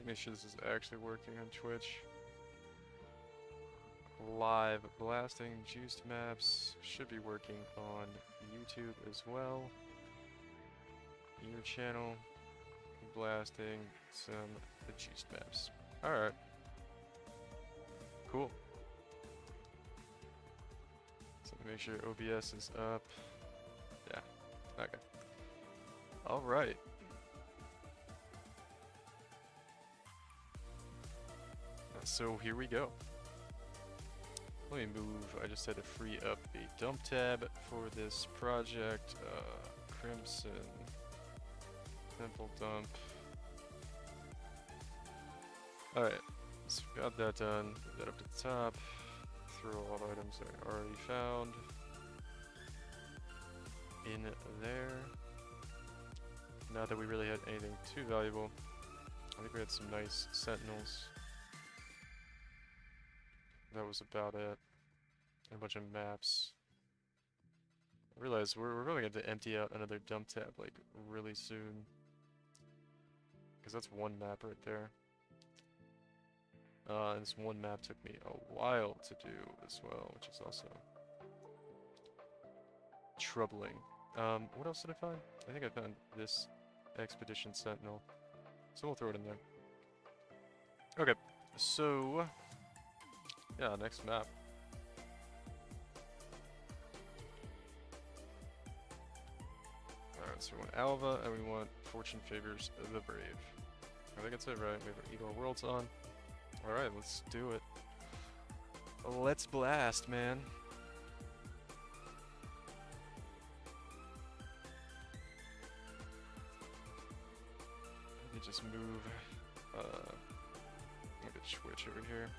Make sure this is actually working on Twitch. Live blasting juiced maps should be working on YouTube as well. Your channel blasting some the juiced maps. Alright. Cool. So make sure OBS is up. Yeah. Okay. Alright. So here we go. Let me move. I just had to free up a dump tab for this project. Crimson Temple dump. Alright, so we got that done. Move that up to the top. Throw all the items that I already found in there. Not that we really had anything too valuable. I think we had some nice sentinels. That was about it. And a bunch of maps. I realize we're really going to empty out another dump tab like really soon. Because that's one map right there. And this one map took me a while to do as well, which is also troubling. What else did I find? I think I found this Expedition Sentinel. So we'll throw it in there. Okay, so yeah, next map. Alright, so we want Alva and we want Fortune Favors the Brave. I think that's it, right? We have Igor Worlds on. Alright, let's do it. Let's blast, man. Let me just move. Look at Twitch over here.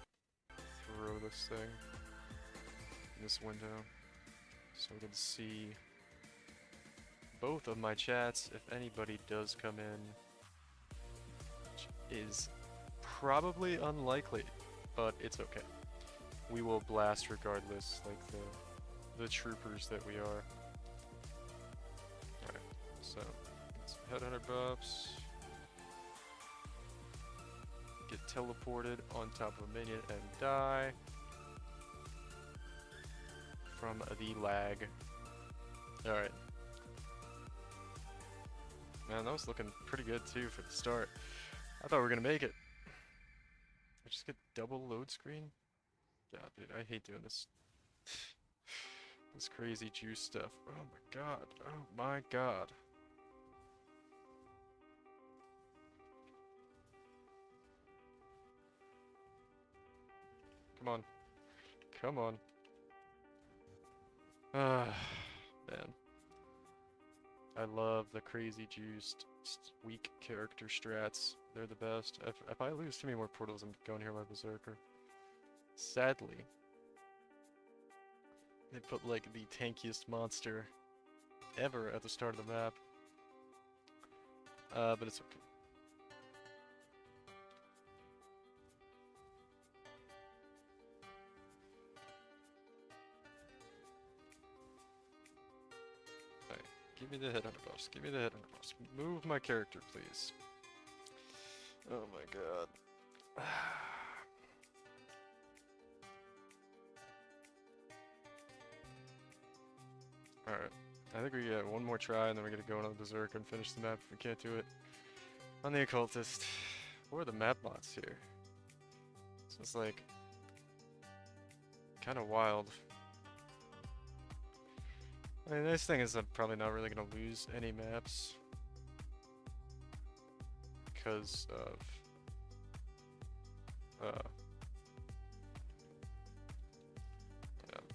Throw this thing in this window so we can see both of my chats if anybody does come in, which is probably unlikely, but it's okay. We will blast regardless, like the troopers that we are. Alright, so let's headhunter buffs. Get teleported on top of a minion and die from the lag. Alright. Man, that was looking pretty good too for the start. I thought we were gonna make it. I just get double load screen? God, dude, I hate doing this. This crazy juice stuff. Oh my god. Oh my god. Come on. Come on. Ah, man. I love the crazy juiced weak character strats. They're the best. If I lose too many more portals, I'm going here like Berserker. Sadly, they put like the tankiest monster ever at the start of the map. But it's okay. Alright, give me the headhunter buffs. Give me the headhunter buffs. Move my character, please. Oh my god. Alright. I think we get one more try and then we're gonna go on the Berserker and finish the map if we can't do it on the Occultist. What are the map mods here? So it's like kind of wild. I mean, the nice thing is I'm probably not really gonna lose any maps because of yeah,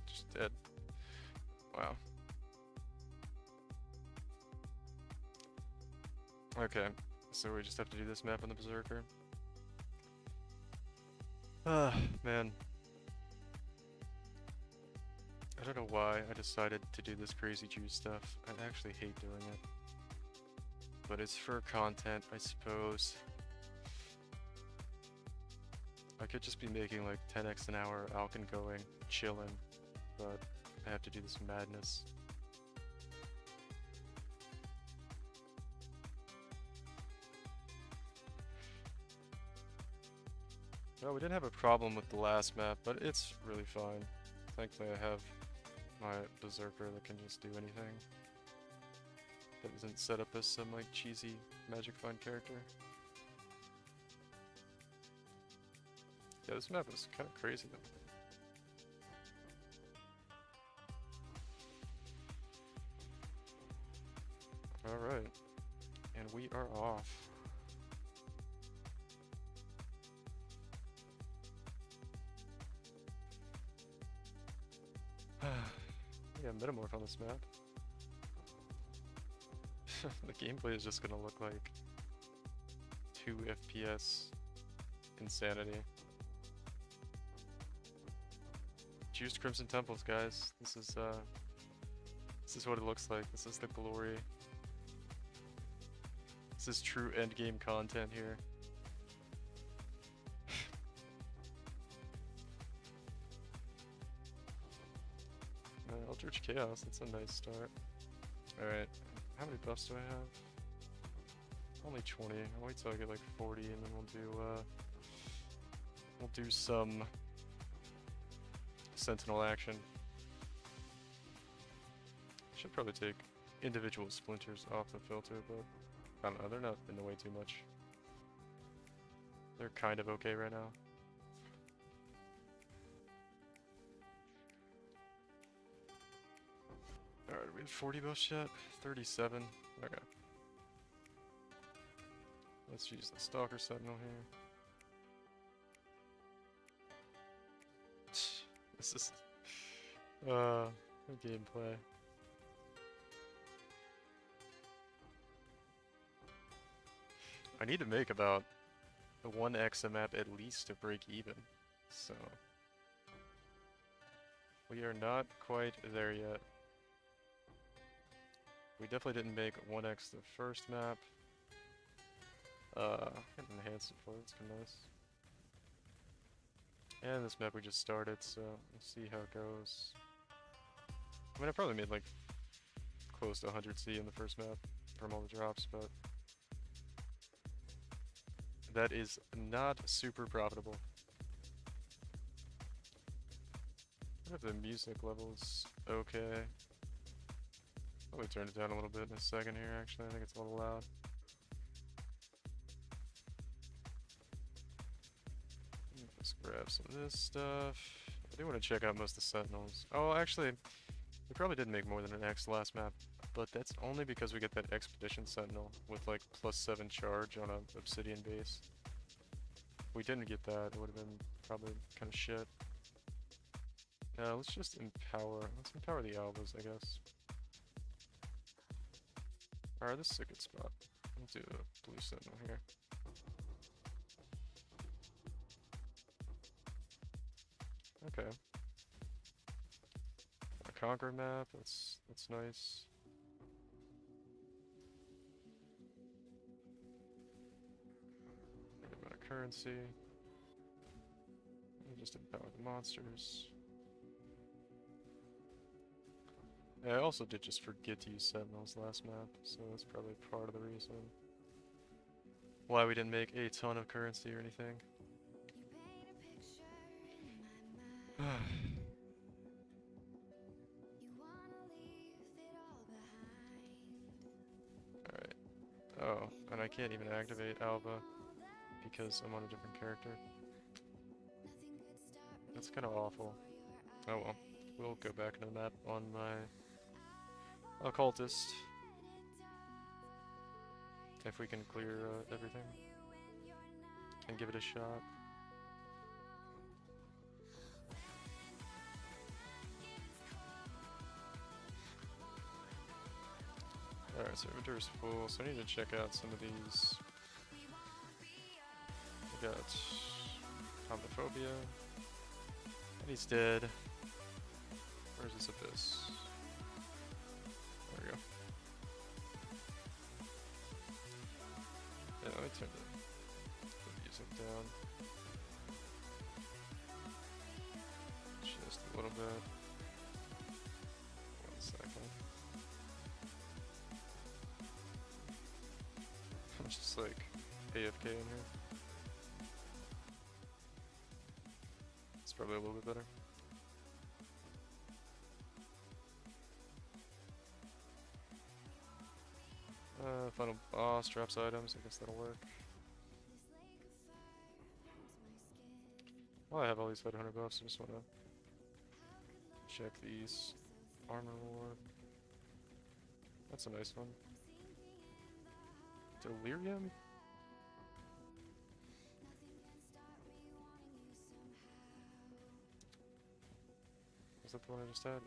just dead. Wow. Okay, so we just have to do this map on the Berserker. Man. I don't know why I decided to do this crazy juice stuff. I actually hate doing it. But it's for content, I suppose. I could just be making like 10x an hour Alkin going, chilling, but I have to do this madness. Well, we didn't have a problem with the last map, but it's really fine. Thankfully I have my Berserker that can just do anything. That isn't set up as some like cheesy Magic Find character. Yeah, this map is kind of crazy though. Alright, and we are off. We got Metamorph on this map. The gameplay is just gonna look like 2 FPS insanity. Juiced Crimson Temples, guys. This is what it looks like. This is the glory. This is true endgame content here. Eldritch Chaos, that's a nice start. Alright, how many buffs do I have? Only 20. I'll wait till I get like 40 and then we'll do some Sentinel action. Should probably take individual splinters off the filter, but I don't know, they're not in the way too much. They're kind of okay right now. Alright, we have 40 buffs yet? 37. Okay. Let's use the Stalker Sentinel here. This is the gameplay. I need to make about a 1x a map at least to break even, so we are not quite there yet. We definitely didn't make 1x the first map. I can enhance it for it, it's kind of nice. And this map we just started, so we'll see how it goes. I mean, I probably made like close to 100 C in the first map from all the drops, but that is not super profitable. I wonder if the music level's okay. Probably turn it down a little bit in a second here, actually. I think it's a little loud. Let's grab some of this stuff. I do want to check out most of the Sentinels. Oh, actually, we probably did make more than an X last map, but that's only because we get that Expedition Sentinel with like +7 charge on a Obsidian base. If we didn't get that, it would have been probably kind of shit. Let's just empower. Let's empower the Albas, I guess. Alright, this is a good spot. Let's do the blue Sentinel here. Okay. A Conquer map, that's nice. Good amount of currency. And just empower the monsters. Yeah, I also did just forget to use Sentinels last map, so that's probably part of the reason why we didn't make a ton of currency or anything. Alright. Oh, and I can't even activate Alba because I'm on a different character. That's kind of awful. Oh well. We'll go back into the map on my Occultist. If we can clear everything. And give it a shot. Alright, so inventory's full, so I need to check out some of these. We got Homophobia. And he's dead. Where's this Abyss? There we go. Yeah, let me turn the music down. Just a little bit. 1 second. I'm just like AFK in here. probably a little bit better. Final boss drops items. I guess that'll work. Well, I have all these 500 buffs. I just want to check these. Armor reward. That's a nice one. Delirium? Was that the one I just had?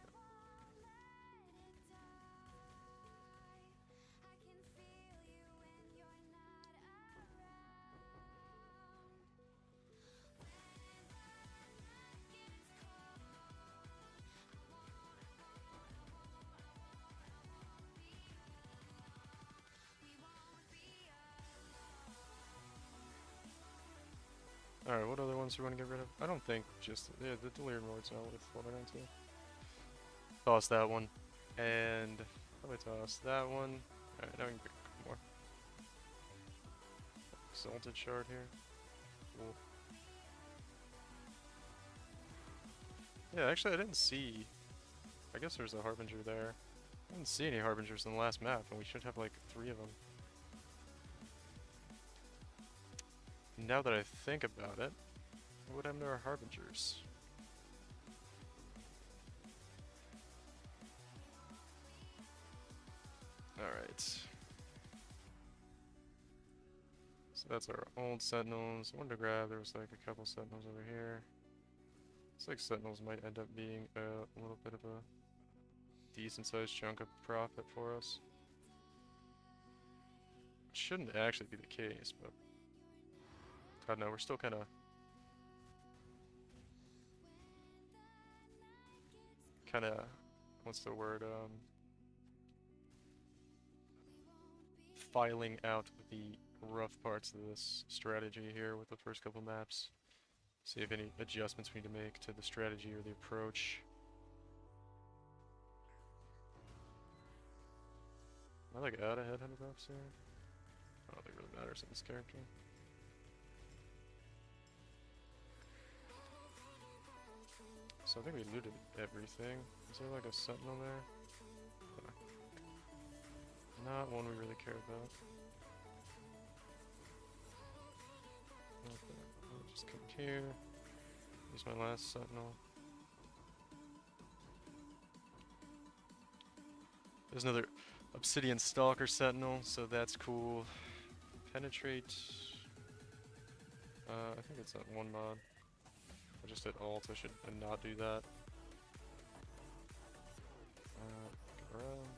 Alright, what other ones do we want to get rid of? I don't think just... Yeah, the Delirium Lord's not worth what I into. Toss that one. And... probably toss that one. Alright, now we can pick a couple more. Exalted Shard here. Cool. Yeah, actually I didn't see... I guess there's a Harbinger there. I didn't see any Harbingers in the last map, and we should have like 3 of them. Now that I think about it, what happened to our Harbingers? Alright. So that's our old Sentinels. I wanted to grab, there was like a couple Sentinels over here. Looks like Sentinels might end up being a little bit of a decent sized chunk of profit for us. It shouldn't actually be the case, but I don't know, we're still kind of what's the word, filing out the rough parts of this strategy here with the first couple maps. See if any adjustments we need to make to the strategy or the approach. Am I like out ahead of buffs here? I don't think it really matters in this character. So I think we looted everything. Is there like a sentinel there? Not one we really care about. Okay, I'll just come here. Use my last sentinel. There's another Obsidian Stalker Sentinel, so that's cool. Penetrate. I think it's that one mod. I just hit alt, I should not do that. Go around.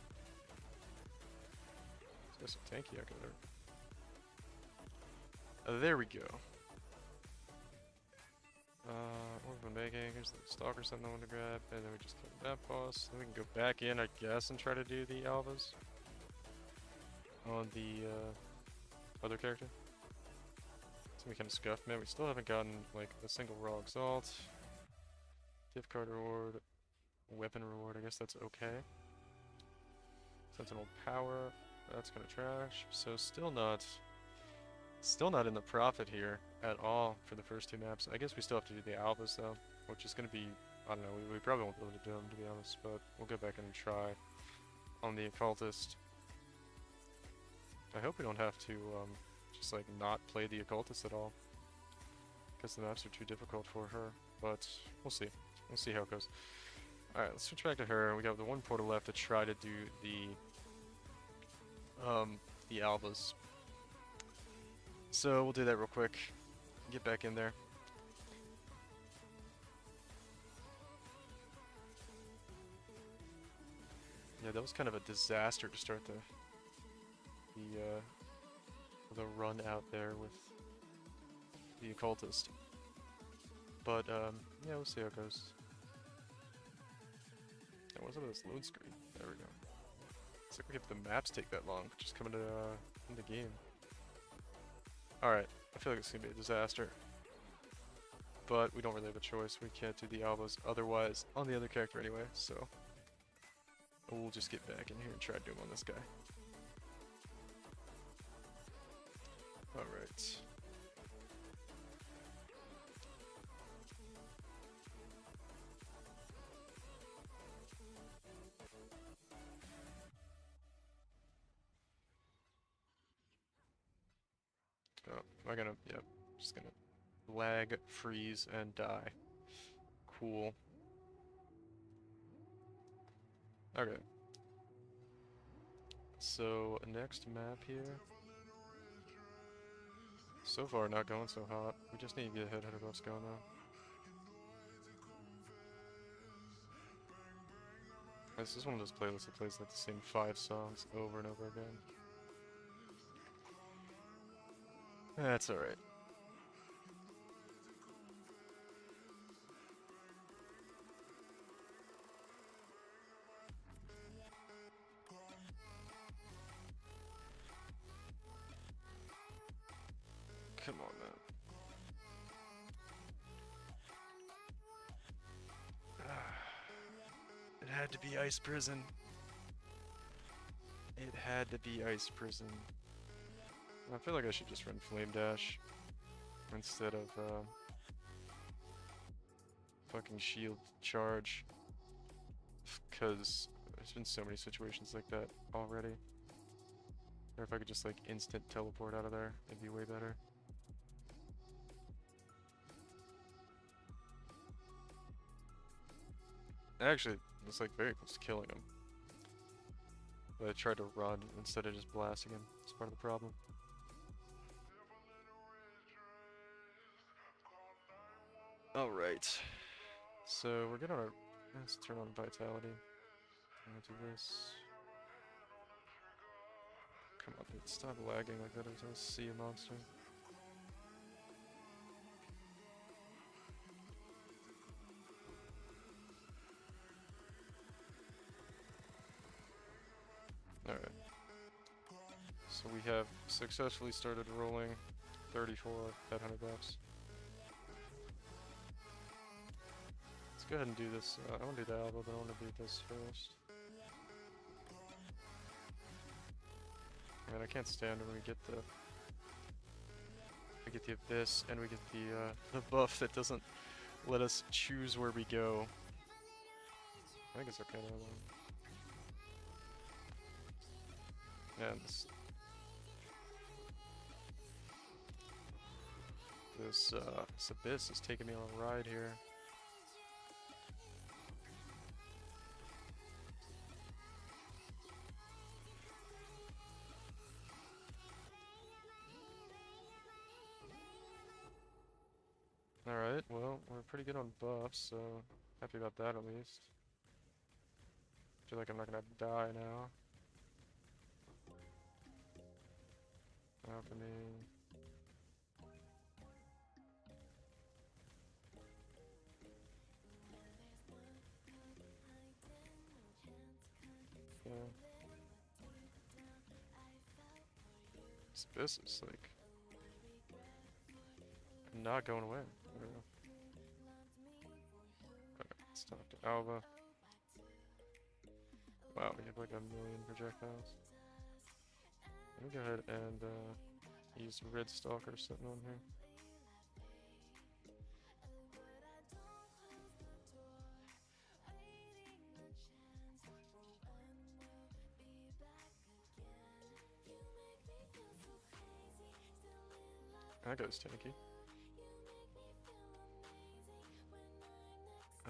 There's some tanky echo there. There we go. What have we been making? Here's the Stalker Sentinel I want to grab, and then we just kill that boss. Then we can go back in, I guess, and try to do the Alvas on the other character. We kind of scuffed, man. We still haven't gotten like a single raw exalt. Div card reward, weapon reward. I guess that's okay. Sentinel power. That's kind of trash. So still not in the profit here at all for the first 2 maps. I guess we still have to do the Albas though, which is going to be, I don't know. We probably won't be able to do them to be honest, but we'll go back and try on the Occultist. I hope we don't have to. Just like not play the Occultist at all, because the maps are too difficult for her, but we'll see. We'll see how it goes. Alright, let's switch back to her. We got the one portal left to try to do the Albas. So we'll do that real quick. Get back in there. Yeah, that was kind of a disaster to start the run out there with the Occultist. But, yeah, we'll see how it goes. Yeah, what's up with this load screen? There we go. It's like we have the maps take that long, just coming to, in the game. Alright, I feel like it's gonna be a disaster. But we don't really have a choice, we can't do the Albas otherwise on the other character anyway, so we'll just get back in here and try to do them on this guy. Alright. Am I gonna, yep, just gonna lag, freeze, and die. Cool. Okay. So, next map here. So far, not going so hot. We just need to get headhunter buffs going now. This is one of those playlists that plays like the same 5 songs over and over again. That's alright. Come on, man. It had to be Ice Prison. It had to be Ice Prison. I feel like I should just run Flame Dash instead of fucking Shield Charge, because there's been so many situations like that already. Or if I could just like instant teleport out of there, it'd be way better. Actually, it's like very close to killing him. But I tried to run instead of just blasting him. It's part of the problem. Alright. So we're gonna let's turn on Vitality. Do this. Come on, dude, stop lagging like that until I see a monster. Alright. So we have successfully started rolling 34 headhunter buffs. Let's go ahead and do this. I want to do the Alba, but I want to do this first. Man, I can't stand when we get the Abyss and we get the buff that doesn't let us choose where we go. I think it's okay though. Yeah, this Abyss is taking me on a ride here. Alright, well, we're pretty good on buffs, so happy about that at least. Feel like I'm not gonna die now. Alchemy. Yeah. This is like not going away. Okay, let's talk to Alba. Wow, we have like a million projectiles. Let me go ahead and use Red Stalker sitting on here. That goes tanky.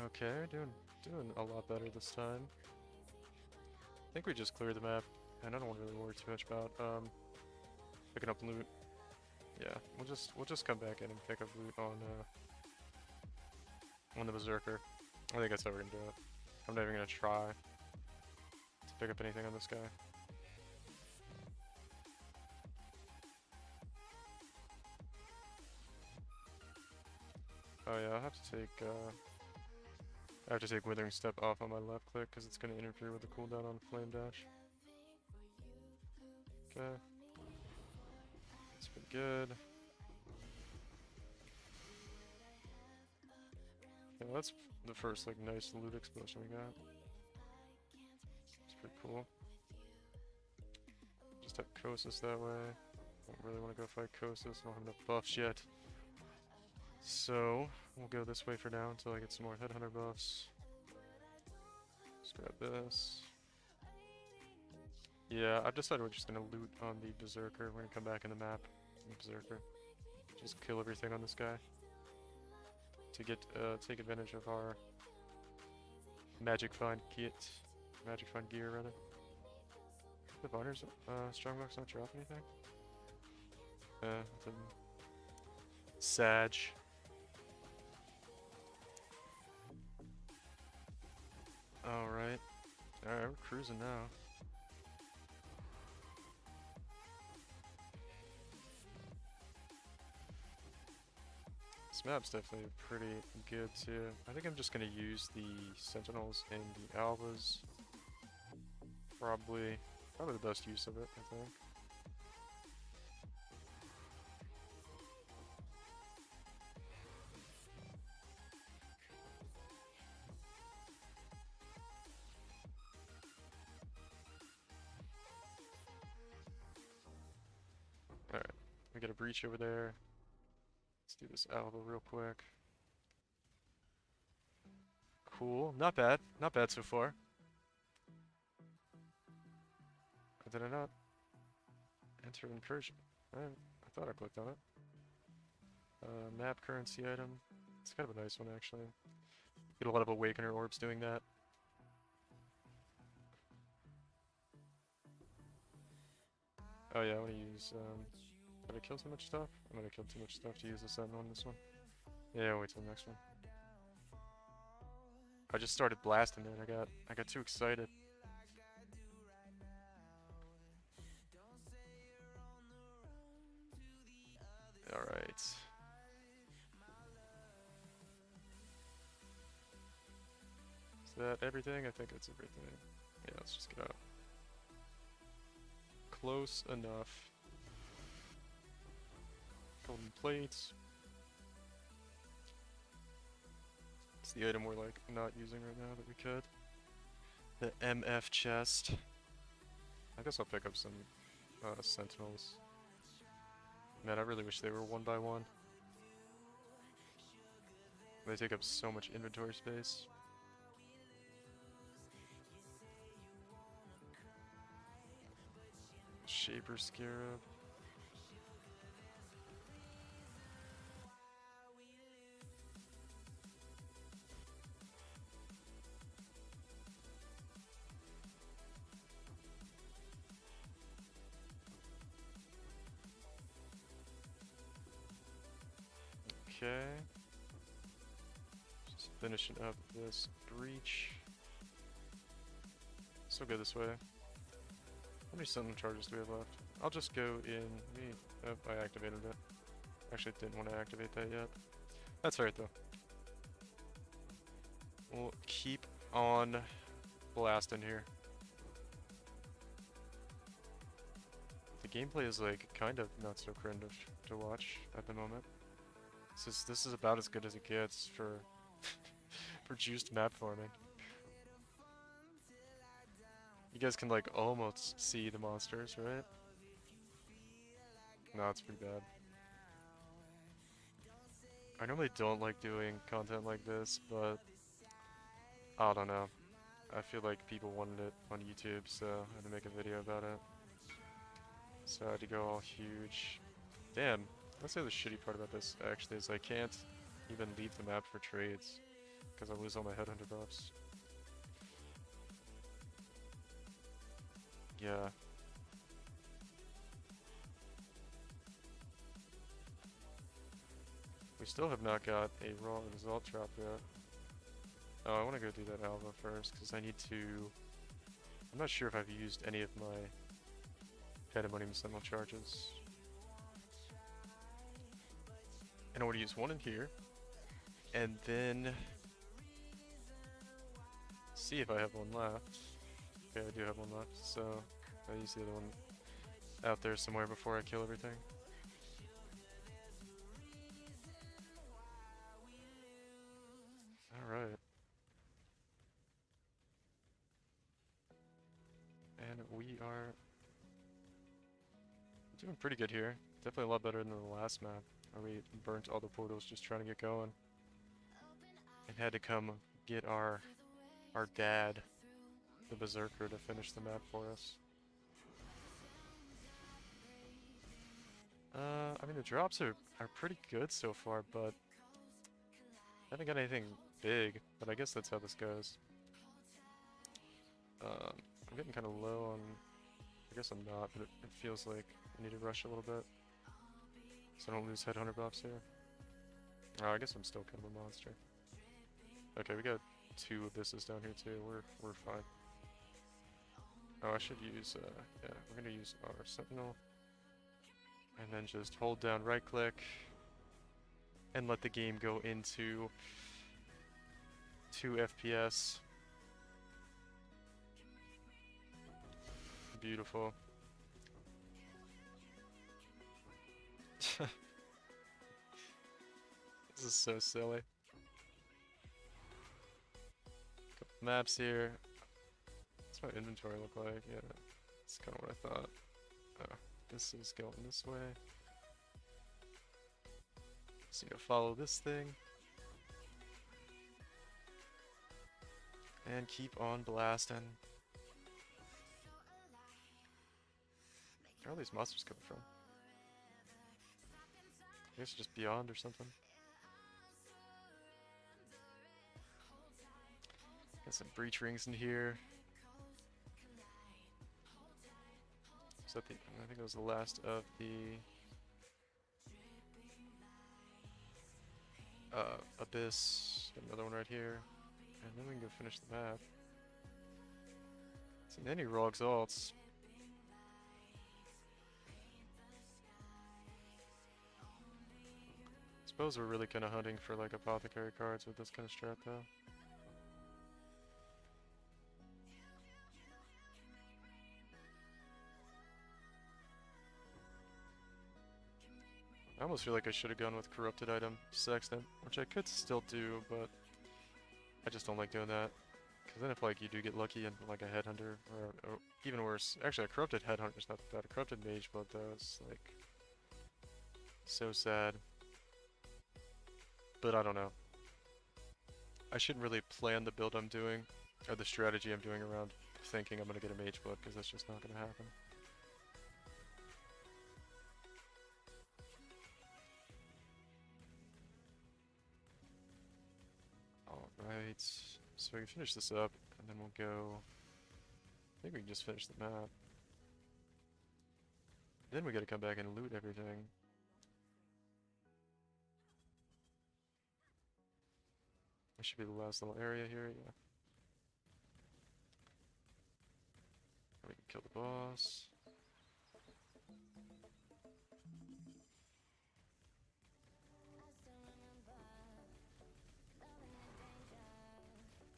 Okay, doing a lot better this time. I think we just cleared the map, and I don't really worry too much about picking up loot. Yeah, we'll just come back in and pick up loot on the Berserker. I think that's how we're gonna do it. I'm not even gonna try to pick up anything on this guy. Oh yeah, I have to take Withering Step off on my left click because it's gonna interfere with the cooldown on Flame Dash. Okay. That's been good. Yeah, that's the first like nice loot explosion we got. It's pretty cool. Just have Kosas that way. Don't really want to go fight Kosas, I don't have enough buffs yet. So, we'll go this way for now until I get some more headhunter buffs. Let's grab this. Yeah, I've decided we're just gonna loot on the Berserker. We're gonna come back in the map. Berserker. Just kill everything on this guy to get take advantage of our Magic Find gear rather. The Binders Strongbox not drop anything? The Sag. Alright. Alright, we're cruising now. This map's definitely pretty good too. I think I'm just gonna use the Sentinels and the Albas. Probably the best use of it, I think. Alright, we got a breach over there. Let's do this Alba real quick. Cool, not bad so far. Did I not enter incursion? I thought I clicked on it. Map currency item. It's kind of a nice one actually. Get a lot of Awakener orbs doing that. Oh yeah, I want to use, did I kill too much stuff? I'm gonna kill too much stuff to use the Sentinel on this one. Yeah, wait till the next one. I just started blasting it, I got too excited. Alright. Is that everything? I think that's everything. Yeah, let's just get out. Close enough. Golden plates. It's the item we're like not using right now that we could. The MF chest. I guess I'll pick up some Sentinels. Man, I really wish they were 1x1. They take up so much inventory space. Shaper Scarab. Okay. Just finishing up this breach. So go this way. How many Sentinel charges do we have left? I'll just go in. Oh, I activated it. Actually, didn't want to activate that yet. That's right though. We'll keep on blasting here. The gameplay is like kind of not so cringe to watch at the moment. This is about as good as it gets for for juiced map farming. You guys can like almost see the monsters, right? No, it's pretty bad. I normally don't like doing content like this, but I don't know. I feel like people wanted it on YouTube, so I had to make a video about it. So I had to go all huge. Damn, that's the other shitty part about this actually is I can't even leave the map for trades because I lose all my headhunter buffs. Yeah. We still have not got a raw result drop yet. Oh, I want to go do that Alva first because I need to... I'm not sure if I've used any of my Pandemonium Sentinel charges. And I want to use one in here, and then see if I have one left. Okay, I do have one left, so I'll use the other one out there somewhere before I kill everything. Alright. And we are doing pretty good here. Definitely a lot better than the last map, where we burnt all the portals just trying to get going. And had to come get our dad, the Berserker, to finish the map for us. I mean the drops are pretty good so far, but I haven't got anything big. But I guess that's how this goes. I'm getting kind of low on. I guess I'm not, but it feels like I need to rush a little bit, so I don't lose headhunter buffs here. Oh, I guess I'm still kind of a monster. Okay, we got 2 abysses down here too. We're fine. Oh, I should use. Yeah, we're gonna use our sentinel, and then just hold down right click, and let the game go into 2 FPS. Beautiful. This is so silly. Couple maps here. What's my inventory look like? Yeah, that's kind of what I thought. Oh, this is going this way. So you follow this thing. And keep on blasting. Where are all these monsters coming from? I guess just beyond or something. Got some breach rings in here. So I think that was the last of the Abyss. Got another one right here. And then we can go finish the map. So many raw exalts. Suppose we're really kind of hunting for like apothecary cards with this kind of strat though. I almost feel like I should have gone with corrupted item sextant, which I could still do, but I just don't like doing that. Because then if like you do get lucky and like a headhunter, or even worse, actually a corrupted headhunter is not bad. A corrupted mage blood though is like so sad. But I don't know. I shouldn't really plan the build I'm doing, or the strategy I'm doing around thinking I'm gonna get a mage blood, because that's just not gonna happen. Alright, so we can finish this up, and then we'll go. I think we can just finish the map. Then we gotta come back and loot everything. This should be the last little area here, yeah. We can kill the boss.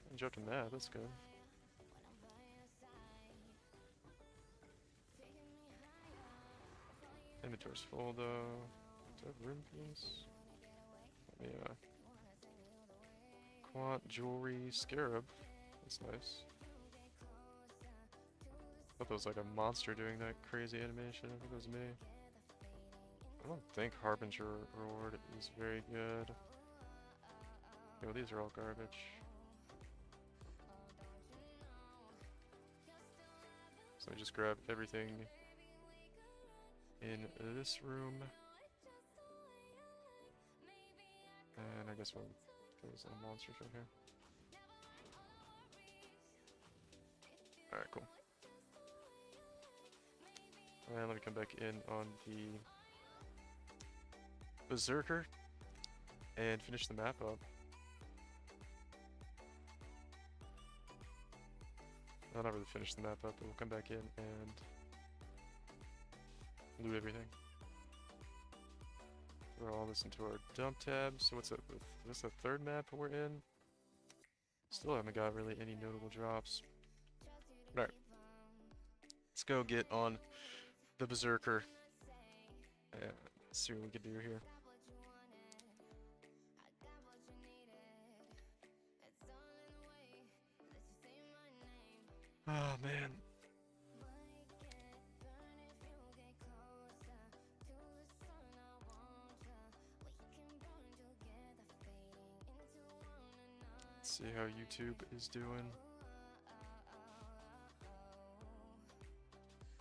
And jump to map, that's good. Inventory's full though. Do I have room for this? Let me, Quant, jewelry, scarab. That's nice. I thought that was like a monster doing that crazy animation. I think it was me. I don't think Harbinger reward is very good. Okay, well these are all garbage. So I just grab everything in this room. And I guess we'll kill some monsters right here. Alright, cool. And let me come back in on the Berserker and finish the map up. I'll not really finish the map up, but we'll come back in and loot everything. Throw all this into our dump tab. So what's up with this? The 3rd map we're in. Still haven't got really any notable drops. Alright. Let's go get on the Berserker and see what we can do here. Oh man. Let's see how YouTube is doing.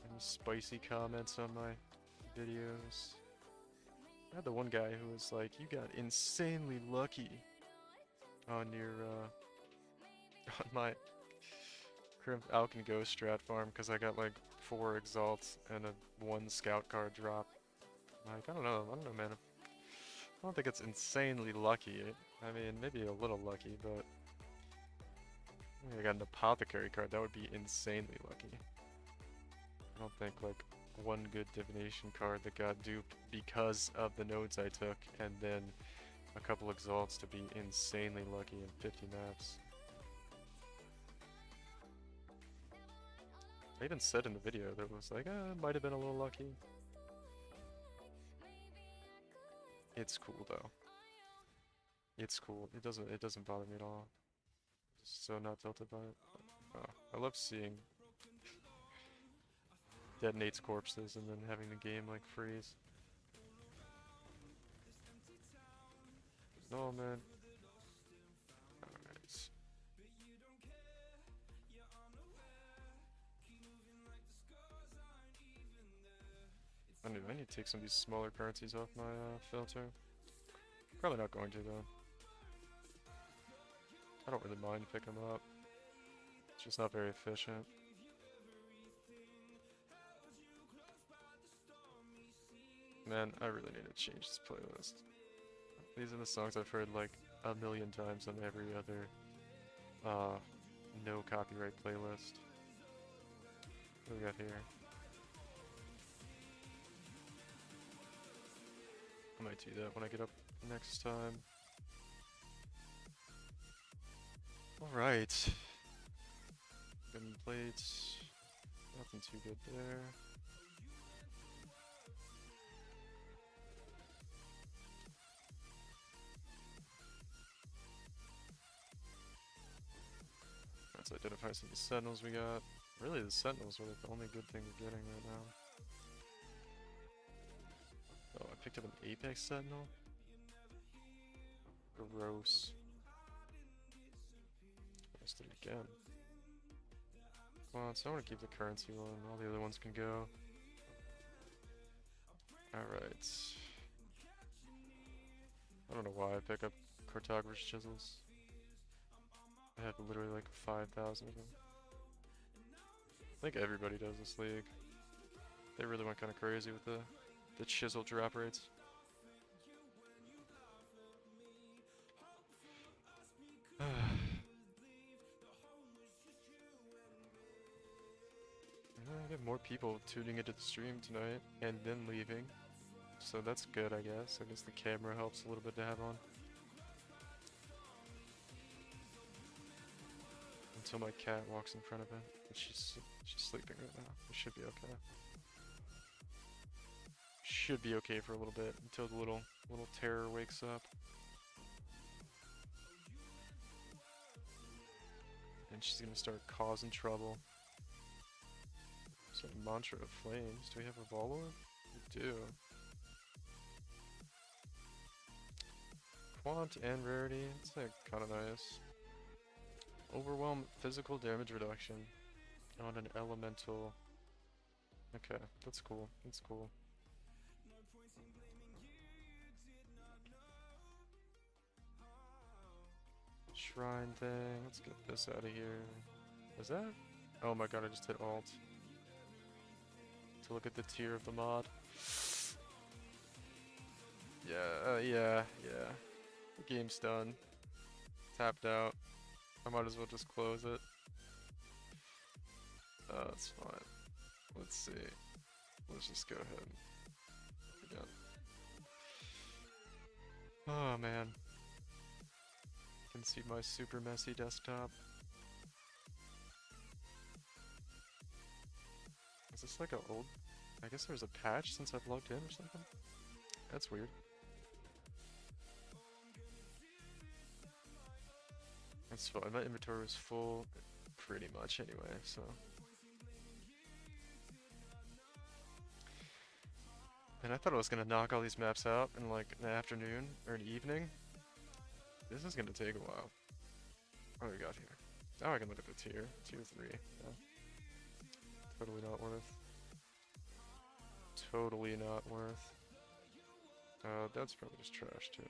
Any spicy comments on my videos? had the one guy who was like, you got insanely lucky on your, on my current Alkin Ghost strat farm because I got like 4 Exalts and a 1 Scout card drop. Like, I don't know, man. I don't think it's insanely lucky. I mean, maybe a little lucky, but I got an Apothecary card. That would be insanely lucky. I don't think, like, one good divination card that got duped because of the nodes I took, and then a couple Exalts to be insanely lucky in 50 maps. I even said in the video that it was like, it might have been a little lucky. It's cool though. It's cool. It doesn't bother me at all. Just so not tilted by it. Oh, I love seeing detonates corpses and then having the game like freeze. No man. Alright. I need to take some of these smaller currencies off my filter. Probably not going to though. I don't really mind picking them up. It's just not very efficient. Man, I really need to change this playlist. These are the songs I've heard like a million times on every other no copyright playlist. What do we got here? I might do that when I get up next time. Alright. Wooden plates. Nothing too good there. Let's identify some of the sentinels we got. Really, the sentinels are like the only good thing we're getting right now. Oh, I picked up an Apex Sentinel? Gross. Missed it again. Come on, so I want to keep the currency one. All the other ones can go. Alright. I don't know why I pick up Cartographer's Chisels. I have literally like 5,000 of them. I think everybody does this league. They really went kind of crazy with the chisel drop rates. I get more people tuning into the stream tonight and then leaving. So that's good, I guess. I guess the camera helps a little bit to have on. Until my cat walks in front of it. She's sleeping right now. It should be okay. Should be okay for a little bit until the little terror wakes up. And she's gonna start causing trouble. So Mantra of Flames. Do we have a Volor? We do. Quant and Rarity. It's like kinda nice. Overwhelm physical damage reduction on an elemental. Okay, that's cool. That's cool. Shrine thing. Let's get this out of here. Is that? Oh my god, I just hit Alt to look at the tier of the mod. Yeah, yeah. The game's done. Tapped out. I might as well just close it. That's fine. Let's see. Let's just go ahead. Again. Oh man. You can see my super messy desktop. Is this like an old... I guess there's a patch since I've logged in or something? That's weird. That's fine. My inventory was full pretty much anyway, so... And I thought I was gonna knock all these maps out in like an afternoon or an evening. This is gonna take a while. What do we got here? Now I can look at the tier. Tier 3. Yeah. Totally not worth. Totally not worth. That's probably just trash too.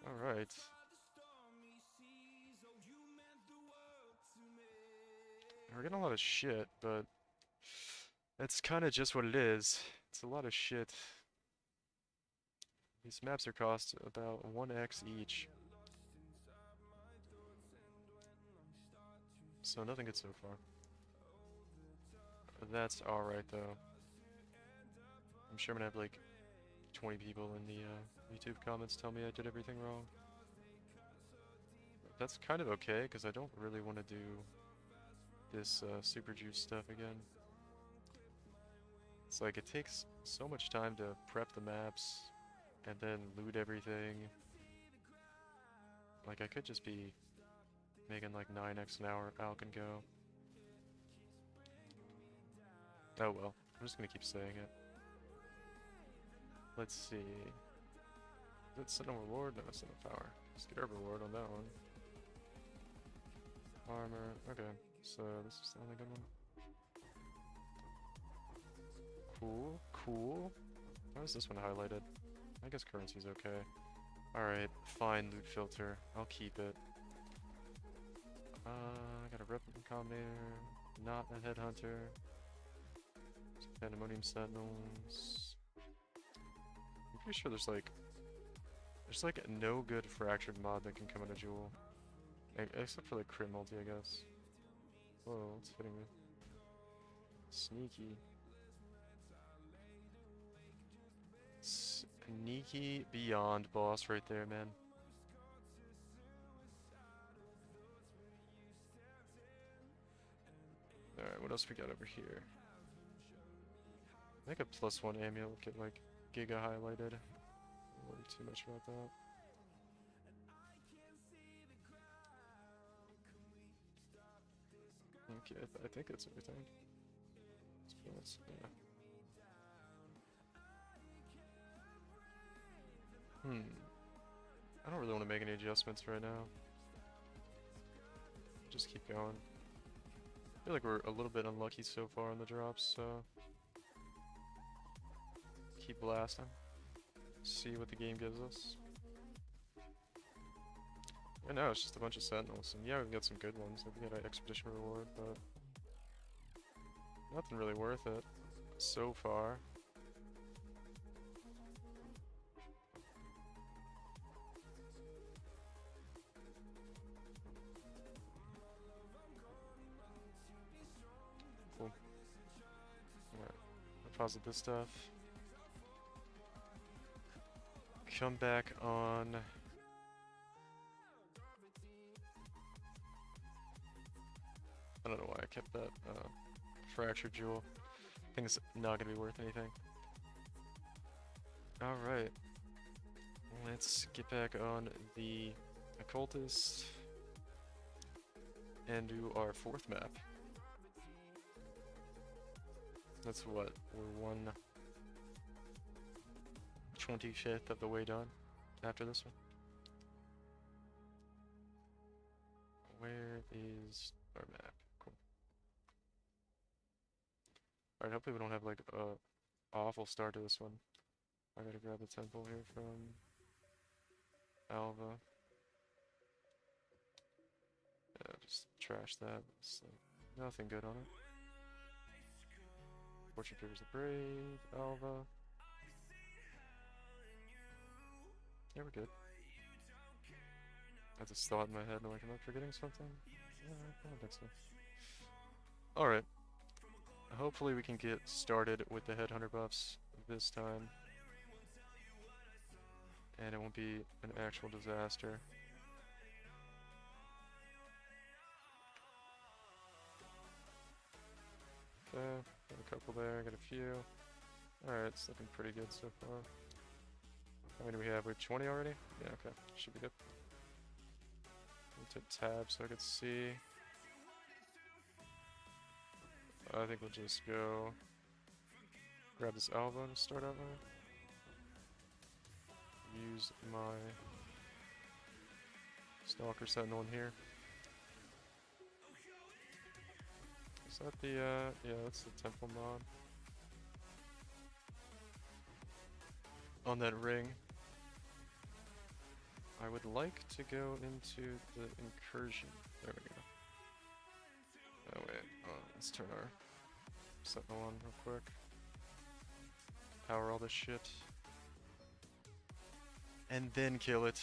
Alright. We're getting a lot of shit, but that's kind of just what it is. It's a lot of shit. These maps are cost about 1x each. So nothing good so far. That's alright though. I'm sure I'm gonna have like 20 people in the YouTube comments tell me I did everything wrong. But that's kind of okay, because I don't really want to do this super juice stuff again. It's like it takes so much time to prep the maps and then loot everything. Like I could just be making like 9x an hour Alk and go. Oh well, I'm just gonna keep saying it. Let's see. Is it Sentinel reward? No, Sentinel power. Let's get our reward on that one. Armor. Okay, so this is the only good one. Cool, cool. Why is this one highlighted? I guess currency's okay. Alright, fine, loot filter. I'll keep it. I got a Replica Combinator, not a Headhunter. Pandemonium Sentinels. I'm pretty sure there's like no good fractured mod that can come out of Jewel. Except for like crit multi, I guess. Whoa, it's hitting me. Sneaky. Sneaky beyond boss right there, man. Alright, what else we got over here? I think a +1 amulet will get like Giga highlighted. Don't worry too much about that. Okay, I think that's everything. Yeah. I don't really want to make any adjustments right now. Just keep going. I feel like we're a little bit unlucky so far on the drops, so keep blasting. See what the game gives us. I know, it's just a bunch of sentinels, and yeah, we can get some good ones. Like we got an expedition reward, but nothing really worth it so far. Cool. Alright, I'll pause this stuff. Come back on. I don't know why I kept that fractured jewel. I think it's not gonna be worth anything. Alright. Let's get back on the occultist and do our 4th map. That's what, we're 1/25th of the way done after this one. Where is our map? Cool. Alright, hopefully we don't have like a awful start to this one. I gotta grab the temple here from Alva. Yeah, just trash that. It's like nothing good on it. Fortune favors the brave, Alva. Yeah, we're good. I just thought in my head, like, am I forgetting something? Yeah, I don't think so. Alright. Hopefully we can get started with the Headhunter buffs this time. And it won't be an actual disaster. Okay, got a couple there, got a few. Alright, it's looking pretty good so far. How many do we have? We have 20 already? Yeah, okay, should be good. Take tab so I can see. I think we'll just go grab this Alva to start out with. Use my Stalker Sentinel in here. Is that the, yeah, that's the temple mod. on that ring. I would like to go into the incursion. There we go. Oh wait, let's turn our sentinel on real quick. Power all this shit. And then kill it.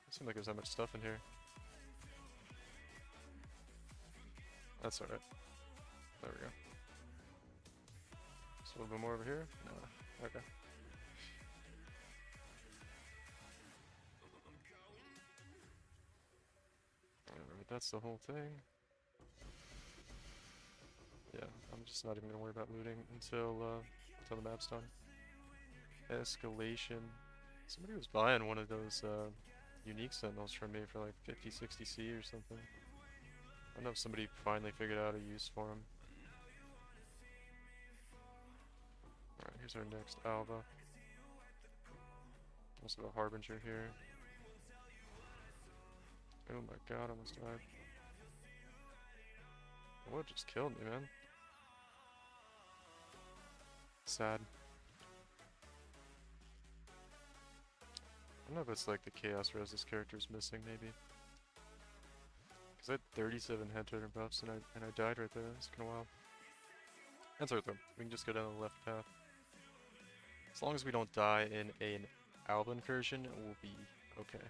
Doesn't seem like there's that much stuff in here. That's alright. There we go. Just a little bit more over here? No. Okay. Alright, that's the whole thing. Yeah, I'm just not even gonna worry about looting until the map's done. Escalation. Somebody was buying one of those unique sentinels from me for like 50, 60 C or something. I don't know if somebody finally figured out a use for them. Alright, here's our next Alba. Also the Harbinger here. Oh my god, I almost died. What just killed me, man? Sad. I don't know if it's like the Chaos Res this character's missing, maybe. Because I had 37 head turner buffs and I died right there. That's kinda wild. That's alright though. We can just go down the left path. As long as we don't die in an Alba incursion, we'll be okay.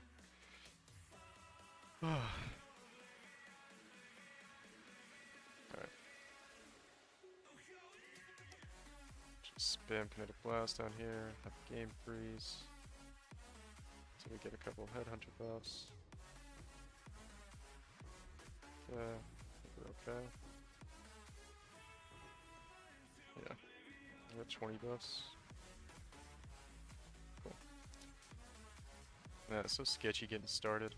Alright. Just spam Kinetic Blast down here, have game freeze. So we get a couple of Headhunter buffs. Okay, I think we're okay. Yeah, I got 20 buffs. Cool. Yeah, it's so sketchy getting started.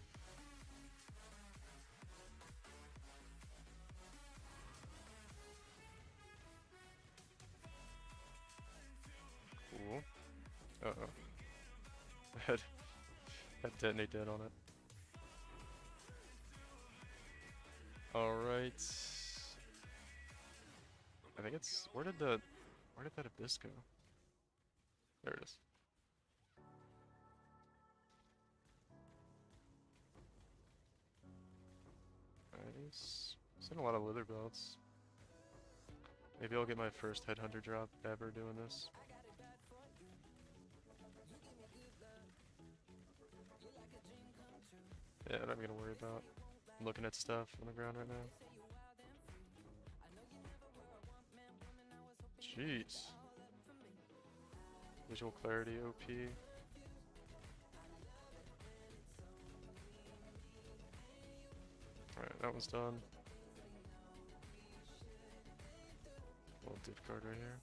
Cool. Uh-oh. Had detonate dead on it. Alright. I think it's... Where did that abyss go? There it is. Nice. Seen a lot of wither belts. Maybe I'll get my first headhunter drop ever doing this. Yeah, I'm not gonna worry about looking at stuff on the ground right now. Jeez. Visual clarity OP. Alright, that one's done. Little div card right here.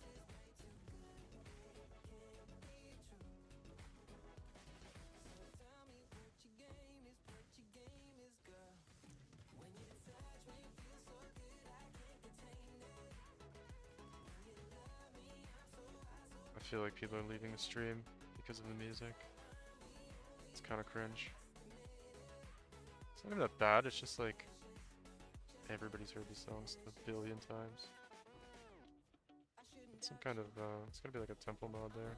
I feel like people are leaving the stream because of the music. It's kind of cringe. It's not even that bad, it's just like everybody's heard these songs a billion times. It's some kind of, it's gonna be like a temple mod there.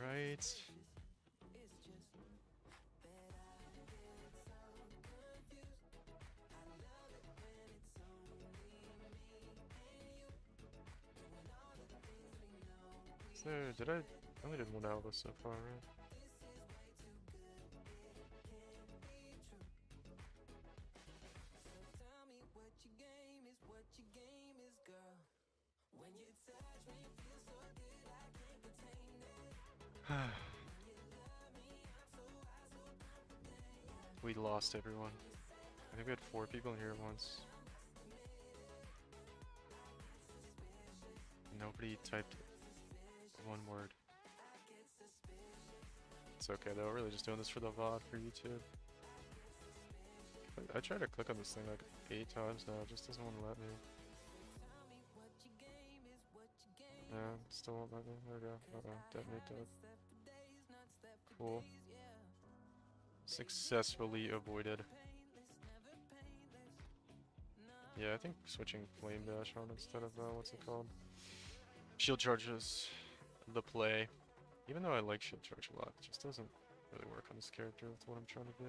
Alright. So, I only did one Alba so far, right? We lost everyone. I think we had 4 people in here at once. Nobody typed one word. It's okay though, we're really just doing this for the VOD for YouTube. I tried to click on this thing like 8 times now, it just doesn't want to let me. Yeah, still won't let me. There we go. Uh-oh, detonate that. Cool. Successfully avoided. Yeah, I think switching Flame Dash on instead of, what's it called? Shield Charges, the play. Even though I like Shield Charge a lot, it just doesn't really work on this character with what I'm trying to do.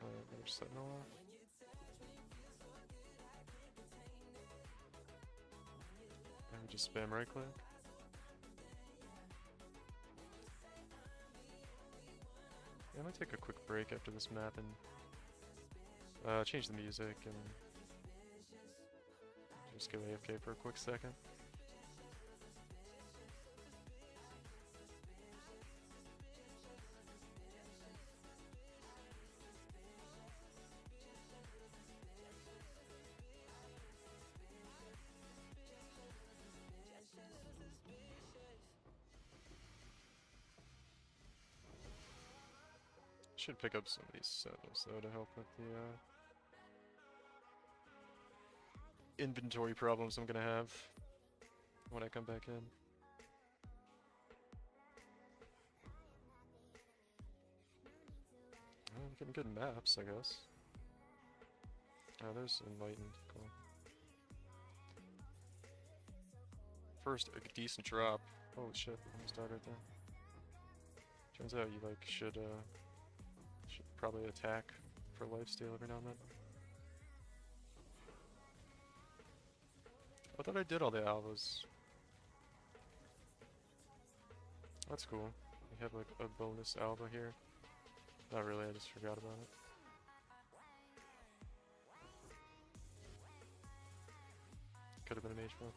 Alright, another Sentinel. And we just spam right click. Yeah, I might take a quick break after this map and change the music and just go AFK for a quick second. Should pick up some of these Sentinels though to help with the inventory problems I'm gonna have when I come back in. Oh, I'm getting good maps, I guess. Oh, there's Enlightened. Cool. First, a decent drop. Holy shit, almost died right there. Turns out you like should probably attack for lifesteal every now and then. I thought I did all the albas. That's cool. We have like a bonus alba here. Not really, I just forgot about it. Could have been an H-Buff.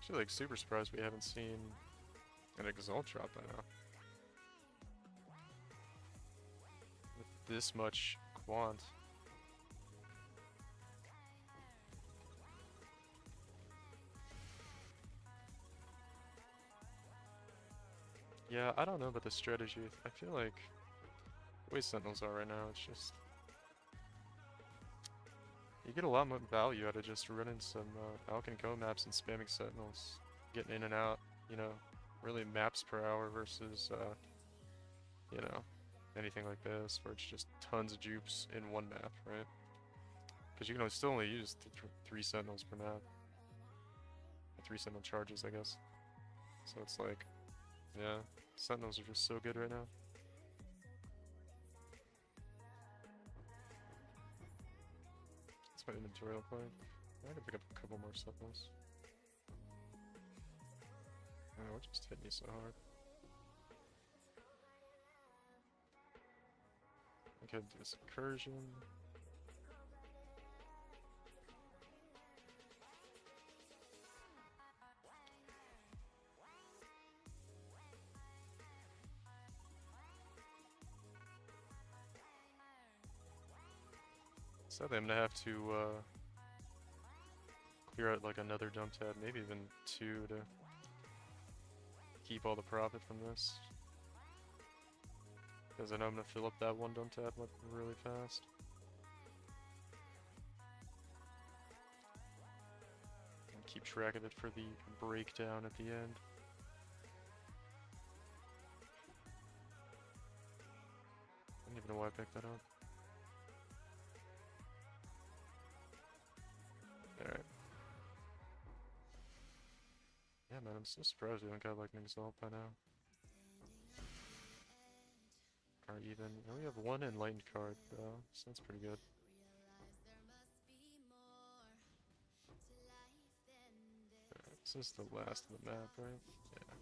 Actually, like, super surprised we haven't seen an Exalt drop by now. With this much quant. Yeah, I don't know about the strategy. I feel like the way Sentinels are right now, it's just... You get a lot more value out of just running some Falcon Go maps and spamming Sentinels. Getting in and out, you know, really maps per hour versus, you know, anything like this, where it's just tons of dupes in one map, right? Because you can still only use 3 Sentinels per map. 3 Sentinel charges, I guess. So it's like, yeah, Sentinels are just so good right now. That's my inventory look like. I can pick up a couple more Sentinels. Oh, what just hit me so hard? I could do this incursion. Sadly, I'm gonna have to clear out like another dump tab, maybe even 2 to keep all the profit from this. Because I know I'm gonna fill up that one dump tab really fast. And keep track of it for the breakdown at the end. I don't even know why I picked that up. Alright. Yeah, man, I'm so surprised we don't got like an Exalt by now. Or even, oh, we have 1 Enlightened card though, so that's pretty good. Alright, this is the last of the map, right? Yeah.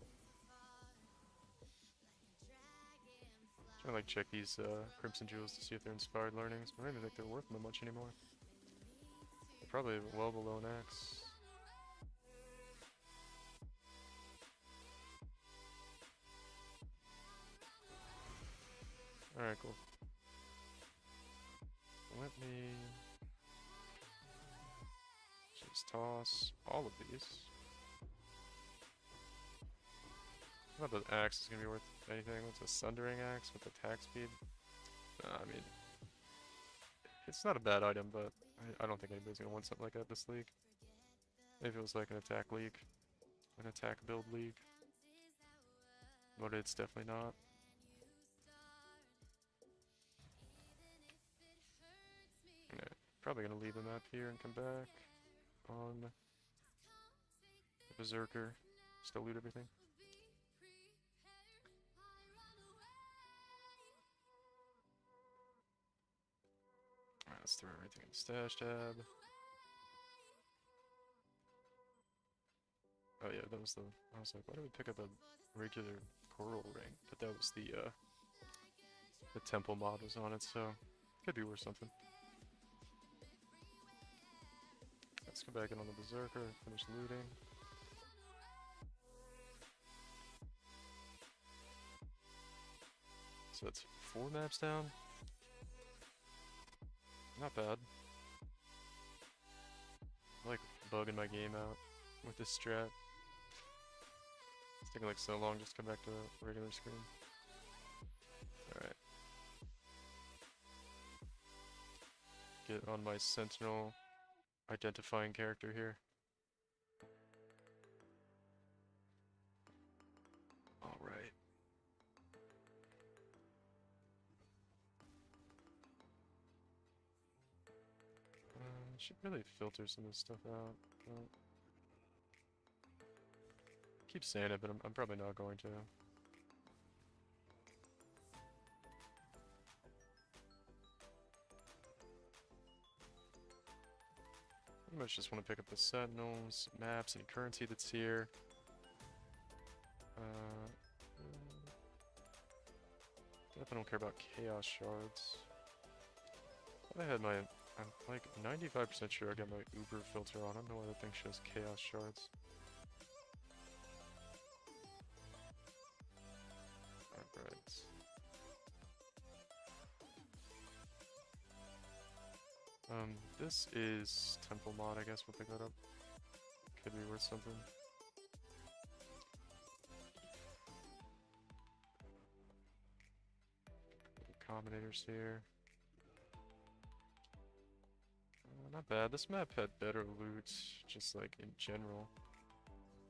Trying to like check these Crimson Jewels to see if they're inspired learnings, but I don't even think they're worth them much anymore. They're probably well below an X. Alright, cool. Let me just toss all of these. I thought the axe is gonna be worth anything. It's a Sundering axe with attack speed. I mean, it's not a bad item, but I don't think anybody's gonna want something like that this league. Maybe it was like an attack league, an attack build league, but it's definitely not. Yeah, probably gonna leave the map here and come back on the Berserker. Still loot everything. Alright, let's throw everything in the stash tab. Oh yeah, that was the... I was like, why did we pick up a regular coral ring? But that was the temple mod was on it, so could be worth something. Let's go back in on the Berserker, finish looting. So that's 4 maps down. Not bad. I like bugging my game out with this strat. It's taking like so long just to come back to the regular screen. Alright. Get on my sentinel identifying character here. Alright. Should really filter some of this stuff out. But keep saying it, but I'm probably not going to. Pretty much just want to pick up the sentinels, maps, any currency that's here. Definitely don't care about chaos shards. I had my... I'm like 95% sure I got my Uber filter on. I don't know why that thing shows chaos shards. Alright. This is temple mod, I guess we'll pick that up. Could be worth something. Combinators here. Not bad. This map had better loot, just like in general.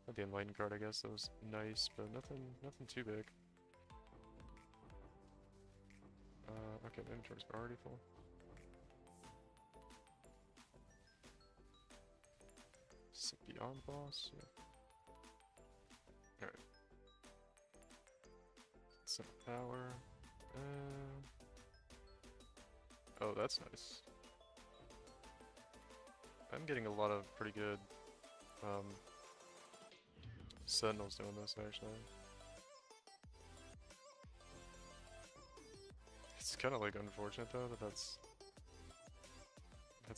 Had the enlightened card, I guess, that was nice, but nothing too big. Okay, the inventory's already full. Beyond boss, yeah. Alright. Some power. Oh, that's nice. I'm getting a lot of pretty good sentinels doing this, actually. It's kind of like unfortunate though that that's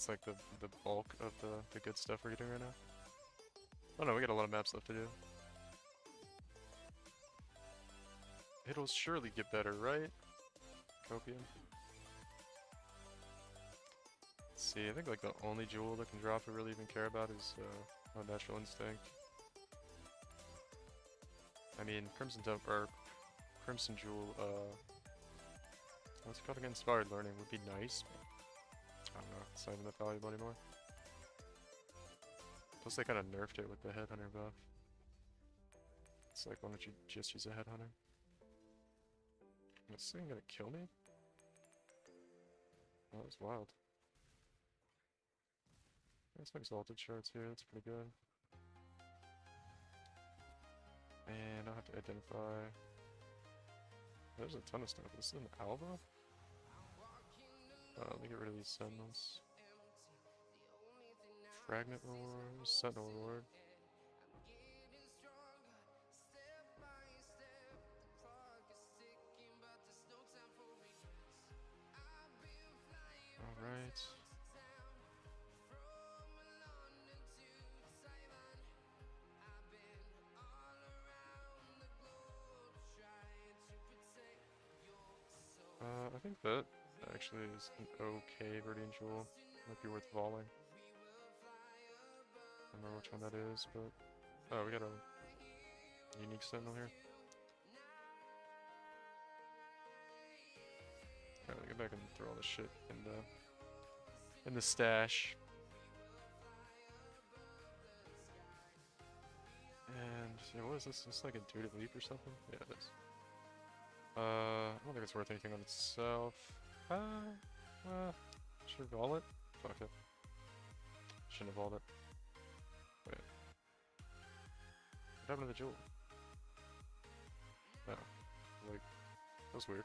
like the bulk of the good stuff we're getting right now. Oh no, we got a lot of maps left to do. It'll surely get better, right? Copium. Let's see, I think like the only jewel that can drop I really even care about is Natural Instinct. I mean, Crimson Jewel, what's it called again? Inspired Learning would be nice, but I don't know, it's not even that valuable anymore. Plus they kind of nerfed it with the Headhunter buff. It's like, why don't you just use a Headhunter? Is this thing gonna kill me? Oh, that was wild. There's some exalted shards here, that's pretty good. And I'll have to identify... There's a ton of stuff. This is an Alva? Let me get rid of these sentinels. Fragment reward, sentinel reward. Alright. I think that actually is an okay Viridian Jewel. Might be worth volleying. I don't remember which one that is, but... Oh, we got a unique sentinel here. Alright, get back and throw all this shit in the in the stash. And yeah, what is this? Is this like Intuitive Leap or something? Yeah, it is. I don't think it's worth anything on itself. Should have vault it? Fuck it. Shouldn't have vaulted it. Wait. What happened to the jewel? No. Like, that was weird.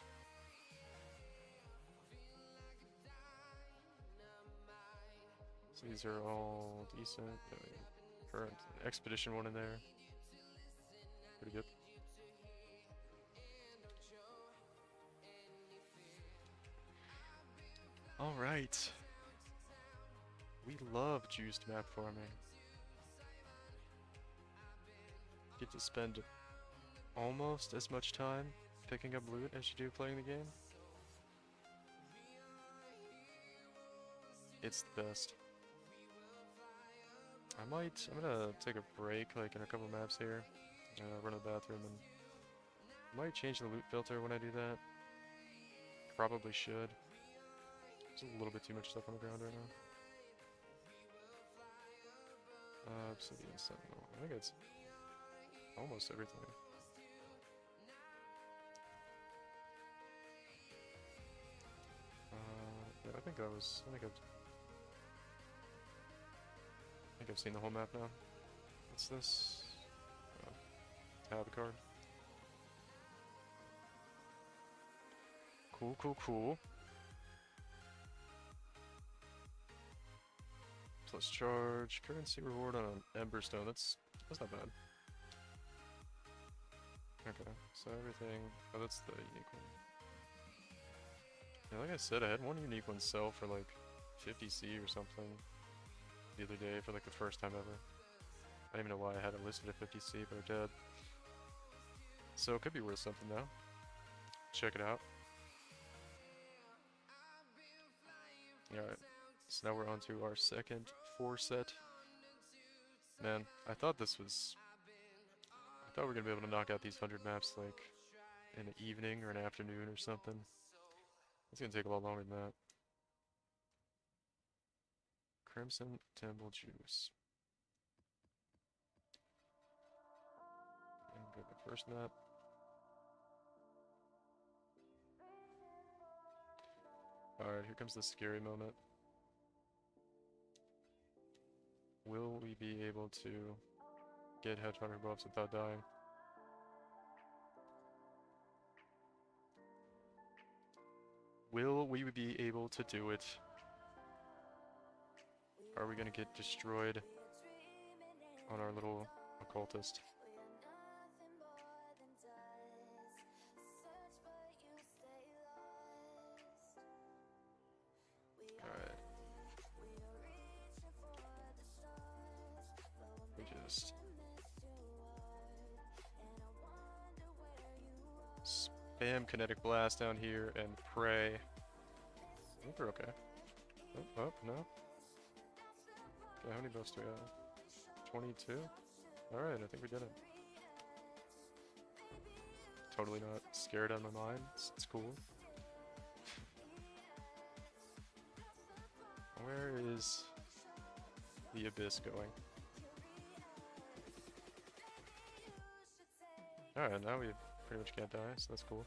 So these are all decent. Current expedition one in there. Pretty good. Alright. We love juiced map farming. Get to spend almost as much time picking up loot as you do playing the game. It's the best. I'm gonna take a break like in a couple maps here. Run to the bathroom and might change the loot filter when I do that. Probably should. There's a little bit too much stuff on the ground right now. Obsidian Sentinel. I think it's almost everything. Yeah, I think I've seen the whole map now. What's this? Tab card. Cool, cool, cool. Plus charge, currency reward on an Emberstone. That's not bad. Okay, so everything. Oh, that's the unique one. Yeah, like I said, I had one unique one sell for like 50C or something the other day for like the first time ever. I don't even know why I had it listed at 50C, but I did. So it could be worth something now. Check it out. Alright, so now we're on to our second 4-set. Man, I thought we were gonna be able to knock out these 100 maps like in the evening or an afternoon or something. It's gonna take a lot longer than that. Crimson Temple Juice. And go to the first map. Alright, here comes the scary moment. Will we be able to get Hedgehunter buffs without dying? Will we be able to do it? Are we gonna get destroyed on our little occultist? Alright. We just spam Kinetic Blast down here and pray. I think we're okay. Oh, no. Okay, how many buffs do we have? 22? Alright, I think we did it. Totally not scared out of my mind. It's cool. Where is the abyss going? Alright, now we pretty much can't die, so that's cool.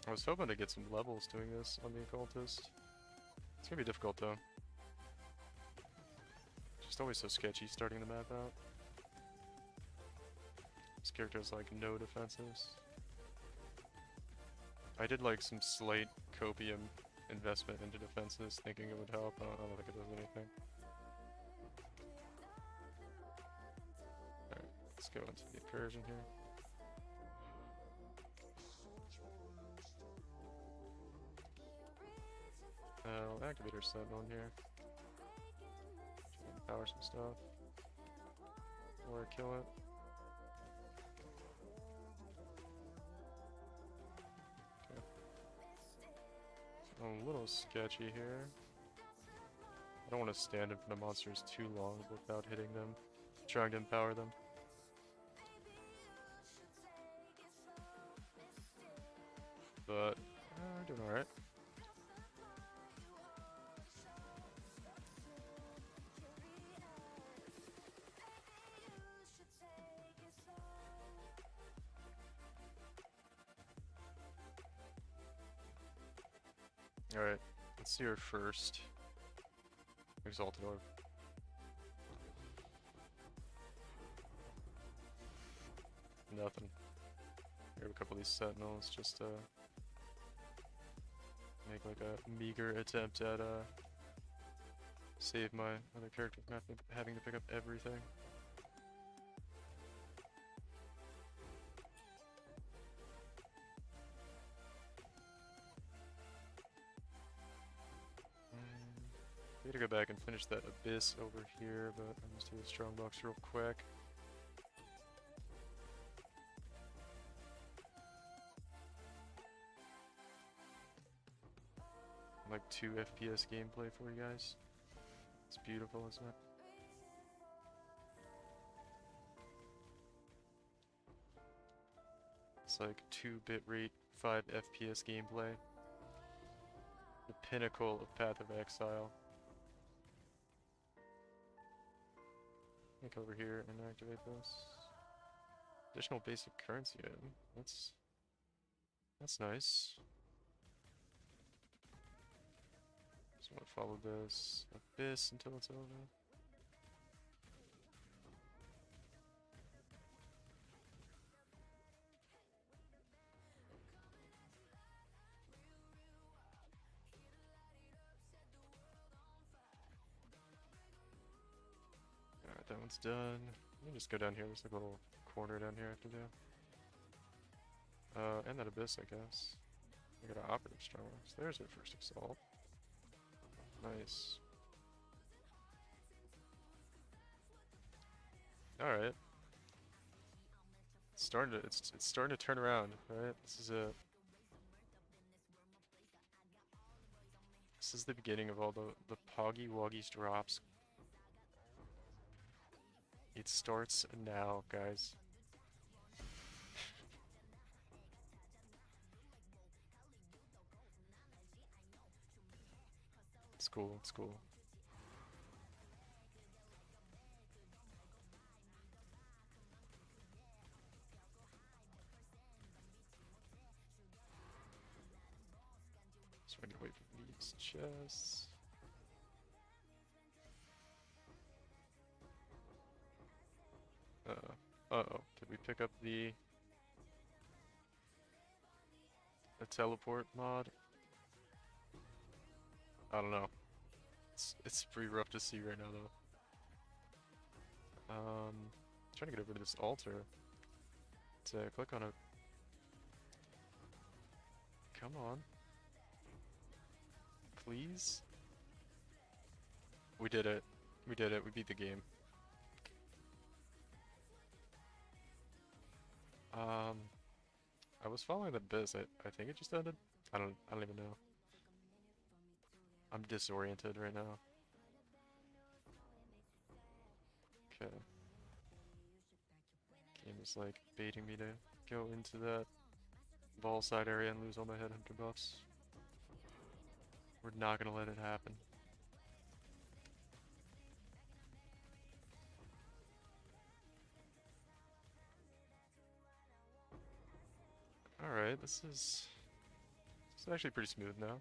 I was hoping to get some levels doing this on the occultist. It's gonna be difficult though. Just always so sketchy starting the map out. This character has like no defenses. I did like some slight copium investment into defenses thinking it would help. I don't think it does anything. Alright, let's go into the incursion here. I'll activate our Sentinel in here. Power some stuff. Or kill it. Okay. A little sketchy here. I don't want to stand in front of monsters too long without hitting them. Trying to empower them. But Doing alright. Alright, let's see our first Exalted Orb. Nothing. Grab a couple of these Sentinels just to make like a meager attempt at save my other character from having to pick up everything. Need to go back and finish that Abyss over here, but I'm just do a Strongbox real quick. Like 2 FPS gameplay for you guys. It's beautiful, isn't it? It's like 2 bitrate, 5 FPS gameplay. The pinnacle of Path of Exile. Click over here and activate this. Additional basic currency item. That's nice. Just want to follow this Abyss until it's over. Alright, that one's done. Let me just go down here. There's like a little corner down here I have to do. And that Abyss, I guess. I got an Operative Strongbox. There's our first Assault. Nice. Alright. It's starting to turn around, right? This is the beginning of all the Poggy Woggies drops. It starts now, guys. It's cool, it's cool. Just trying to get away from these chests. Uh-oh. Did we pick up the teleport mod? I don't know. It's pretty rough to see right now though. Trying to get over to this altar. To click on it. Come on. Please? We did it. We did it. We beat the game. I was following the Abyss. I think it just ended. I don't even know. I'm disoriented right now. Okay. Game is like baiting me to go into that ball side area and lose all my headhunter buffs. We're not gonna let it happen. Alright, this is actually pretty smooth now.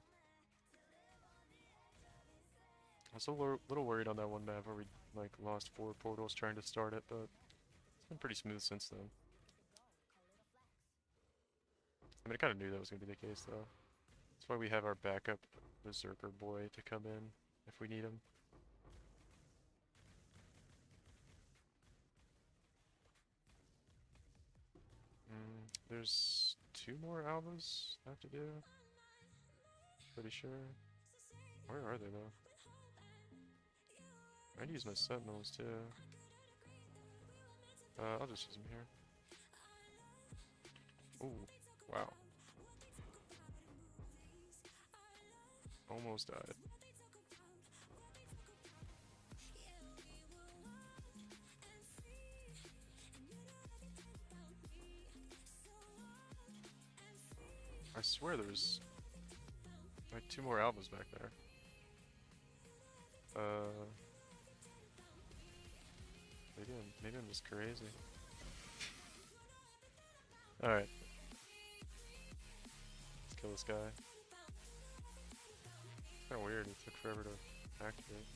I was a little worried on that one map where we like lost 4 portals trying to start it, but it's been pretty smooth since then. I mean, I kind of knew that was going to be the case though. That's why we have our backup Berserker boy to come in if we need him. There's 2 more albums I have to do. Pretty sure. Where are they though? I need to use my Sentinels too. I'll just use them here. Ooh, wow. Almost died. I swear there's 2 more albums back there. Maybe I'm just crazy. Alright. Let's kill this guy. Kinda weird, it took forever to activate.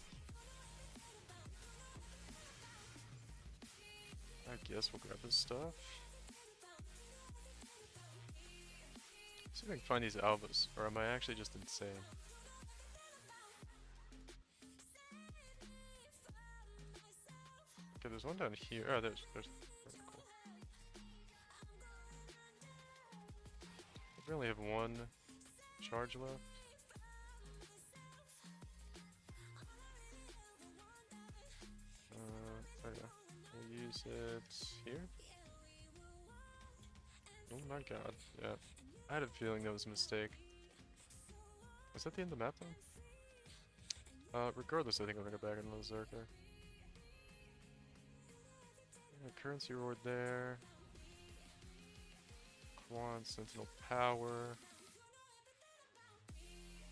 I guess we'll grab his stuff. See if I can find these albas, or am I actually just insane? Okay, there's one down here. Oh, there's cool. We only have 1 charge left. Oh yeah. We'll use it here. Oh my god, yeah. I had a feeling that was a mistake. Was that the end of the map though? Regardless, I think I'm gonna go back into the Zerker. Yeah, currency reward there. Quan, Sentinel Power.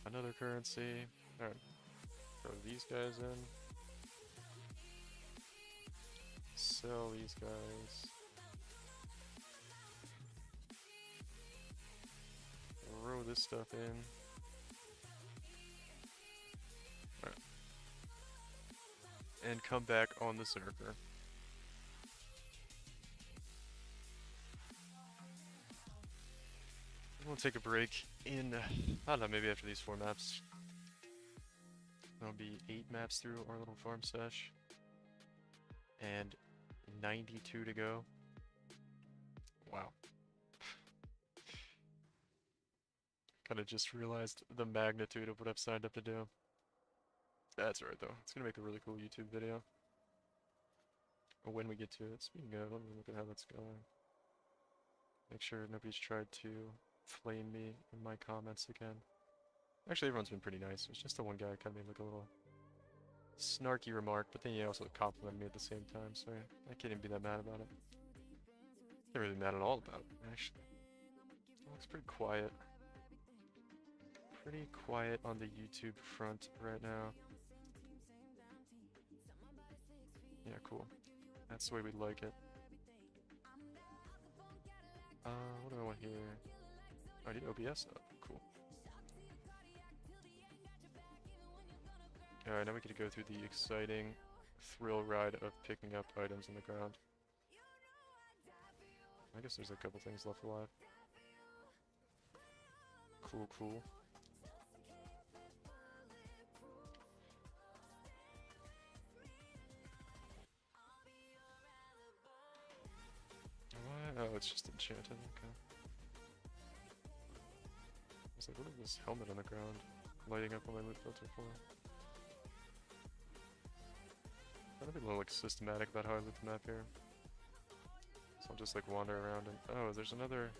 Another currency. Alright. Throw these guys in. Sell these guys. Throw this stuff in. Alright. And come back on the Zerker. We'll take a break in, I don't know, maybe after these 4 maps. There'll be 8 maps through our little farm sesh. And 92 to go. Wow. Kinda just realized the magnitude of what I've signed up to do. That's right though, it's gonna make a really cool YouTube video. Or when we get to it. Speaking of, let me look at how that's going. Make sure nobody's tried to flame me in my comments again. Actually, everyone's been pretty nice. It's just the one guy kind of made like a little snarky remark, but then he also complimented me at the same time, so I can't even be that mad about it. Can't really be mad at all about it, actually. It looks pretty quiet. Pretty quiet on the YouTube front right now. Yeah, cool. That's the way we like it. What do I want here? Oh, I need OBS up. Cool. Alright, now we get to go through the exciting thrill ride of picking up items on the ground. I guess there's a couple things left alive. Cool, cool. What? Oh, it's just enchanted, okay. I was like, what is this helmet on the ground lighting up on my loot filter for? I'm gonna be a little like systematic about how I loot the map here. So I'll just like wander around and oh, there's another.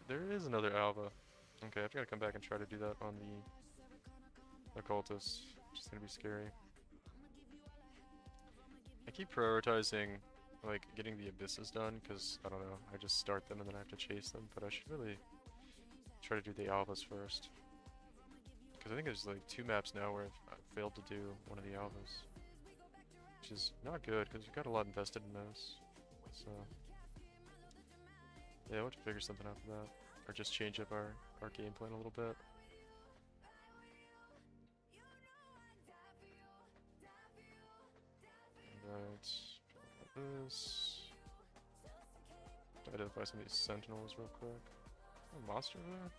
There is another Alva. Okay, I've got to come back and try to do that on the Occultist, which is gonna be scary. I keep prioritizing like getting the Abysses done because I don't know, I just start them and then I have to chase them, but I should really try to do the Alvas first. Because I think there's like 2 maps now where I've failed to do one of the Alvas. Which is not good, because we've got a lot invested in those. So, yeah, I'll have to figure something out for that. Or just change up our game plan a little bit. Alright, this. Identify some of these sentinels real quick. A monster there?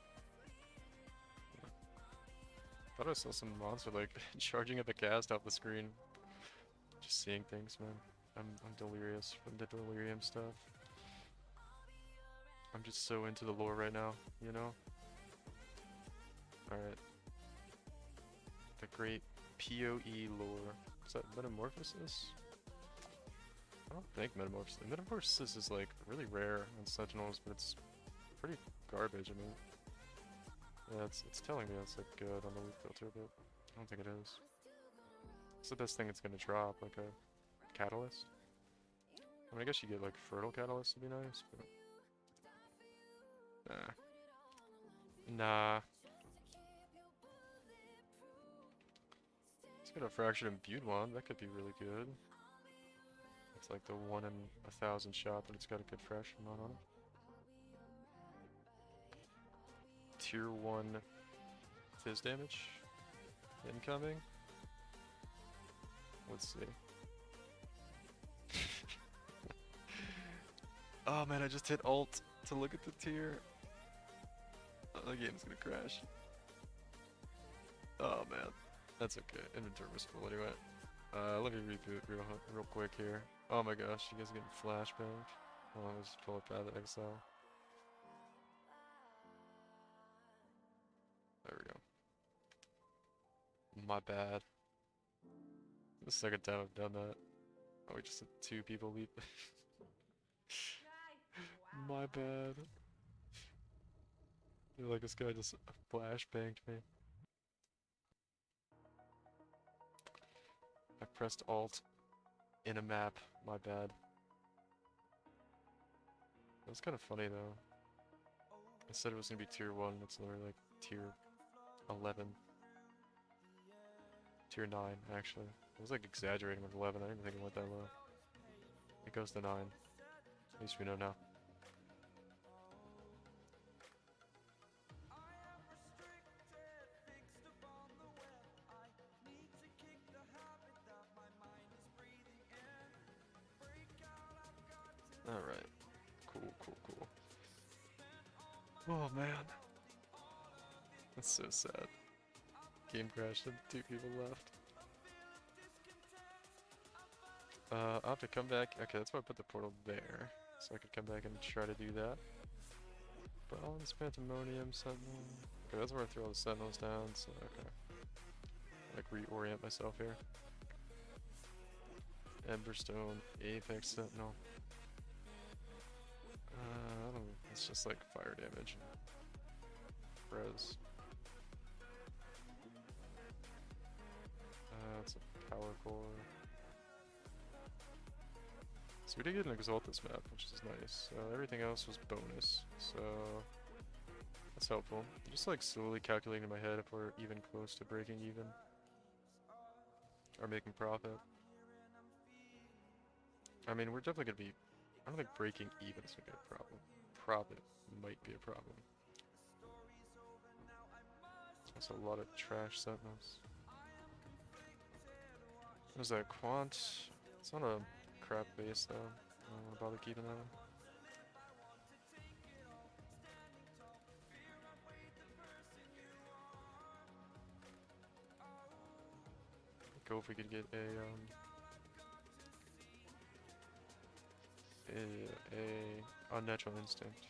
Thought I saw some monster like charging up a cast off the screen. Just seeing things, man. I'm delirious from the delirium stuff. I'm just so into the lore right now, you know? Alright. The great PoE lore. Is that Metamorphosis? I don't think Metamorphosis. Metamorphosis is like really rare on Sentinels, but it's pretty garbage, I mean. Yeah, it's telling me it's like good on the loot filter, but I don't think it is. It's the best thing it's gonna drop, like a catalyst. I mean, I guess you get like fertile catalyst would be nice, but nah. Nah. got a fractured imbued one. That could be really good. It's like the 1 in 1,000 shot, but it's got a good fracture mod on it. Tier 1 fizz damage incoming. Let's see. Oh man, I just hit alt to look at the tier. Oh, the game's gonna crash. Oh man, that's okay. Inventory was full anyway. Let me reboot real quick here. Oh my gosh, you guys are getting flashbanged. Hold on, let's pull up Path of Exile. There we go. My bad. The second time I've done that. Oh, we just had 2 people leap. My bad. I feel like this guy just flashbanged me. I pressed alt in a map. My bad. That's kind of funny though. I said it was gonna be tier 1, it's literally like tier 11. Tier 9, actually. I was like exaggerating with 11, I didn't think it went that low. It goes to 9. At least we know now. Alright. Cool, cool, cool. Oh man. That's so sad. Game crashed and 2 people left. I'll have to come back. Okay, that's why I put the portal there. So I could come back and try to do that. But all this Pandemonium Sentinel. Okay, that's where I throw all the Sentinels down, so okay. Like reorient myself here. Emberstone, Apex Sentinel. I don't know, it's just like fire damage. Res. It's a power core. So we did get an Exalt this map, which is nice. Everything else was bonus, so that's helpful. I'm just like slowly calculating in my head if we're even close to breaking even. Or making profit. I mean, we're definitely gonna be... I don't think breaking even is gonna be a problem. Profit might be a problem. That's a lot of trash Sentinels. What is that? Quant? It's on a crap base though. I don't want to bother keeping that one. Go if we could get a Unnatural Instinct.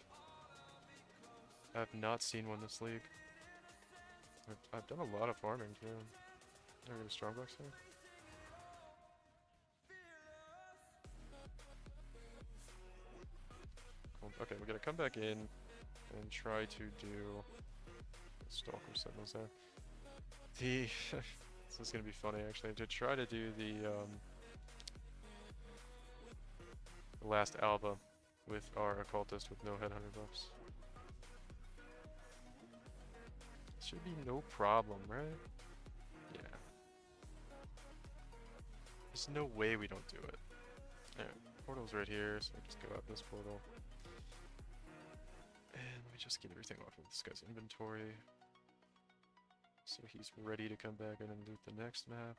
I have not seen one this league. I've done a lot of farming too. Did I get a Strongbox here? Cool. Okay, we're gonna come back in and try to do Stalker Sentinels there. This is gonna be funny actually. To try to do the last Alba with our occultist with no headhunter buffs. Should be no problem, right? Yeah. There's no way we don't do it. Alright, portal's right here, so I just go out this portal. And let me just get everything off of this guy's inventory. So he's ready to come back in and loot the next map.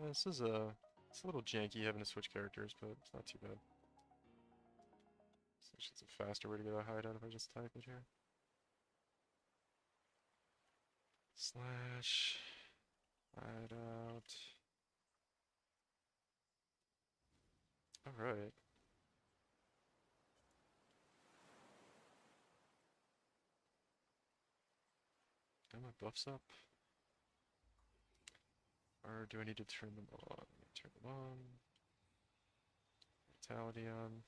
This is it's a little janky having to switch characters, but it's not too bad. It's just a faster way to get a hideout if I just type it here. Slash hideout. Alright. Got my buffs up. Or do I need to turn them on? Turn them on. Vitality on.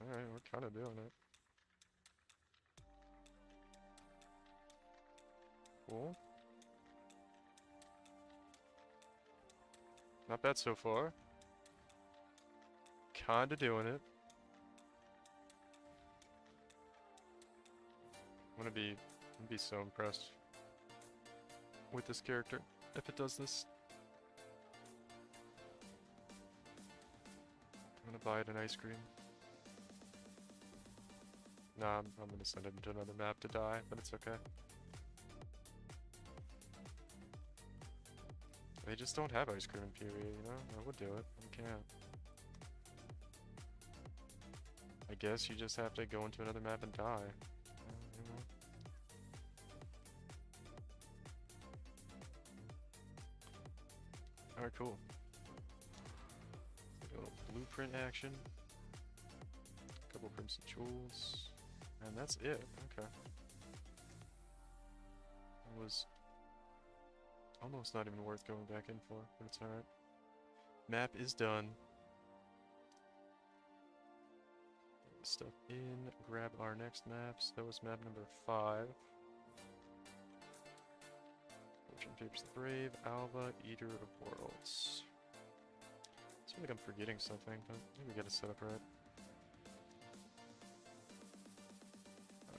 Alright, we're kind of doing it. Cool. Not bad so far. Kinda doing it. I'm gonna be so impressed with this character if it does this. I'm gonna buy it an ice cream. Nah, I'm gonna send it into another map to die, but it's okay. They just don't have ice cream in PoE, you know? I would do it. I can't. I guess you just have to go into another map and die. You know? Alright, cool. A little blueprint action. A couple crimson jewels. And that's it. Okay. It was almost not even worth going back in for, but it's alright. Map is done. Stuff in, grab our next maps. That was map number 5. Fortune Favors the Brave, Alva, Eater of Worlds. I feel like I'm forgetting something, but maybe we got it set up right.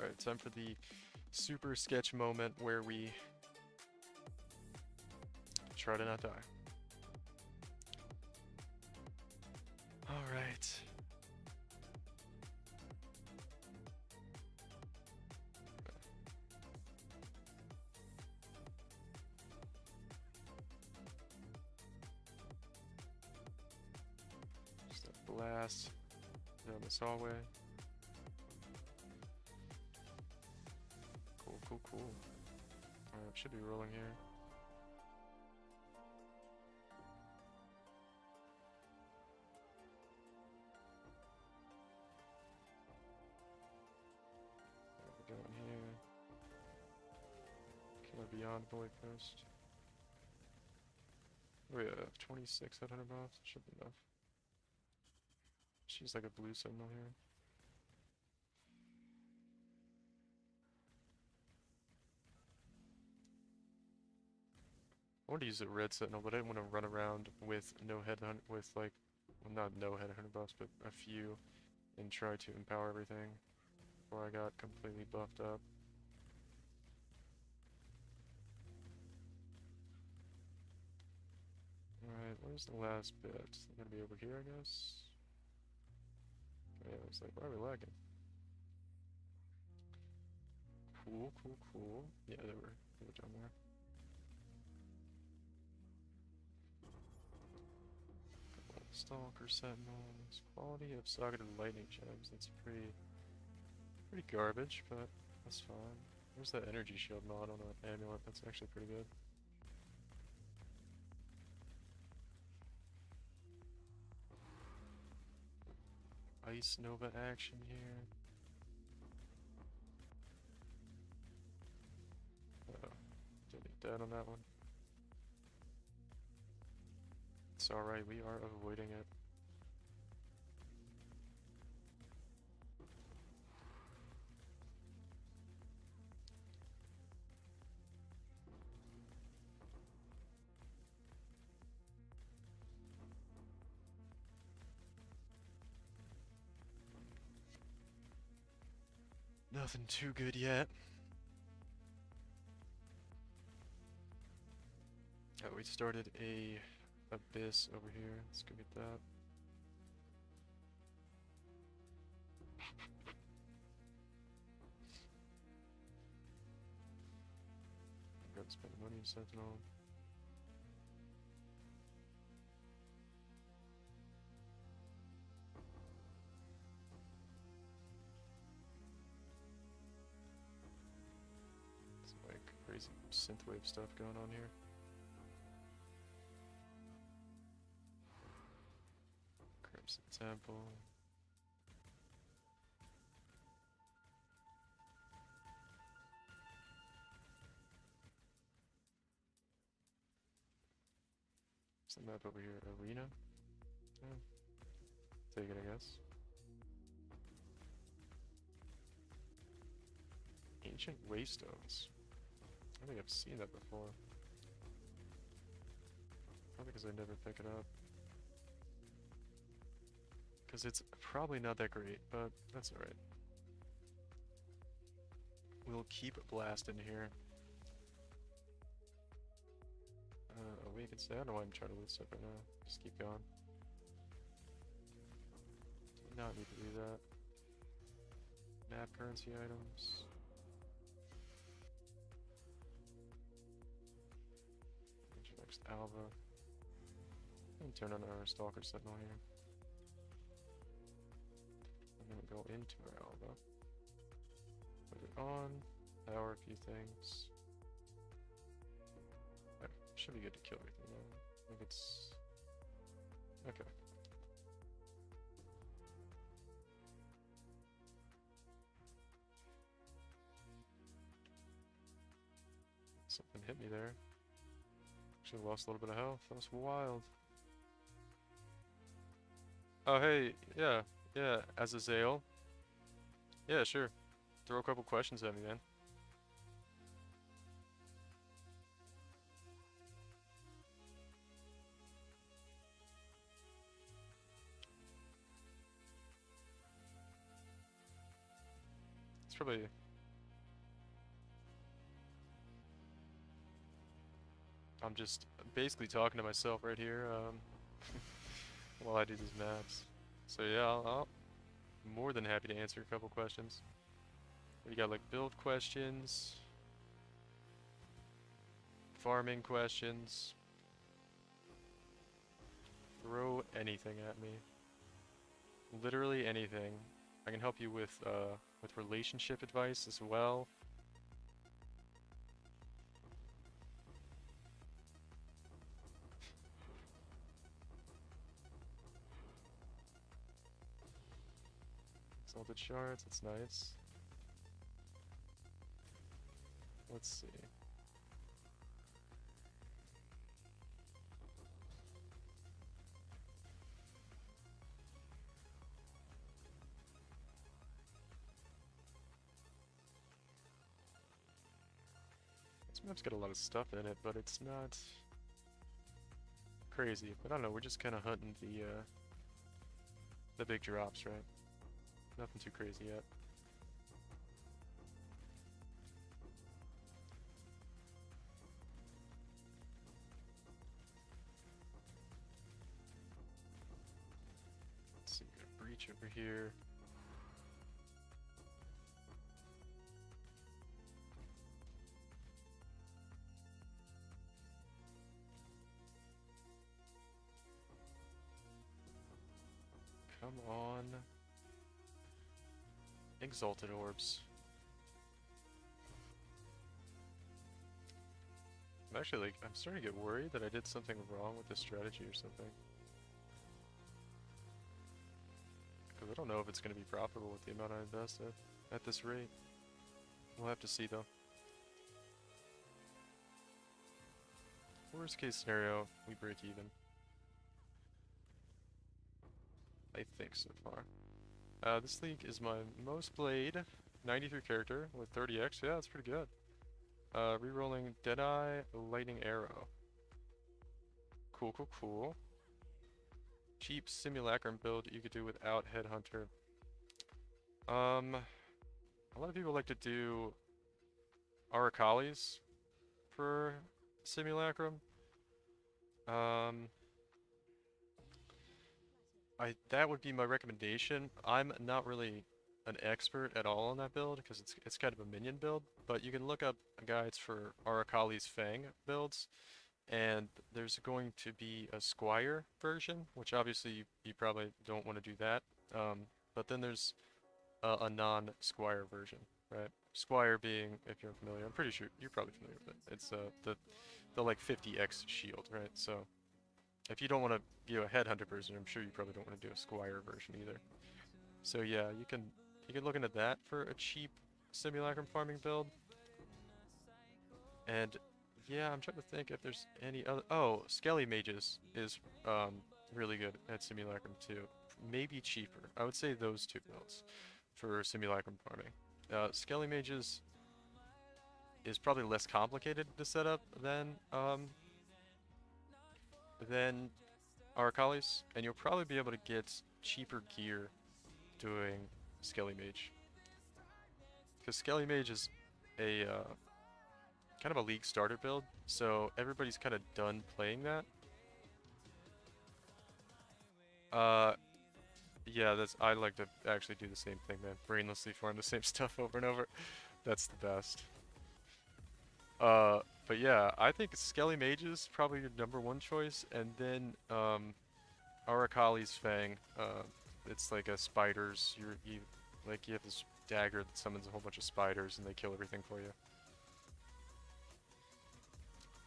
Alright, time for the super sketch moment where we try to not die. Alright. Just a blast down this hallway. Cool, cool, cool. Alright, should be rolling here. Going here. Killer Beyond Void Post. Oh yeah, 26,800 buffs. Should be enough. She's like a blue signal here. I wanted to use a red sentinel, but I didn't want to run around with no headhunt, with like, well, not no headhunter buffs, but a few, and try to empower everything before I got completely buffed up. Alright, where's the last bit? It's gonna be over here, I guess. Yeah, I was like, why are we lagging? Cool, cool, cool. Yeah, they were down there. Stalker Sentinels. Quality of socketed lightning gems. That's pretty garbage, but that's fine. There's that energy shield mod on an amulet. That's actually pretty good. Ice Nova action here. Uh-oh. Didn't get dead on that one. It's alright, we are avoiding it. Nothing too good yet. Oh, we started a abyss over here. Let's go get that. I'm gonna spend money in Sentinel. Some like crazy synthwave stuff going on here. Crimson Temple. What's the map over here? Arena? Yeah. Take it, I guess. Ancient Waystones. I think I've seen that before. Probably because I never pick it up. Because it's probably not that great, but that's alright. We'll keep blasting here. Awaken State. I don't know why I'm trying to loot stuff right now. Just keep going. Do not need to do that. Map currency items. Next Alva. And turn on our Stalker Sentinel here. I'm gonna go into our Alva. Put it on. Power a few things. Should be good to kill everything now. I think it's... Okay. Something hit me there. Actually lost a little bit of health. That was wild. Oh hey, yeah, Azazel. Yeah, sure. Throw a couple questions at me, man. It's probably... I'm just basically talking to myself right here, while I do these maps. So yeah, I'll more than happy to answer a couple questions. We got like build questions, farming questions. Throw anything at me. Literally anything. I can help you with relationship advice as well. Salted shards, that's nice. Let's see. This map's got a lot of stuff in it, but it's not crazy. But I don't know, we're just kind of hunting the big drops, right? Nothing too crazy yet. Let's see, we got a breach over here. Come on. Exalted orbs. I'm actually like, I'm starting to get worried that I did something wrong with this strategy or something. Because I don't know if it's going to be profitable with the amount I invested at this rate. We'll have to see though. Worst case scenario, we break even. I think so far. This league is my most played 93 character with 30x. Yeah, that's pretty good. Rerolling Deadeye Lightning Arrow. Cool, cool, cool. Cheap simulacrum build you could do without Headhunter. A lot of people like to do Arakalis for simulacrum. That would be my recommendation. I'm not really an expert at all on that build because it's kind of a minion build, but you can look up guides for Arakali's Fang builds, and there's going to be a Squire version, which obviously you probably don't want to do that. But then there's a non-Squire version, right? Squire being, if you're familiar, I'm pretty sure you're probably familiar with it. It's the like 50x shield, right? So if you don't want to do a Headhunter version, I'm sure you probably don't want to do a Squire version either. So yeah, you can look into that for a cheap simulacrum farming build. And yeah, I'm trying to think if there's any other. Oh, Skelly Mages is really good at simulacrum too. Maybe cheaper. I would say those two builds for simulacrum farming. Skelly Mages is probably less complicated to set up than Arakalis, and you'll probably be able to get cheaper gear doing Skelly Mage. Because Skelly Mage is a kind of a league starter build, so everybody's kind of done playing that. Yeah, I like to actually do the same thing, man. Brainlessly farm the same stuff over and over. That's the best. But yeah, I think Skelly Mage is probably your #1 choice, and then Arakali's Fang. It's like a spiders. You have this dagger that summons a whole bunch of spiders, and they kill everything for you.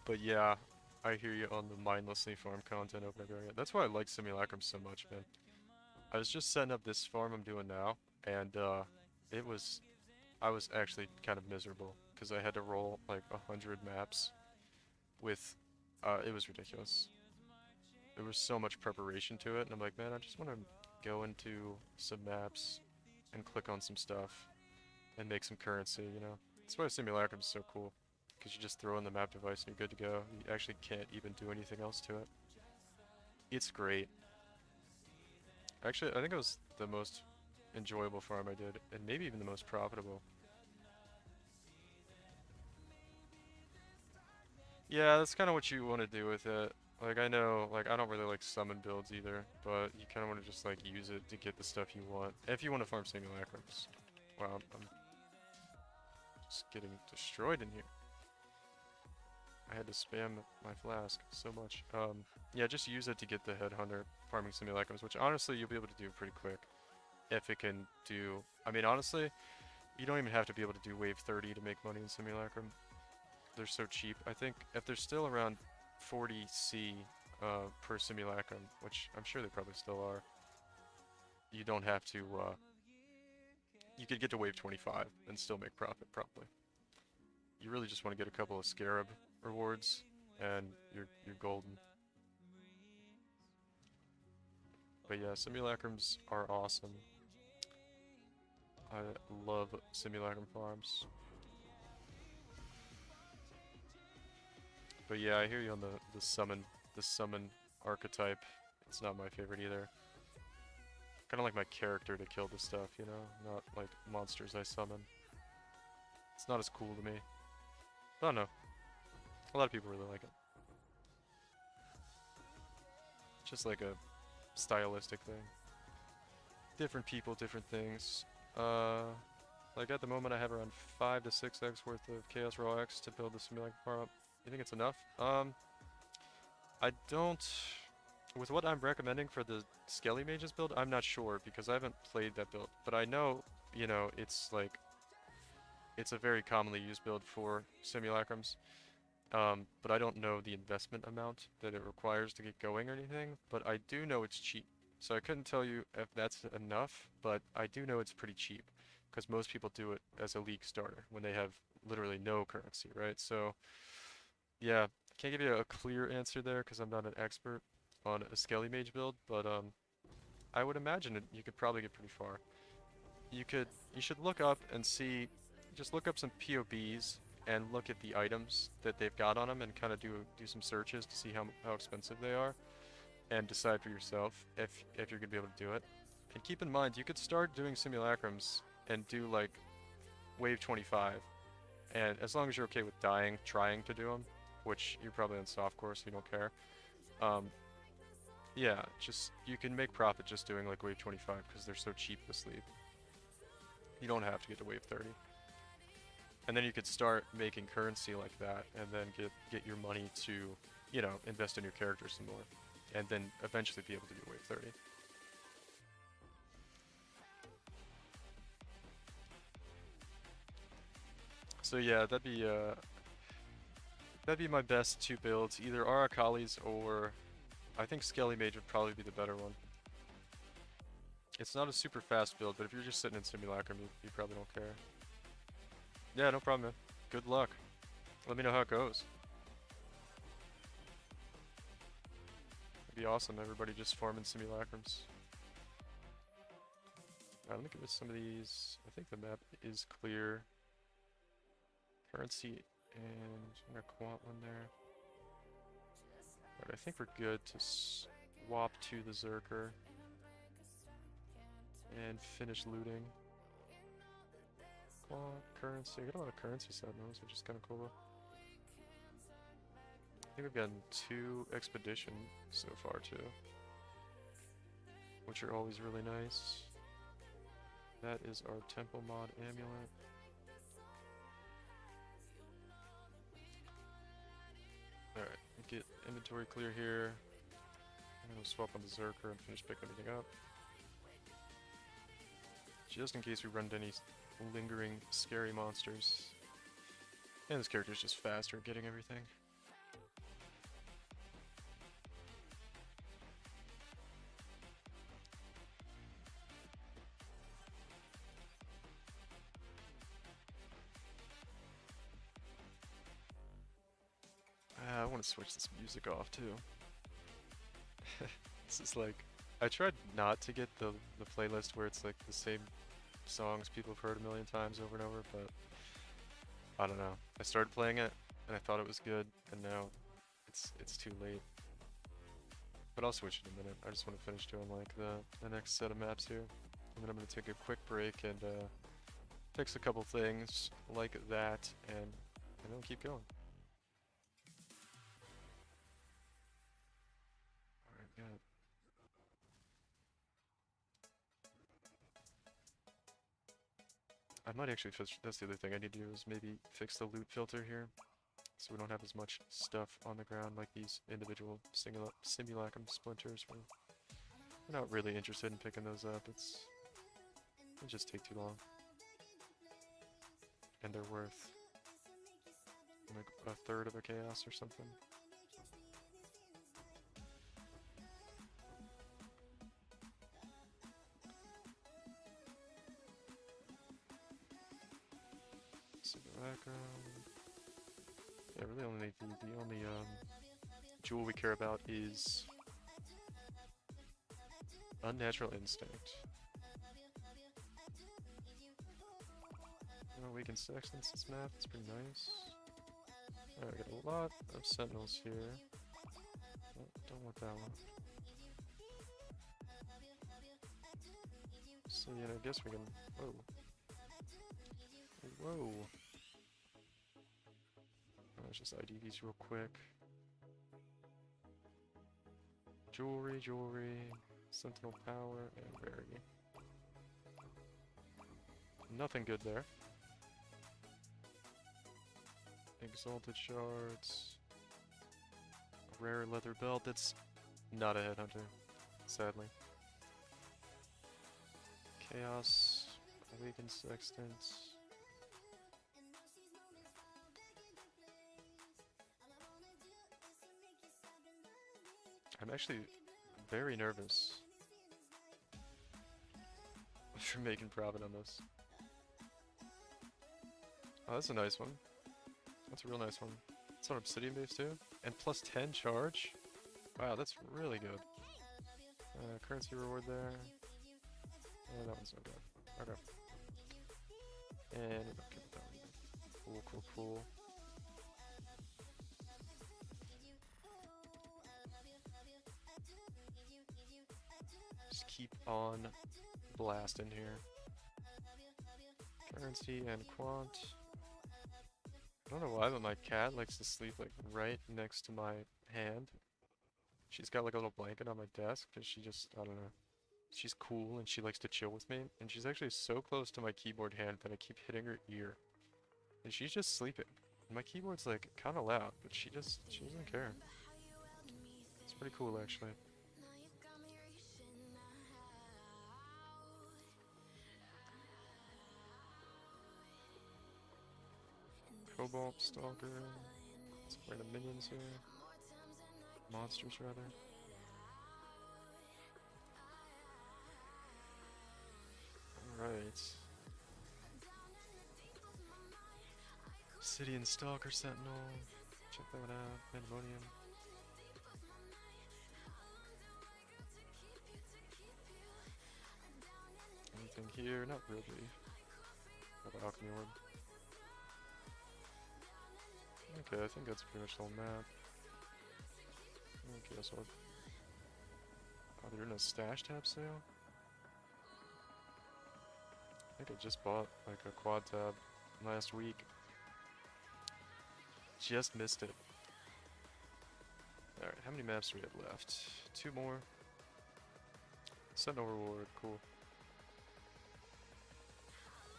But yeah, I hear you on the mindlessly farm content over there. That's why I like Simulacrum so much, man. I was just setting up this farm I'm doing now, and I was actually kind of miserable because I had to roll like 100 maps with, it was ridiculous. There was so much preparation to it, and I'm like, man, I just want to go into some maps and click on some stuff and make some currency, you know? That's why Simulacrum is so cool, because you just throw in the map device and you're good to go. You actually can't even do anything else to it. It's great. Actually, I think it was the most enjoyable farm I did, and maybe even the most profitable. Yeah, that's kind of what you want to do with it. Like, I know, like, I don't really like summon builds either, but you kind of want to just, like, use it to get the stuff you want. If you want to farm Simulacrums. Wow, I'm just getting destroyed in here. I had to spam my flask so much. Yeah, just use it to get the Headhunter farming Simulacrums, which honestly you'll be able to do pretty quick. If it can do... I mean, honestly, you don't even have to be able to do wave 30 to make money in Simulacrum. They're so cheap. I think if they're still around 40C per Simulacrum, which I'm sure they probably still are, you don't have to... you could get to wave 25 and still make profit, probably. You really just want to get a couple of Scarab rewards, and you're golden. But yeah, Simulacrums are awesome. I love Simulacrum farms. But yeah, I hear you on the summon archetype. It's not my favorite either. Kind of like my character to kill the stuff, you know? Not like monsters I summon. It's not as cool to me. But I don't know. A lot of people really like it. Just like a stylistic thing. Different people, different things. Like at the moment I have around 5 to 6x worth of Chaos Raw X to build the Simulacrum farm up. You think it's enough? I don't... With what I'm recommending for the Skelly Mages build, I'm not sure because I haven't played that build. But I know, you know, it's like... It's a very commonly used build for Simulacrums. But I don't know the investment amount that it requires to get going or anything. But I do know it's cheap. So I couldn't tell you if that's enough, but I do know it's pretty cheap. Because most people do it as a league starter when they have literally no currency, right? So... Yeah, I can't give you a clear answer there because I'm not an expert on a Skelly Mage build, but I would imagine you could probably get pretty far. You should look up and see, just look up some POBs and look at the items that they've got on them and kind of do some searches to see how expensive they are and decide for yourself if you're gonna be able to do it. And keep in mind, you could start doing simulacrums and do like wave 25, and as long as you're okay with dying, trying to do them, which you're probably on softcore, so you don't care. Yeah, just you can make profit just doing like wave 25 because they're so cheap to sleep. You don't have to get to wave 30. And then you could start making currency like that, and then get your money to, you know, invest in your character some more, and then eventually be able to get wave 30. So yeah, that'd be my best two builds, either Arakalis or I think Skelly Mage would probably be the better one. It's not a super fast build, but if you're just sitting in Simulacrum, you probably don't care. Yeah, no problem, man. Good luck. Let me know how it goes. It'd be awesome, everybody just farming Simulacrums. Let me give us some of these. I think the map is clear. Currency, and I'm gonna quant one there. Alright, I think we're good to swap to the Zerker and finish looting. Quant, currency. I got a lot of currency sentinels, which is kind of cool. I think we've gotten 2 expedition so far too, which are always really nice. That is our temple mod amulet. Alright, get inventory clear here. I'm gonna swap on the Zerker and finish picking everything up. Just in case we run into any lingering scary monsters. And this character's just faster at getting everything. I want to switch this music off too. This is like, I tried not to get the playlist where it's like the same songs people have heard a million times over and over, but I don't know. I started playing it and I thought it was good, and now it's too late. But I'll switch in a minute. I just want to finish doing like the next set of maps here, and then I'm gonna take a quick break and fix a couple things like that, and then keep going. Alright, good. I might actually fix, that's the other thing I need to do, is maybe fix the loot filter here, so we don't have as much stuff on the ground like these individual simulacrum splinters. We're not really interested in picking those up, it just take too long. And they're worth like a third of a chaos or something. Yeah, really only the only jewel we care about is Unnatural Instinct. We can sextants this map, it's pretty nice. Alright, we got a lot of sentinels here. Oh, don't want that one. So yeah, I guess we can. Whoa. Whoa. Let's just ID these real quick. Jewelry, Sentinel Power, and Rarity. Nothing good there. Exalted Shards. Rare leather belt. That's not a headhunter, sadly. Chaos. Awakened Sextant. I'm actually very nervous for making profit on this. Oh, that's a nice one. That's a real nice one. It's on Obsidian base too. And plus 10 charge? Wow, that's really good. Currency reward there. Oh, that one's no good. Okay. And we're not good with that one either. Cool. Just keep on blasting here. Currency and quant. I don't know why, but my cat likes to sleep like right next to my hand. She's got like a little blanket on my desk because she just, I don't know. She's cool and she likes to chill with me. And she's actually so close to my keyboard hand that I keep hitting her ear. And she's just sleeping. And my keyboard's like kind of loud, but she doesn't care. It's pretty cool actually. Cobalt Stalker. Some random minions here. Monsters, rather. Alright. Obsidian Stalker Sentinel. Check that one out. Pandemonium. Anything here? Not really. Got the Alchemy Orb. Okay, I think that's pretty much the whole map. Okay, so what? Oh, they're in a stash tab sale? I think I just bought like a quad tab last week. Just missed it. Alright, how many maps do we have left? 2 more. Sentinel reward, cool.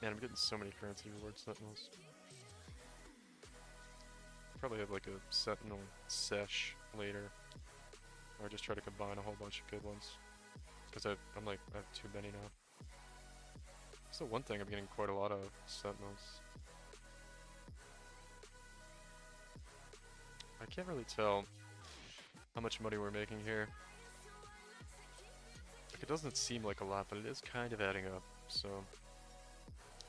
Man, I'm getting so many currency reward Sentinels. Probably have like a Sentinel sesh later. Or just try to combine a whole bunch of good ones. Because I have too many now. So one thing, I'm getting quite a lot of Sentinels. I can't really tell how much money we're making here. Like, it doesn't seem like a lot, but it is kind of adding up, so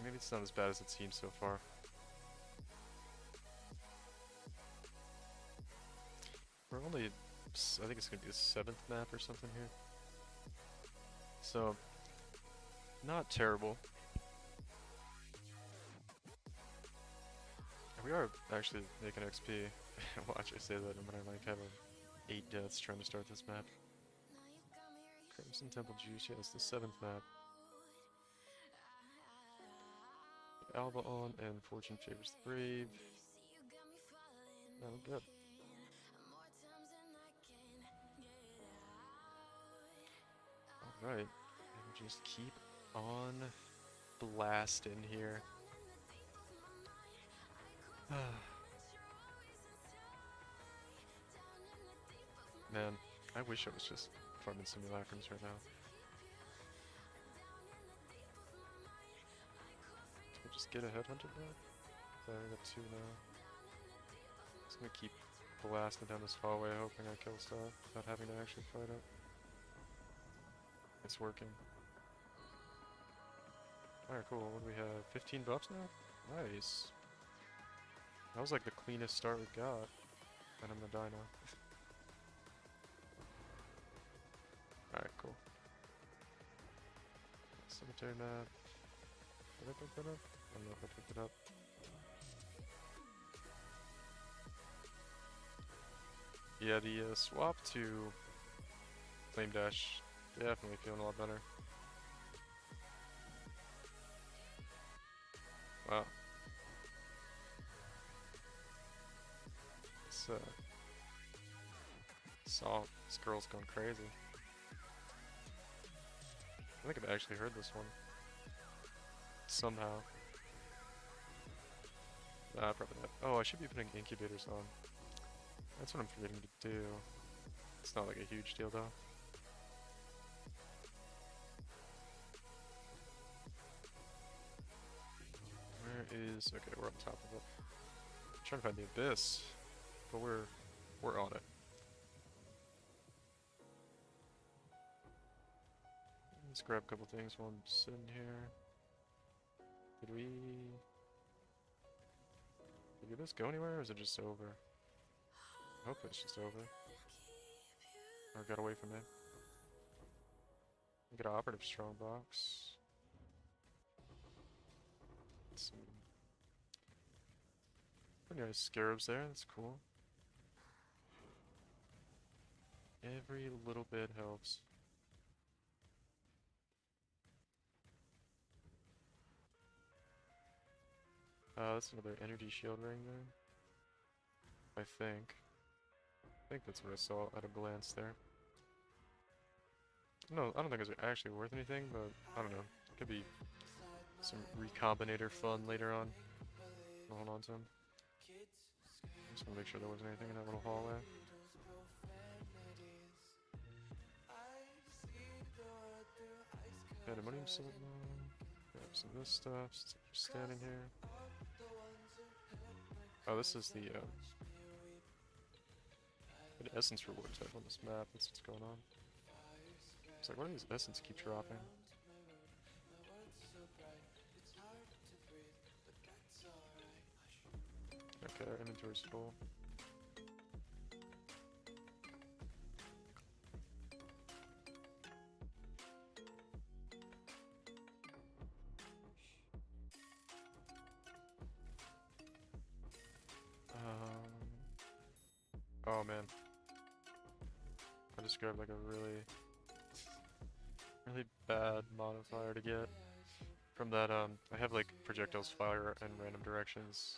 maybe it's not as bad as it seems so far. We're only, I think it's gonna be the 7th map or something here. So, not terrible. And we are actually making XP. Watch, I say that and then I like have 8 deaths trying to start this map. Crimson Temple Juice, yeah, it's the 7th map. Alba on and Fortune Favors the Brave. That'll good. Alright, and just keep on blasting here. Man, I wish I was just farming simulacrums right now. Did I just get a headhunter now? I got 2 now. Just gonna keep blasting down this hallway, hoping I kill stuff without having to actually fight it. It's working. Alright, cool. What do we have? 15 buffs now? Nice. That was like the cleanest start we got. And I'm gonna die now. Alright, cool. Cemetery map. Did I pick that up? I don't know if I picked it up. Yeah, the swap to Flame Dash, definitely feeling a lot better. Wow. This girl's going crazy. I think I've actually heard this one. Somehow. Probably not. Oh, I should be putting incubators on. That's what I'm forgetting to do. It's not like a huge deal though. Where is... Okay, we're on top of it. I'm trying to find the abyss, but we're on it. Let's grab a couple things while I'm sitting here. Did this go anywhere, or is it just over? I hope it's just over. Or got away from me. Get an operative strongbox. Some pretty nice scarabs there, that's cool. Every little bit helps. That's another energy shield ring there. I think that's what I saw at a glance there. No, I don't think it's actually worth anything, but I don't know. Could be some recombinator fun later on. I'll hold on to them. Just wanna make sure there wasn't anything in that little hallway. Pandemonium Signal. Grab some of this stuff, just standing here. Oh, this is the essence reward type on this map. That's what's going on. It's like, why do these essence keep dropping? Okay, our inventory's full. Oh man. I just grabbed like a really bad modifier to get. From that, I have like projectiles fire in random directions,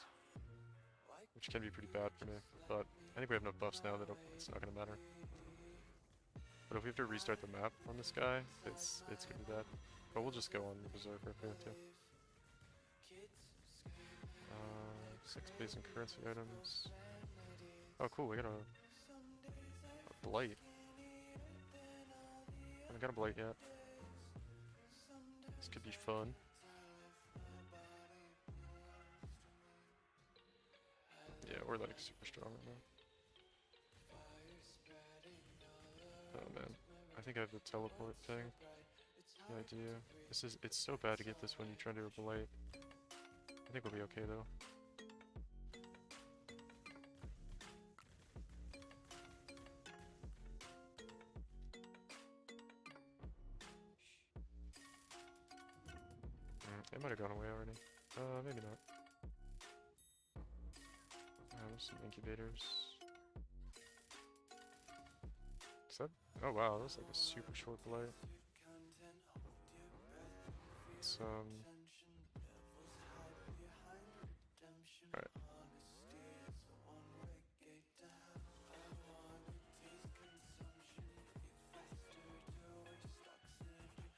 which can be pretty bad for me, but I think we have enough buffs now that it's not gonna matter. But if we have to restart the map on this guy, it's gonna be bad. But we'll just go on Berserker if we have to. 6 base and currency items. Oh cool, we got a blight. Haven't got a blight yet. This could be fun. Yeah, we're like super strong right now. Oh man, I think I have the teleport thing. The idea. It's so bad to get this when you try to do a blight. I think we'll be okay though. It might have gone away already. Maybe not. There's some incubators. Is that? Oh wow, that was like a super short blight. It's Alright.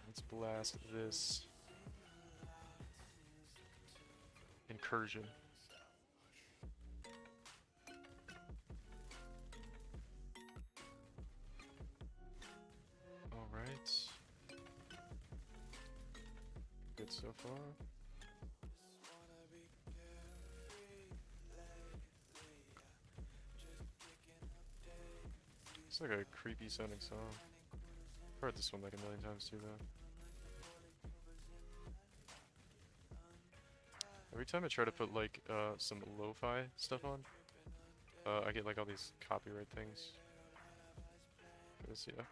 Let's blast this incursion. Alright. Good so far. It's like a creepy sounding song. I've heard this one like a million times too though. Every time I try to put like some lo-fi stuff on, I get like all these copyright things. Cause yeah,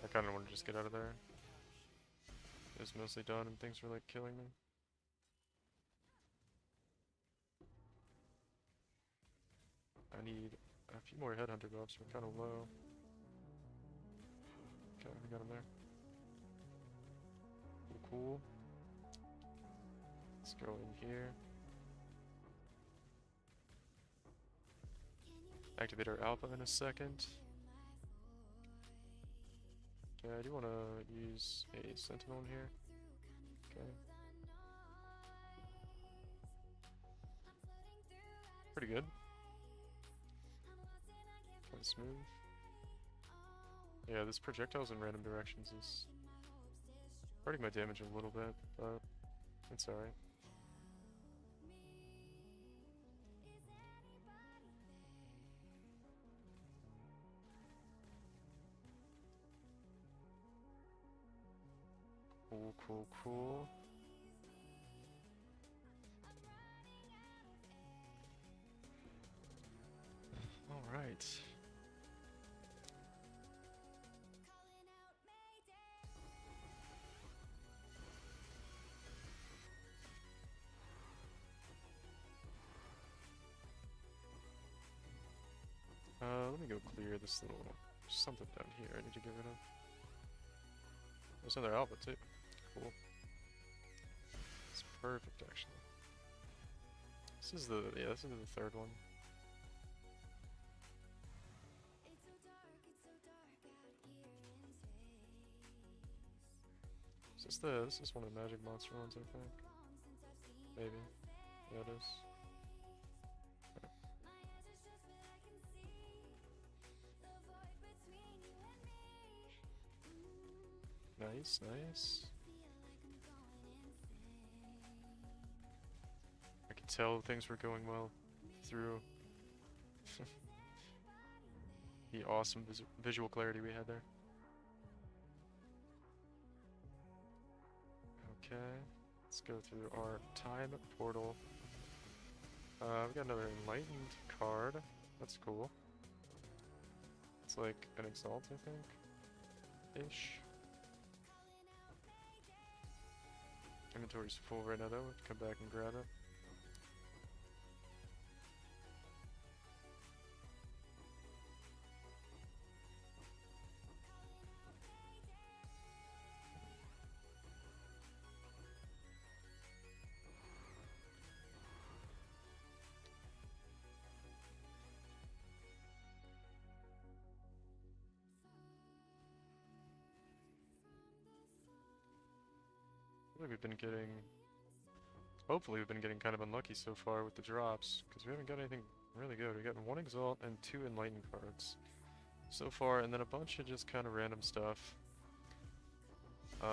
I kind of want to just get out of there. It was mostly done and things were like killing me. I need a few more headhunter buffs. We're kind of low. Okay, we got him there. Cool. Let's go in here. Activate our alpha in a second. Okay, I do want to use a sentinel in here. Okay. Pretty good. Quite smooth. Yeah, this projectiles in random directions is hurting my damage a little bit, but it's alright. Cool, cool, cool. Alright. Let me go clear this little something down here I need to get rid of. There's another alpha too. Cool. It's perfect actually. This is the third one. This is one of the magic monster ones, I think. Maybe. Yeah, it is. Nice, nice. I could tell things were going well through the awesome visual clarity we had there. Okay, let's go through our time portal. We got another enlightened card. That's cool. It's like an exalt, I think. Ish. Inventory's full right now though, we'll come back and grab it. like we've been getting... Hopefully we've been getting kind of unlucky so far with the drops, because we haven't got anything really good. We've gotten 1 Exalt and 2 Enlighten cards so far, and then a bunch of just kind of random stuff.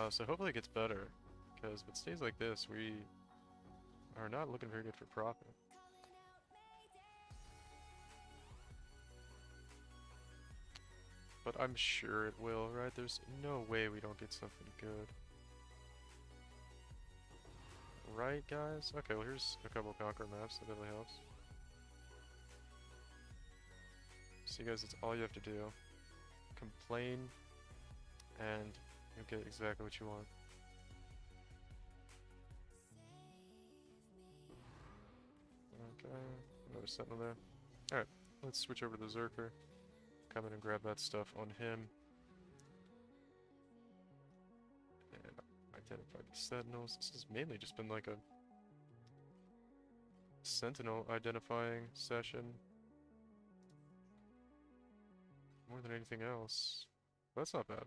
So hopefully it gets better, because if it stays like this, we are not looking very good for profit. But I'm sure it will, right? There's no way we don't get something good. Right, guys? Okay, well here's a couple Conquer maps, that really helps. See, guys, it's all you have to do. Complain, and you'll get exactly what you want. Okay, another Sentinel there. Alright, let's switch over to the Zerker. Come in and grab that stuff on him. And identify the Sentinels. This has mainly just been like a Sentinel identifying session. More than anything else. But that's not bad.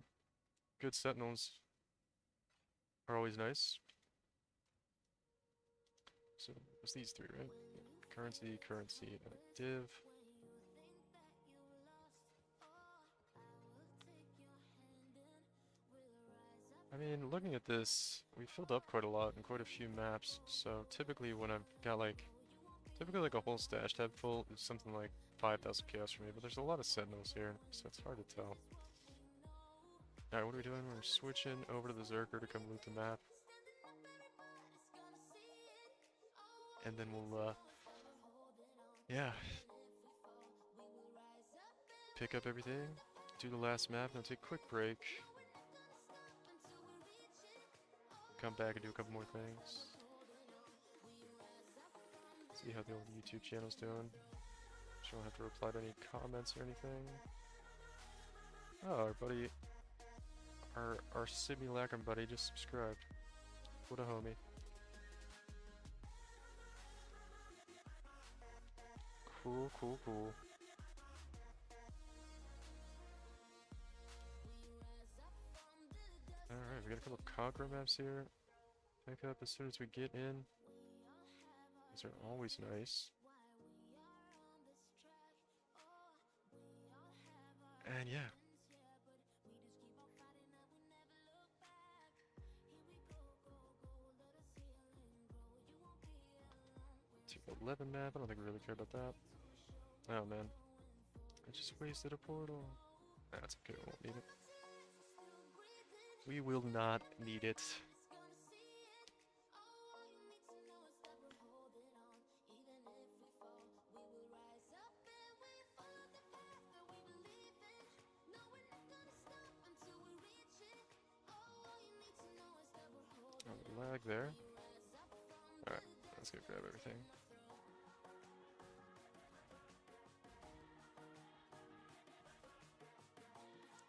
Good Sentinels are always nice. So, it's these three, right? Currency, currency, and a div. I mean, looking at this, we filled up quite a lot in quite a few maps, so typically when I've got like a whole stash tab full, it's something like 5,000 PS for me, but there's a lot of Sentinels here, so it's hard to tell. Alright, what are we doing? We're switching over to the Zerker to come loot the map. And then we'll, yeah. Pick up everything, do the last map, and then take a quick break. Come back and do a couple more things. See how the old YouTube channel's doing. Just don't have to reply to any comments or anything. Oh, our buddy, our Simulacrum buddy just subscribed. What a homie. Cool, cool, cool. Alright, we got a couple Conqueror maps here. Pick up as soon as we get in. These are always nice. And yeah. Tier 11 map, I don't think we really care about that. Oh man. I just wasted a portal. That's okay, we won't need it. We will not need it. Oh, lag there. Alright, let's go grab everything.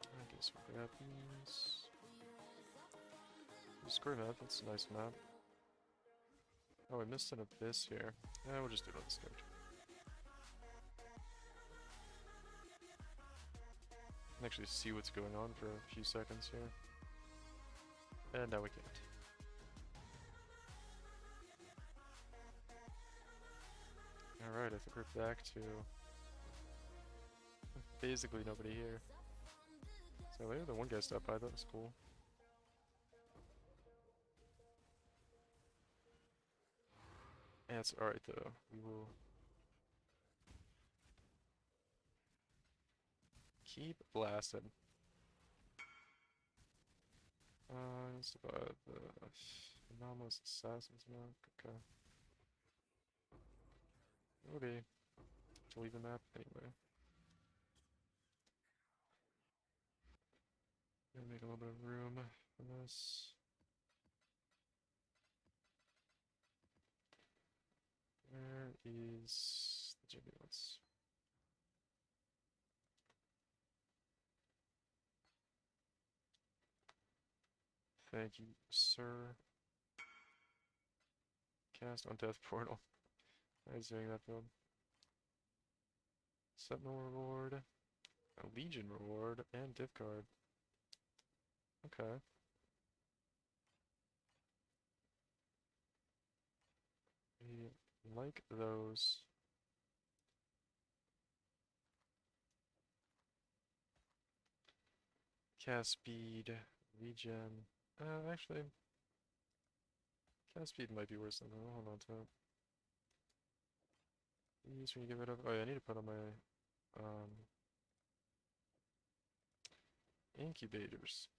I guess we'll grab these. Square map, that's a nice map. Oh, we missed an abyss here. Yeah, we'll just do it on the stage. Can actually see what's going on for a few seconds here. And now we can't. Alright, I think we're back to basically nobody here. So later the one guy stopped by, that was cool. Yeah, it's alright though. We will keep blasting. Let's buy the anomalous assassins map. Okay. Okay. To leave the map anyway. Gonna make a little bit of room for this. Where is the Jubilance? Thank you, sir. Cast on Death Portal. I was doing that build. Sentinel reward, a Legion reward, and div card. Okay. We like those. Cast speed, regen. Actually, cast speed might be worse than that. I'll hold on to it. These when you get rid of. Oh yeah, I need to put on my incubators.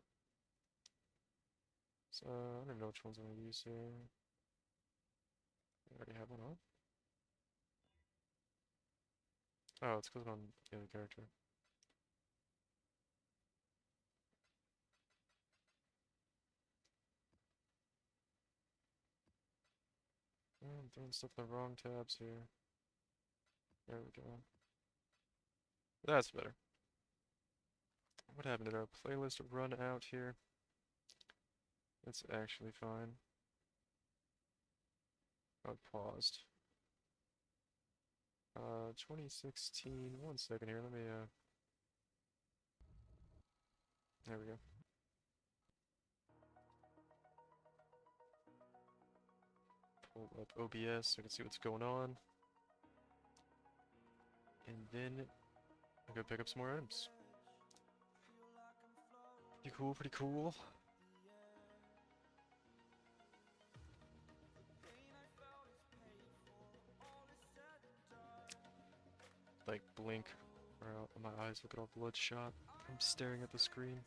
So I don't even know which ones I'm gonna use here. I already have one on. Oh, it's because I'm on the other character. Oh, I'm throwing stuff in the wrong tabs here. There we go. That's better. What happened? Did our playlist run out here? It's actually fine. Oh, it paused. 2016. 1 second here. Let me, there we go. Pull up OBS so I can see what's going on. And then I'll go pick up some more items. Pretty cool, pretty cool. Like blink, or my eyes will get all bloodshot from staring at the screen.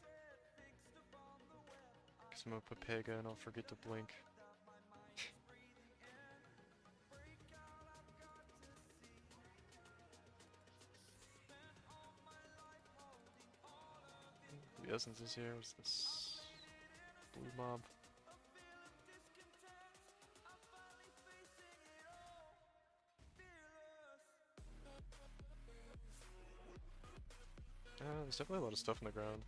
Cause I'm a Pepega and I'll forget to blink. The essence is here. What's this? Blue mob. There's definitely a lot of stuff on the ground.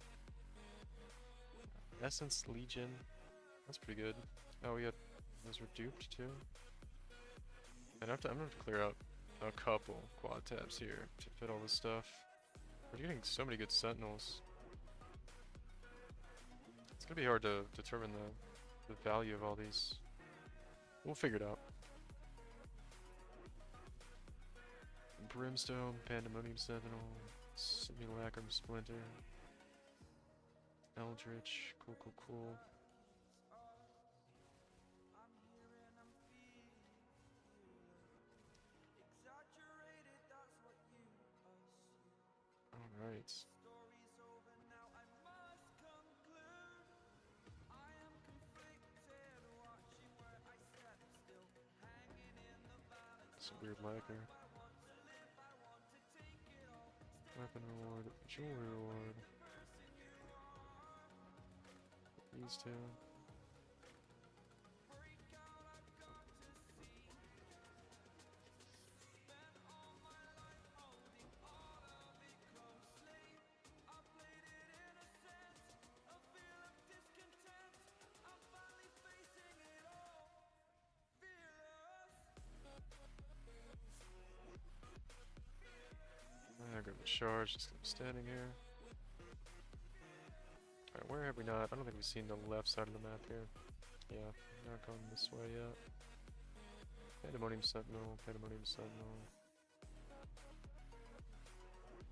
Essence Legion. That's pretty good. Oh, we had those were duped too. I'm gonna have to clear out a couple quad tabs here to fit all this stuff. We're getting so many good sentinels. It's gonna be hard to determine the value of all these. We'll figure it out. Brimstone, Pandemonium Sentinel, Simulacrum Splinter, Eldritch, cool, cool, cool. Alright. It's a weird lacquer. Weapon reward, jewelry reward. These two. I grab the shards, just keep standing here. Alright, where have we not? I don't think we've seen the left side of the map here. Yeah, not going this way yet. Pandemonium Sentinel, Pandemonium Sentinel. I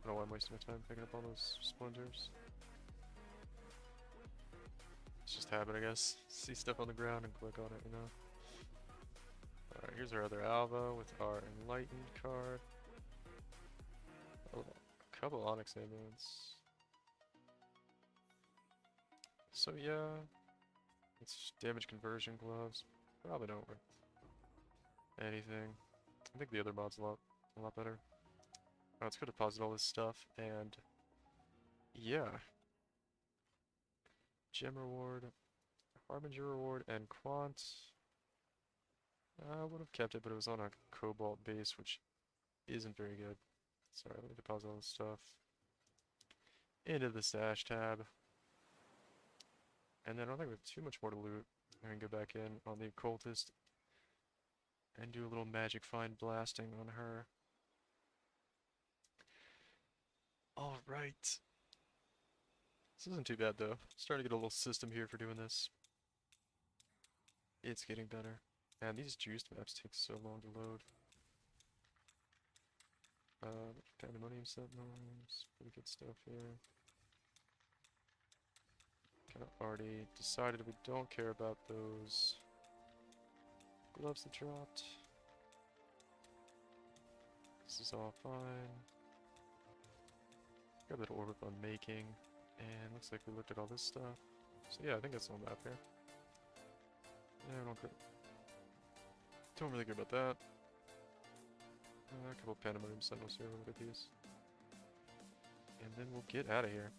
don't know why I'm wasting my time picking up all those splinters. It's just habit, I guess. See stuff on the ground and click on it, you know? Alright, here's our other Alva with our Enlightened card. Oh, a couple Onyx amulets. So yeah, it's damage conversion gloves. Probably don't work anything. I think the other mod's a lot better. Oh, it's good to deposit all this stuff, and yeah. Gem reward, Harbinger reward, and Quant. I would have kept it, but it was on a Cobalt base, which isn't very good. Sorry, let me deposit all this stuff into the stash tab. And then I don't think we have too much more to loot. I can go back in on the occultist and do a little magic find blasting on her. Alright. This isn't too bad though. Starting to get a little system here for doing this. It's getting better. Man, these juiced maps take so long to load. Pandemonium Sentinels, pretty good stuff here. Kind of already decided we don't care about those gloves that dropped. This is all fine. Got a little orb on making, and looks like we looked at all this stuff. So yeah, I think that's the whole map here. Yeah, don't really care about that. A couple Pandemonium Sentinels here, we'll look at these. And then we'll get out of here.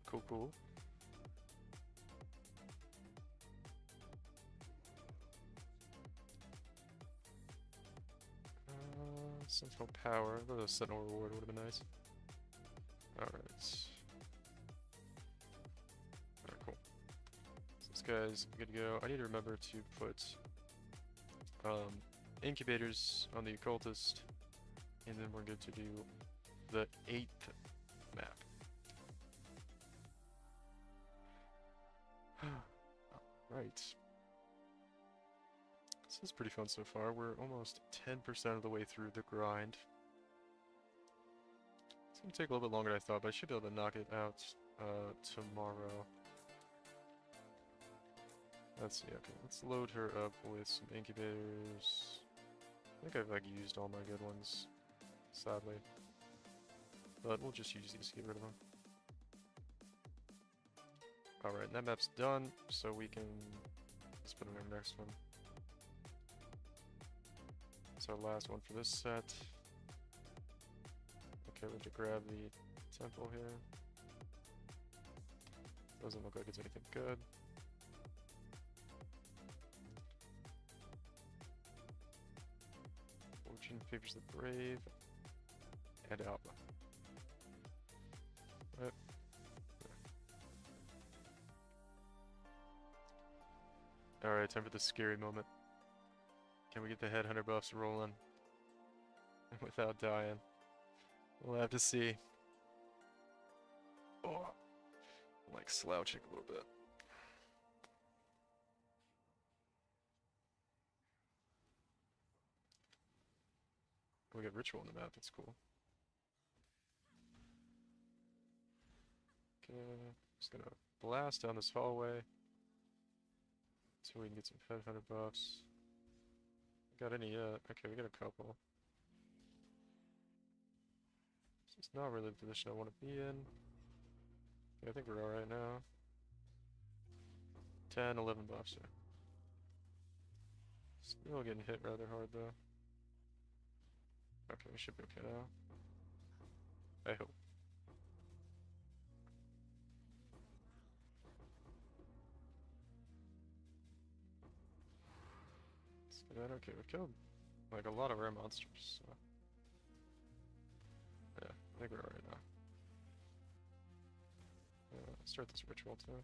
Cool, cool. Sentinel Power. I thought a Sentinel Reward would have been nice. Alright. Alright, cool. So this guy's good to go. I need to remember to put incubators on the occultist, and then we're good to do the 8th map. Right. This is pretty fun so far. We're almost 10% of the way through the grind. It's gonna take a little bit longer than I thought, but I should be able to knock it out tomorrow. Let's see, okay, let's load her up with some incubators. I think I've like used all my good ones, sadly. But we'll just use these to get rid of them. Alright, that map's done, so we can let's put in our next one. It's our last one for this set. Okay, we have to grab the temple here. Doesn't look like it's anything good. Fortune favors the brave. And Alba. Right. Alright, time for the scary moment. Can we get the headhunter buffs rolling without dying? We'll have to see. Oh, I'm like slouching a little bit. We got ritual on the map, that's cool. Okay, just gonna blast down this hallway so we can get some headhunter buffs. Got any yet? Okay, we got a couple. So it's not really the position I want to be in. Yeah, I think we're alright now. 10, 11 buffs, yeah. Still getting hit rather hard though. Okay, we should be okay now. I hope. Let's get that. Okay, we've killed like a lot of rare monsters, so. Yeah, I think we're alright now. Let's start this ritual too.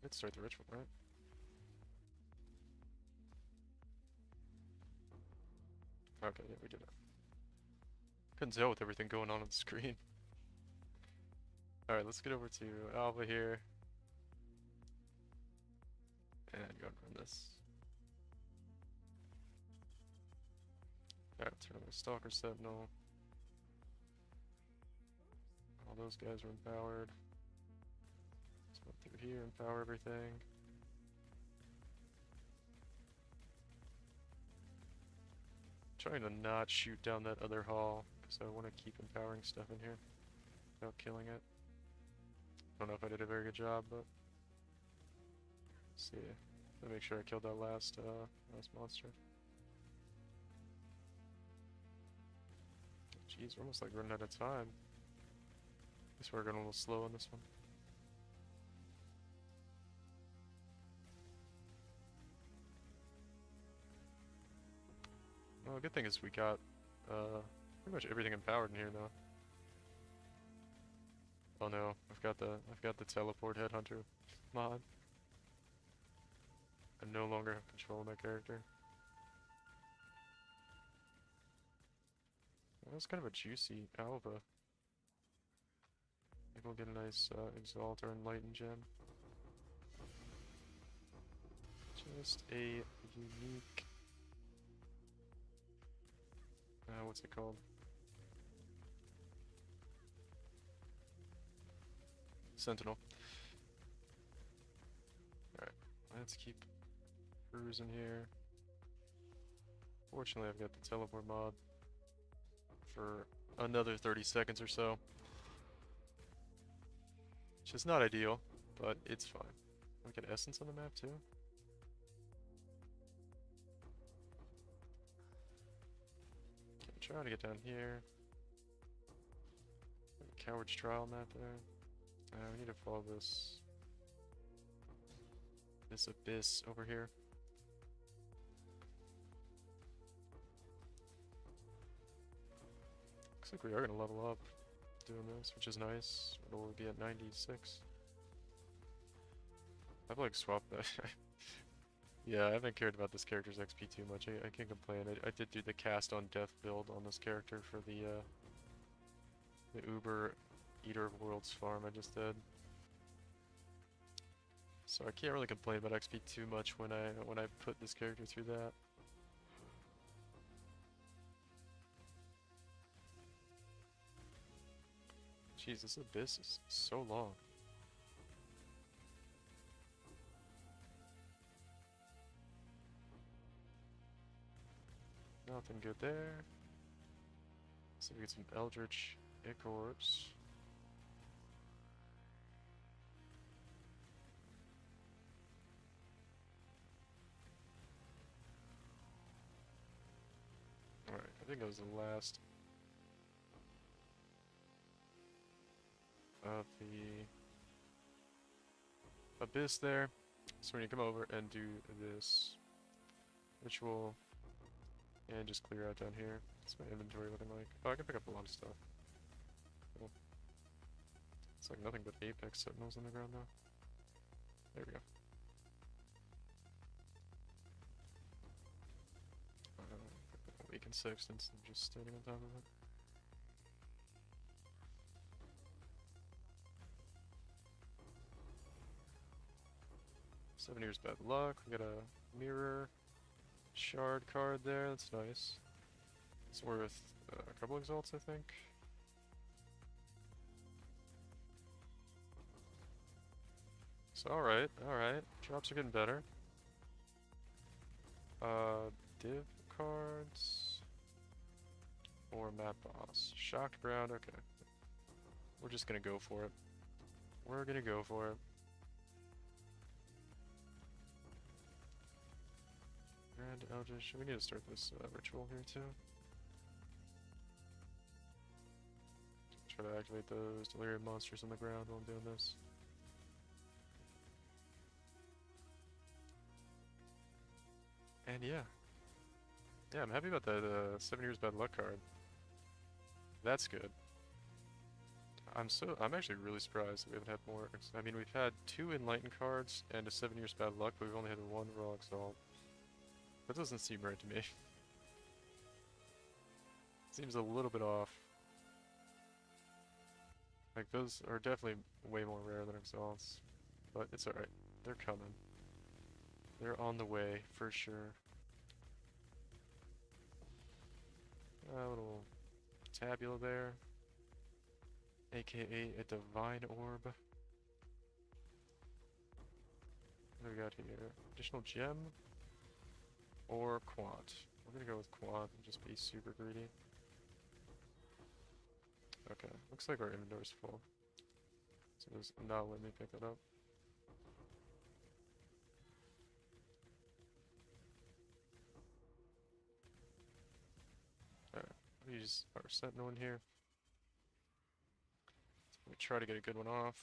Let's start the ritual, right? Okay, yeah, we did it. Couldn't tell with everything going on the screen. Alright, let's get over to Alba here. And go and run this. Alright, turn on the Stalker Sentinel. All those guys are empowered. Let's go through here, empower everything. Trying to not shoot down that other hall, because I want to keep empowering stuff in here without killing it. I don't know if I did a very good job, but let's see. Let me make sure I killed that last monster. Jeez, we're almost like running out of time. Guess we're going a little slow on this one. Well, the good thing is we got pretty much everything empowered in here though. Oh no, I've got the teleport headhunter mod. I no longer have control of my character. That was kind of a juicy Alva. Maybe we'll get a nice Exalt or Enlightened gem. Just a unique... what's it called? Sentinel. Alright, let's keep cruising here. Fortunately, I've got the teleport mod for another 30 seconds or so. Which is not ideal, but it's fine. We get Essence on the map too? Okay, try to get down here. Coward's Trial map there. We need to follow this abyss over here. Looks like we are gonna level up doing this, which is nice. It'll be at 96. I've like swapped that. Yeah, I haven't cared about this character's XP too much. I can't complain. I did do the cast on death build on this character for the Uber Eater of Worlds farm I just did. So I can't really complain about XP too much when I put this character through that. Jeez, this abyss is so long. Nothing good there. So we get some Eldritch Ichors. Alright, I think that was the last of the abyss there. So when you come over and do this ritual and just clear out down here. What's my inventory looking like? Oh, I can pick up a lot of stuff. Cool. It's like nothing but Apex Sentinels on the ground though. There we go. Weaken Sextants and just standing on top of it. Seven Years Bad Luck. We got a Mirror Shard card there. That's nice. It's worth a couple exalts, I think. So alright. Drops are getting better. Div cards or map boss. Shocked Ground, okay. We're just gonna go for it. We're gonna go for it. Grand Eldritch. We need to start this ritual here too. Try to activate those delirium monsters on the ground while I'm doing this. And yeah. Yeah, I'm happy about that 7 Years Bad Luck card. That's good. I'm actually really surprised that we haven't had more. I mean, we've had 2 Enlightened cards and a 7 Years Bad Luck, but we've only had 1 Raw Exalt. That doesn't seem right to me. Seems a little bit off. Like, those are definitely way more rare than Exalts. But it's alright. They're coming. They're on the way, for sure. A little tabula there. AKA a Divine Orb. What do we got here? Additional gem? Or Quant. We're gonna go with Quant and just be super greedy. Okay, looks like our inventory's full. So there's not letting me pick that up. Alright, we use our Sentinel in here. We try to get a good one off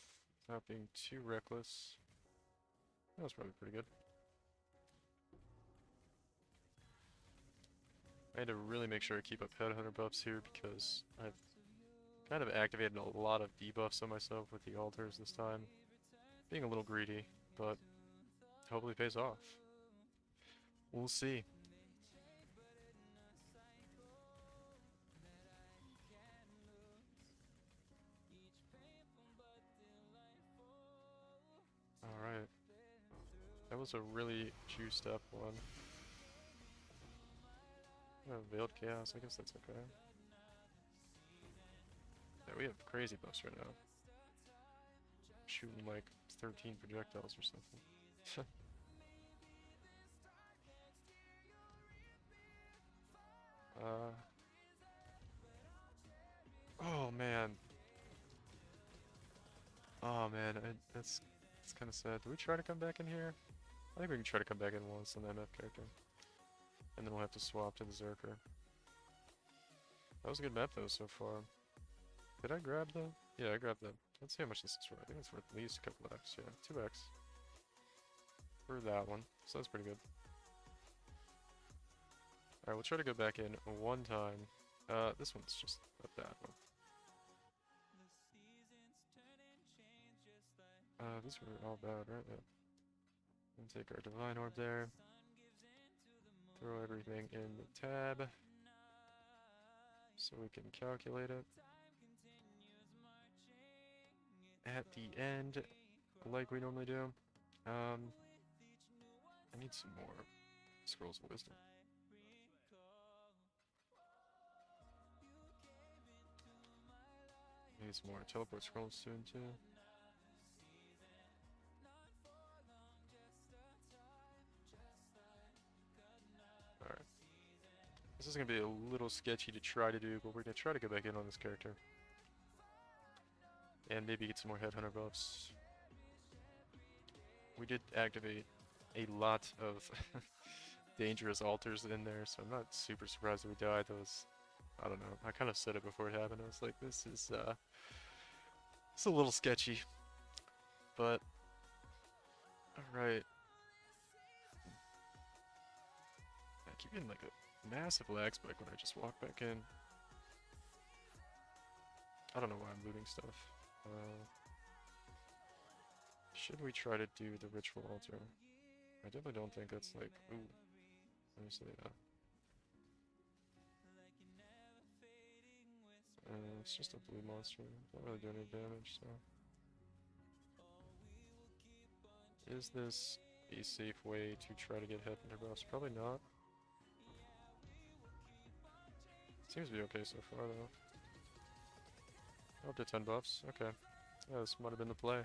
without being too reckless. That was probably pretty good. I had to really make sure I keep up Headhunter buffs here because I've kind of activated a lot of debuffs on myself with the altars this time. Being a little greedy, but hopefully pays off. We'll see. That was a really juiced up one. Oh, Veiled Chaos, I guess that's okay. Yeah, we have crazy buffs right now. Shooting like 13 projectiles or something. Oh man. Oh man, that's kind of sad. Do we try to come back in here? I think we can try to come back in once on the MF character. And then we'll have to swap to the Zerker. That was a good map though so far. Did I grab the? Yeah, I grabbed the. Let's see how much this is worth. I think it's worth at least a couple X. Yeah, 2X. For that one. So that's pretty good. Alright, we'll try to go back in one time. This one's just a bad one. These were all bad, right? Yeah. And take our Divine Orb there. Throw everything in the tab. So we can calculate it. At the end, like we normally do. I need some more Scrolls of Wisdom. Need some more Teleport Scrolls soon too. Alright. This is going to be a little sketchy to try to do, but we're going to try to go back in on this character. And maybe get some more Headhunter buffs. We did activate a lot of dangerous altars in there, so I'm not super surprised that we died. That was, I don't know, I kind of said it before it happened. I was like, this is it's a little sketchy. But, alright. I keep getting like a massive lag spike when I just walk back in. I don't know why I'm looting stuff. Should we try to do the ritual altar? I definitely don't think that's like, ooh, let me see, it's just a blue monster, don't really do any damage, so. Is this a safe way to try to get Headhunter buffs? Probably not. Seems to be okay so far though. Up to 10 buffs, okay. Yeah, this might have been the play.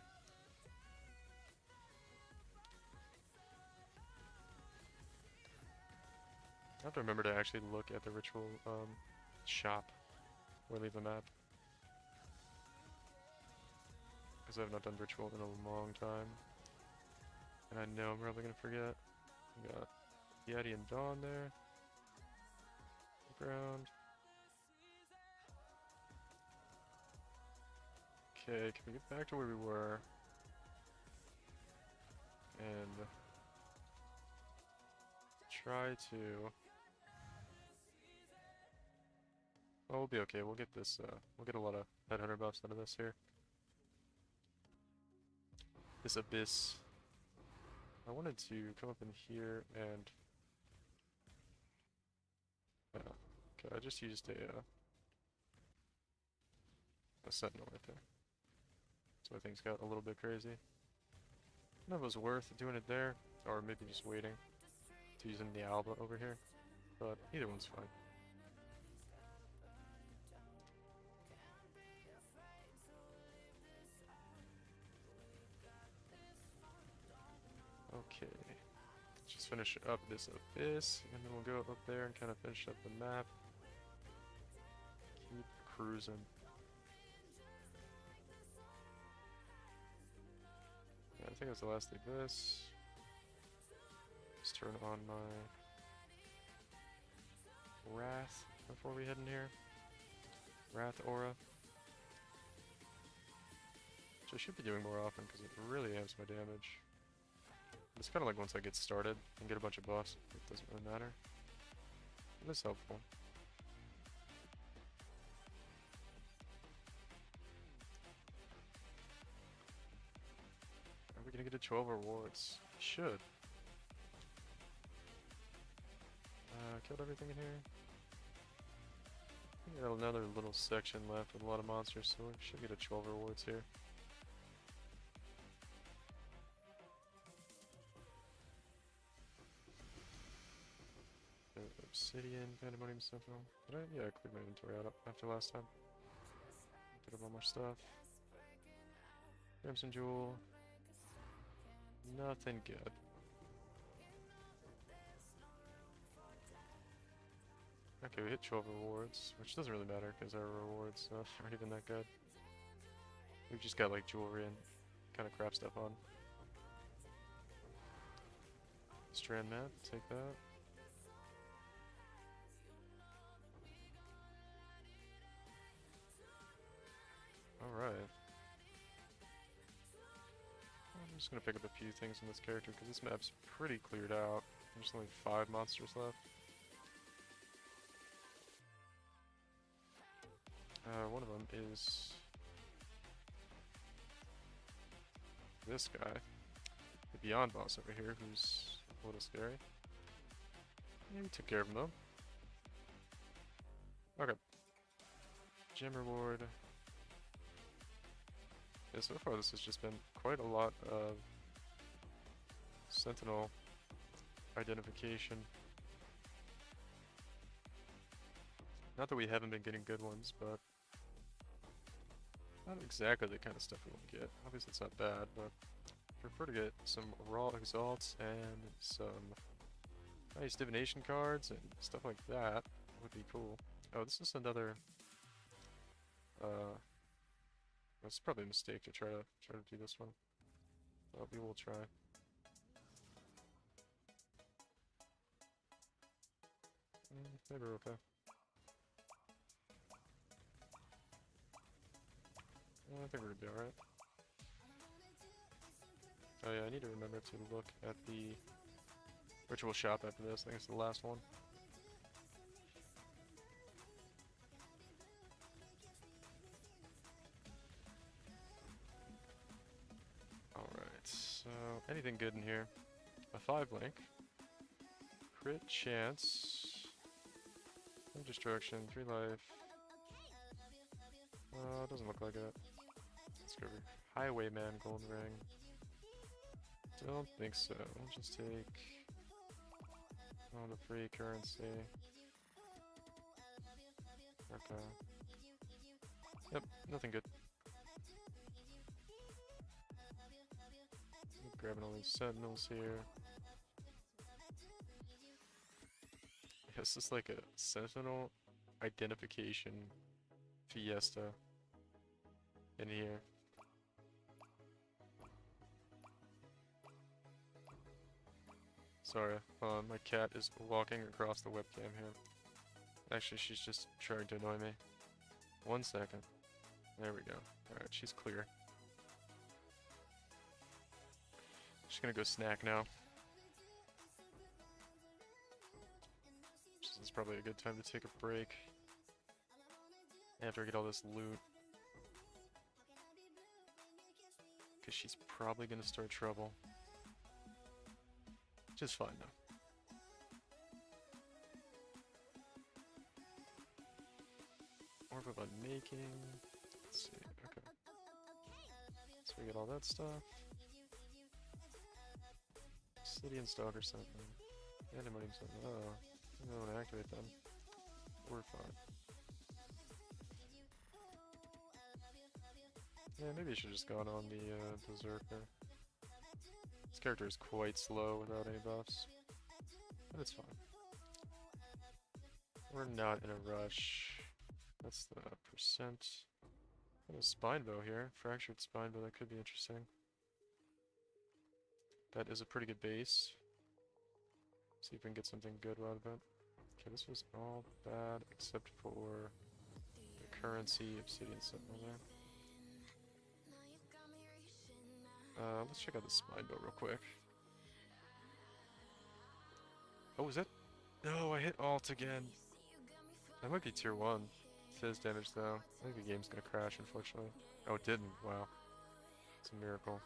I have to remember to actually look at the ritual shop or leave a map. Because I have not done ritual in a long time. And I know I'm probably going to forget. We got Yeti and Dawn there. Ground. Okay, can we get back to where we were? And try to... Well, we'll be okay. We'll get this, we'll get a lot of Headhunter buffs out of this here. This Abyss. I wanted to come up in here and... okay, I just used a Sentinel right there. So things got a little bit crazy. I don't know if it was worth doing it there, or maybe just waiting to using the Alba over here, but either one's fine. Okay, just finish up this Abyss, and then we'll go up there and kind of finish up the map. Keep cruising. Yeah, I think that's the last Abyss. Let's turn on my Wrath before we head in here. Wrath Aura. Which I should be doing more often because it really amps my damage. It's kind of like once I get started and get a bunch of buffs, it doesn't really matter. It is helpful. Are we gonna get a 12 rewards? Should. Killed everything in here. We got another little section left with a lot of monsters, so we should get a 12 rewards here. Obsidian, Pandemonium Sentinel. Did I? Yeah, I cleared my inventory out after last time. Pick up all more stuff. Crimson Jewel. Nothing good. Okay, we hit 12 rewards, which doesn't really matter because our rewards aren't even that good. We've just got like jewelry and kind of crap stuff on. Strand mat, take that. Alright. I'm just gonna pick up a few things in this character because this map's pretty cleared out. There's only 5 monsters left. One of them is this guy, the Beyond boss over here, who's a little scary. Yeah, we took care of him though. Okay. Gem reward. Yeah, so far this has just been quite a lot of Sentinel identification. Not that we haven't been getting good ones, but not exactly the kind of stuff we want to get. Obviously it's not bad, but I prefer to get some raw exalts and some nice divination cards and stuff like that. Would be cool. Oh, this is another that's probably a mistake to try to do this one. But we will try. Maybe we're okay. I think we're gonna be alright. Oh yeah, I need to remember to look at the ritual shop after this. I think it's the last one. Alright, so anything good in here? A 5 link. Crit chance. No destruction, 3 life. Doesn't look like it. Let's go over. Highwayman gold ring. Don't think so. We'll just take all the free currency. Okay. Yep, nothing good. Grabbing all these sentinels here. Yeah, this is like a sentinel identification fiesta in here. Sorry, my cat is walking across the webcam here. Actually, she's just trying to annoy me. 1 second. There we go. Alright, she's clear. She's gonna go snack now. This is probably a good time to take a break. After I get all this loot. Because she's probably gonna start trouble. Which is fine though. Orb of Unmaking. Let's see, okay. So we get all that stuff. City and Stalker something. Pandemonium something. Oh, I don't want to activate them. We're fine. Yeah, maybe I should have just gone on the Berserker. This character is quite slow without any buffs. But it's fine. We're not in a rush. That's the percent. Got a spine bow here. Fractured spine bow, that could be interesting. That is a pretty good base. See if we can get something good out of it. Okay, this was all bad except for the currency obsidian sentinel there. Let's check out the spine bow real quick. Oh, is that? No, I hit alt again. That might be tier 1. It says damage though. I think the game's gonna crash, unfortunately. Oh, it didn't. Wow. It's a miracle.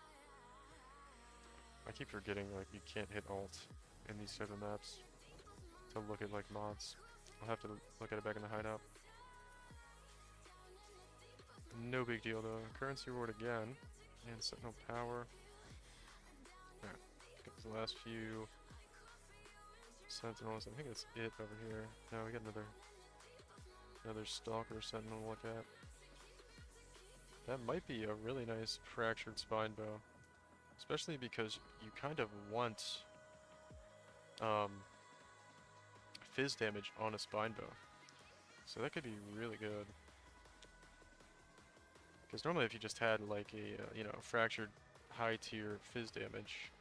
I keep forgetting, like, you can't hit alt in these type of maps to look at, like, mods. I'll have to look at it back in the hideout. No big deal, though. Currency reward again. And Sentinel power. Alright, get the last few Sentinels. I think that's it over here. No, we got another Stalker Sentinel to look at. That might be a really nice Fractured Spine Bow. Especially because you kind of want fizz damage on a Spine Bow. So that could be really good. Because normally if you just had like a, you know, fractured high tier fizz damage,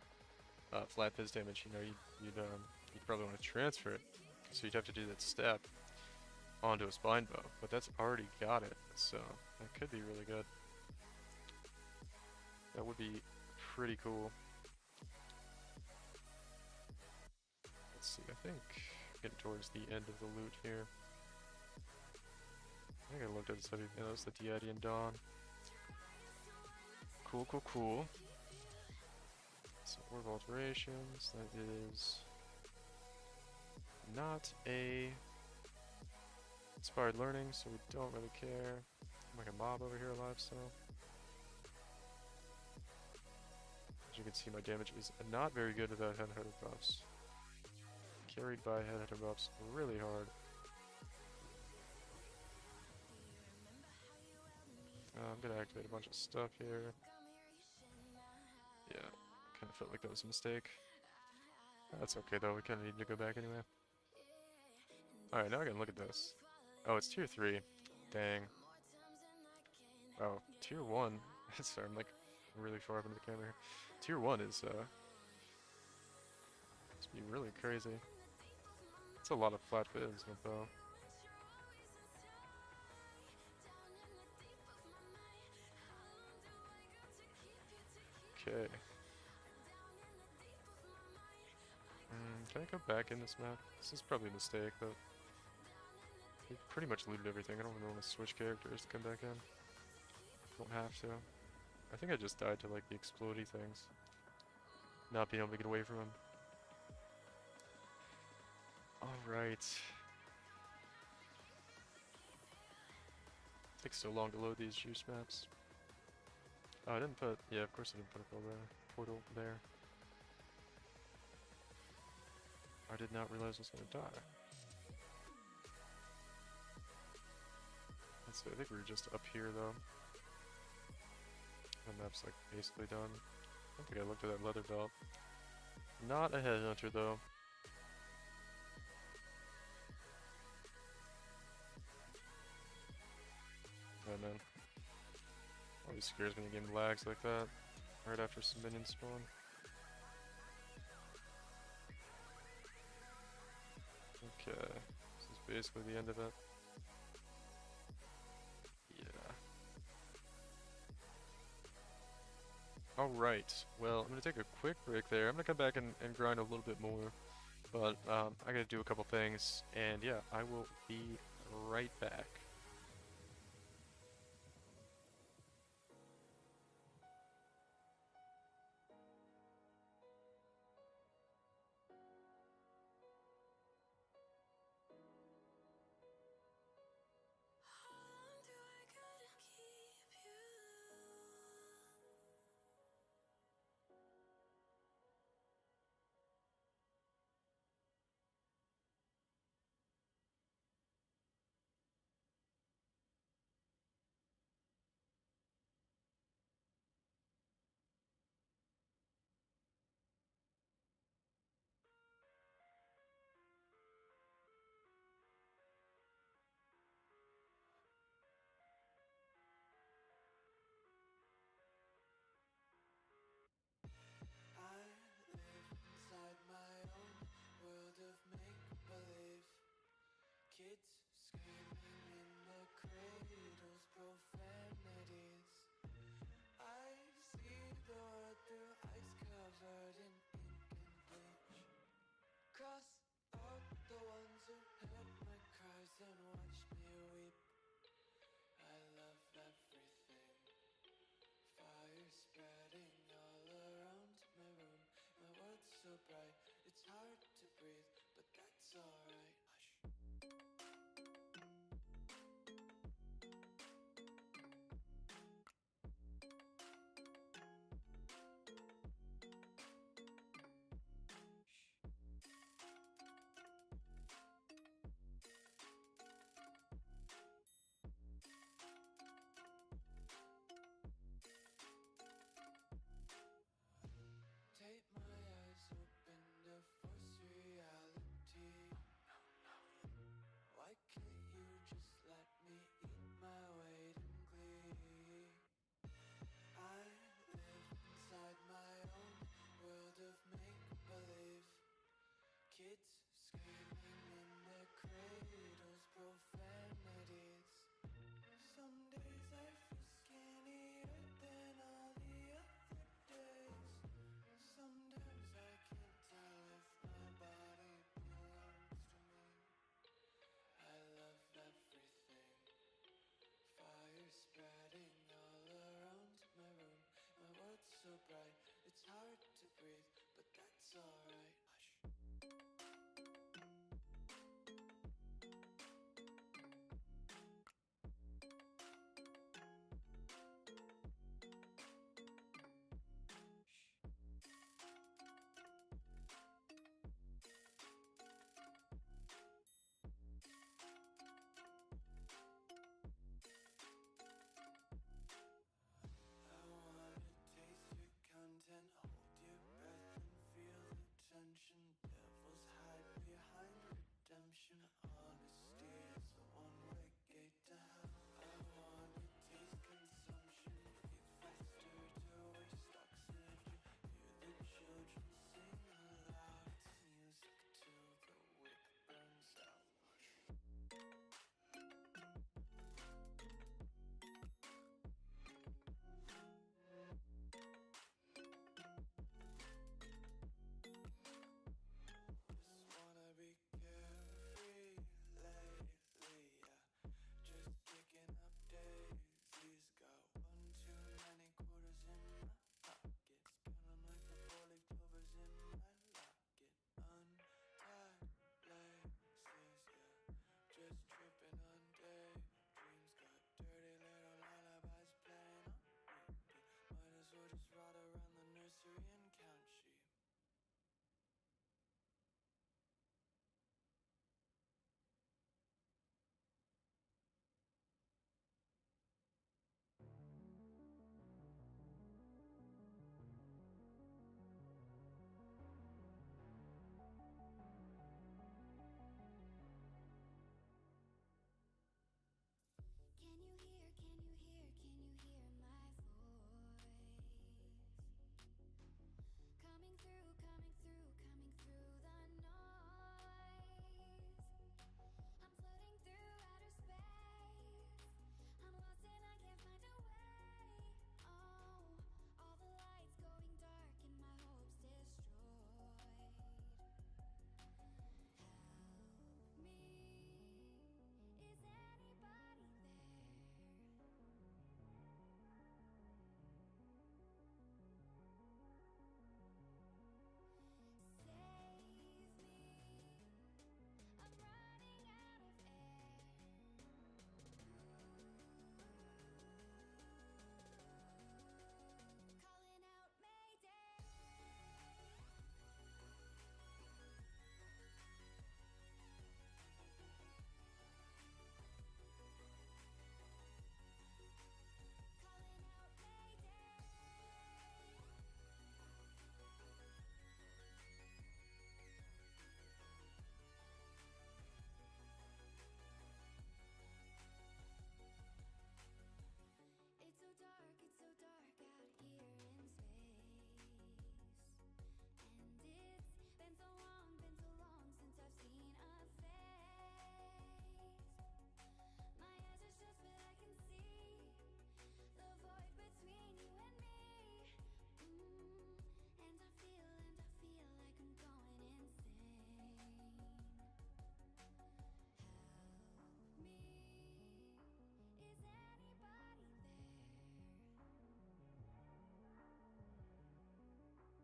flat fizz damage, you know, you'd probably want to transfer it. So you'd have to do that step onto a Spine Bow. But that's already got it, so that could be really good. That would be pretty cool. Let's see, I think getting towards the end of the loot here. I think I looked at this. Yeah, that was the Diadian Dawn. Cool, cool, cool. So Orb of Alterations, that is not a Inspired Learning, so we don't really care. I'm like a mob over here alive, so. As you can see, my damage is not very good without head-hunter buffs. Carried by head-hunter buffs really hard. I'm gonna activate a bunch of stuff here. Yeah, kind of felt like that was a mistake. That's okay though, we kind of need to go back anyway. Alright, now I can look at this. Oh, it's tier 3. Dang. Oh, tier 1. Sorry, I'm like really far up into the camera here. Tier 1 is, must be really crazy. It's a lot of flat fizz with bow. Okay. Can I go back in this map? This is probably a mistake, but we pretty much looted everything. I don't really want to switch characters to come back in. Don't have to. I think I just died to like the explodey things. Not being able to get away from them. Alright. Takes so long to load these juice maps. Oh, I didn't put, yeah, of course I didn't put a portal there. I did not realize I was gonna die. Let's see, I think we were just up here though. The map's like basically done. I don't think I looked at that leather belt. Not a headhunter though. Oh man. Always scares me when the game lags like that. Right after some minions spawn. Okay. This is basically the end of it. Yeah. Alright. Well, I'm gonna take a quick break there. I'm gonna come back and grind a little bit more. But I gotta do a couple things. And yeah, I will be right back.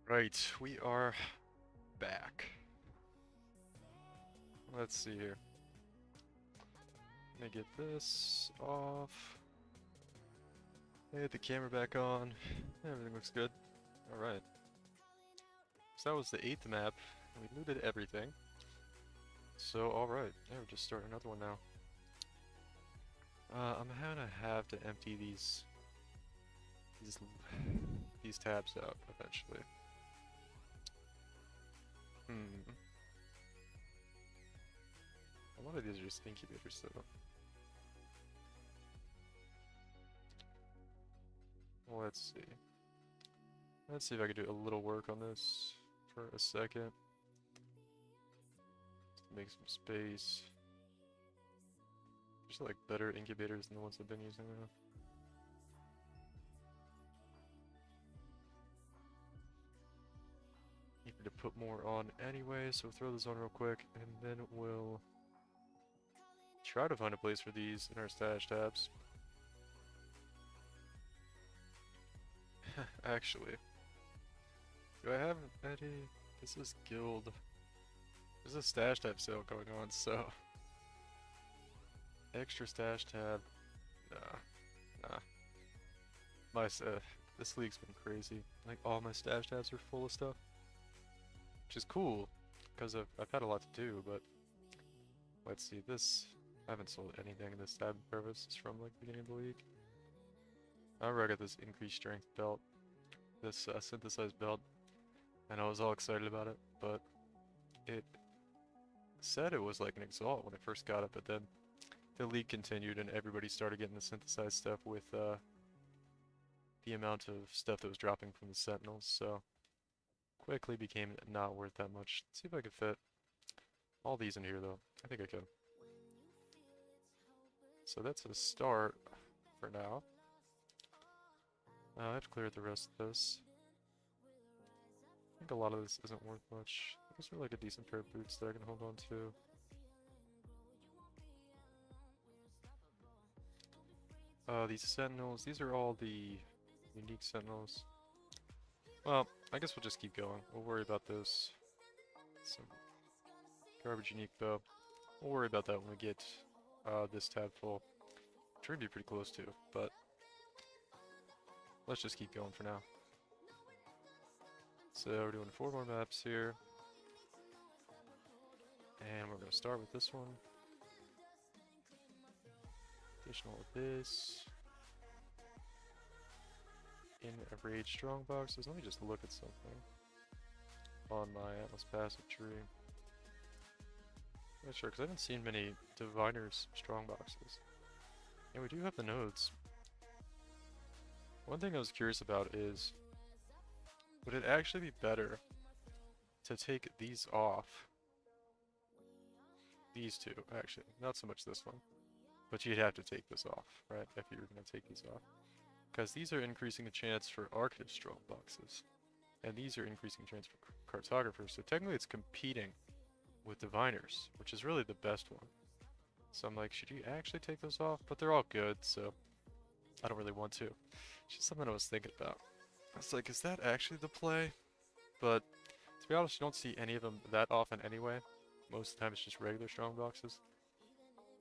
Right, we are back. Let's see here. Let me get this off. Get the camera back on. Everything looks good. Alright. So that was the 8th map. We looted everything. So, alright. Yeah, we'll just start another one now. I'm gonna have to empty these tabs out eventually. A lot of these are just incubators though. Let's see. Let's see if I can do a little work on this for a second. Make some space. Just like better incubators than the ones I've been using now. Need to put more on anyway, so we'll throw this on real quick, and then we'll try to find a place for these in our stash tabs. Actually, do I have any? This is guild. There's a stash tab sale going on, so extra stash tab. Nah. This league's been crazy. Like all my stash tabs are full of stuff, which is cool because I've had a lot to do. But let's see, this I haven't sold anything in this tab purpose. It's from like the beginning of the league. I remember I got this increased strength belt, this synthesized belt, and I was all excited about it. But it said it was like an exalt when I first got it, but then the league continued and everybody started getting the synthesized stuff with the amount of stuff that was dropping from the Sentinels, so quickly became not worth that much. Let's see if I can fit all these in here though. I think I can. So that's a start for now. I have to clear the rest of this. I think a lot of this isn't worth much. These are like a decent pair of boots that I can hold on to. These Sentinels, these are all the unique Sentinels. Well, I guess we'll just keep going. We'll worry about those. Some garbage unique bow. We'll worry about that when we get this tab full. Which we're gonna be pretty close to, but let's just keep going for now. So we're doing 4 more maps here. And we're gonna start with this one. Additional abyss. In a raid strong boxes. Let me just look at something on my Atlas passive tree. I'm not sure, because I haven't seen many Diviners strong boxes. And we do have the nodes. One thing I was curious about is, would it actually be better to take these off? These two, actually. Not so much this one. But you'd have to take this off, right? If you were going to take these off. Because these are increasing the chance for Arcative strong boxes. And these are increasing chance for Cartographers. So technically it's competing with Diviners, which is really the best one. So I'm like, should you actually take those off? But they're all good, so I don't really want to. It's just something I was thinking about. I was like, is that actually the play? But to be honest, you don't see any of them that often anyway. Most of the time it's just regular strong boxes.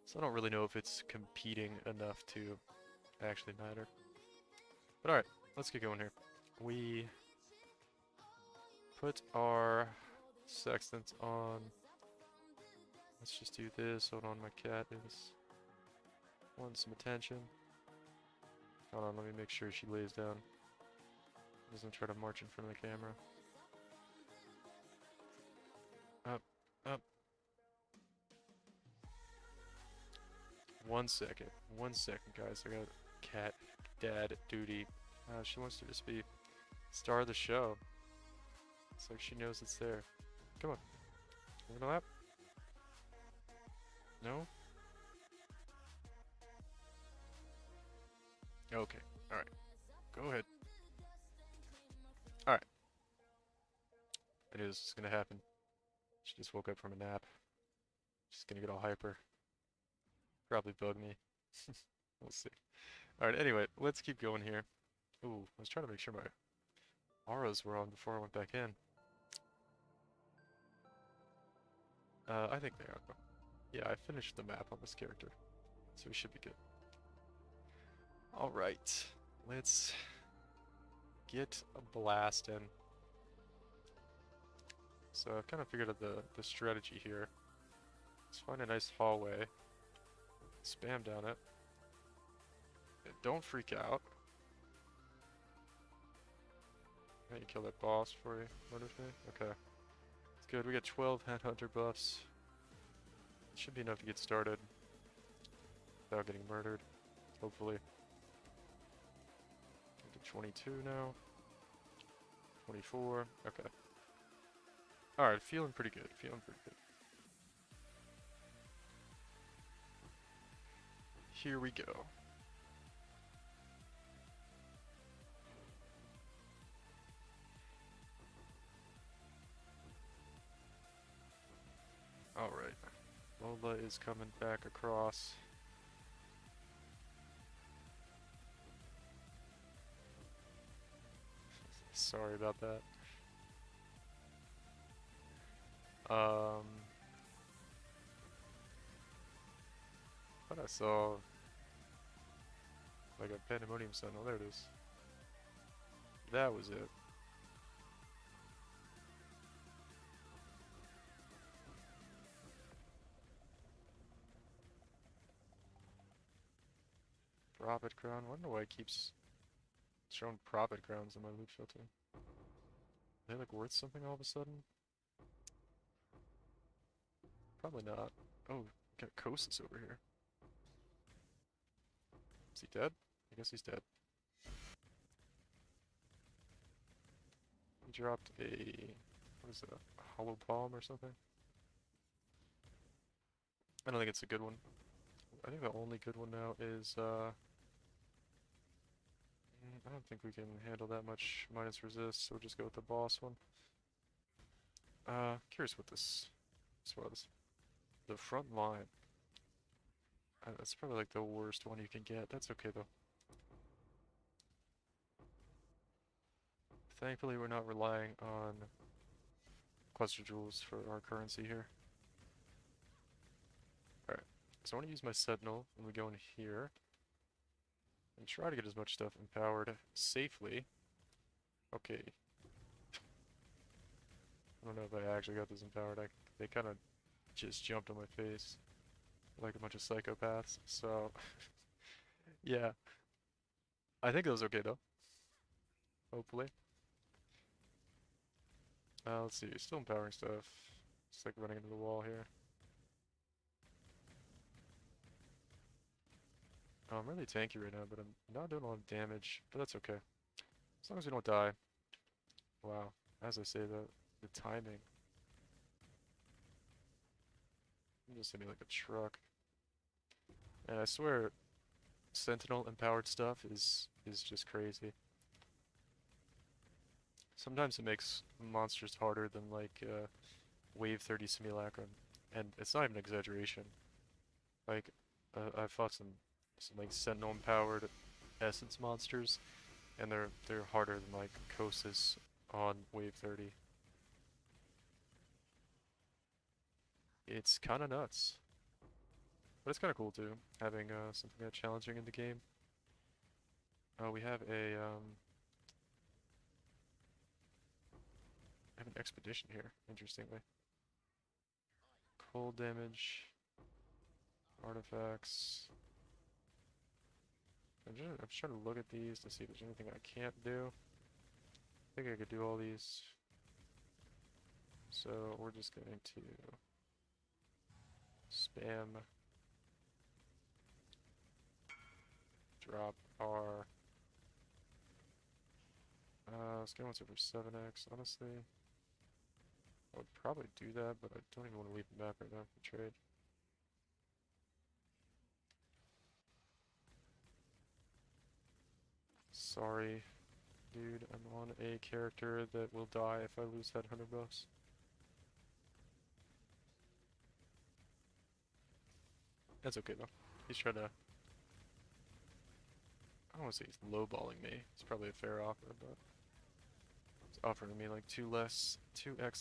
So I don't really know if it's competing enough to actually matter. But alright, let's get going here. We put our sextants on. Let's just do this. Hold on, my cat is wanting some attention. Hold on, let me make sure she lays down. Doesn't try to march in front of the camera. Up, up. 1 second. 1 second, guys. I got cat dad duty. She wants to just be star of the show. It's like she knows it's there. Come on. You want a lap? No? Okay. Alright. Go ahead. Alright. I knew this was gonna happen. She just woke up from a nap. She's gonna get all hyper. Probably bug me. We'll see. Alright, anyway, let's keep going here. Ooh, I was trying to make sure my auras were on before I went back in. I think they are. Yeah, I finished the map on this character, so we should be good. Alright, let's get a blast in. So I've kind of figured out the strategy here. Let's find a nice hallway. Spam down it. And don't freak out. Can you kill that boss before he murders me? Okay. It's good. We got 12 Headhunter buffs. Should be enough to get started without getting murdered, hopefully. Up to 22 now. 24. Okay. Alright, feeling pretty good. Feeling pretty good. Here we go. Alright. Lola is coming back across. Sorry about that. Um, thought I saw like a Pandemonium Sentinel. There it is. That was it. Prophet Crown. I wonder why it keeps showing Prophet Crowns in my loot filter. Are they like worth something all of a sudden? Probably not. Oh, got Kosis over here. Is he dead? I guess he's dead. He dropped a, what is that, a hollow palm or something? I don't think it's a good one. I think the only good one now is, I don't think we can handle that much minus resist, so we'll just go with the boss one. Curious what this was. The front line. That's probably like the worst one you can get. That's okay though. Thankfully we're not relying on cluster jewels for our currency here. Alright, so I want to use my Sentinel when we go in here. And try to get as much stuff empowered safely. Okay. I don't know if I actually got this empowered. They kind of just jumped on my face like a bunch of psychopaths. So, yeah. I think that was okay though. Hopefully. Let's see. Still empowering stuff. Just like running into the wall here. Oh, I'm really tanky right now, but I'm not doing a lot of damage. But that's okay. As long as we don't die. Wow. As I say, the timing. I'm just hitting like a truck. And I swear, Sentinel empowered stuff is just crazy. Sometimes it makes monsters harder than like Wave 30 Simulacrum, and it's not even an exaggeration. Like I fought some like Sentinel empowered Essence monsters, and they're harder than like Kosis on Wave 30. It's kind of nuts, but it's kind of cool too, having something that challenging in the game. We have an expedition here, interestingly. Cold damage, artifacts. I'm just trying to look at these to see if there's anything I can't do. I think I could do all these. So we're just going to spam drop our let's go once over 7x, honestly. I would probably do that, but I don't even want to leave the map right now for trade. Sorry, dude, I'm on a character that will die if I lose that 100 bucks. That's okay though. He's trying to, I don't want to say he's lowballing me. It's probably a fair offer, but he's offering me like 2x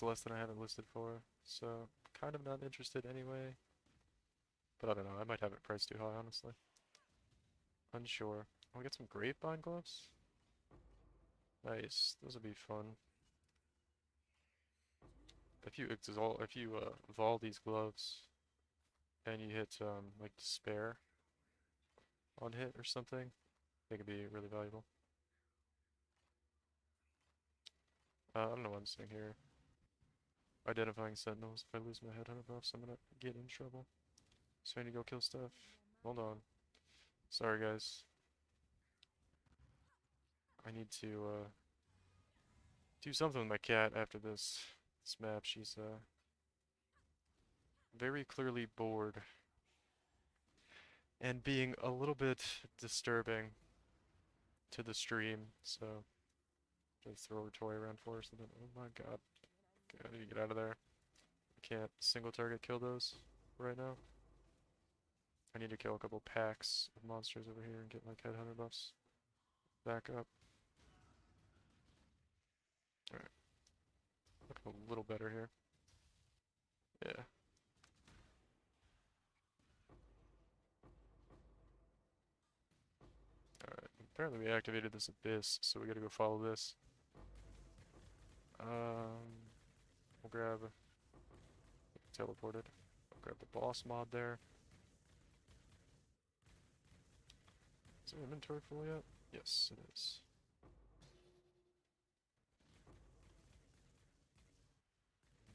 less than I have it listed for. So, kind of not interested anyway. But I don't know, I might have it priced too high, honestly. Unsure. Oh, we get some grapevine gloves? Nice, those would be fun. If you vol these gloves and you hit like despair on hit or something, they could be really valuable. I don't know why I'm sitting here identifying sentinels. If I lose my headhunter buffs, I'm gonna get in trouble. So I need to go kill stuff. Hold on. Sorry guys. I need to do something with my cat after this map. She's very clearly bored and being a little bit disturbing to the stream, so just throw her toy around for us and then, oh my god, I need to get out of there. I can't single target kill those right now. I need to kill a couple packs of monsters over here and get my headhunter buffs back up. Alright, looking a little better here. Yeah. Alright, apparently we activated this abyss, so we gotta go follow this. We'll grab... Teleported. I'll grab the boss mod there. Is the inventory full yet? Yes, it is.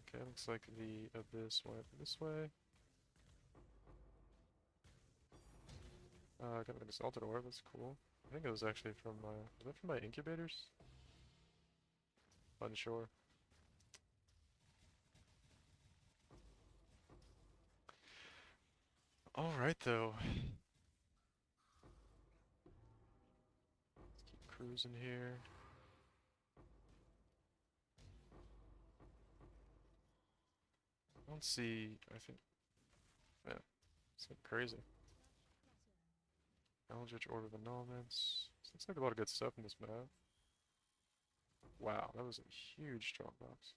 Okay, looks like the abyss went this way. I got an exalted orb, that's cool. I think it was actually from my... Was that from my incubators? Unsure. Alright though. Let's keep cruising here. I don't see... I think... Yeah, it's like crazy. Eldritch Orb of Annulments. Looks like a lot of good stuff in this map. Wow, that was a huge strongbox.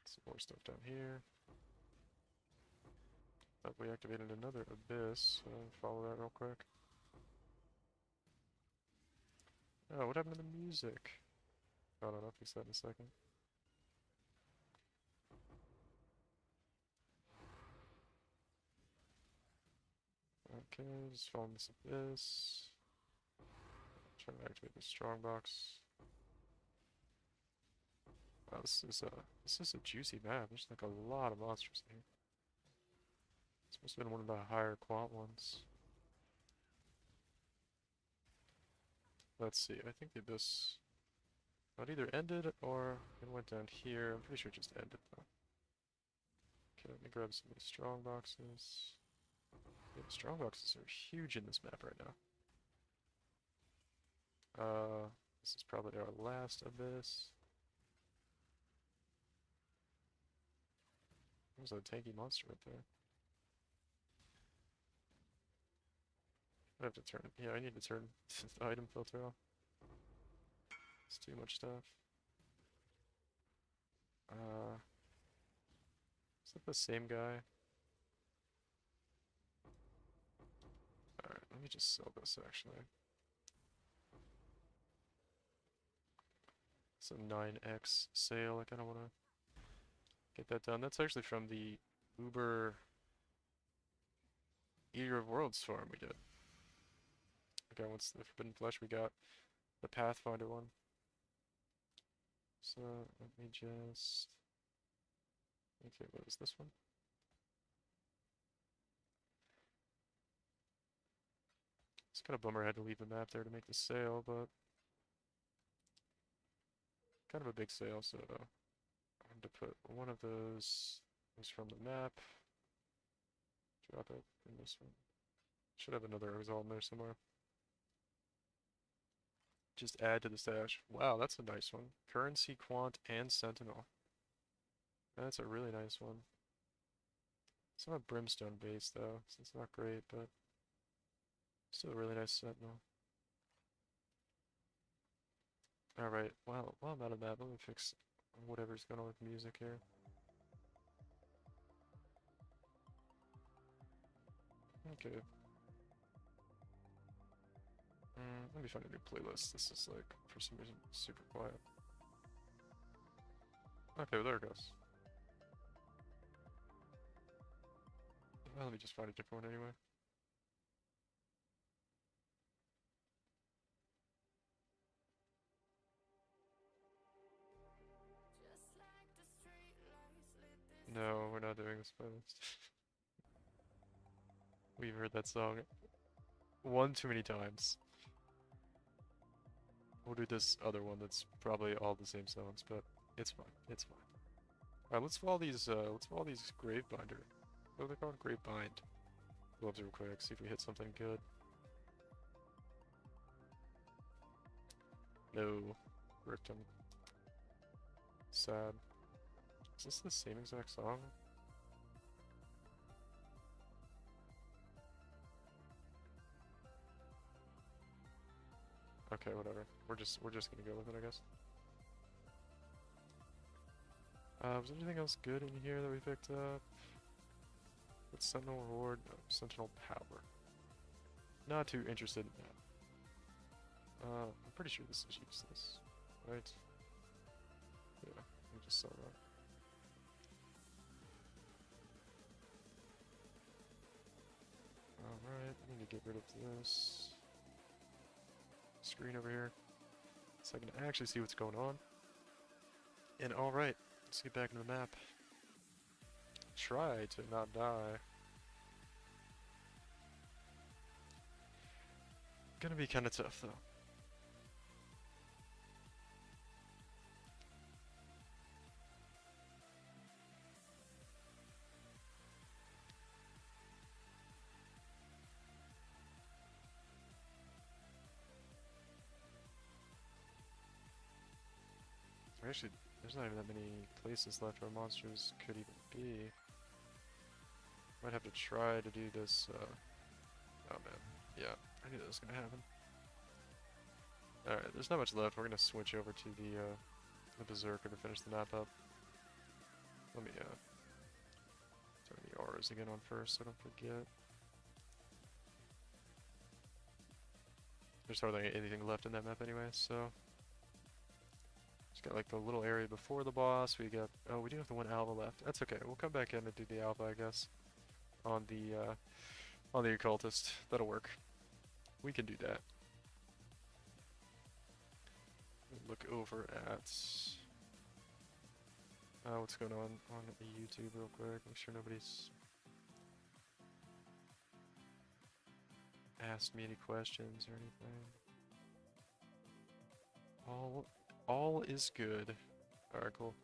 Some more stuff down here. But we activated another abyss, so follow that real quick. Oh, what happened to the music? Oh no, I'll fix that in a second. Okay, just following this abyss. Trying to activate the strongbox. Wow, this is a juicy map. There's like a lot of monsters in here. This must have been one of the higher quant ones. Let's see, I think the abyss not either ended or it went down here. I'm pretty sure it just ended though. Okay, let me grab some of these strong boxes. Yeah, the strong boxes are huge in this map right now. This is probably our last abyss. There's a tanky monster right there. I have to turn it. Yeah, I need to turn the item filter off. It's too much stuff. Is that the same guy? Alright, let me just sell this actually. It's a 9x sale. I kind of want to get that done. That's actually from the Uber Eater of Worlds farm we did. Okay, once the Forbidden Flesh, we got the Pathfinder one. So let me just... Okay, what is this one? It's kind of bummer I had to leave the map there to make the sale, but kind of a big sale, so I wanted to put one of those from the map. Drop it in this one. Should have another result in there somewhere. Just add to the stash. Wow, that's a nice one. Currency, Quant, and Sentinel. That's a really nice one. It's not Brimstone based though, so it's not great, but still a really nice Sentinel. Alright, well, while I'm out of that, let me fix whatever's going on with music here. Okay. Let me find a new playlist. This is like, for some reason, super quiet. Okay, well, there it goes. Well, let me just find a different one anyway. No, we're not doing this playlist. We've heard that song one too many times. We'll do this other one that's probably all the same songs, but it's fine. It's fine. Alright, let's follow these Gravebinder. What are they called? Gravebind. Gloves real quick, see if we hit something good. No. Ripped him. Sad. Is this the same exact song? Okay, whatever. We're just gonna go with it, I guess. Was there anything else good in here that we picked up? With Sentinel Horde, no, Sentinel Power. Not too interested in that. I'm pretty sure this is useless, right? Yeah, we just saw that. Alright, I need to get rid of this screen over here so I can actually see what's going on. And alright, let's get back into the map. Try to not die. Gonna be kinda tough though. Actually, there's not even that many places left where monsters could even be. Might have to try to do this, oh man. Yeah, I knew that was gonna happen. Alright, there's not much left. We're gonna switch over to the Berserker to finish the map up. Let me, turn the auras again on first so I don't forget. There's hardly anything left in that map anyway, so... Just got like the little area before the boss. We got, oh, we do have the one Alva left. That's okay. We'll come back in and do the Alva, I guess, on the occultist. That'll work. We can do that. Look over at what's going on YouTube real quick. Make sure nobody's asked me any questions or anything. All is good. Alright, cool.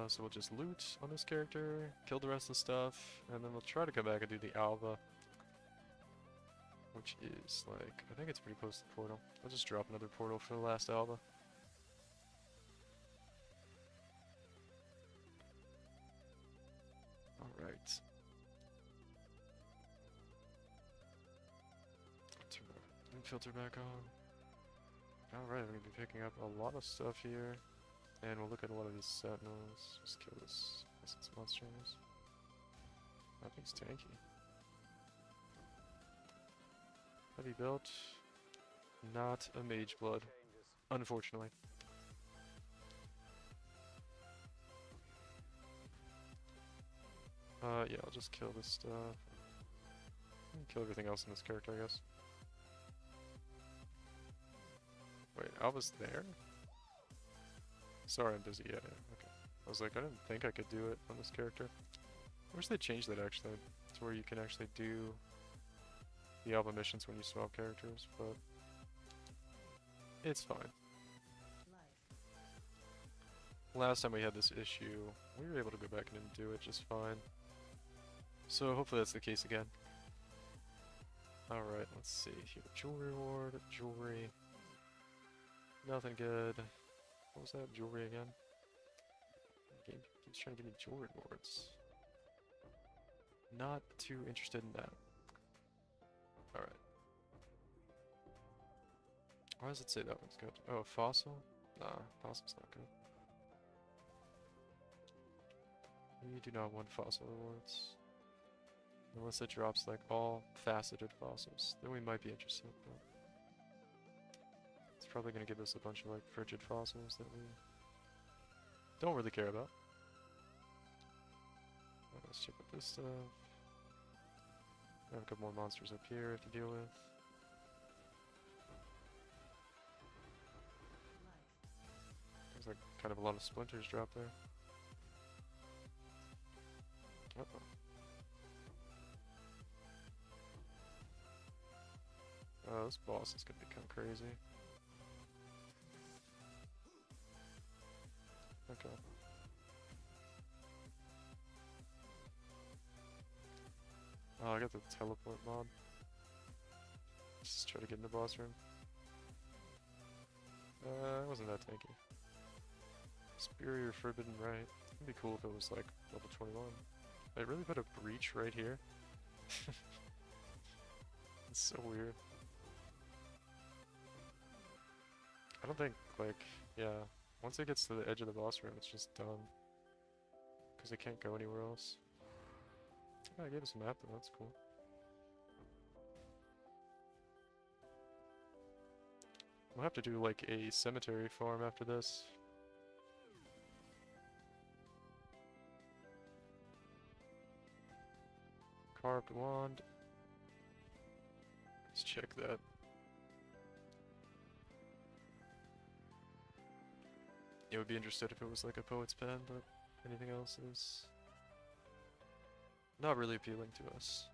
So we'll just loot on this character, kill the rest of the stuff, and then we'll try to come back and do the Alva. Which is like, I think it's pretty close to the portal. I'll just drop another portal for the last Alva. Alright. Turn the filter back on. Alright, we're gonna be picking up a lot of stuff here. And we'll look at a lot of these sentinels. Just kill this essence monsters. That thing's tanky. Heavy belt. Not a mage blood, unfortunately. Yeah, I'll just kill this stuff. Kill everything else in this character, I guess. Wait, Alva's there? Sorry, I'm busy. Yeah, okay. I was like, I didn't think I could do it on this character. I wish they changed that actually, to where you can actually do the Alva missions when you swap characters, but it's fine. Last time we had this issue, we were able to go back in and do it just fine. So hopefully that's the case again. Alright, let's see here. Jewelry reward, jewelry. Nothing good. What was that? Jewelry again? The game keeps trying to give me jewelry rewards. Not too interested in that. Alright. Why does it say that one's good? Oh, fossil? Nah, fossil's not good. We do not want fossil rewards. Unless it drops like all faceted fossils. Then we might be interested, but it's probably going to give us a bunch of like frigid fossils that we don't really care about. Let's check out this stuff. I have a couple more monsters up here to deal with. There's like kind of a lot of splinters dropped there. Uh-oh. Oh, this boss is gonna become crazy. Okay. Oh, I got the teleport mod. Just try to get in the boss room. It wasn't that tanky. Superior Forbidden Right. It'd be cool if it was like level 21. I really put a breach right here. It's so weird. I don't think, like, yeah, once it gets to the edge of the boss room, it's just done. Because it can't go anywhere else. Oh, I gave us a map though, that's cool. We'll have to do, like, a cemetery farm after this. Carved wand. Let's check that. It would be interested if it was like a poet's pen, but anything else is not really appealing to us.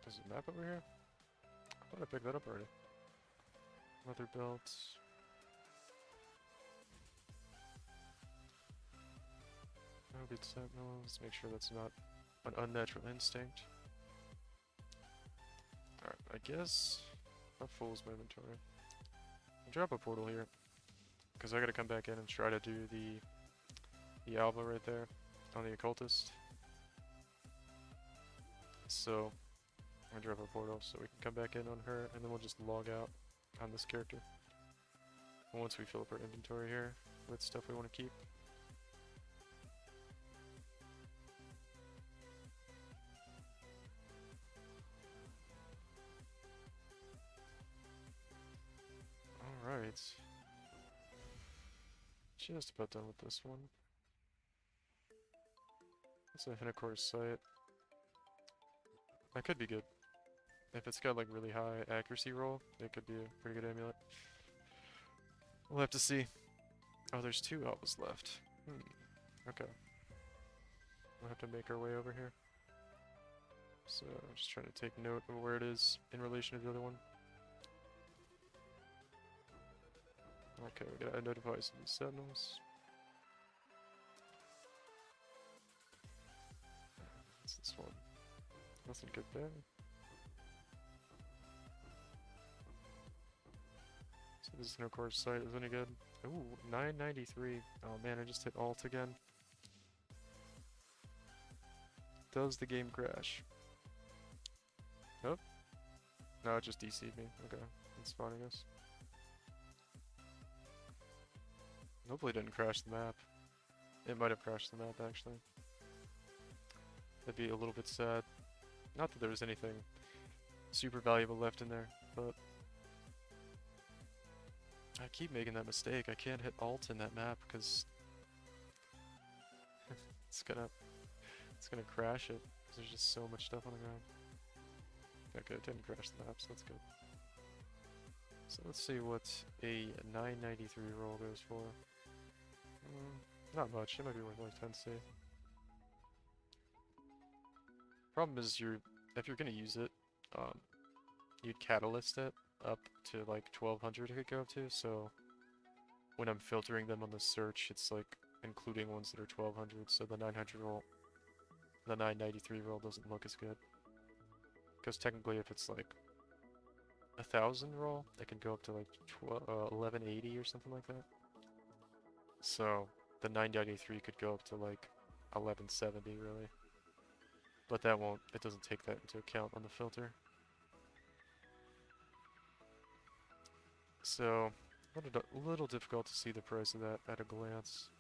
There's a map over here? I thought I picked that up already. Leather belt. No good sentinel. Let's make sure that's not an unnatural instinct. Alright, I guess how full is my inventory? I'll drop a portal here. Because I gotta come back in and try to do the Alba right there on the occultist. So I'm gonna drop a portal so we can come back in on her, and then we'll just log out on this character. Once we fill up our inventory here with stuff we want to keep. Alright. Just about done with this one. It's a Hinnacore site. That could be good. If it's got like really high accuracy roll, it could be a pretty good amulet. We'll have to see. Oh, there's 2 Albas left. Okay. We'll have to make our way over here. So, I'm just trying to take note of where it is in relation to the other one. Okay, we gotta identify some of these sentinels. What's this one? Nothing good there. So this Hinnacore site is any good. Ooh, 993. Oh man, I just hit alt again. Does the game crash? Nope. No, it just DC'd me. Okay, that's fine, I guess. Hopefully it didn't crash the map. It might have crashed the map, actually. That'd be a little bit sad. Not that there was anything super valuable left in there, but I keep making that mistake. I can't hit alt in that map because it's gonna crash it because there's just so much stuff on the ground. Okay, it didn't crash the map, so that's good. So let's see what a 993 roll goes for. Not much. It might be worth like 10C. Problem is, if you're gonna use it, you'd catalyst it up to like 1200 it could go up to. So when I'm filtering them on the search, it's like including ones that are 1200. So the 900 roll, the 993 roll doesn't look as good. Because technically, if it's like 1000 roll, it can go up to like 1180 or something like that. So the 993 could go up to like 1170 really. But that won't, it doesn't take that into account on the filter. So, a little difficult to see the price of that at a glance.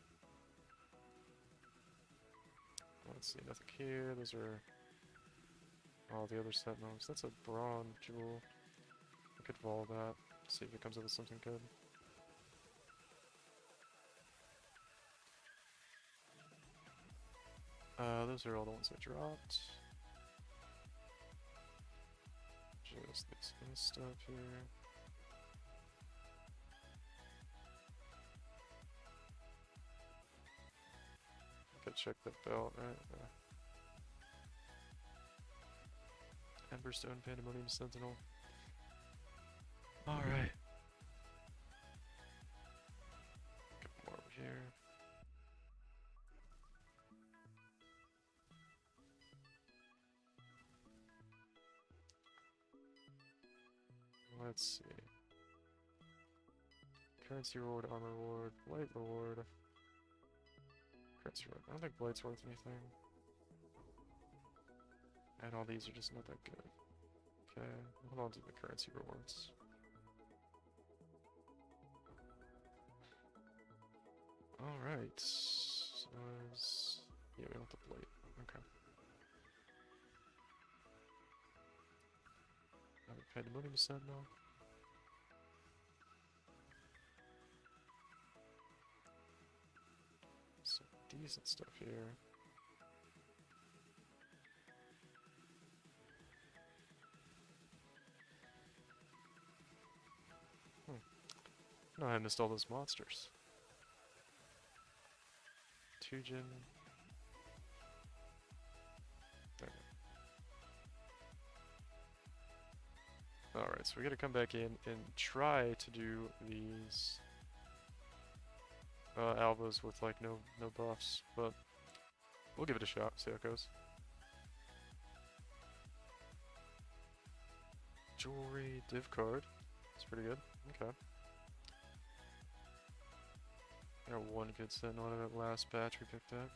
Let's see, nothing here. Those are all the other sentinels. That's a bronze jewel. I could vol that, see if it comes up with something good. Those are all the ones I dropped. Just this stuff here. Gotta check the belt, right? Emberstone Pandemonium Sentinel. Alright. Get more over here. Let's see. Currency reward, armor reward, blight reward. Currency reward. I don't think blight's worth anything. And all these are just not that good. Okay, hold on to the currency rewards. Alright. So yeah, we want the plate. Okay. I haven't paid the money to Sentinel. Some decent stuff here. No, I missed all those monsters. Tujin. There. Alright, so we gotta come back in and try to do these albas with like no buffs, but we'll give it a shot, see how it goes. Jewelry, div card. It's pretty good. Okay. Got one good Sentinel out of that last batch we picked up.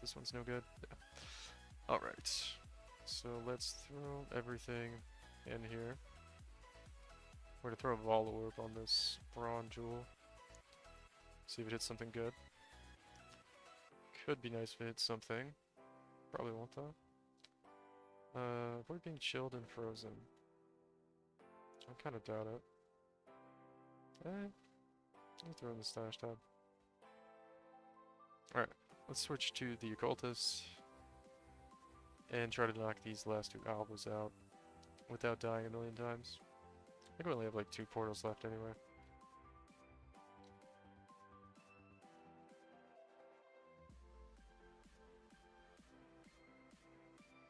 This one's no good. Yeah. Alright. So let's throw everything in here. We're gonna throw a Vol Orb on this Brawn Jewel. See if it hits something good. Could be nice if it hits something. Probably won't though. Avoid being chilled and frozen. I kinda doubt it. I'll throw in the stash tab. Alright, let's switch to the Occultist. And try to knock these last two albas out without dying a million times. I think we only have like 2 portals left anyway.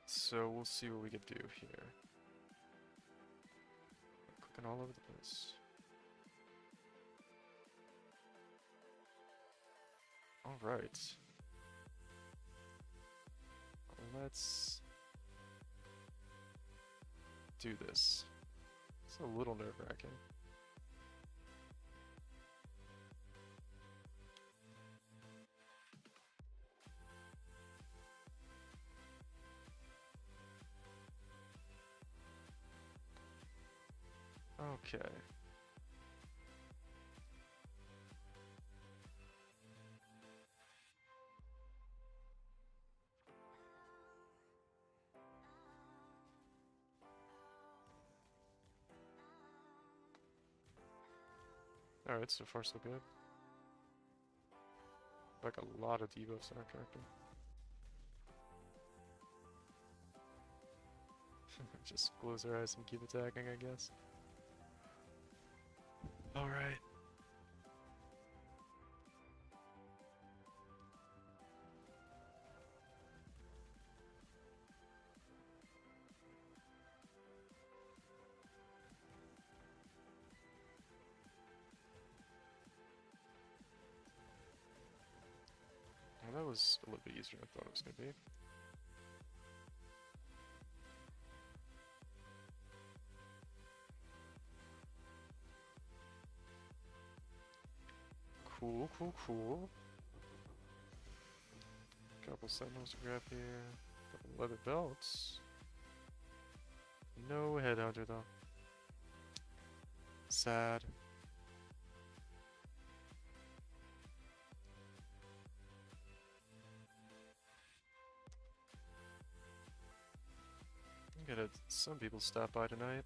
So we'll see what we can do here. Clicking all over the place. Alright. Let's do this. It's a little nerve-wracking. Okay. Alright, so far so good. Like a lot of debuffs on our character. Just close our eyes and keep attacking, I guess. Alright. Well, that was a little bit easier than I thought it was going to be. Cool, cool, cool. Couple sentinels to grab here. Couple leather belts. No headhunter though. Sad. I'm gonna some people stop by tonight.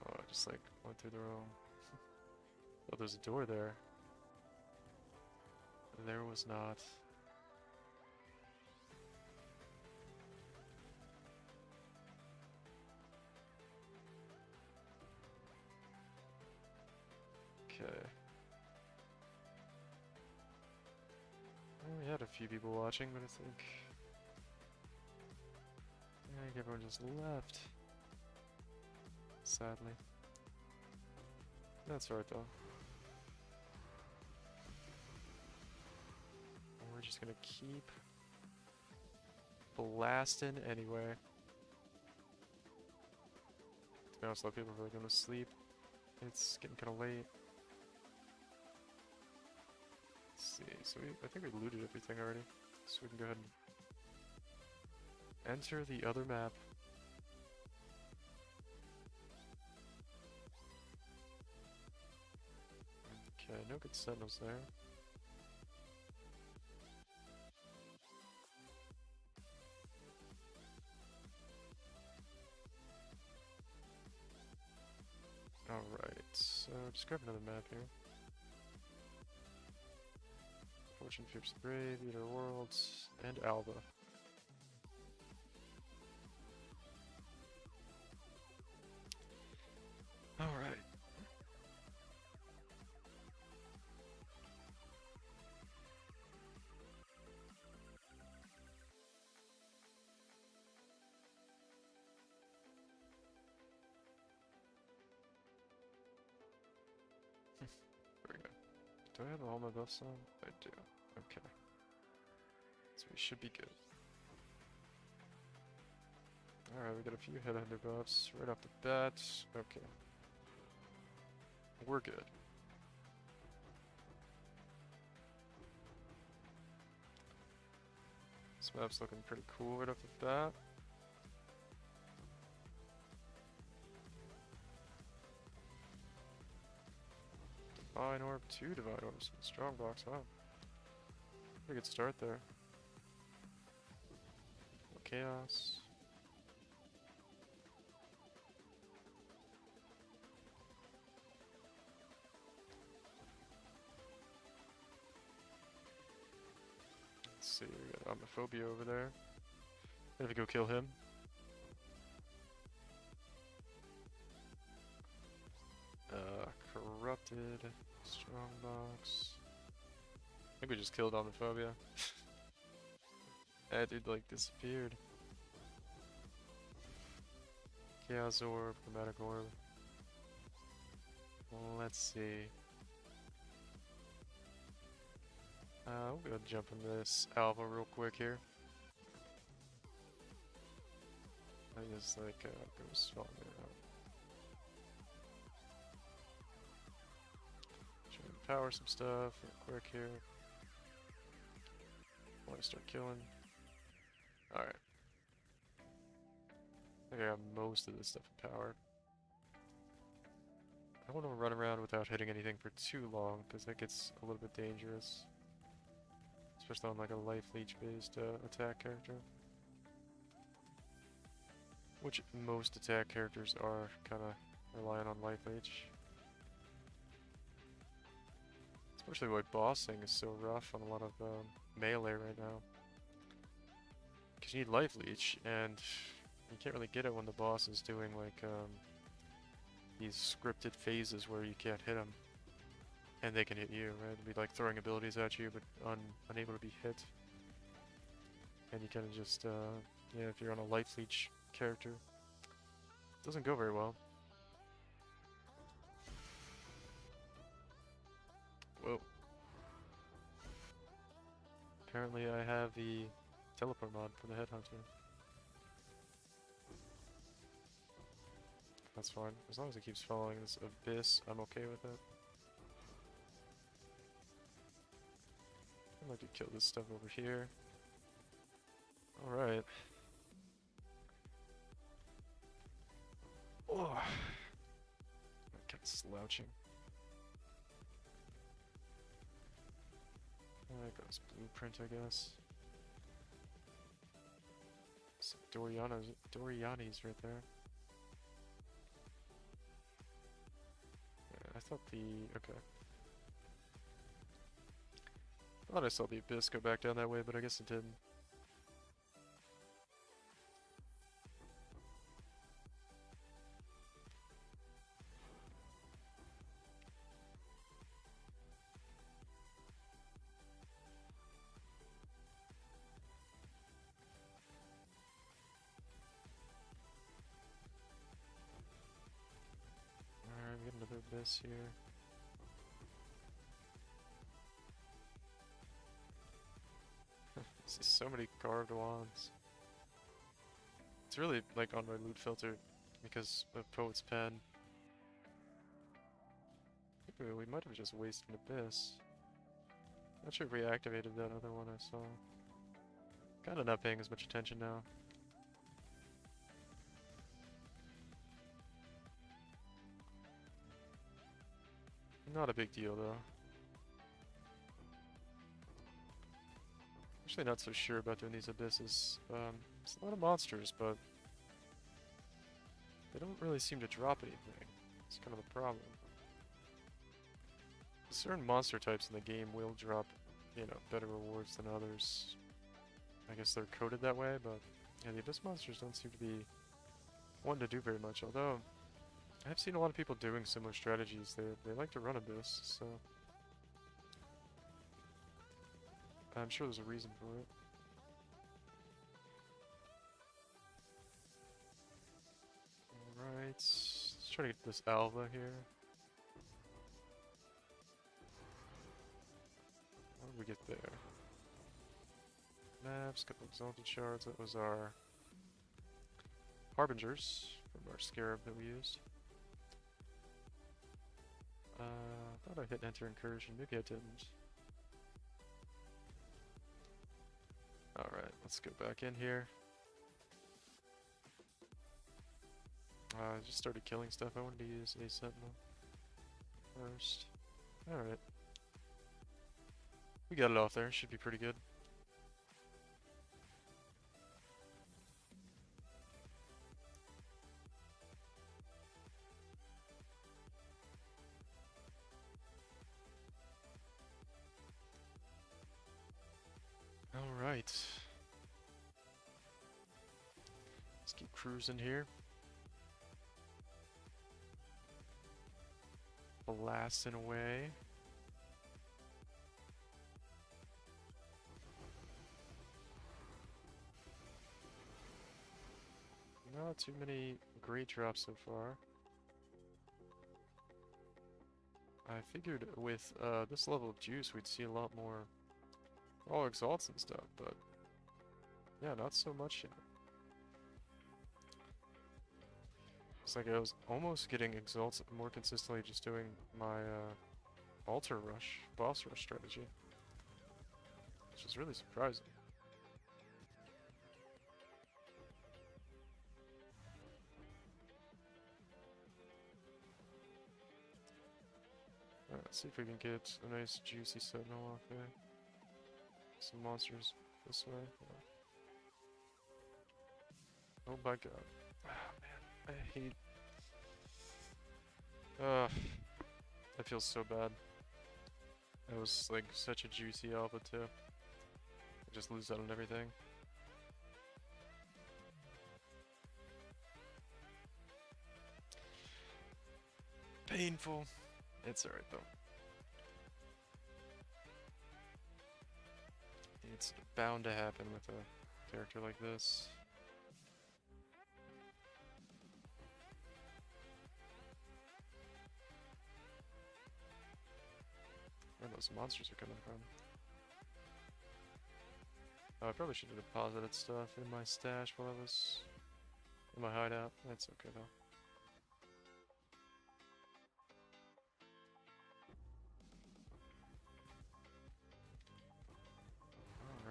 Oh, I just like went through the room. Oh, there's a door there. There was not. Okay. Well, we had a few people watching, but I think everyone just left. Sadly. That's alright though. We're just gonna keep blasting anyway. To be honest, a lot of people are really going to sleep. It's getting kind of late. Let's see, so I think we looted everything already. So we can go ahead and enter the other map. Okay, no good sentinels there. Alright, so just grab another map here. Fortune Fierce the Brave, Eater Worlds, and Alba. Alright. There we go. Do I have all my buffs on? I do. Okay. So we should be good. Alright, we got a few headhunter buffs right off the bat. Okay. We're good. This map's looking pretty cool right off the bat. Divine Orb, 2 Divine Orbs. Strong box, wow. Pretty good start there. Chaos. Let's see, we got Homophobia over there. If we go kill him. Corrupted. Strongbox. I think we just killed Homophobia. That dude like disappeared. Chaos Orb, Chromatic Orb. Let's see. We'll go jump in this Alpha real quick here. I just like Ghost Falling out. Try to power some stuff real quick here. Before I start killing. Alright. I think I got most of this stuff in power. I don't want to run around without hitting anything for too long, because that gets a little bit dangerous. Especially on like a life leech based attack character. Which most attack characters are kind of relying on life leech. Especially why bossing is so rough on a lot of melee right now. Because you need life leech, and you can't really get it when the boss is doing like these scripted phases where you can't hit them. And they can hit you, right? They'll be like throwing abilities at you, but unable to be hit. And you kind of just, yeah, if you're on a life leech character, it doesn't go very well. Whoa. Apparently I have the teleport mod for the Headhunter. That's fine. As long as it keeps following this abyss, I'm okay with it. I'd like to kill this stuff over here. Alright. Oh. I'm kind of slouching. There goes Blueprint, I guess. Some Doriani's right there. Yeah, I thought the... okay. I thought I saw the Abyss go back down that way, but I guess it didn't. Alright, we got another Abyss here. I see so many carved wands. It's really like on my loot filter because of Poet's Pen. Ooh, we might have just wasted an Abyss. Not sure if we activated that other one I saw. Kinda not paying as much attention now. Not a big deal though. Actually not so sure about doing these abysses. It's a lot of monsters, but they don't really seem to drop anything. It's kind of the problem. Certain monster types in the game will drop, you know, better rewards than others. I guess they're coded that way, but yeah, the abyss monsters don't seem to be wanting to do very much, although I've seen a lot of people doing similar strategies. They like to run abyss, so I'm sure there's a reason for it. Alright, let's try to get this Alva here. How did we get there? Maps, couple exalted shards, that was our harbingers from our scarab that we used. Thought I hit enter incursion, maybe I didn't. Alright, let's go back in here. I just started killing stuff. I wanted to use a sentinel first. Alright. We got it off there, should be pretty good. Alright. Let's keep cruising here. Blasting away. Not too many great drops so far. I figured with this level of juice we'd see a lot more all exalts and stuff, but yeah, not so much yet. It's like I was almost getting exalts more consistently just doing my altar rush, boss rush strategy, which is really surprising. Alright, let's see if we can get a nice juicy sentinel off there. Some monsters this way. Yeah. Oh my god. Oh man, I hate... I feel so bad. It was like such a juicy alpha too. I just lose out on everything. Painful. It's alright though. It's bound to happen with a character like this. Where those monsters are coming from. Oh, I probably should have deposited stuff in my stash while I was in my hideout. That's okay though.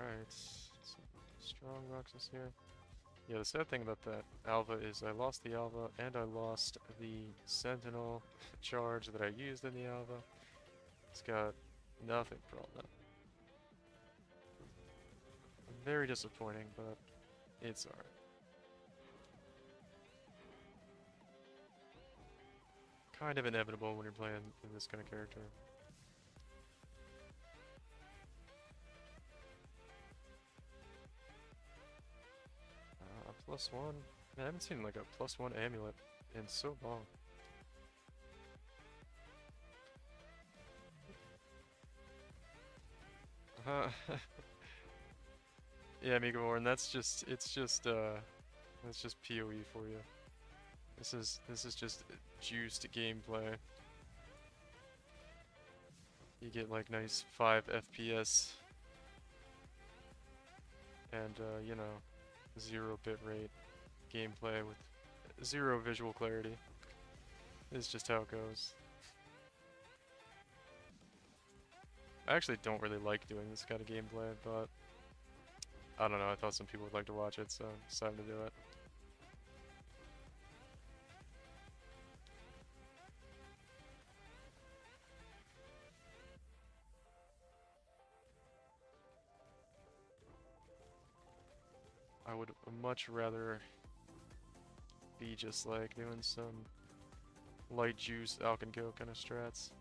Alright. Strong Roxas here. Yeah, the sad thing about that Alva is I lost the Alva and I lost the Sentinel charge that I used in the Alva. It's got nothing for all that. Very disappointing, but it's alright. Kind of inevitable when you're playing in this kind of character. +1. Man, I haven't seen like a +1 amulet in so long. Yeah, Megaborn, that's just PoE for you. This is just juiced gameplay. You get like nice 5 FPS and you know, 0 bitrate. gameplay with zero visual clarity. It's just how it goes. I actually don't really like doing this kind of gameplay, but I don't know, I thought some people would like to watch it, so I decided to do it. I would much rather be just like doing some light juice Alkenco kind of strats.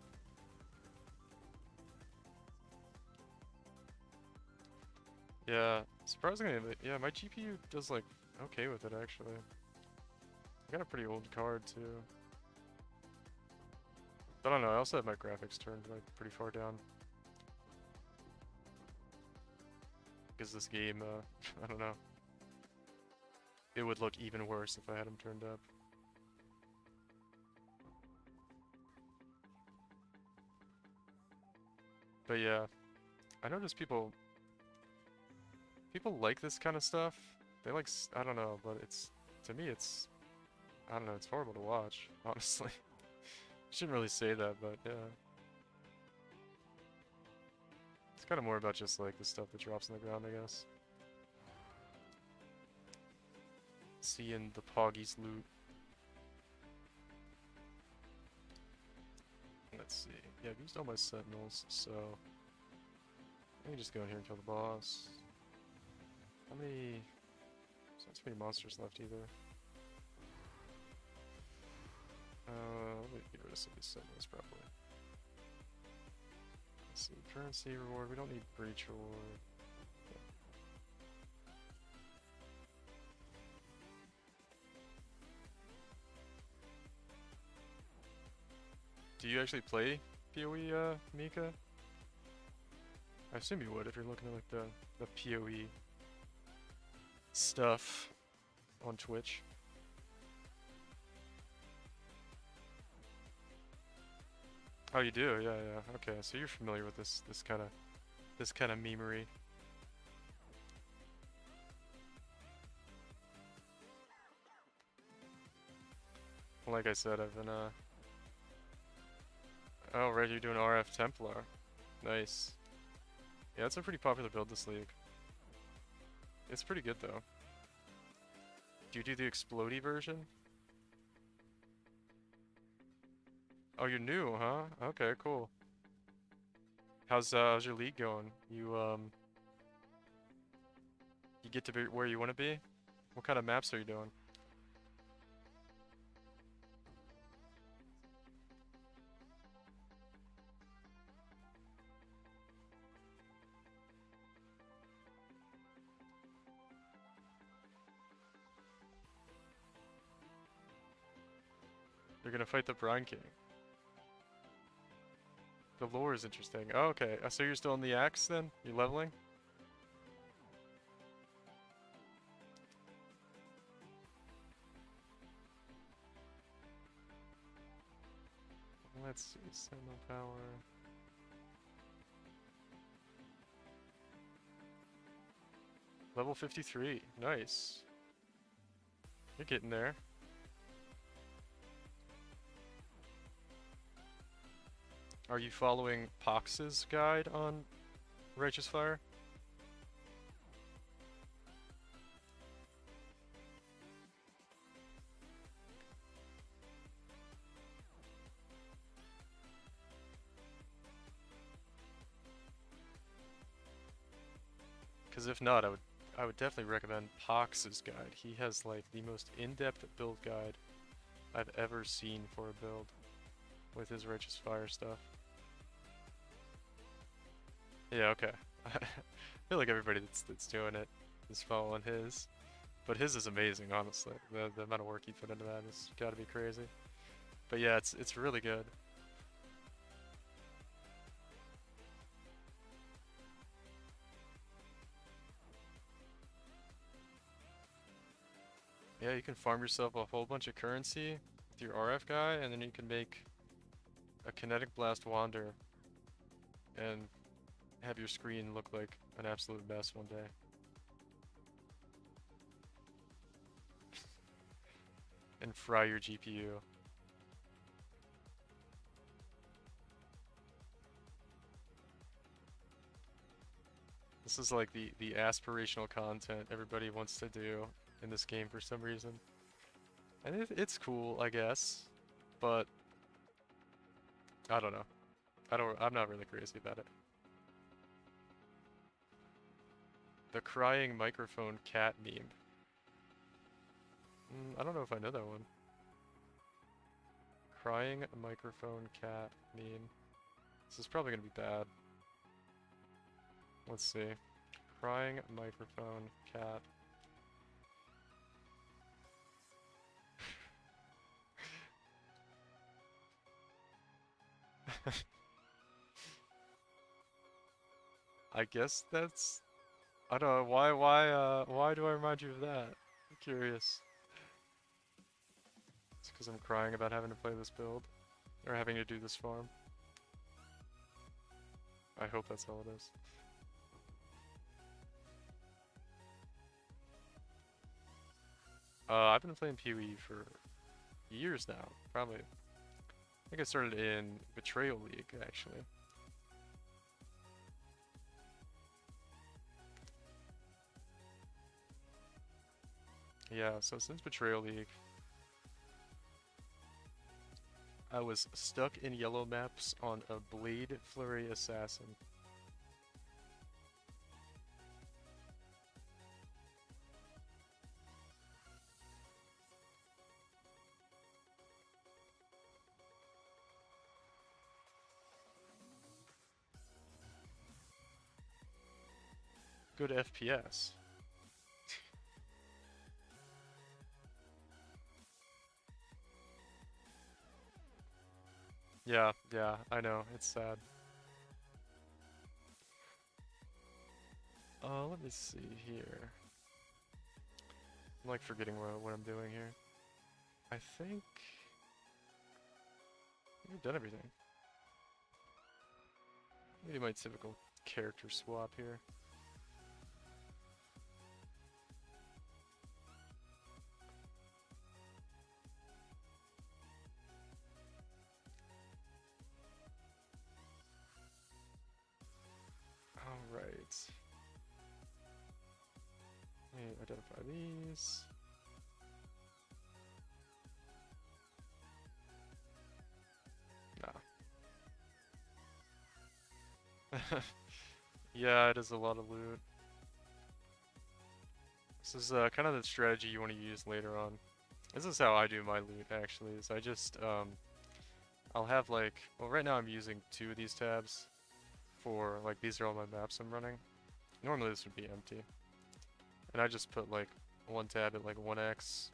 Yeah, surprisingly, yeah, my GPU does like okay with it actually. I got a pretty old card too. But I don't know, I also have my graphics turned like pretty far down. Because this game, I don't know. It would look even worse if I had them turned up. But yeah, I notice people like this kind of stuff. They like, I don't know, but it's, to me it's, I don't know, it's horrible to watch, honestly. Shouldn't really say that, but yeah. It's kind of more about just like the stuff that drops on the ground, I guess. Seeing the Poggies loot. Let's see. Yeah, I've used all my sentinels, so let me just go in here and kill the boss. How many? There's not too many monsters left either. Let me get rid of some of these sentinels probably. Let's see. Currency reward. We don't need breach reward. Do you actually play PoE, Mika? I assume you would if you're looking at like the PoE stuff on Twitch. Oh, you do? Yeah, yeah. Okay, so you're familiar with this kind of memery. Like I said, I've been oh, right, you're doing RF Templar. Nice. Yeah, it's a pretty popular build this league. It's pretty good though. Do you do the Explodey version? Oh, you're new, huh? Okay, cool. How's your league going? You get to be where you want to be? What kind of maps are you doing? You're gonna fight the Brine King. The lore is interesting. Oh, okay. So you're still in the axe then? You're leveling? Let's see. Sentinel power. Level 53. Nice. You're getting there. Are you following Pox's guide on Righteous Fire? Because if not, I would definitely recommend Pox's guide. He has like the most in-depth build guide I've ever seen for a build with his Righteous Fire stuff. Yeah, okay. I feel like everybody that's doing it is following his. But his is amazing, honestly. The amount of work he put into that has gotta be crazy. But yeah, it's really good. Yeah, you can farm yourself a whole bunch of currency with your RF guy, and then you can make a Kinetic Blast Wander and have your screen look like an absolute mess one day. and fry your GPU. This is like the aspirational content everybody wants to do in this game for some reason. And it's cool, I guess, but I don't know. I'm not really crazy about it. The crying microphone cat meme. I don't know if I know that one. Crying microphone cat meme. This is probably gonna be bad. Let's see. Crying microphone cat. I guess that's... I don't know, why do I remind you of that? I'm curious. It's because I'm crying about having to play this build. Or having to do this farm. I hope that's all it is. I've been playing PoE for years now, probably. I think I started in Betrayal League, actually. Yeah, so since Betrayal League, I was stuck in yellow maps on a Blade Flurry Assassin. Good FPS. Yeah, I know, it's sad. Let me see here. I'm like forgetting what I'm doing here. I think we've done everything. Maybe my typical character swap here. Alright. Let me identify these. Nah. Yeah, it is a lot of loot. This is kind of the strategy you want to use later on. This is how I do my loot, actually, is I just, I'll have like, well right now I'm using 2 of these tabs for, like, these are all my maps I'm running. Normally this would be empty. And I just put like 1 tab at like 1x.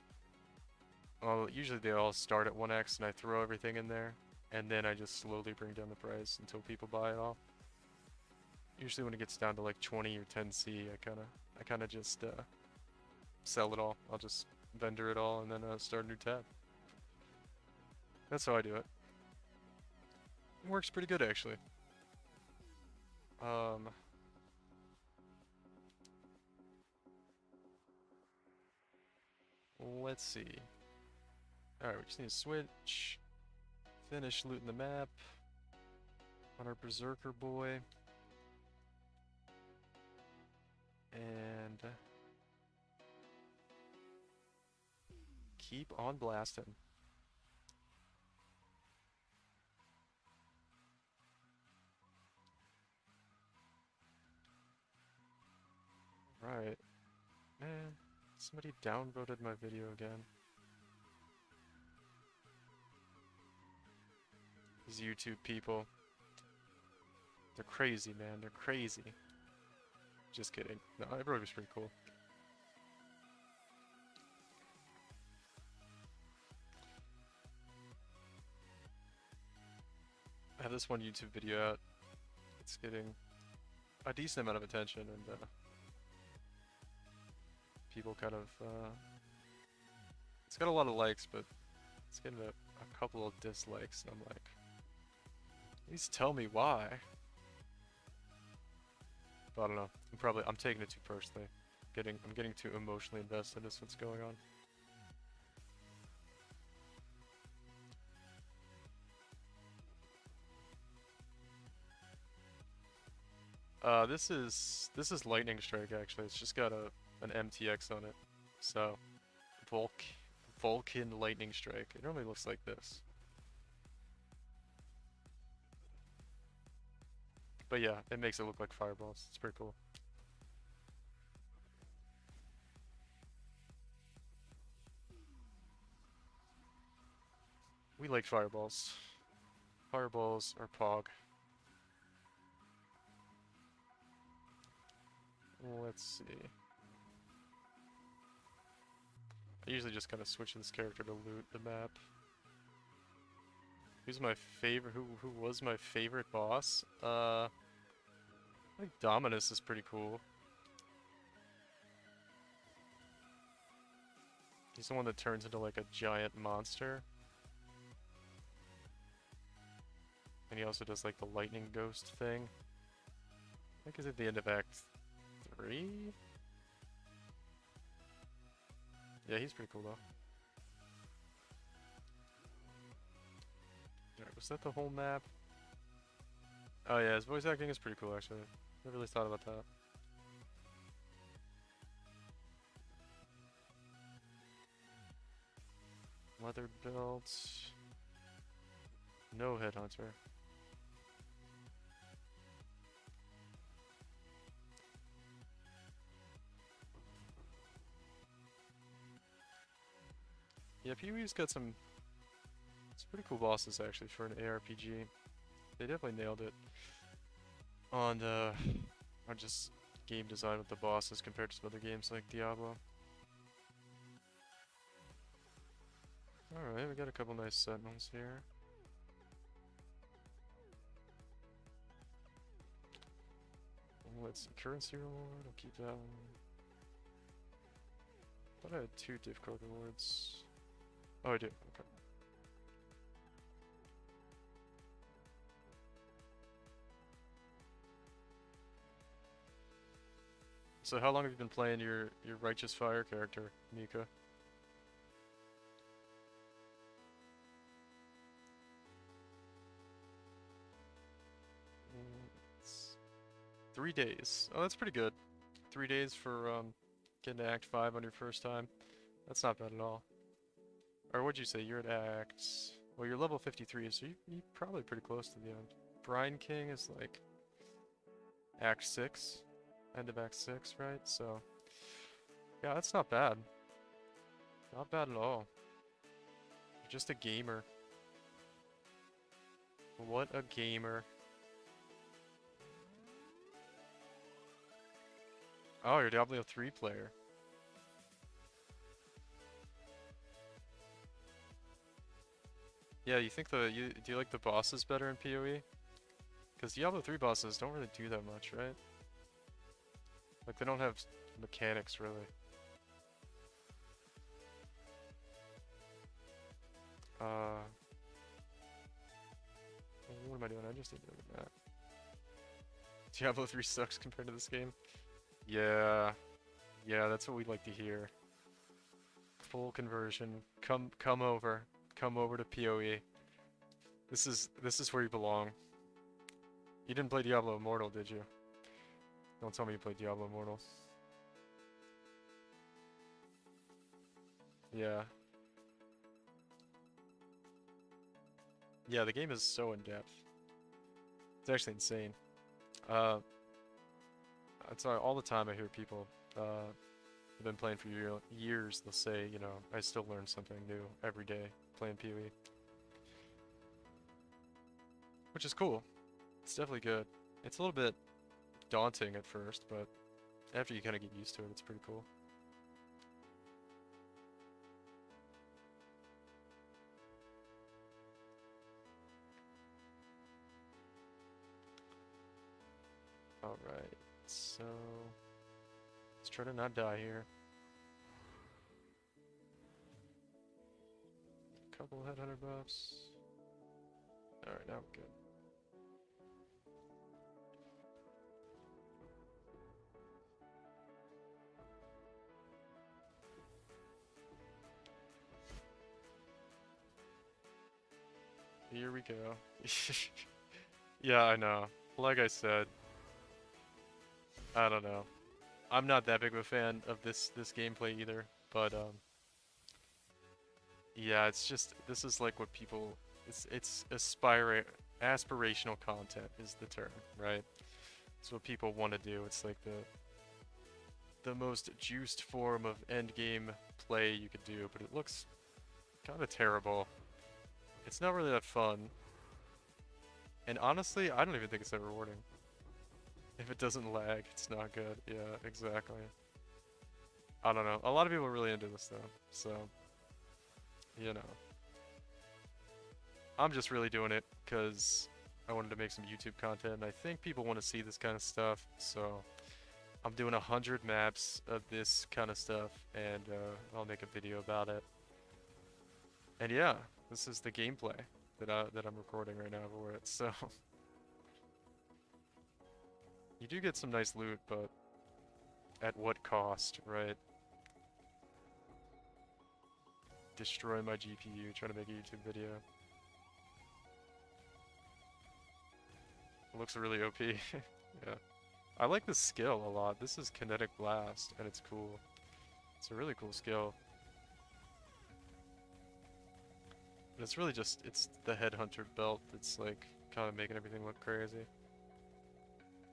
Well, usually they all start at 1x and I throw everything in there. And then I just slowly bring down the price until people buy it all. Usually when it gets down to like 20 or 10C, I kinda just sell it all. I'll just vendor it all and then start a new tab. That's how I do it. It works pretty good actually. Let's see. Alright, we just need to switch. Finish looting the map. On our Berserker boy. And keep on blasting. Right. Man, somebody downvoted my video again. These YouTube people. They're crazy, man. They're crazy. Just kidding. No, everybody was pretty cool. I have this one YouTube video out. It's getting a decent amount of attention, and people kind of, it's got a lot of likes, but it's getting a couple of dislikes, and I'm like, please tell me why. But I don't know. I'm taking it too personally. I'm getting too emotionally invested as what's going on. This is Lightning Strike actually. It's just got an MTX on it. So Vulcan Lightning Strike. It normally looks like this. But yeah, it makes it look like fireballs. It's pretty cool. We like fireballs. Fireballs are Pog. Let's see. I usually just kind of switch this character to loot the map. Who's my favorite? Who was my favorite boss? I think Dominus is pretty cool. He's the one that turns into like a giant monster. And he also does like the lightning ghost thing. I think it's at the end of Act 3? Yeah, he's pretty cool though. Alright, was that the whole map? Oh yeah, his voice acting is pretty cool actually. Never really thought about that. Leather belt. No headhunter. Yeah, PoE's got some pretty cool bosses actually for an ARPG. They definitely nailed it on just game design with the bosses compared to some other games like Diablo. Alright, we got a couple nice sentinels here. Let's see, currency reward, I'll keep that one. Thought I had 2 div code rewards. Oh, I do, okay. So how long have you been playing your Righteous Fire character, Mika? It's 3 days. Oh, that's pretty good. 3 days for getting to Act 5 on your first time. That's not bad at all. Or what'd you say? You're at Act... Well, you're level 53, so you're probably pretty close to the end. Brine King is like Act 6. End of Act 6, right? So, yeah, that's not bad. Not bad at all. You're just a gamer. What a gamer. Oh, you're Diablo 3 player. Yeah, you think do you like the bosses better in PoE? Because Diablo 3 bosses don't really do that much, right? Like, they don't have mechanics, really. What am I doing? I just need to look at that. Diablo 3 sucks compared to this game. Yeah. Yeah, that's what we'd like to hear. Full conversion. Come over. Come over to PoE. This is where you belong. You didn't play Diablo Immortal, did you? Don't tell me you played Diablo Immortal. Yeah. Yeah, the game is so in-depth. It's actually insane. It's all the time I hear people who've been playing for years, they'll say, you know, I still learn something new every day playing PoE. Which is cool. It's definitely good. It's a little bit daunting at first, but after you kind of get used to it, it's pretty cool. Alright, so let's try to not die here. Couple headhunter buffs. Alright, now we're good. Here we go. Yeah, I know. Like I said, I don't know. I'm not that big of a fan of this gameplay either, but yeah, it's just this is like what people it's aspirational content is the term, right? It's what people want to do. It's like the most juiced form of end game play you could do, but it looks kind of terrible. It's not really that fun. And honestly, I don't even think it's that rewarding. If it doesn't lag, it's not good. Yeah, exactly. I don't know. A lot of people are really into this though, so you know. I'm just really doing it because I wanted to make some YouTube content, and I think people want to see this kind of stuff, so I'm doing 100 maps of this kind of stuff, and I'll make a video about it. And yeah, this is the gameplay that I'm recording right now for it, so you do get some nice loot, but at what cost, right? Destroy my GPU trying to make a YouTube video. It looks really OP. Yeah. I like this skill a lot. This is Kinetic Blast, and it's cool. It's a really cool skill. But it's really just, it's the Headhunter belt that's like kind of making everything look crazy.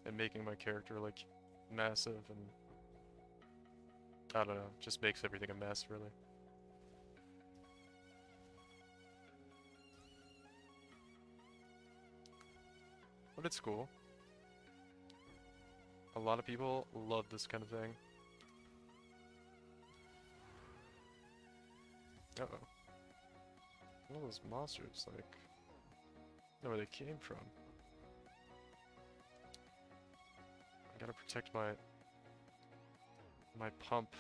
And making my character like massive and I don't know, just makes everything a mess really. But it's cool. A lot of people love this kind of thing. Uh-oh. What are those monsters, like, I don't know where they came from. I gotta protect my pump.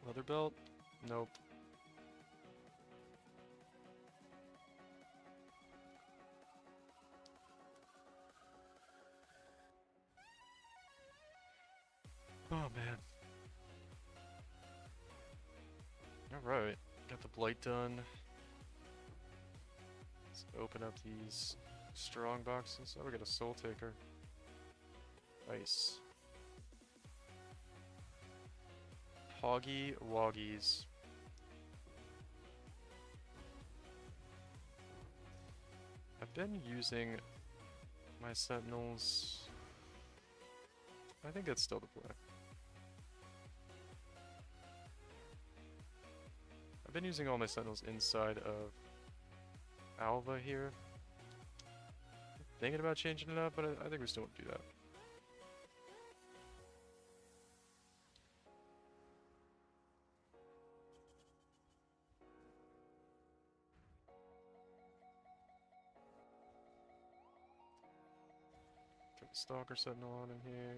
Leather belt? Nope. Oh man. Alright. Got the blight done. Let's open up these strong boxes. Oh, we got a soul taker. Nice. Hoggy Woggies. I've been using my sentinels. I think that's still the play. I've been using all my sentinels inside of Alva here. Thinking about changing it up, but I think we still won't do that. Put the Stalker Sentinel on in here.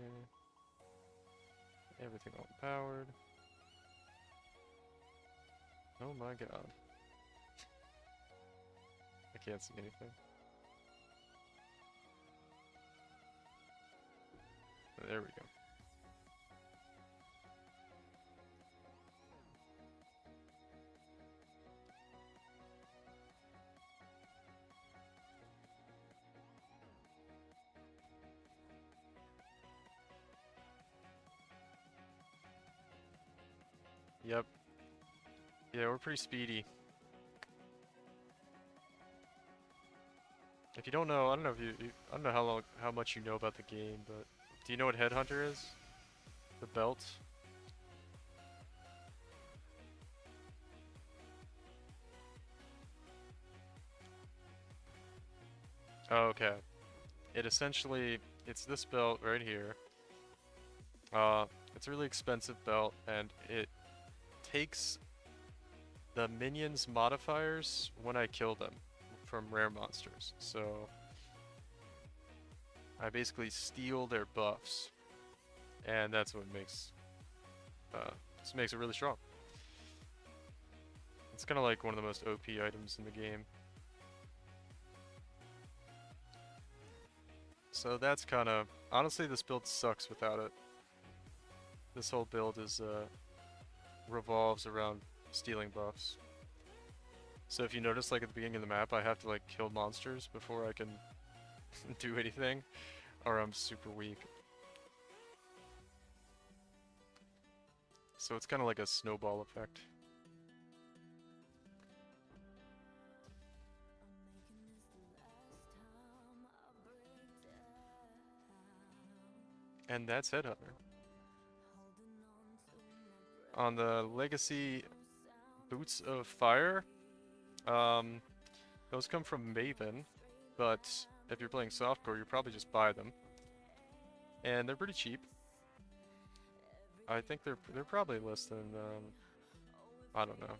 Everything all powered. Oh my god. I can't see anything. There we go. Yep. Yeah, we're pretty speedy. If you don't know, I don't know if I don't know how much you know about the game, but do you know what Headhunter is? The belt? Oh, okay. It essentially, it's this belt right here. It's a really expensive belt, and it takes the minions' modifiers when I kill them from rare monsters. So I basically steal their buffs, and that's what makes this makes it really strong. It's kind of like one of the most OP items in the game. So that's kind of honestly, this build sucks without it. This whole build is revolves around stealing buffs. So if you notice, like at the beginning of the map, I have to like kill monsters before I can do anything, or I'm super weak. So it's kind of like a snowball effect. And that's Headhunter. On the Legacy Boots of Fire, those come from Maven, but if you're playing softcore, you probably just buy them. And they're pretty cheap. I think they're probably less than, I don't know,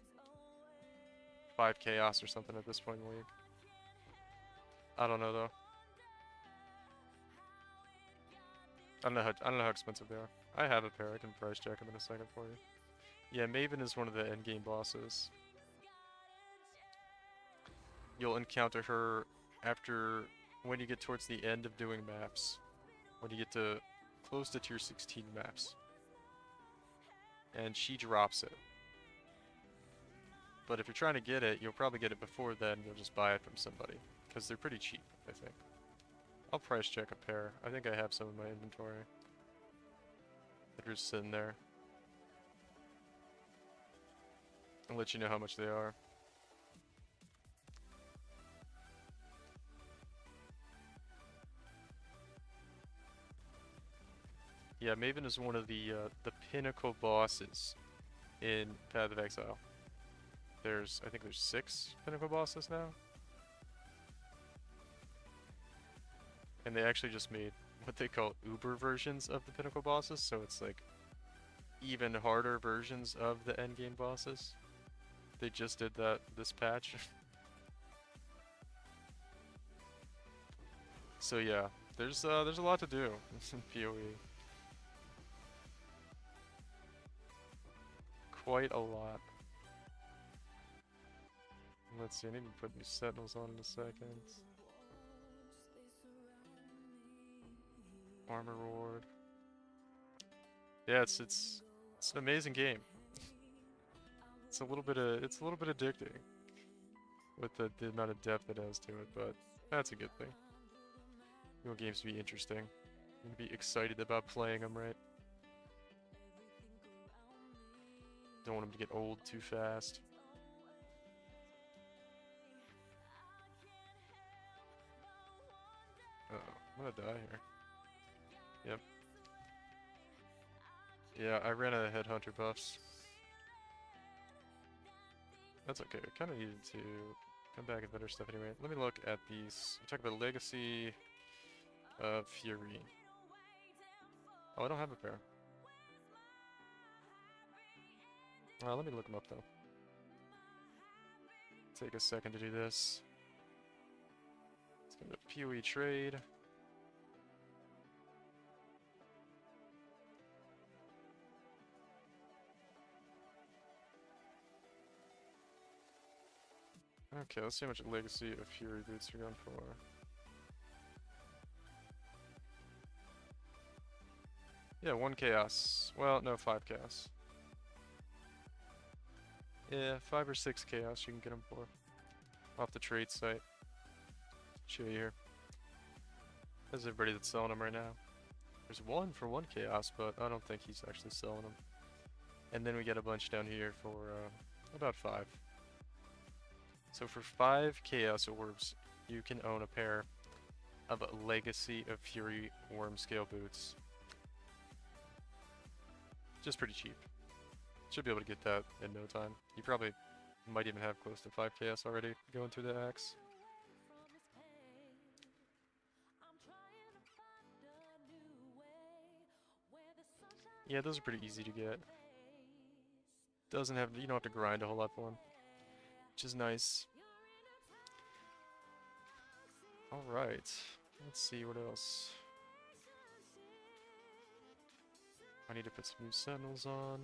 5 chaos or something at this point in the league. I don't know though. I don't know how expensive they are. I have a pair. I can price check them in a second for you. Yeah, Maven is one of the endgame bosses. You'll encounter her after when you get towards the end of doing maps. When you get to close to tier 16 maps. And she drops it. But if you're trying to get it, you'll probably get it before then. You'll just buy it from somebody. Because they're pretty cheap, I think. I'll price check a pair. I think I have some in my inventory. They're just sitting there. I'll let you know how much they are. Yeah, Maven is one of the pinnacle bosses in Path of Exile. I think there's 6 pinnacle bosses now. And they actually just made what they call Uber versions of the pinnacle bosses, so it's like even harder versions of the endgame bosses. They just did that this patch. So yeah, there's a lot to do in PoE. Quite a lot. Let's see, I need to put new sentinels on in a second. Armor reward. Yeah, it's an amazing game. It's a little bit addicting with the amount of depth it has to it, but that's a good thing. You want games to be interesting. You want to be excited about playing them, right? Don't want them to get old too fast. Uh-oh, I'm gonna die here. Yep. Yeah, I ran out of headhunter buffs. That's okay. I kind of needed to come back and better stuff anyway. Let me look at these. We'll talk about Legacy of Fury. Oh, I don't have a pair. Let me look them up though. Take a second to do this. Let's go to PoE trade. Okay, let's see how much Legacy of Fury boots are going for. Yeah, 1 chaos. Well, no, 5 chaos. Yeah, 5 or 6 chaos you can get them for. Off the trade site. Show you here. There's everybody that's selling them right now. There's one for 1 chaos, but I don't think he's actually selling them. And then we get a bunch down here for about 5. So for 5 chaos orbs, you can own a pair of Legacy of Fury worm scale boots. Just pretty cheap. Should be able to get that in no time. You probably might even have close to 5 chaos already going through the axe. Yeah, those are pretty easy to get. You don't have to grind a whole lot for them, which is nice. Alright, let's see what else. I need to put some new sentinels on.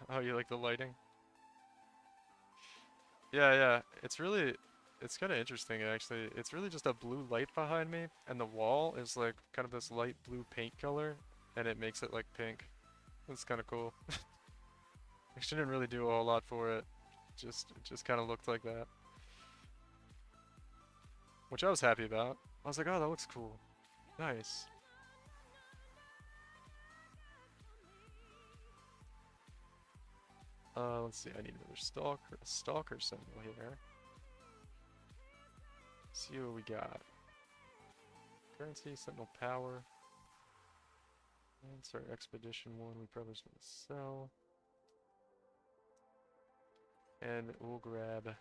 Oh, you like the lighting? Yeah, it's really it's kind of interesting actually. It's really just a blue light behind me, and the wall is like kind of this light blue paint color, and it makes it like pink. It's kind of cool. I didn't really do a whole lot for it. It just kind of looked like that, which I was happy about. I was like, oh, that looks cool. Nice. Let's see. I need another stalker symbol here. See what we got. Currency, sentinel power. That's our expedition one. We probably just want to sell. And we'll grab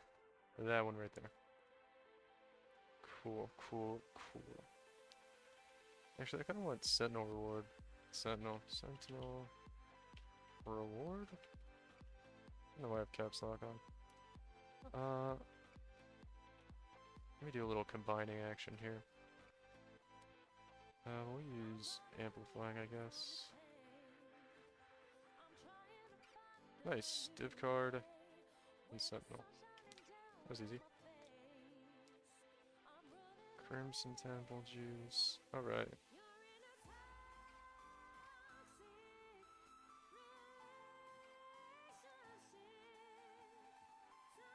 that one right there. Cool, cool, cool. Actually, I kind of want sentinel reward. Sentinel reward? I don't know why I have caps lock on. Let me do a little combining action here. We'll use amplifying, I guess. Nice. Div card and sentinel. That was easy. Crimson Temple juice. Alright.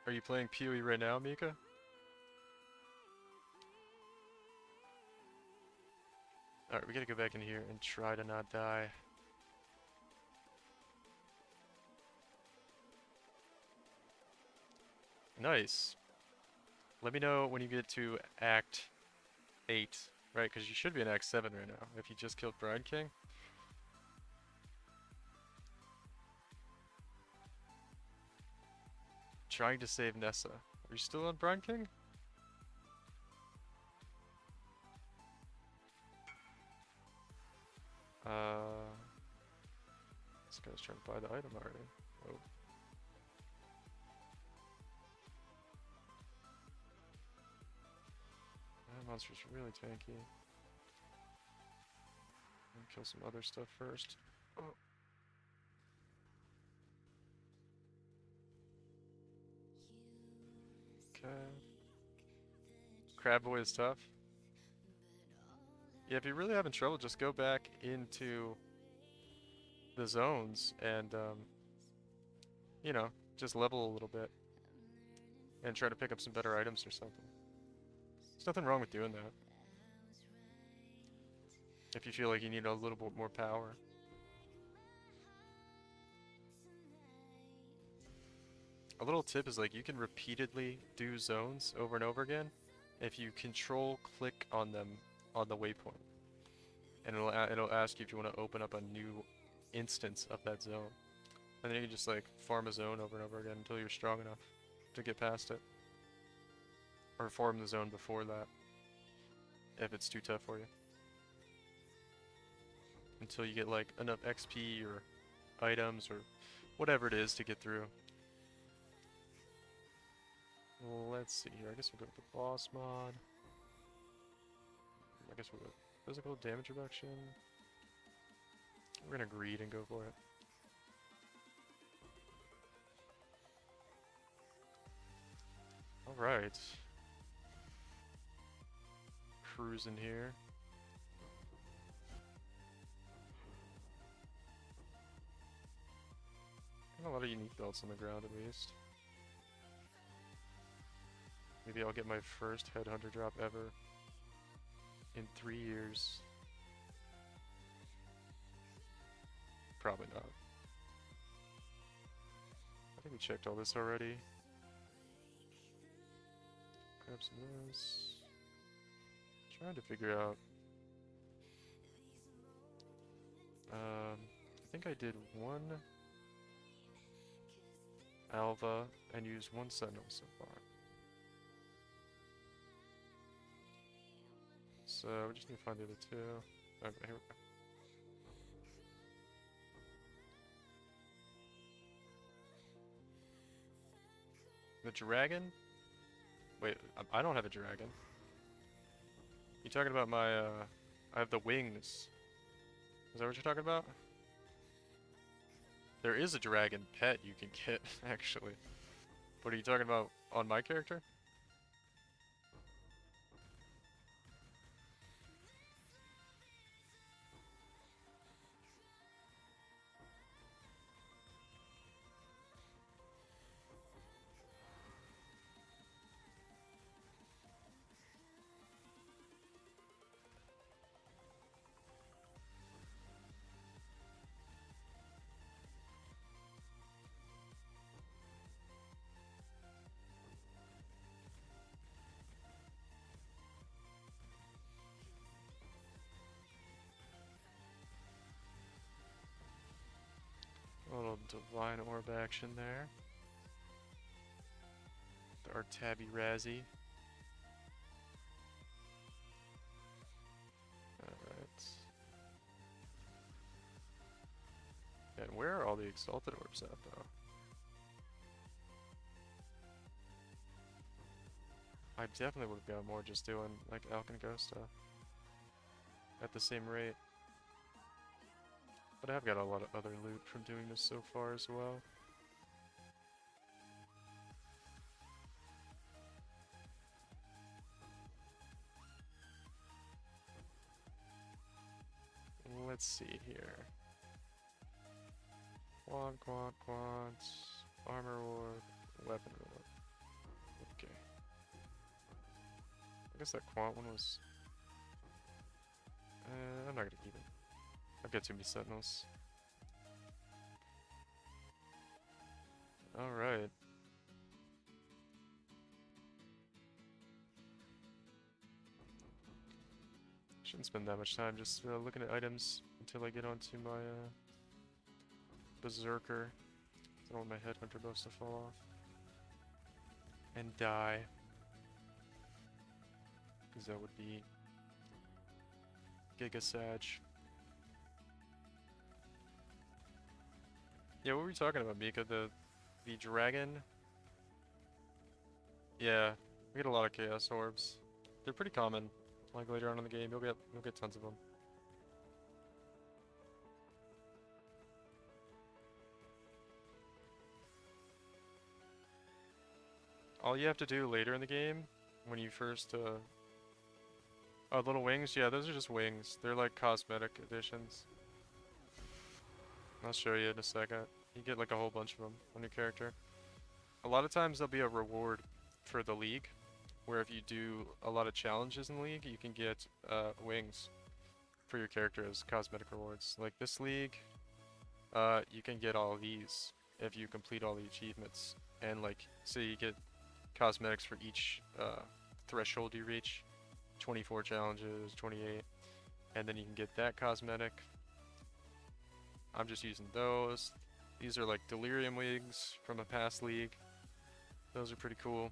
Are you playing PoE right now, Mika? Alright, we gotta go back in here and try to not die. Nice. Let me know when you get to Act 8, right? Because you should be in Act 7 right now, if you just killed Bride King. Trying to save Nessa. Are you still on Bride King? This guy's trying to buy the item already. Oh. That monster's really tanky. Kill some other stuff first. Oh. Okay. Crab Boy is tough. Yeah, if you're really having trouble, just go back into the zones and, you know, just level a little bit. And try to pick up some better items or something. There's nothing wrong with doing that. If you feel like you need a little bit more power. A little tip is like you can repeatedly do zones over and over again if you control click on them on the waypoint. And it'll ask you if you want to open up a new instance of that zone. And then you can just like farm a zone over and over again until you're strong enough to get past it. Or farm the zone before that if it's too tough for you. Until you get like enough XP or items or whatever it is to get through. Let's see here. I guess we'll go with the boss mod. I guess we'll go physical damage reduction. We're gonna greed and go for it. Alright. Cruising here. A lot of unique belts on the ground at least. Maybe I'll get my first headhunter drop ever in 3 years. Probably not. I think we checked all this already. Grab some of this. Trying to figure out. I think I did one Alva and used one Sentinel so far. So we just need to find the other two. Okay, here we go. The dragon? Wait, I don't have a dragon. You talking about my, I have the wings. Is that what you're talking about? There is a dragon pet you can get, actually. What are you talking about on my character? A little Divine Orb action there. Our Tabby Razzie. Alright. And where are all the Exalted Orbs at, though? I definitely would have got more just doing, like, Alkengo stuff. At the same rate. But I've got a lot of other loot from doing this so far as well. Let's see here. Quant, armor orb, weapon orb. Okay. I guess that quant one was... I'm not gonna keep it. I've got too many sentinels. Alright. Shouldn't spend that much time just looking at items until I get onto my Berserker. I don't want my Headhunter buffs to fall off. And die. Because that would be Giga Sag. Yeah, what were you talking about, Mika? The dragon? Yeah, we get a lot of Chaos Orbs. They're pretty common. Like later on in the game, you'll get tons of them. All you have to do later in the game, when you first oh, little wings? Yeah, those are just wings. They're like cosmetic additions. I'll show you in a second. You get like a whole bunch of them on your character. A lot of times there'll be a reward for the league, where if you do a lot of challenges in the league, you can get wings for your character as cosmetic rewards. Like this league, you can get all of these if you complete all the achievements. And like, say you get cosmetics for each threshold you reach, 24 challenges, 28, and then you can get that cosmetic. I'm just using those. These are like Delirium wigs from a past league. Those are pretty cool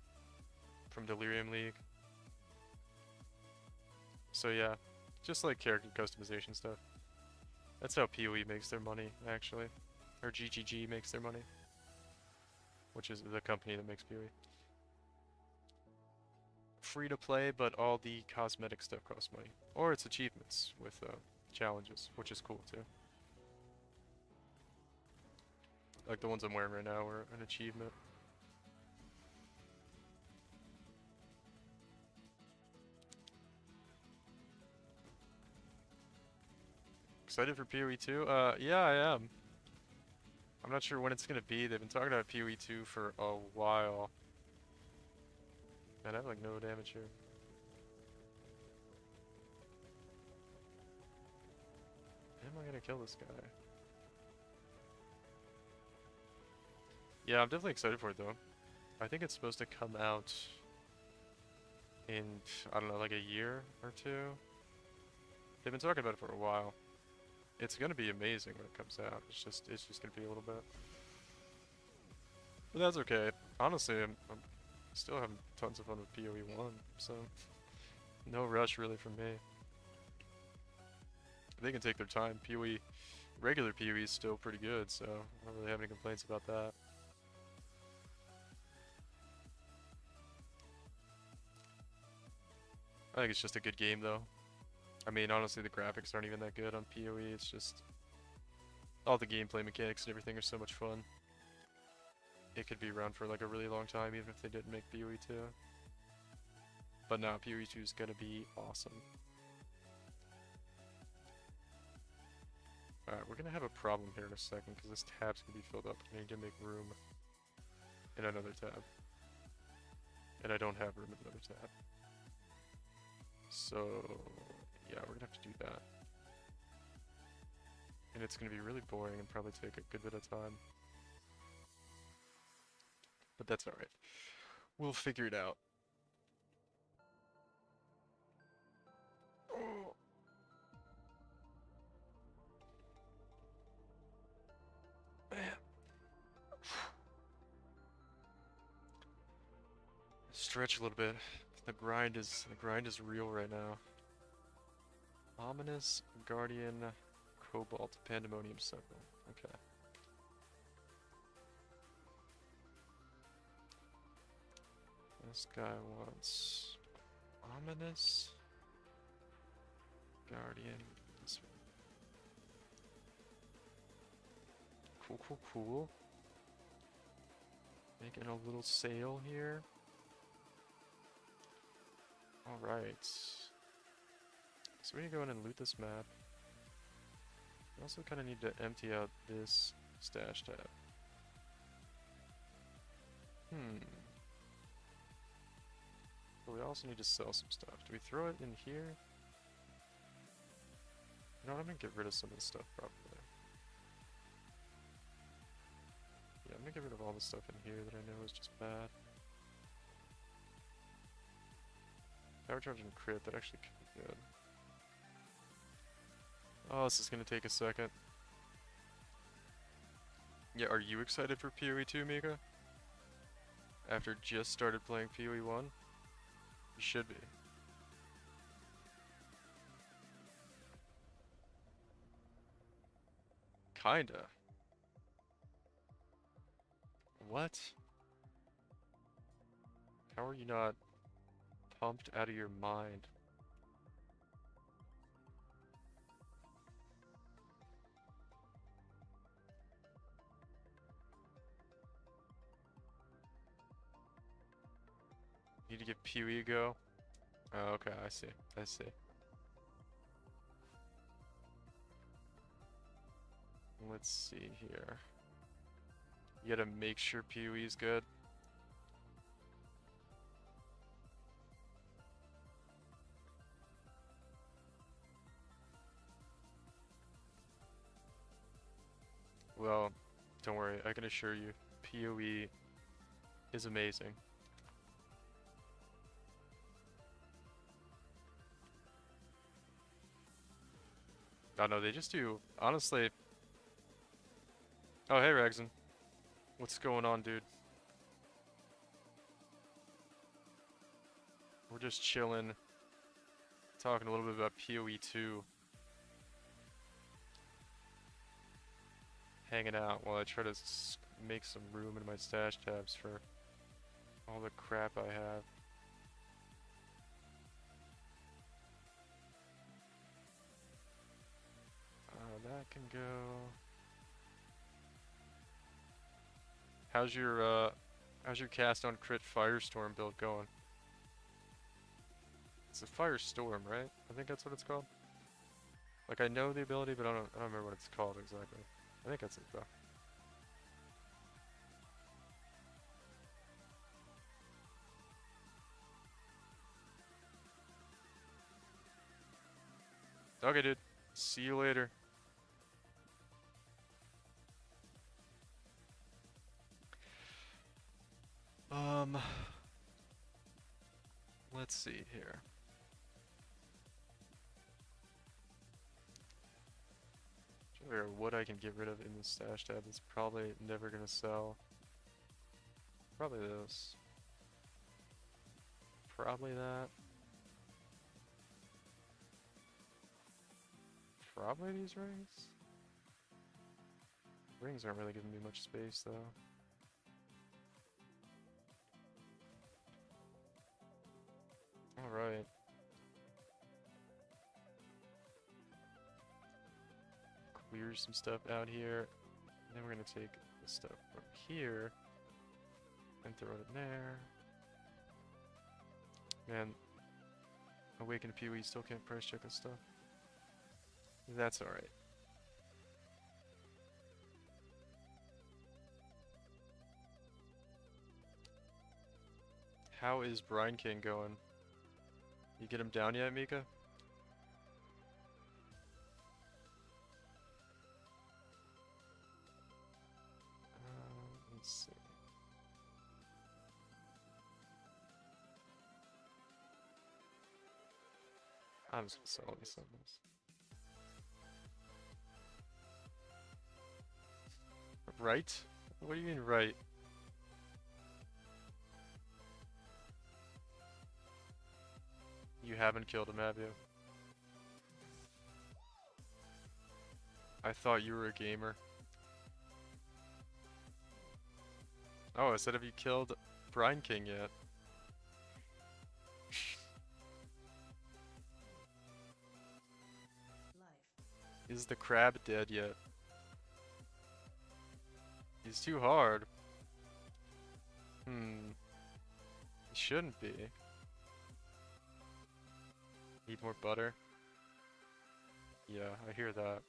from Delirium League. So yeah, just like character customization stuff. That's how PoE makes their money, actually. Or GGG makes their money. Which is the company that makes PoE. Free to play, but all the cosmetic stuff costs money. Or it's achievements with challenges, which is cool too. Like the ones I'm wearing right now are an achievement. Excited for PoE 2? Yeah, I am. I'm not sure when it's gonna be. They've been talking about PoE 2 for a while. Man, I have like no damage here. How am I gonna kill this guy? Yeah, I'm definitely excited for it though. I think it's supposed to come out in, I don't know, like a year or two. They've been talking about it for a while. It's gonna be amazing when it comes out. It's just gonna be a little bit. But that's okay. Honestly, I'm still having tons of fun with PoE 1, so no rush really from me. They can take their time. PoE, regular PoE is still pretty good, so I don't really have any complaints about that. I think it's just a good game though. I mean, honestly, the graphics aren't even that good on PoE. It's just all the gameplay mechanics and everything are so much fun. It could be around for like a really long time, even if they didn't make PoE 2. But now PoE 2 is gonna be awesome. Alright, we're gonna have a problem here in a second because this tab's gonna be filled up. I need to make room in another tab. And I don't have room in another tab. So, yeah, we're gonna have to do that. And it's gonna be really boring and probably take a good bit of time. But that's alright. We'll figure it out. Oh. Man. stretch a little bit. The grind is real right now. Ominous Guardian Cobalt Pandemonium Cycle. Okay. This guy wants Ominous Guardian. This one. Cool, cool, cool. Making a little sale here. Alright. So we need to go in and loot this map. We also kind of need to empty out this stash tab. But we also need to sell some stuff. Do we throw it in here? You know what, I'm gonna get rid of some of this stuff probably. Yeah, I'm gonna get rid of all the stuff in here that I know is just bad. Power charge and crit, that actually could be good. Oh, this is gonna take a second. Yeah, are you excited for PoE 2, Mika? After just started playing PoE 1? You should be. Kinda. What? How are you not pumped out of your mind? Need to get PoE a go? Oh, okay, I see. I see. Let's see here. You gotta make sure PoE is good. Well, don't worry, I can assure you, PoE is amazing. Oh no, they just do, honestly. Oh, hey, Rexon. What's going on, dude? We're just chilling, talking a little bit about PoE 2. Hanging out while I try to make some room in my stash tabs for all the crap I have. That can go. How's your cast on crit Firestorm build going? It's a Firestorm, right? I think that's what it's called. Like, I know the ability, but I don't remember what it's called exactly. I think that's it though. Okay, dude. See you later. Let's see here. Trying to figure out what I can get rid of in the stash tab that's probably never gonna sell. Probably this. Probably that. Probably these rings? Rings aren't really giving me much space though. Alright. Clear some stuff out here. Then we're gonna take this stuff from here and throw it in there. Man, Awakened PoE still can't price check this stuff. That's alright. How is Brine King going? You get him down yet, Mika? Let's see. I'm just gonna sell all these summons. Right? What do you mean right? You haven't killed him, have you? I thought you were a gamer. Oh, I said, have you killed Brine King yet? Is the crab dead yet? He's too hard. He shouldn't be. Need more butter? Yeah, I hear that.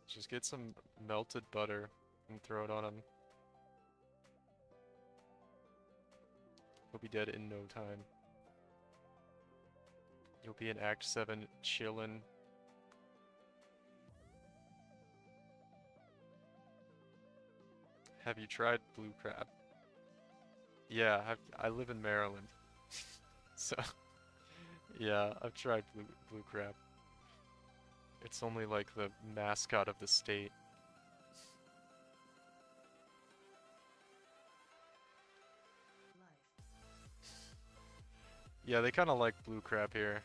Just get some melted butter and throw it on him. He'll be dead in no time. You'll be in Act 7 chillin'. Have you tried blue crab? Yeah, I live in Maryland. So, yeah, I've tried blue crab. It's only like the mascot of the state. Yeah, they kind of like blue crab here.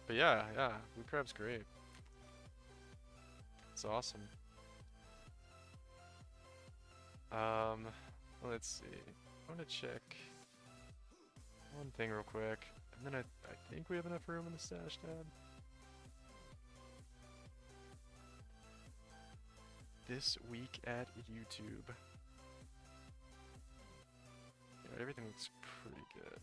But yeah, blue crab's great. It's awesome. Let's see. I want to check one thing real quick. And then I think we have enough room in the stash tab. This week at YouTube. Yeah, everything looks pretty good.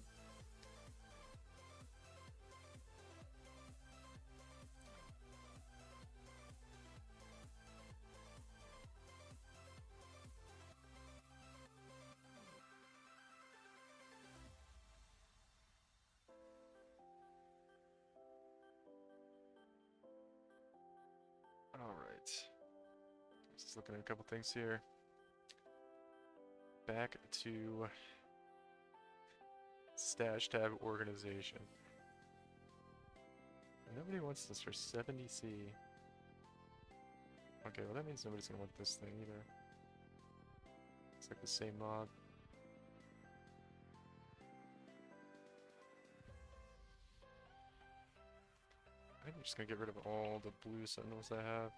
Alright. Just looking at a couple things here. Back to stash tab organization. Nobody wants this for 70C. Okay, well that means nobody's gonna want this thing either. It's like the same mod. I think I'm just gonna get rid of all the blue sentinels I have.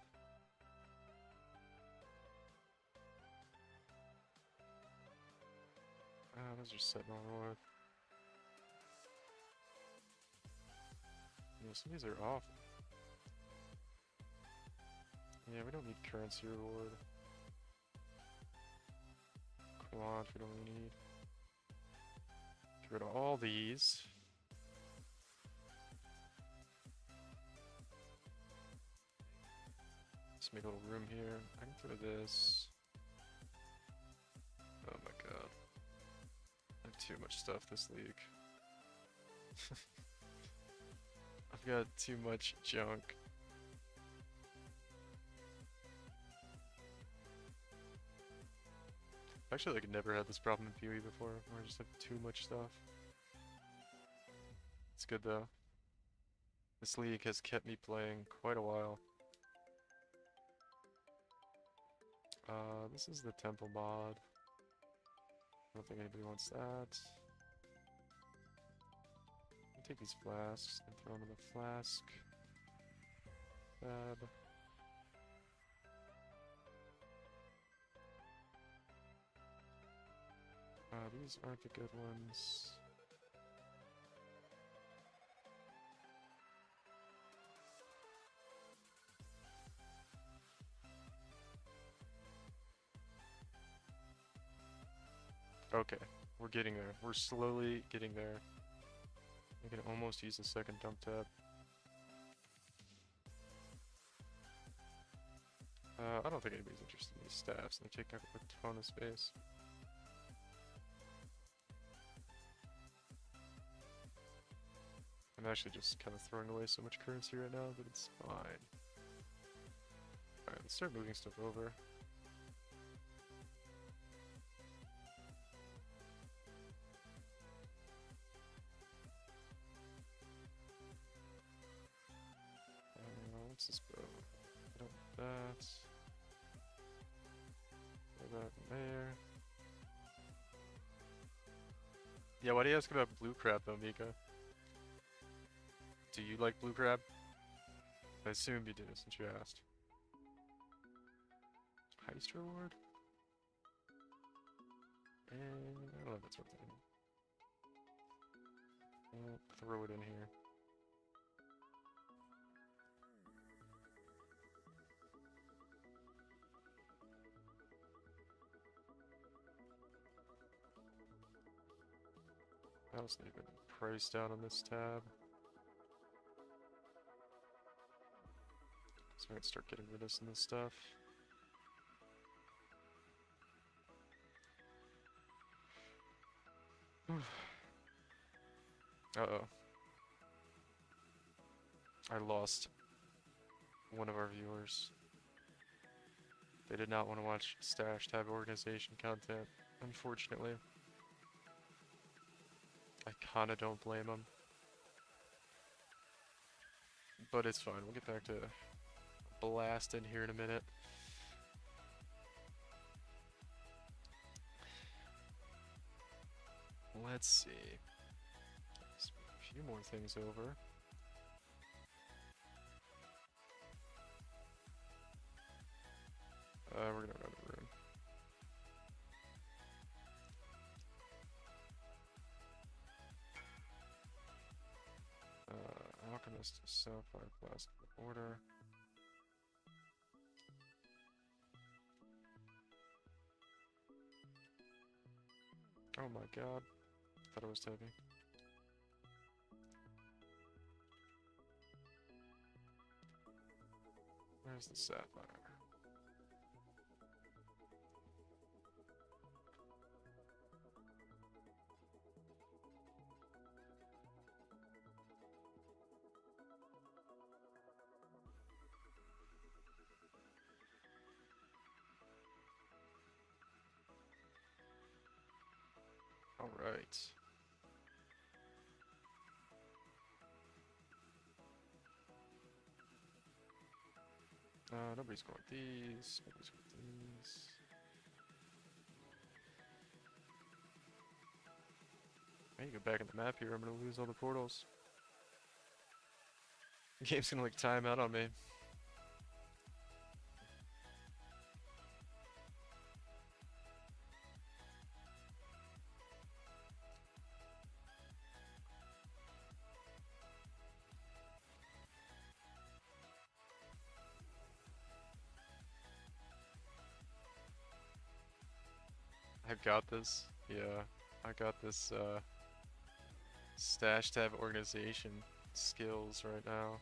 Ah, those are Sentinel North. Yeah, some of these are off. Yeah, we don't need currency reward. Quant, we don't really need. Get rid of all these. Just make a little room here. I can throw this. Oh my god. I have too much stuff this league. I've got too much junk. Actually, like, never had this problem in PoE before, where I just have too much stuff. It's good though. This league has kept me playing quite a while. This is the temple mod. I don't think anybody wants that. I'll take these flasks and throw them in the flask. Fab. These aren't the good ones. Okay, we're getting there. We're slowly getting there. I can almost use the second dump tab. I don't think anybody's interested in these staffs. They take up a ton of space. I'm actually just kind of throwing away so much currency right now, but it's fine. Alright, let's start moving stuff over. What's this bow? I don't want that. Throw that in there. Yeah, why do you ask about blue crab though, Mika? Do you like blue crab? I assume you did since you asked. Heist reward? And I don't know if that's worth it. I'll throw it in here. I wasn't even priced out on this tab. So I'm gonna start getting rid of some of this stuff. Uh-oh. I lost one of our viewers. They did not want to watch Stash Tab organization content, unfortunately. I kinda don't blame them. But it's fine, we'll get back to blast in here in a minute. Let's see. Let's move a few more things over. We're gonna run the room. Alchemist, Sapphire, Flask, Order. Oh my god. Thought it was Toby. Where's the Sapphire? Alright. Nobody's going with these. Nobody's going with these. I need to go back in the map here. I'm gonna lose all the portals. The game's gonna like time out on me. I've got this. Yeah, I got this Stash Tab organization skills right now.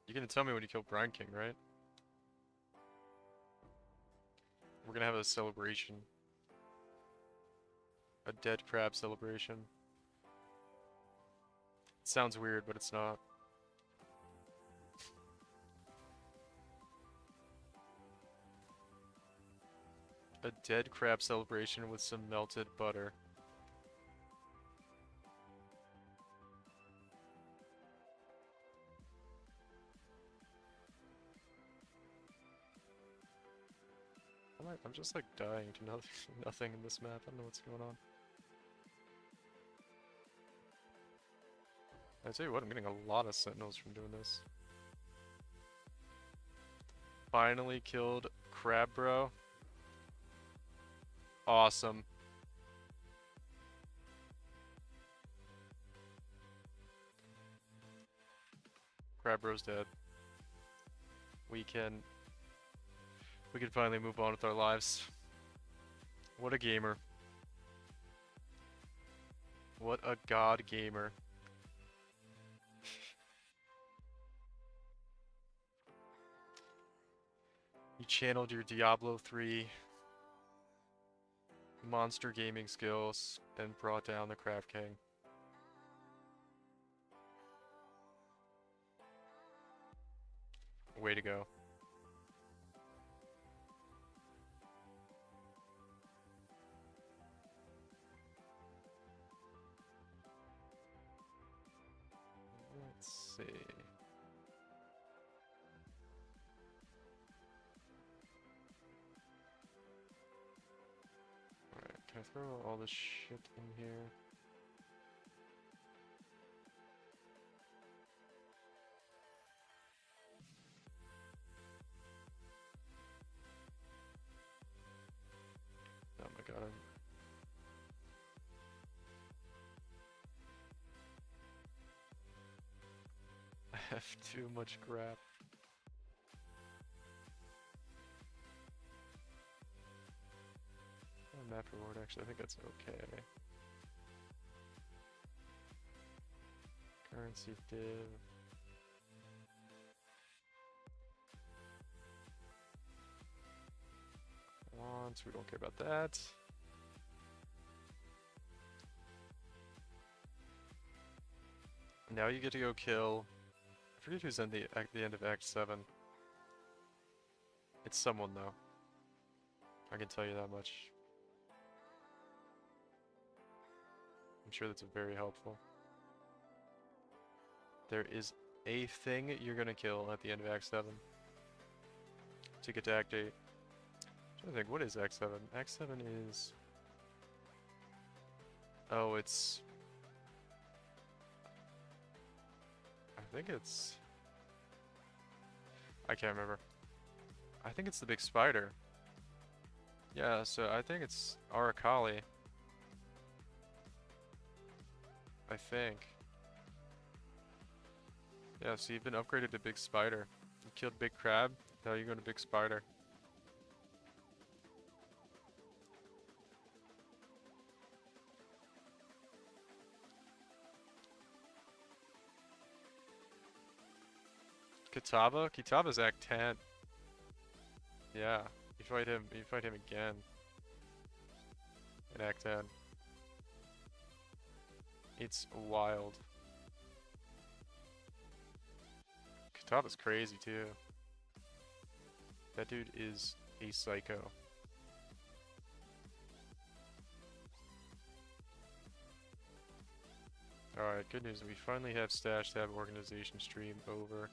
You're gonna tell me when you kill Brine King, right? We're gonna have a celebration. A dead crab celebration. It sounds weird, but it's not. A dead crab celebration with some melted butter. I'm just like dying to nothing in this map. I don't know what's going on. I tell you what, I'm getting a lot of sentinels from doing this. Finally killed Crab Bro. Awesome. Crab Bro's dead. We can finally move on with our lives. What a gamer. What a god gamer. You channeled your Diablo 3 monster gaming skills and brought down the Crab King. Way to go. see. Alright, can I throw all this shit in here? Oh my god, I have too much crap. Oh, map reward, actually, I think that's okay. Currency div. Want, we don't care about that. Now you get to go kill. I forget who's at the end of Act 7. It's someone though. I can tell you that much. I'm sure that's very helpful. There is a thing you're gonna kill at the end of Act 7 to get to Act 8. I'm trying to think, what is Act 7? Act 7 is... Oh, it's... I think it's... I can't remember. I think it's the big spider. Yeah, so I think it's Arakaali. I think. Yeah, so you've been upgraded to Big Spider. You killed Big Crab, now you're going to Big Spider. Kitaba? Kitaba's Act 10. Yeah, you fight him again. In Act 10. It's wild. Kitaba's crazy too. That dude is a psycho. Alright, good news. We finally have Stash Tab Organization stream over.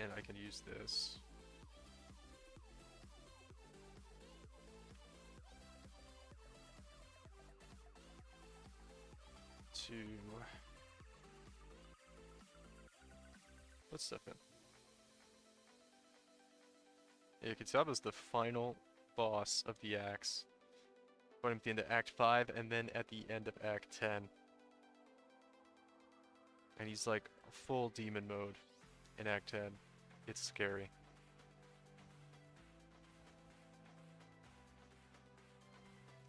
And I can use this. To... Let's step in. Yeah, Kitaba's the final boss of the acts. Fight him at the end of Act 5 and then at the end of Act 10. And he's like full demon mode in Act 10. It's scary.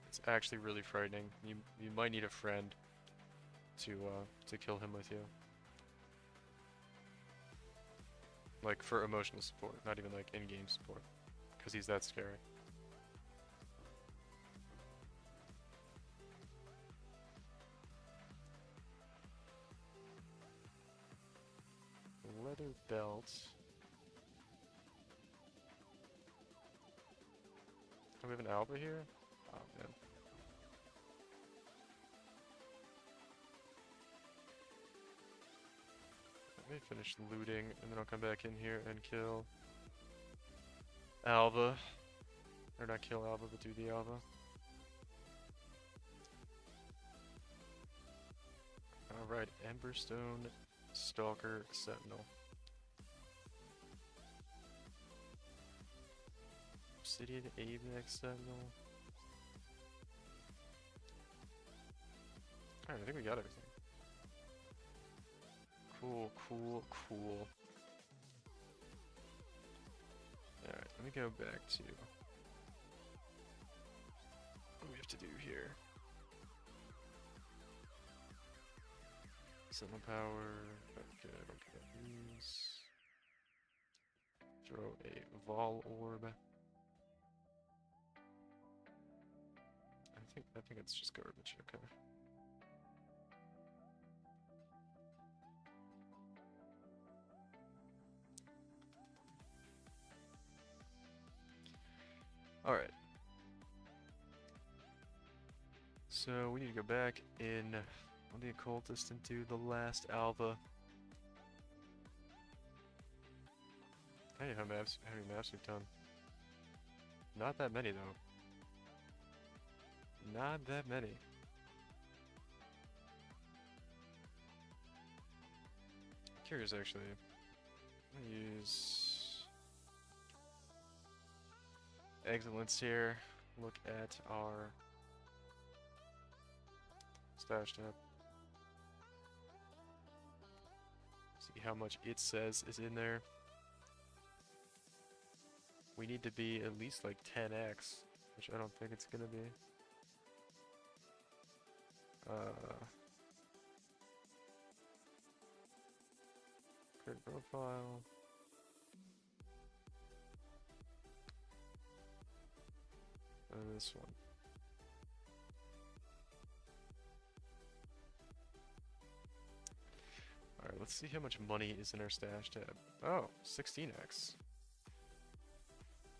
It's actually really frightening. You might need a friend to kill him with you. Like for emotional support, not even like in-game support, because he's that scary. Leather belt. Oh, we have an Alba here? Oh man. Let me finish looting and then I'll come back in here and kill Alba. Or not kill Alba, but do the Alba. Alright, Emberstone, Stalker, Sentinel. Obsidian, Apex, Sentinel. Alright, I think we got everything. Cool, cool, cool. Alright, let me go back to what we have to do here. Sentinel power. Okay, I don't care about these. Throw a Vol orb. I think it's just garbage, okay. Alright. So we need to go back in On the occultist into the last alpha. Hey, how many maps we've done? Not that many though. Not that many. Curious actually. I'm gonna use excellence here. Look at our stash tab. See how much it says is in there. We need to be at least like 10x, which I don't think it's gonna be. Create profile. And this one. Alright, let's see how much money is in our stash tab. Oh, 16x.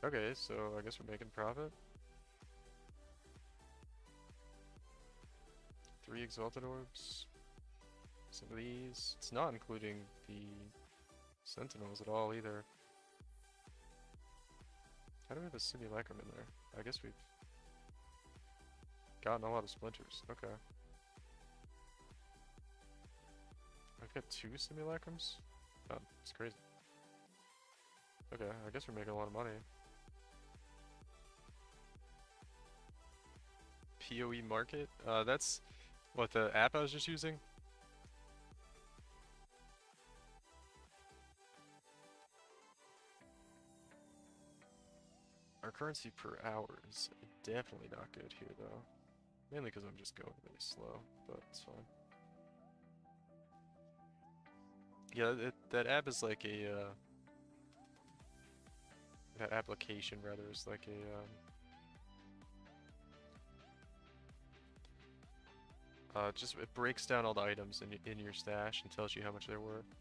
Okay, so I guess we're making profit. 3 exalted orbs. Some of these. It's not including the sentinels at all either. How do we have a simulacrum in there? I guess we've gotten a lot of splinters. Okay. I've got 2 simulacrums? Oh, it's crazy. Okay, I guess we're making a lot of money. PoE market? That's what the app I was just using? Our currency per hour is definitely not good here though. Mainly because I'm just going really slow, but it's fine. Yeah, that app is like a, that application rather is like a, just it breaks down all the items in your stash and tells you how much they're worth.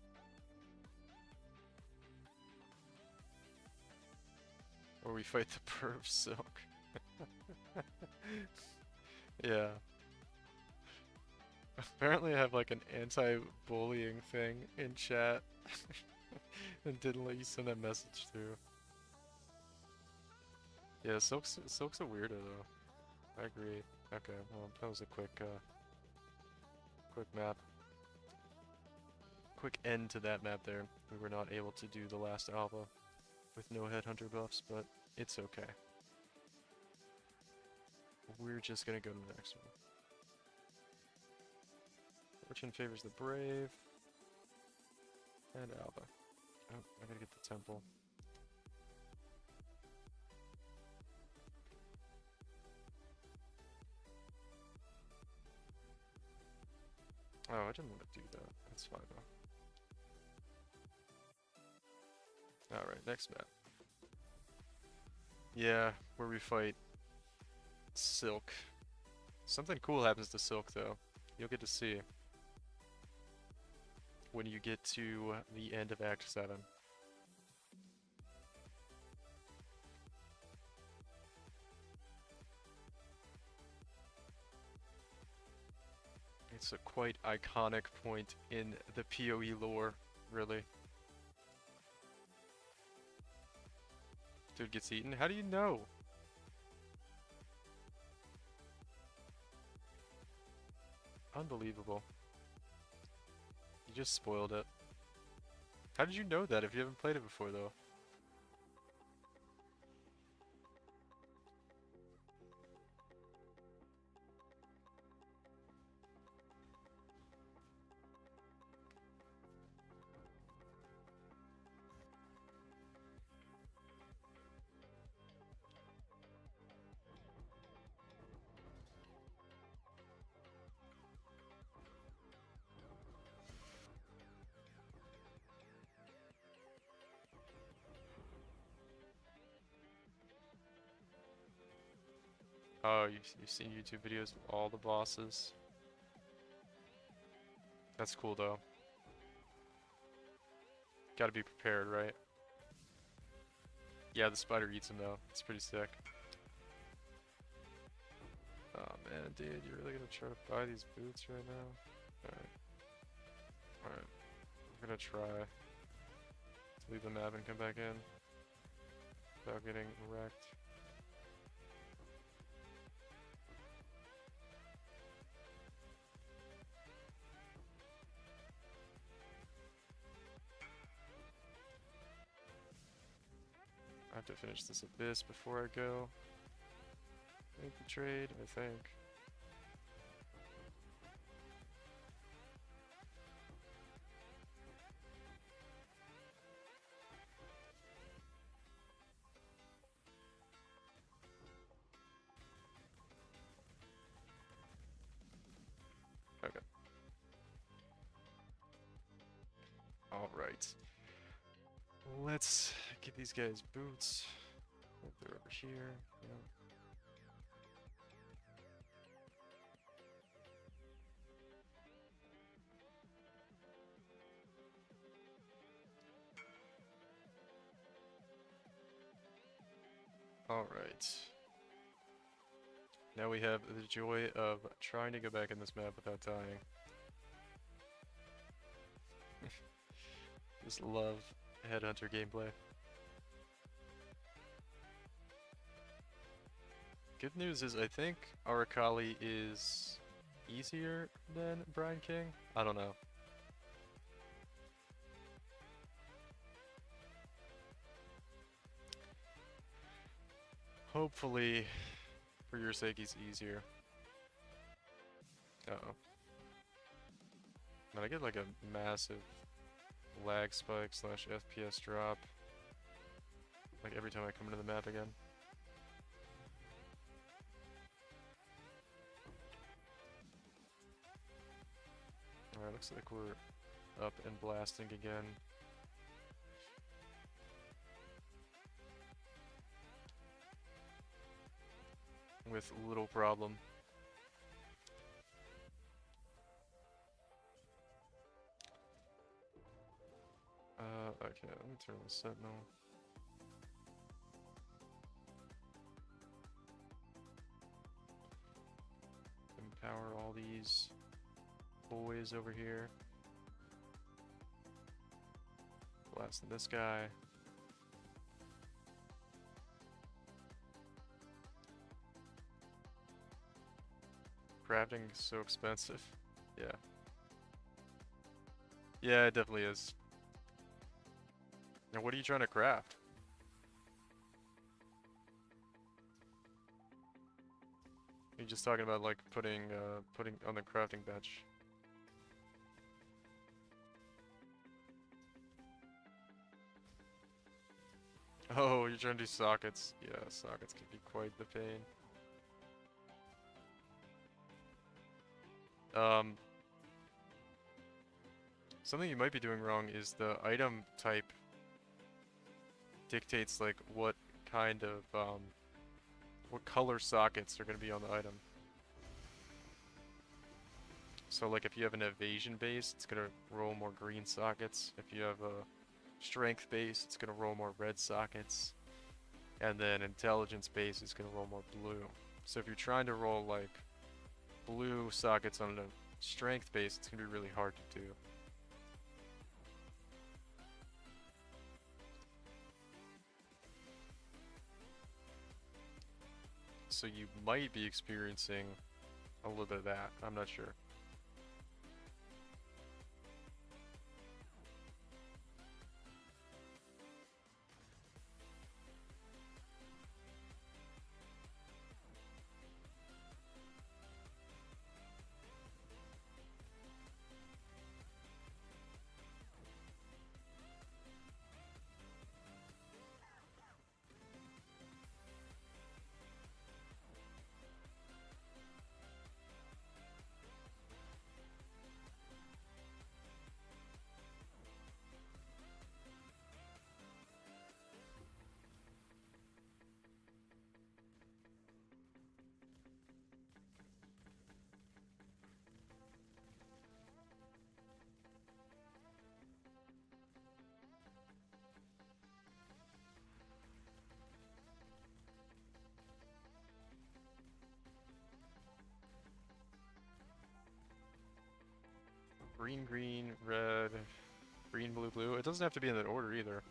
Or we fight the perv silk. Yeah. Apparently I have like an anti-bullying thing in chat. And didn't let you send that message through. Yeah, Silk's a weirdo though. I agree. Okay, well that was a quick map. Quick end to that map there. We were not able to do the last alpha with no headhunter buffs, but it's okay. We're just gonna go to the next one. Fortune favors the brave. And alpha. Oh, I gotta get the temple. Oh, I didn't want to do that. That's fine though. Alright, next map. Yeah, where we fight Silk. Something cool happens to Silk though. You'll get to see when you get to the end of Act 7. It's a quite iconic point in the PoE lore, really. Dude gets eaten? How do you know? Unbelievable. You just spoiled it. How did you know that if you haven't played it before, though? Oh, you've seen YouTube videos of all the bosses. That's cool, though. Gotta be prepared, right? Yeah, the spider eats him, though. It's pretty sick. Oh man, dude, you're really gonna try to buy these boots right now? Alright. Alright. I'm gonna try to leave the map and come back in without getting wrecked. I have to finish this abyss before I go. Make the trade, I think. Okay. Alright. Let's get these guys boots. If they're over here. Yeah. Alright. Now we have the joy of trying to go back in this map without dying. Just love Headhunter gameplay. Good news is I think Arakaali is easier than Brine King. I don't know. Hopefully, for your sake, he's easier. Uh-oh. Man, I get like a massive lag spike slash FPS drop. Like every time I come into the map again. Alright, looks like we're up and blasting again. With little problem. Okay, let me turn the Sentinel. Empower all these boys over here. Blasting this guy. Crafting is so expensive. Yeah. Yeah, it definitely is. Now, what are you trying to craft? You're just talking about like putting on the crafting bench. Oh, you're trying to do sockets. Yeah, sockets can be quite the pain. Something you might be doing wrong is the item type dictates like what kind of what color sockets are going to be on the item. So like if you have an evasion base, it's going to roll more green sockets. If you have a strength base, it's going to roll more red sockets. And then intelligence base is going to roll more blue. So if you're trying to roll like blue sockets on a strength base, it's going to be really hard to do. So you might be experiencing a little bit of that. I'm not sure. green, green, red, green, blue, blue. It doesn't have to be in that order either.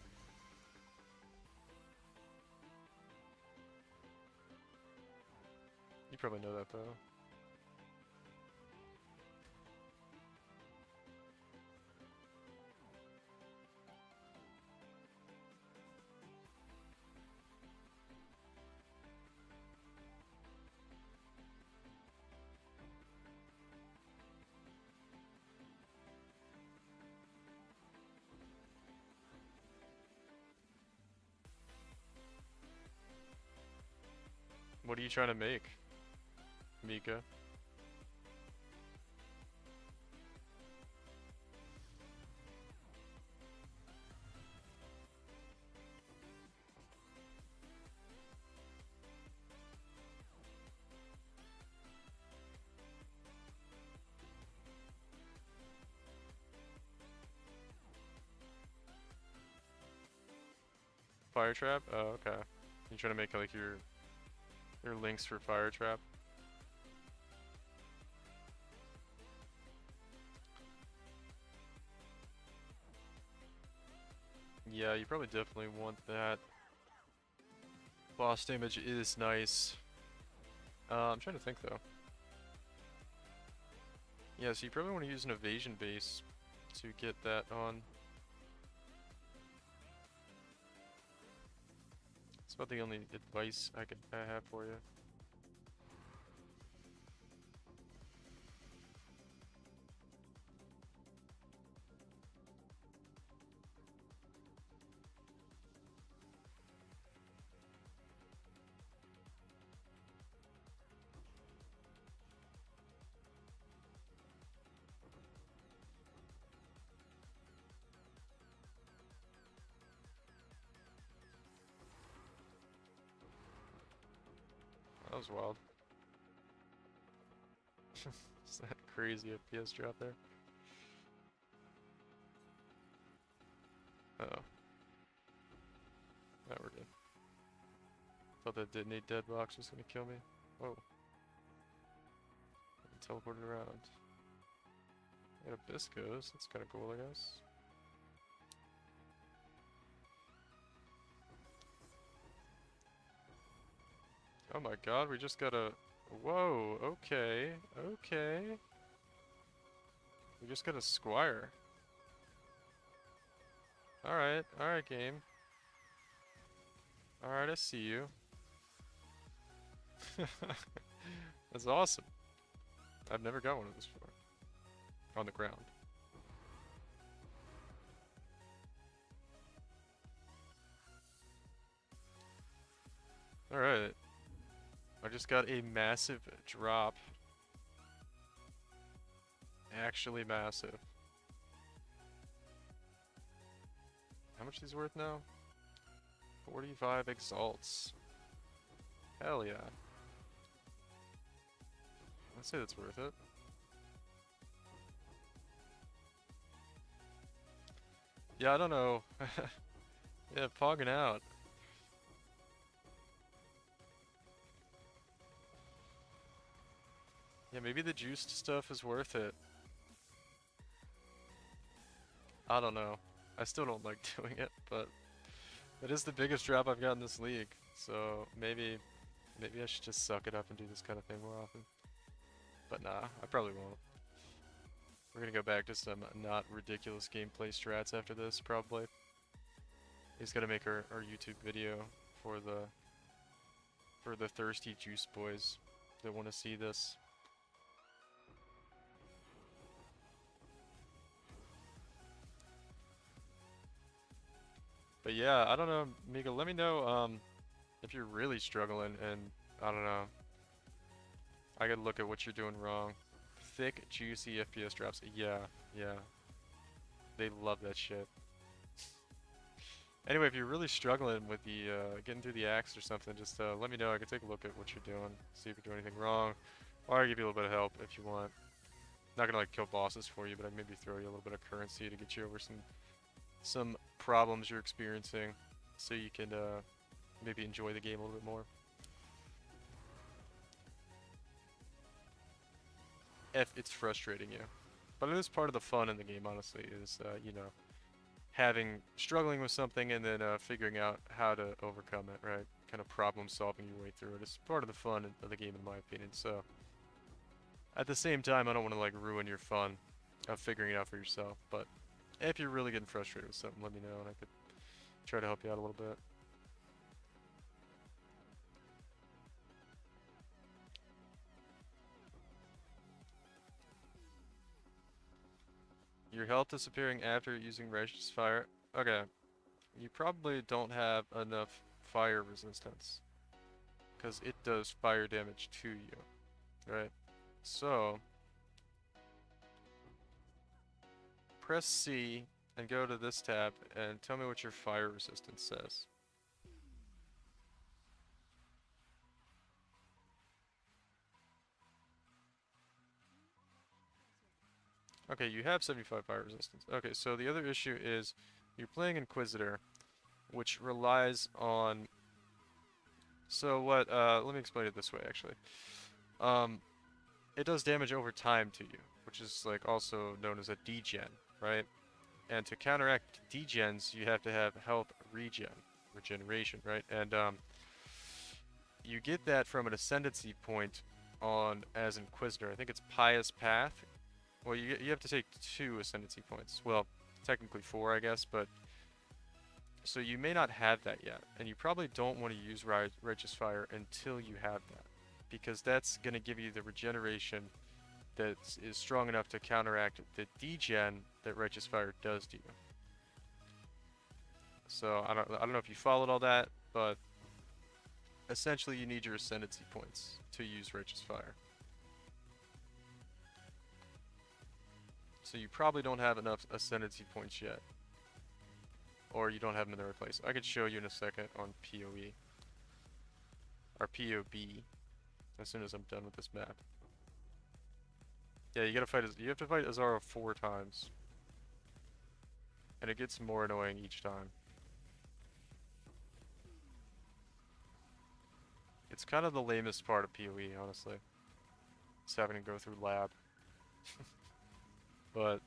You probably know that though. What are you trying to make, Mika? Fire trap? Oh, okay. You trying to make like your links for fire trap? Yeah, you probably definitely want that. Boss damage is nice. I'm trying to think though. Yeah, so you probably want to use an evasion base to get that on. That's about the only advice I have for you. That was wild. Is that crazy FPS drop there? Uh oh. That we're good. Thought that detonate dead box was gonna kill me. Whoa. Teleported around. Got Abysscos, that's kinda cool, I guess. Oh my god, we just got a... Whoa, okay, okay. We just got a Squire. Alright, game. Alright, I see you. That's awesome. I've never got one of those before. On the ground. Alright. I just got a massive drop. Actually massive. How much is worth now? 45 exalts. Hell yeah. I'd say that's worth it. Yeah, I don't know. Yeah, pogging out. Yeah, maybe the juiced stuff is worth it. I don't know. I still don't like doing it, but it is the biggest drop I've got in this league. So maybe I should just suck it up and do this kind of thing more often. But nah, I probably won't. We're gonna go back to some not ridiculous gameplay strats after this, probably. He's gotta make our YouTube video for the thirsty juice boys that want to see this. But yeah, I don't know, Mika, let me know if you're really struggling and I don't know. I gotta look at what you're doing wrong. Thick, juicy FPS drops. Yeah. They love that shit. Anyway, if you're really struggling with the getting through the axe or something, just let me know. I can take a look at what you're doing, see if you're doing anything wrong, or I'll give you a little bit of help if you want. Not gonna like kill bosses for you, but I can maybe throw you a little bit of currency to get you over some problems you're experiencing, so you can maybe enjoy the game a little bit more. If it's frustrating you. But it is part of the fun in the game, honestly, is, you know, struggling with something and then figuring out how to overcome it, right? Kind of problem solving your way through it. It's part of the fun of the game, in my opinion. So, at the same time, I don't want to like ruin your fun of figuring it out for yourself. But if you're really getting frustrated with something, let me know and I could try to help you out a little bit. Your health disappearing after using Righteous Fire. Okay, you probably don't have enough fire resistance because it does fire damage to you, right? So, press C and go to this tab and tell me what your fire resistance says. Okay, you have 75 fire resistance. Okay, so the other issue is you're playing Inquisitor, which relies on... So what, let me explain it this way, actually. It does damage over time to you, which is like also known as a degen, right? And to counteract degens, you have to have health regeneration, right? And you get that from an ascendancy point on as Inquisitor. I think it's Pious Path. Well, you have to take 2 ascendancy points. Well, technically 4, I guess, but so you may not have that yet, and you probably don't want to use Righteous Fire until you have that, because that's going to give you the regeneration that is strong enough to counteract the degen that Righteous Fire does to you. So I don't know if you followed all that, but essentially you need your ascendancy points to use Righteous Fire. So you probably don't have enough ascendancy points yet. Or you don't have them in the right place. I could show you in a second on PoE. Or PoB. As soon as I'm done with this map. Yeah, you have to fight Azara 4 times. And it gets more annoying each time. It's kind of the lamest part of PoE, honestly. It's having to go through lab. But,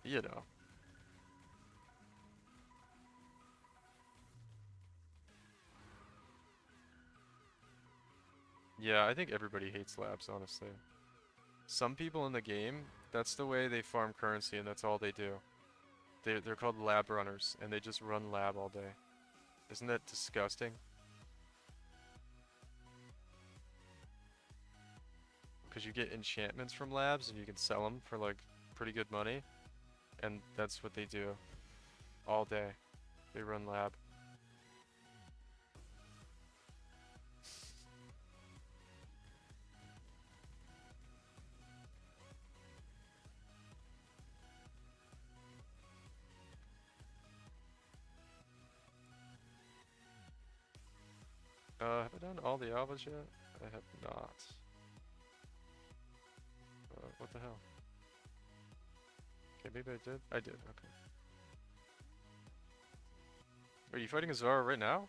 you know. Yeah, I think everybody hates labs, honestly. Some people in the game, that's the way they farm currency and that's all they do. They're called lab runners, and they just run lab all day. Isn't that disgusting? Because you get enchantments from labs and you can sell them for like pretty good money. And that's what they do all day. They run lab. Have I done all the alphas yet? I have not. What the hell? Okay, maybe I did. I did, okay. Are you fighting Azara right now?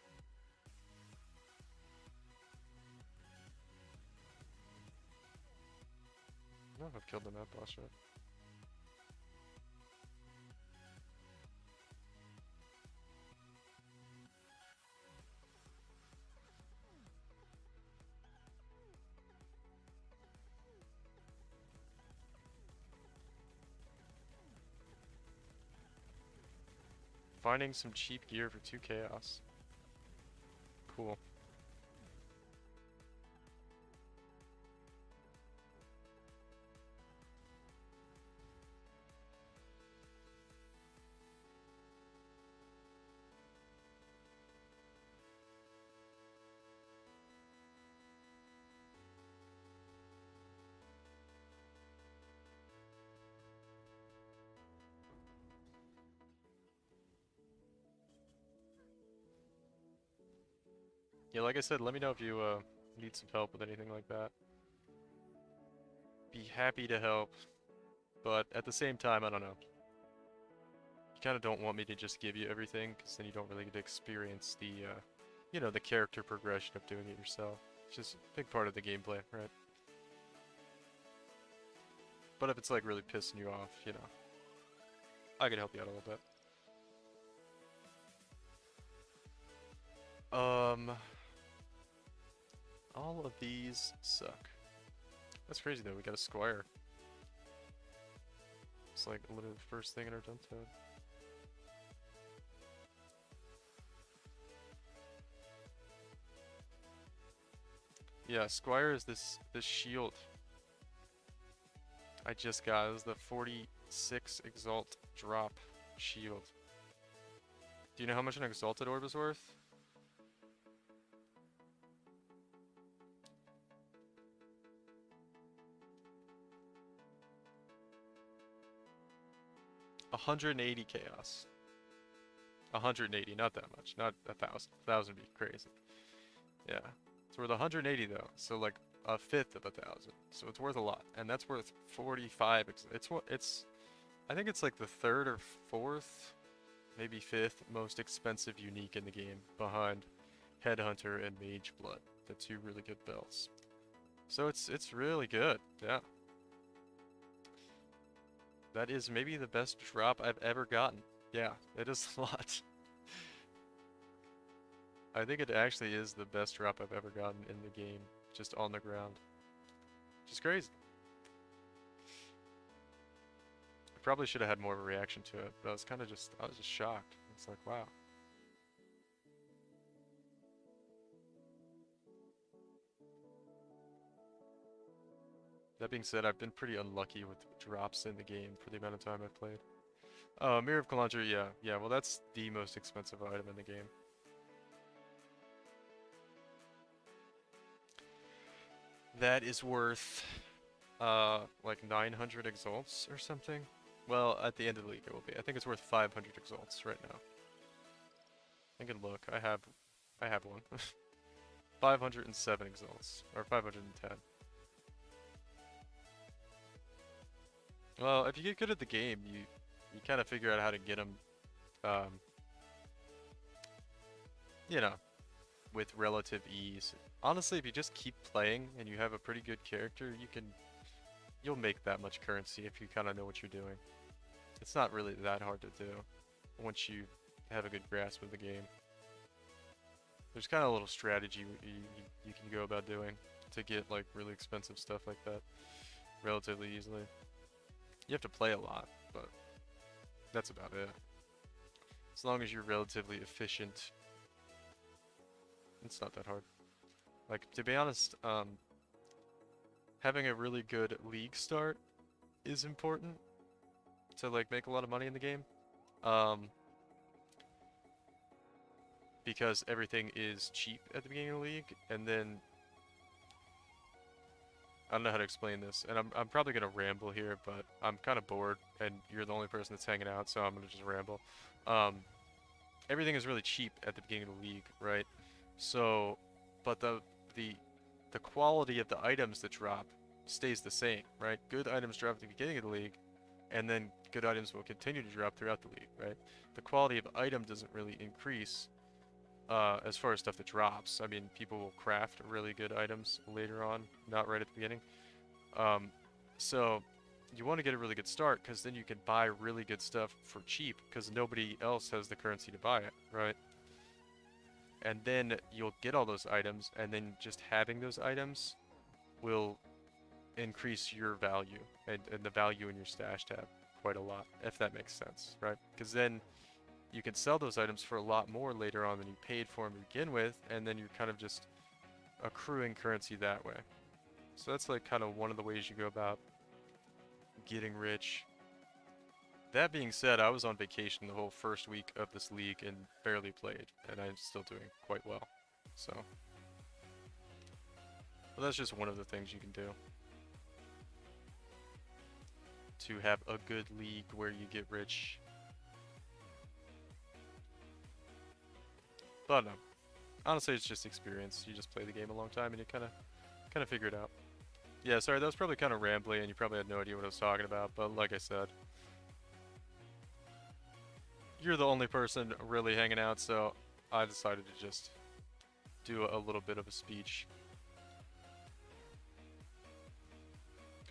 No, I've killed the map boss yet. Finding some cheap gear for 2 chaos. Cool. Yeah, like I said, let me know if you need some help with anything like that. Be happy to help, but at the same time, I don't know. You kind of don't want me to just give you everything, because then you don't really get to experience the, you know, the character progression of doing it yourself. It's just a big part of the gameplay, right? But if it's like really pissing you off, you know, I could help you out a little bit. All of these suck. That's crazy though, we got a squire. It's like literally the first thing in our dump toad. Yeah, squire is this shield I just got. It was the 46 exalt drop shield. Do you know how much an exalted orb is worth? $180 chaos. 180, not that much. Not 1,000. 1,000 would be crazy. Yeah. It's worth 180 though. So like a fifth of 1,000. So it's worth a lot. And that's worth 45. It's I think it's like the third or fourth, maybe fifth most expensive unique in the game behind Headhunter and Mage Blood. The two really good belts. So it's really good. Yeah. That is maybe the best drop I've ever gotten. Yeah, it is a lot. I think it actually is the best drop I've ever gotten in the game, just on the ground. Just crazy. I probably should have had more of a reaction to it, but I was just shocked. It's like, wow. That being said, I've been pretty unlucky with drops in the game for the amount of time I've played. Mirror of Kalantra, yeah. Yeah, well that's the most expensive item in the game. That is worth, like 900 exalts or something. Well, at the end of the league it will be. I think it's worth 500 exalts right now. I can look. I have one. 507 exalts, or 510. Well, if you get good at the game, you kind of figure out how to get them, you know, with relative ease. Honestly, if you just keep playing and you have a pretty good character, you'll make that much currency if you kind of know what you're doing. It's not really that hard to do once you have a good grasp of the game. There's kind of a little strategy you can go about doing to get like really expensive stuff like that relatively easily. You have to play a lot, but that's about it. As long as you're relatively efficient, it's not that hard. Like, to be honest, having a really good league start is important to like make a lot of money in the game. Because everything is cheap at the beginning of the league, and then I don't know how to explain this, and I'm probably gonna ramble here, but I'm kind of bored, and you're the only person that's hanging out, so I'm gonna just ramble. Everything is really cheap at the beginning of the league, right? So, but the quality of the items that drop stays the same, right? Good items drop at the beginning of the league, and then good items will continue to drop throughout the league, right? The quality of item doesn't really increase as far as stuff that drops. I mean, people will craft really good items later on, not right at the beginning. So you want to get a really good start, because then you can buy really good stuff for cheap, because nobody else has the currency to buy it, right? And then you'll get all those items, and then just having those items will increase your value and the value in your stash tab quite a lot, if that makes sense, right? Because then you can sell those items for a lot more later on than you paid for them to begin with, and then you're kind of just accruing currency that way. So that's like kind of one of the ways you go about getting rich. That being said, I was on vacation the whole first week of this league and barely played, and I'm still doing quite well. So, but that's just one of the things you can do to have a good league where you get rich. But no, honestly, it's just experience. You just play the game a long time and you kind of figure it out. Yeah, sorry, that was probably kind of rambly and you probably had no idea what I was talking about, but like I said, you're the only person really hanging out, so I decided to just do a little bit of a speech,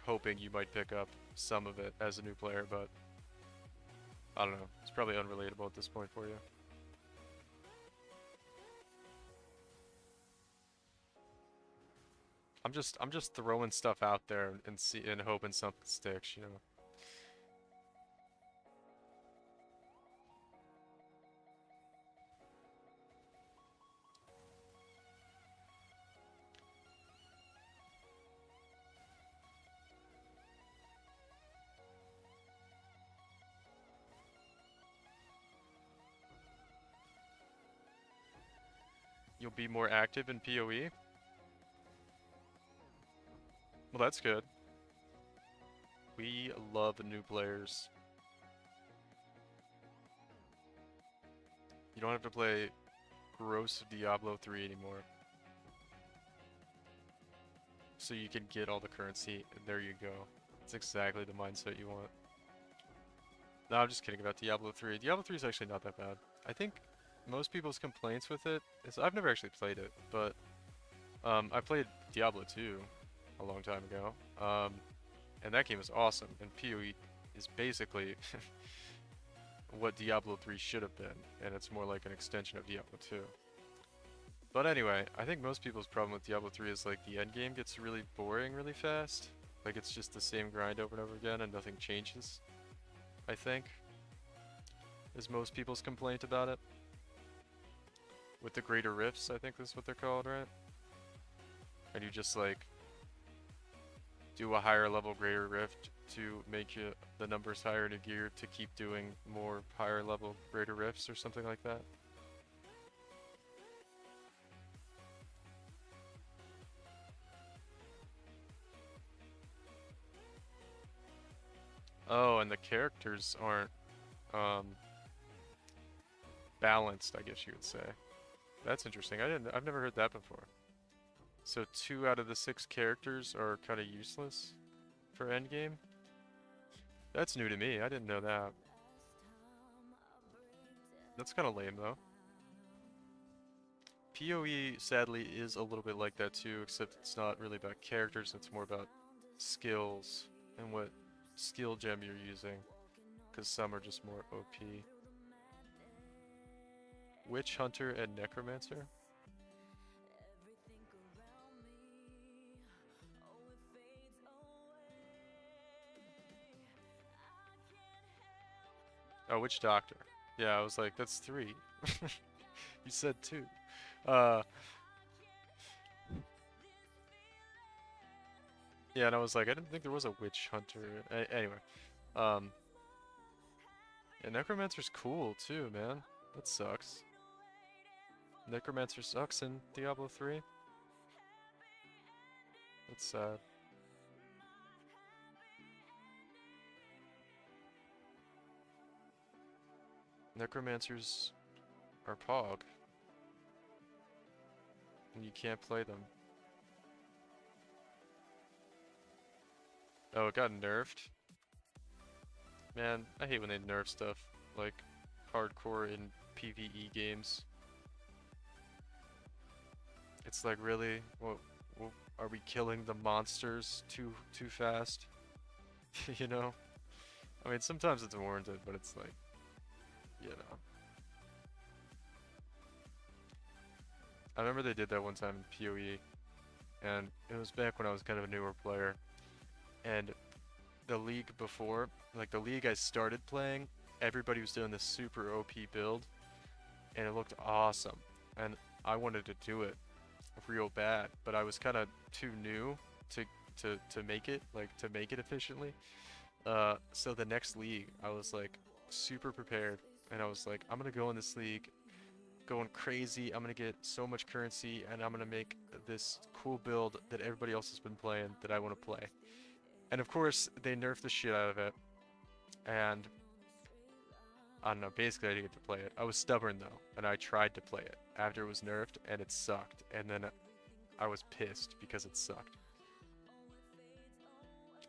hoping you might pick up. some of it as a new player, but I don't know. It's probably unrelatable at this point for you. I'm just throwing stuff out there and hoping something sticks, you know. You'll be more active in PoE? Well, that's good. We love new players. You don't have to play gross Diablo 3 anymore. So you can get all the currency, and there you go. It's exactly the mindset you want. No, I'm just kidding about Diablo 3. Diablo 3 is actually not that bad. I think most people's complaints with it is I've never actually played it, but I played Diablo 2 a long time ago. And that game is awesome, and PoE is basically what Diablo 3 should have been, and it's more like an extension of Diablo 2. But anyway, I think most people's problem with Diablo 3 is like the end game gets really boring really fast. Like it's just the same grind over and over again and nothing changes, I think, is most people's complaint about it. With the greater rifts, I think is what they're called, right? And you just like do a higher level greater rift to make the numbers higher in a gear to keep doing more higher level greater rifts or something like that. Oh, and the characters aren't balanced, I guess you would say. That's interesting. I've never heard that before. So 2 out of the 6 characters are kind of useless for endgame? That's new to me. I didn't know that. That's kind of lame though. PoE sadly is a little bit like that too, except it's not really about characters, it's more about skills and what skill gem you're using, because some are just more OP. Witch Hunter and Necromancer? Oh, Witch Doctor. Yeah, I was like, that's 3. You said 2. Yeah, and I was like, I didn't think there was a Witch Hunter. Anyway, um, yeah, Necromancer's cool too, man. That sucks. Necromancer sucks in Diablo 3. That's sad. Necromancers are Pog, and you can't play them. Oh, it got nerfed? Man, I hate when they nerf stuff, like, hardcore in PvE games. It's like, really? What, are we killing the monsters too fast? You know? I mean, sometimes it's warranted, but it's like, you know. I remember they did that one time in PoE, and it was back when I was kind of a newer player, and the league before, like the league I started playing, everybody was doing this super OP build, and it looked awesome, and I wanted to do it real bad, but I was kind of too new to make it, like to make it efficiently. So the next league, I was like super prepared, and I was like, I'm gonna go in this league going crazy. I'm gonna get so much currency, and I'm gonna make this cool build that everybody else has been playing that I want to play. And of course, they nerfed the shit out of it, and I don't know, basically I didn't get to play it. I was stubborn though, and I tried to play it after it was nerfed, and it sucked, and then I was pissed because it sucked.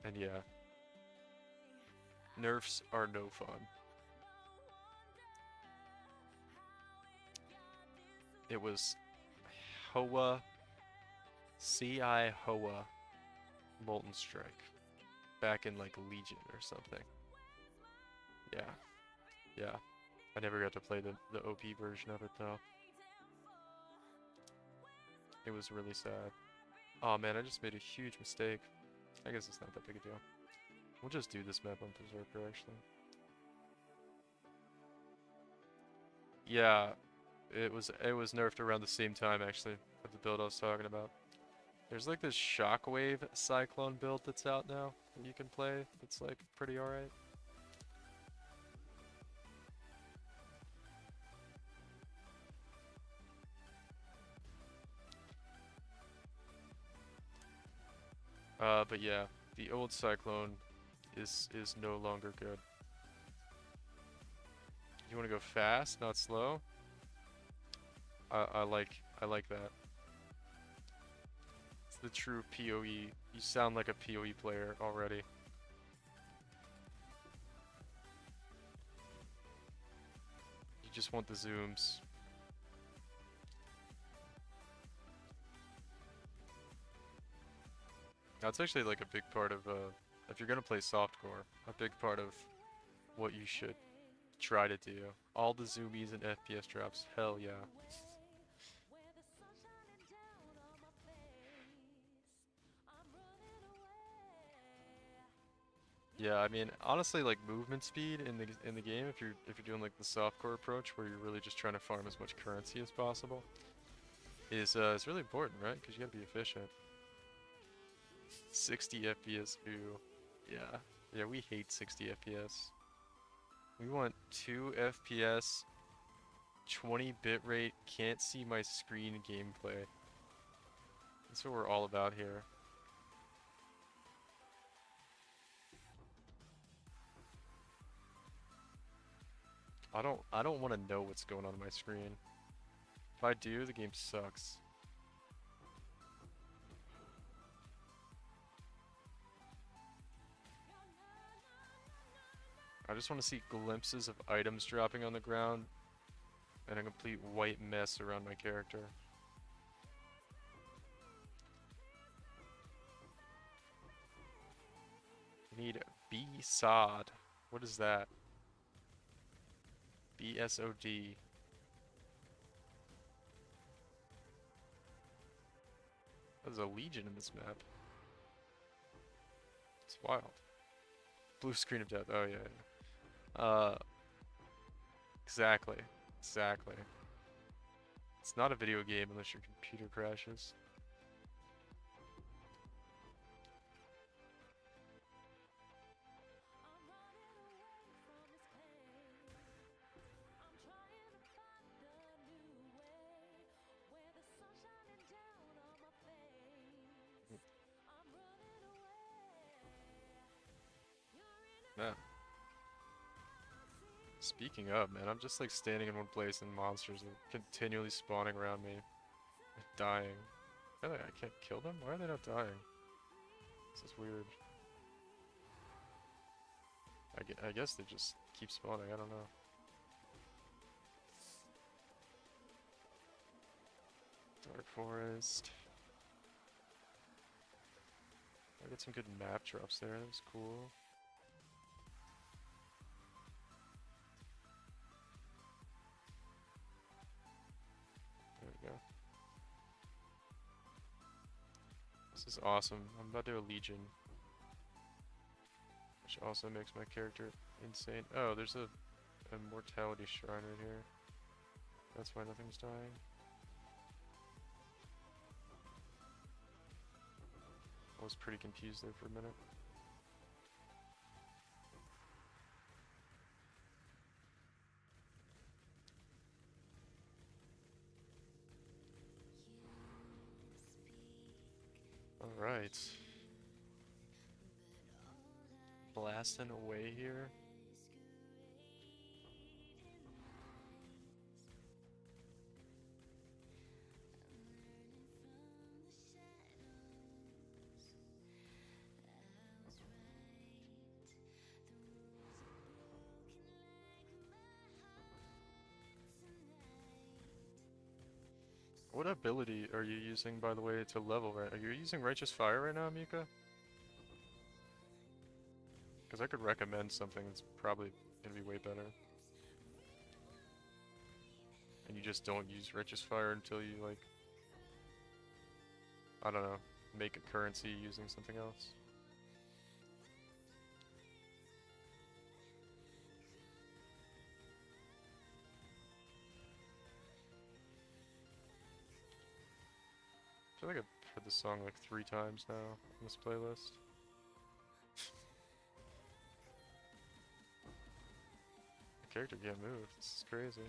And yeah, nerfs are no fun. It was Hoa, CI Hoa, Molten Strike. back in like Legion or something. Yeah, yeah. I never got to play the OP version of it though. It was really sad. Oh man, I just made a huge mistake. I guess it's not that big a deal. We'll just do this map on Berserker actually. Yeah, it was nerfed around the same time actually of the build I was talking about. There's like this Shockwave Cyclone build that's out now that you can play. That's like pretty alright. But yeah, the old Cyclone is no longer good. You want to go fast, not slow? I like that. It's the true PoE. You sound like a PoE player already. You just want the zooms. That's actually like a big part of if you're gonna play softcore, a big part of what you should try to do. All the zoomies and FPS drops, hell yeah. Yeah, I mean, honestly, like movement speed in the game, if you're doing like the softcore approach, where you're really just trying to farm as much currency as possible, is really important, right? Because you gotta be efficient. 60 FPS, ooh, yeah, yeah, we hate 60 FPS. We want 2 FPS, 20 bitrate, can't see my screen gameplay. That's what we're all about here. I don't want to know what's going on my screen. If I do, the game sucks. I just want to see glimpses of items dropping on the ground and a complete white mess around my character. We need B-SOD. What is that? B-S-O-D. There's a Legion in this map. It's wild. Blue screen of death. Oh yeah, yeah. Exactly. Exactly. It's not a video game unless your computer crashes. Yeah. Speaking of, man, I'm just like standing in one place and monsters are continually spawning around me, dying. Really, I can't kill them? Why are they not dying? This is weird. I guess they just keep spawning, I don't know. Dark Forest. I got some good map drops there, that was cool. There we go. This is awesome. I'm about to do a Legion. Which also makes my character insane. Oh, there's a Immortality Shrine right here. That's why nothing's dying. I was pretty confused there for a minute. Alright. Blasting away here. What ability are you using, by the way, to level right? Are you using Righteous Fire right now, Mika? Because I could recommend something that's probably gonna be way better. And you just don't use Righteous Fire until you, like, I don't know, make a currency using something else. I feel like I've heard this song like 3 times now on this playlist. The character can't move, this is crazy.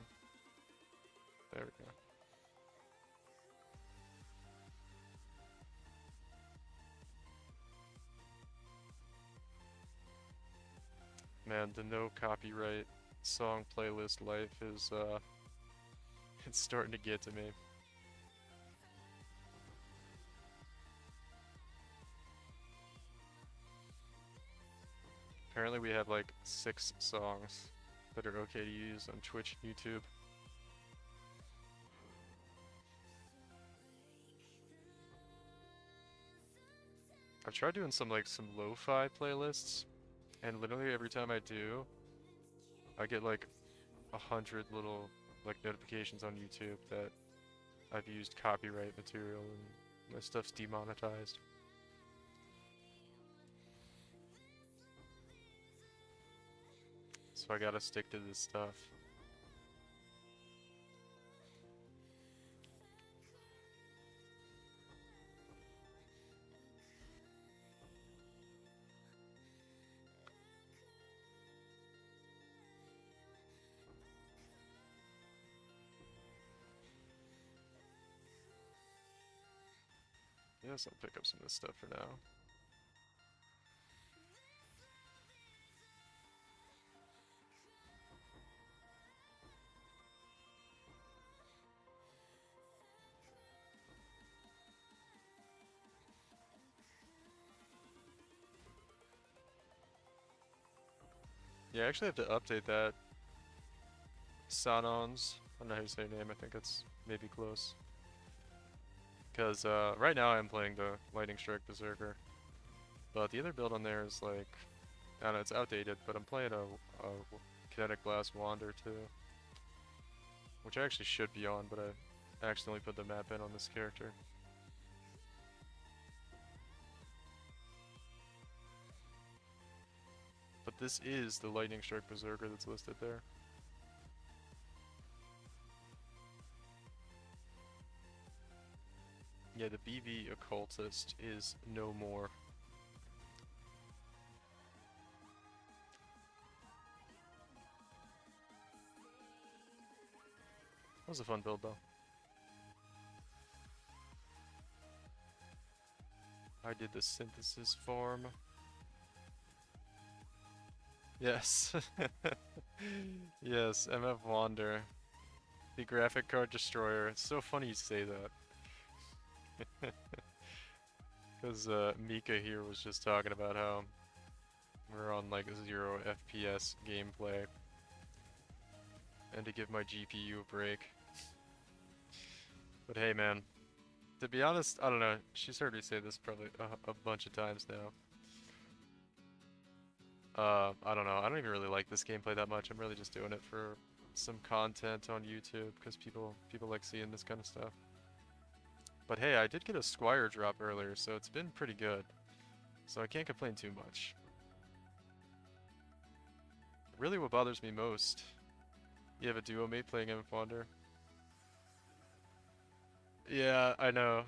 There we go. Man, the no copyright song playlist life is, it's starting to get to me. Apparently we have like 6 songs that are okay to use on Twitch and YouTube. I've tried doing some lo-fi playlists, and literally every time I do, I get like 100 little like notifications on YouTube that I've used copyright material and my stuff's demonetized. So I gotta stick to this stuff. Yes, I'll pick up some of this stuff for now. Yeah, I actually have to update that. Sanons. I don't know how you say your name, I think it's maybe close. Because right now I'm playing the Lightning Strike Berserker. But the other build on there is like, I don't know, it's outdated, but I'm playing a Kinetic Blast Wander too. Which I actually should be on, but I accidentally put the map in on this character. But this is the Lightning Strike Berserker that's listed there. Yeah, the BV Occultist is no more. That was a fun build though. I did the synthesis farm. Yes. Yes, MF Wander. The graphic card destroyer. It's so funny you say that. Because Mika here was just talking about how we're on like 0 FPS gameplay. And to give my GPU a break. But hey man, to be honest, I don't know, she's heard me say this probably a bunch of times now. I don't know, I don't even really like this gameplay that much. I'm really just doing it for some content on YouTube because people like seeing this kind of stuff. But hey, I did get a Squire drop earlier, so it's been pretty good. So I can't complain too much. Really what bothers me most, you have a duo mate playing MF Wander? Yeah, I know.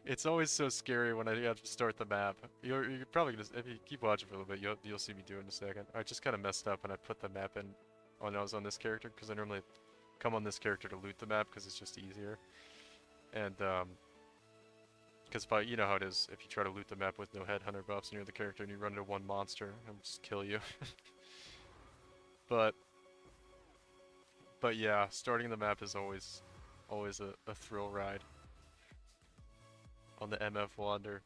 It's always so scary when I have to start the map. You're probably gonna, if you keep watching for a little bit, you'll see me do it in a second. I just kind of messed up when I put the map in when I was on this character, because I normally come on this character to loot the map because it's just easier. And because you know how it is, if you try to loot the map with no headhunter buffs and you're the character and you run into one monster, it'll just kill you. But yeah, starting the map is always a thrill ride on the MF Wander.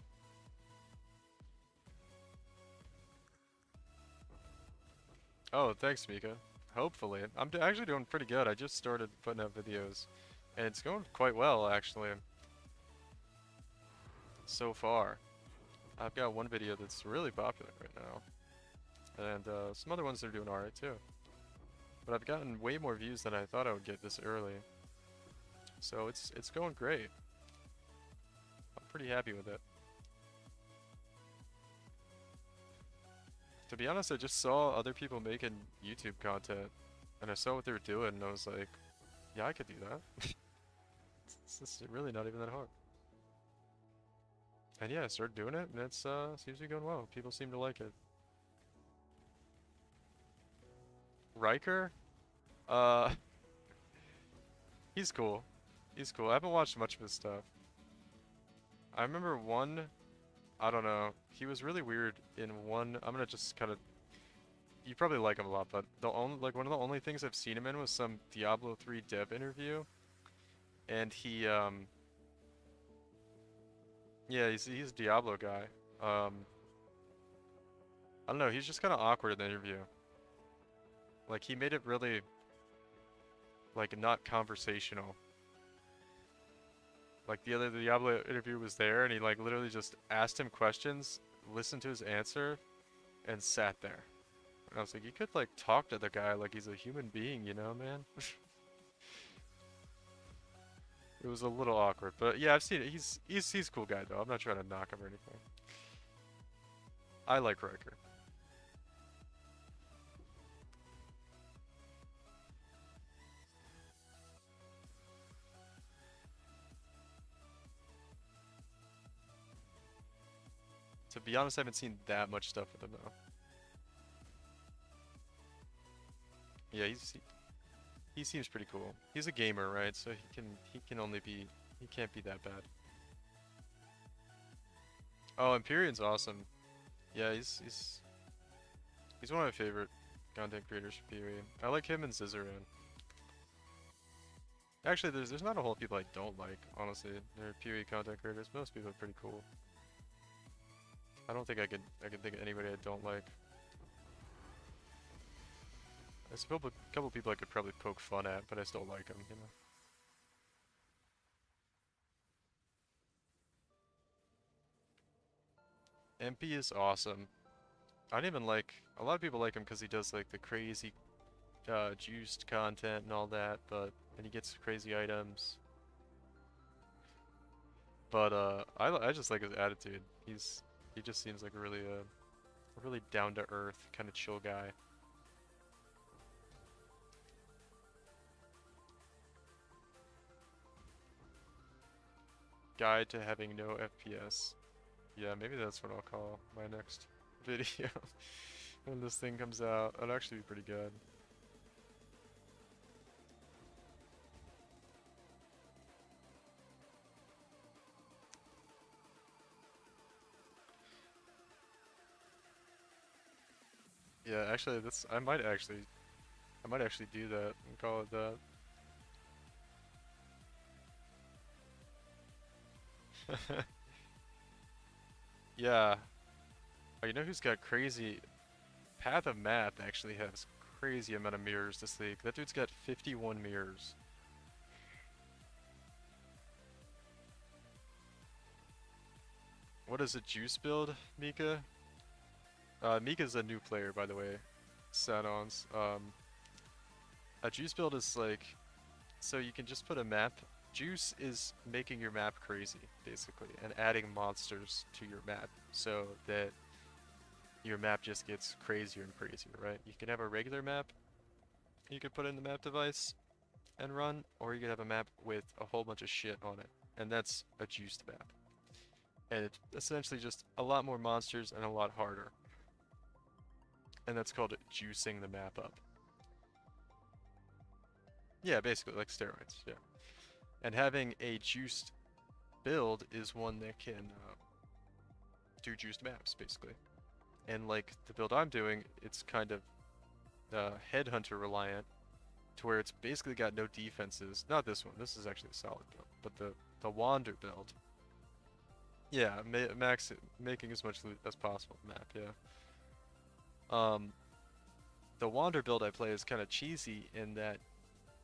Oh, thanks, Mika. Hopefully. I'm actually doing pretty good. I just started putting out videos, and it's going quite well, actually. So far. I've got one video that's really popular right now. and some other ones that are doing alright too. But I've gotten way more views than I thought I would get this early, so it's going great. I'm pretty happy with it. To be honest, I just saw other people making YouTube content, and I saw what they were doing, and I was like, yeah, I could do that. It's just really not even that hard. And yeah, I started doing it, and it's seems to be going well. People seem to like it. Riker? Uh, he's cool. He's cool. I haven't watched much of his stuff. I remember one, I don't know, he was really weird in one, I'm gonna just kind of, you probably like him a lot, but the only, like one of the only things I've seen him in was some Diablo 3 dev interview, and he, yeah, he's a Diablo guy. I don't know, he's just kind of awkward in the interview. Like, he made it really, like, not conversational. Like, the other Diablo interview was there, and he, like, literally just asked him questions, listened to his answer, and sat there. And I was like, you could, like, talk to the guy like he's a human being, you know, man? It was a little awkward, but yeah, I've seen it. He's a cool guy, though. I'm not trying to knock him or anything. I like Riker. To be honest, I haven't seen that much stuff with him, though. Yeah, he seems pretty cool. He's a gamer, right? So he can only be he can't be that bad. Oh, Empyrean's awesome. Yeah, he's one of my favorite content creators for PoE. I like him and Zizaran. Actually, there's not a whole lot of people I don't like, honestly. They're PoE content creators. Most people are pretty cool. I don't think I could think of anybody I don't like. There's a couple people I could probably poke fun at, but I still like them, you know. MP is awesome. I don't even like, a lot of people like him because he does like the crazy juiced content and all that, but and he gets crazy items. But I just like his attitude. He just seems like a really down to earth kind of chill guy. Guide to having no FPS. Yeah, maybe that's what I'll call my next video when this thing comes out. It'll actually be pretty good. Yeah, actually, this I might actually do that and call it that. Yeah. Oh, you know who's got crazy? Path of Math actually has crazy amount of mirrors this league. That dude's got 51 mirrors. What is a juice build, Mika? Mika's a new player, by the way. Sadons. A juice build is like, so you can just put a map. Juice is making your map crazy, basically, and adding monsters to your map so that your map just gets crazier and crazier, right? You can have a regular map you could put in the map device and run, or you could have a map with a whole bunch of shit on it, and that's a juiced map. And it's essentially just a lot more monsters and a lot harder. And that's called juicing the map up. Yeah, basically, like steroids, yeah. And having a juiced build is one that can do juiced maps, basically. And like the build I'm doing, it's kind of headhunter reliant, to where it's basically got no defenses. Not this one. This is actually a solid build, but the Wander build. Yeah, making as much loot as possible map. Yeah. The Wander build I play is kind of cheesy in that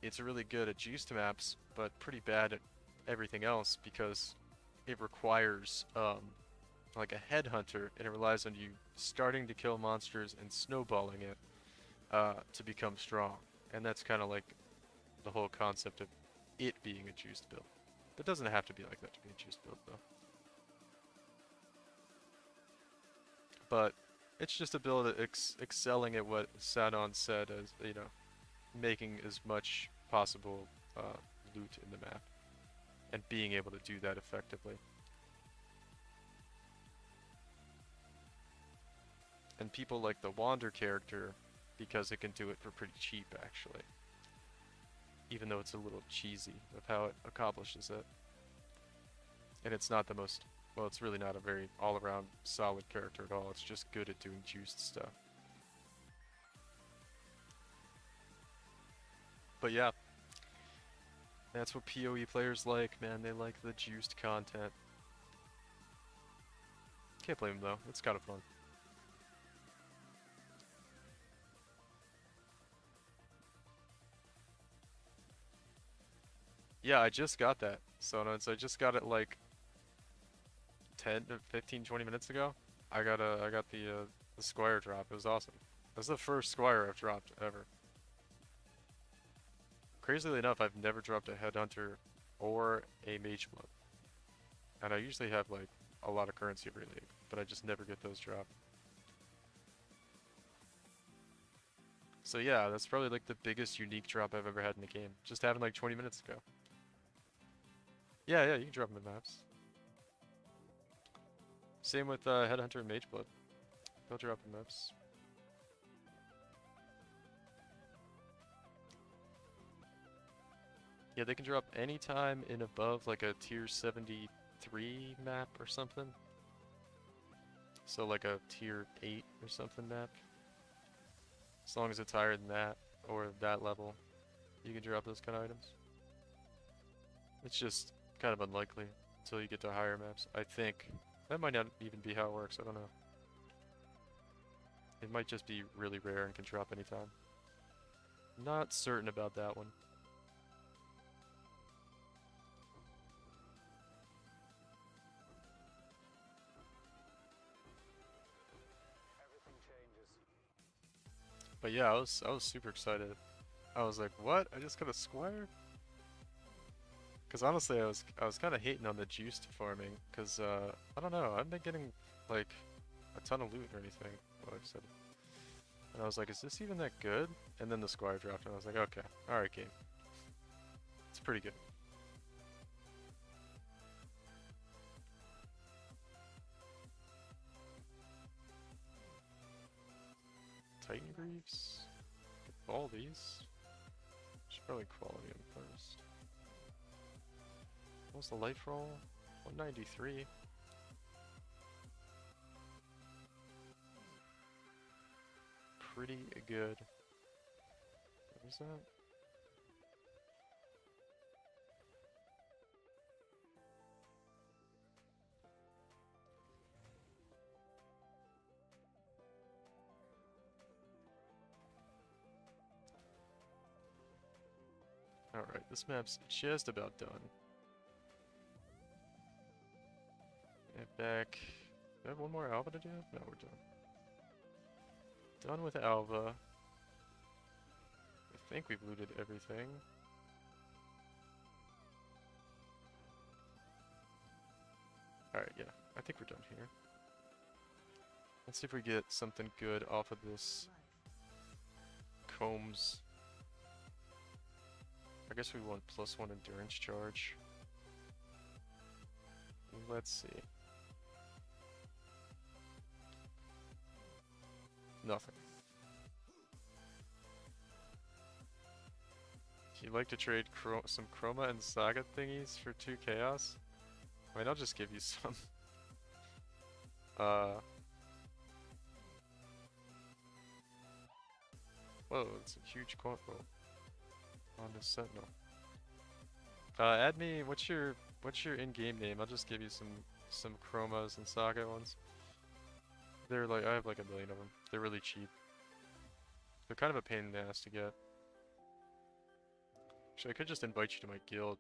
it's really good at juiced maps, but pretty bad at everything else because it requires like a headhunter, and it relies on you starting to kill monsters and snowballing it to become strong. And that's kind of like the whole concept of it being a juiced build. It doesn't have to be like that to be a juiced build, though. But it's just a build excelling at what Sadon said as, you know, making as much possible loot in the map and being able to do that effectively. And people like the Wander character because it can do it for pretty cheap, actually. Even though it's a little cheesy of how it accomplishes it. And it's not the most, well, it's really not a very all-around solid character at all. It's just good at doing juiced stuff. But yeah, that's what PoE players like, man. They like the juiced content. Can't blame them though. It's kind of fun. Yeah, I just got that. So I just got it like 10 to 15, 20 minutes ago. I got the Squire drop. It was awesome. That's the first Squire I've dropped ever. Crazily enough, I've never dropped a Headhunter or a Mage Blood. And I usually have like a lot of currency every league, but I just never get those dropped. So yeah, that's probably like the biggest unique drop I've ever had in a game. Just happened like 20 minutes ago. Yeah, you can drop them in maps. Same with Headhunter and Mage Blood. They'll drop in maps. Yeah, they can drop anytime in above like a tier 73 map or something. So like a tier 8 or something map. As long as it's higher than that, or that level, you can drop those kind of items. It's just kind of unlikely until you get to higher maps, I think. That might not even be how it works, I don't know. It might just be really rare and can drop anytime. Not certain about that one. But yeah, I was super excited. I was like, what? I just got a Squire? Because honestly, I was kind of hating on the juiced farming, because I don't know, I've been getting like a ton of loot or anything. What I've said, and I was like, is this even that good? And then the Squire dropped, and I was like, okay, all right, game, it's pretty good. Titan Greaves, all these. Should probably quality them first. What was the life roll? 193. Pretty good. What was that? Alright, this map's just about done. And back. Do I have one more Alva to do? No, we're done. Done with Alva. I think we've looted everything. Alright, yeah. I think we're done here. Let's see if we get something good off of this Combs. I guess we want +1 endurance charge. Let's see. Nothing. If you'd like to trade some Chroma and Saga thingies for 2 Chaos, I mean, I'll just give you some. Whoa, it's a huge quant roll on the Sentinel. Add me. What's your in-game name? I'll just give you some Chromas and Saga ones. They're like, I have like a million of them. They're really cheap. They're kind of a pain in the ass to get. Actually, I could just invite you to my guild.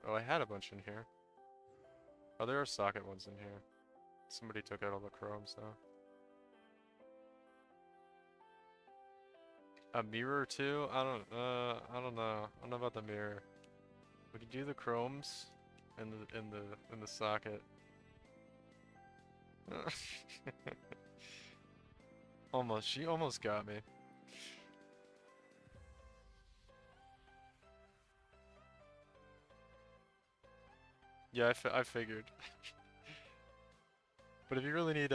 Oh, I had a bunch in here. Oh, there are socket ones in here. Somebody took out all the chromes though. A mirror too? I don't know. I don't know about the mirror. We can do the chromes in the socket. Almost. She almost got me. Yeah, I figured. But if you really need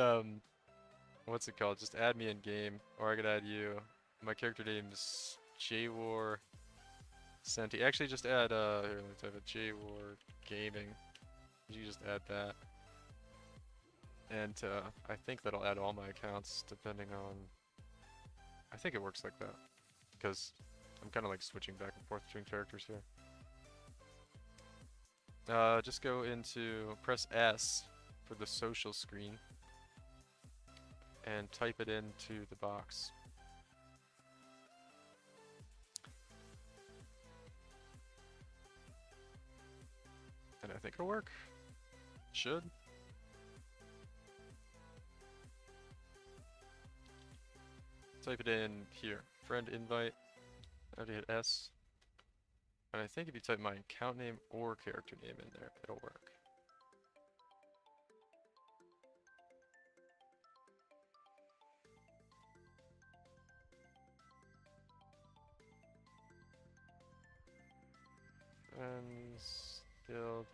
what's it called? Just add me in game, or I could add you. My character name's JWar Senti. Actually, just add here. Let me type it. JWar Gaming. You just add that, and I think that'll add all my accounts, depending on. I think it works like that, because I'm kind of like switching back and forth between characters here. Just go into press S for the social screen, and type it into the box. And I think it'll work. Should. Type it in here. Friend invite. I have to hit S. And I think if you type my account name or character name in there, it'll work. Friends, guild.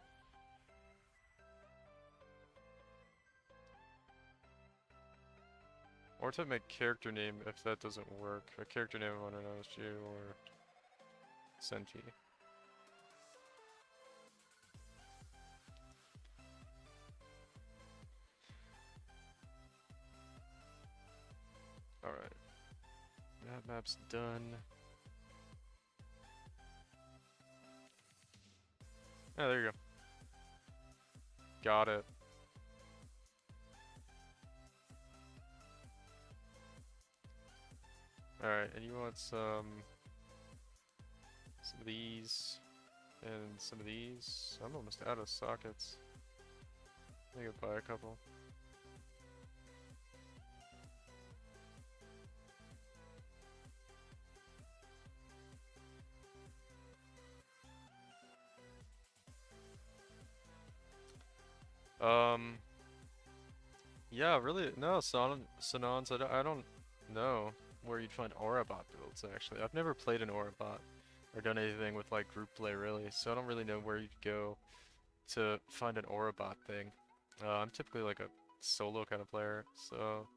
Or type my character name if that doesn't work. A character name I want to know is you or Senti. Alright. That map's done. Oh, there you go. Got it. Alright, and you want some of these and some of these. I'm almost out of sockets. I could buy a couple. Yeah, really, no, Sanons, I don't know where you'd find Aurabot builds, actually. I've never played an Aurabot or done anything with, like, group play, really, so I don't really know where you'd go to find an Aurabot thing. I'm typically, like, a solo kind of player, so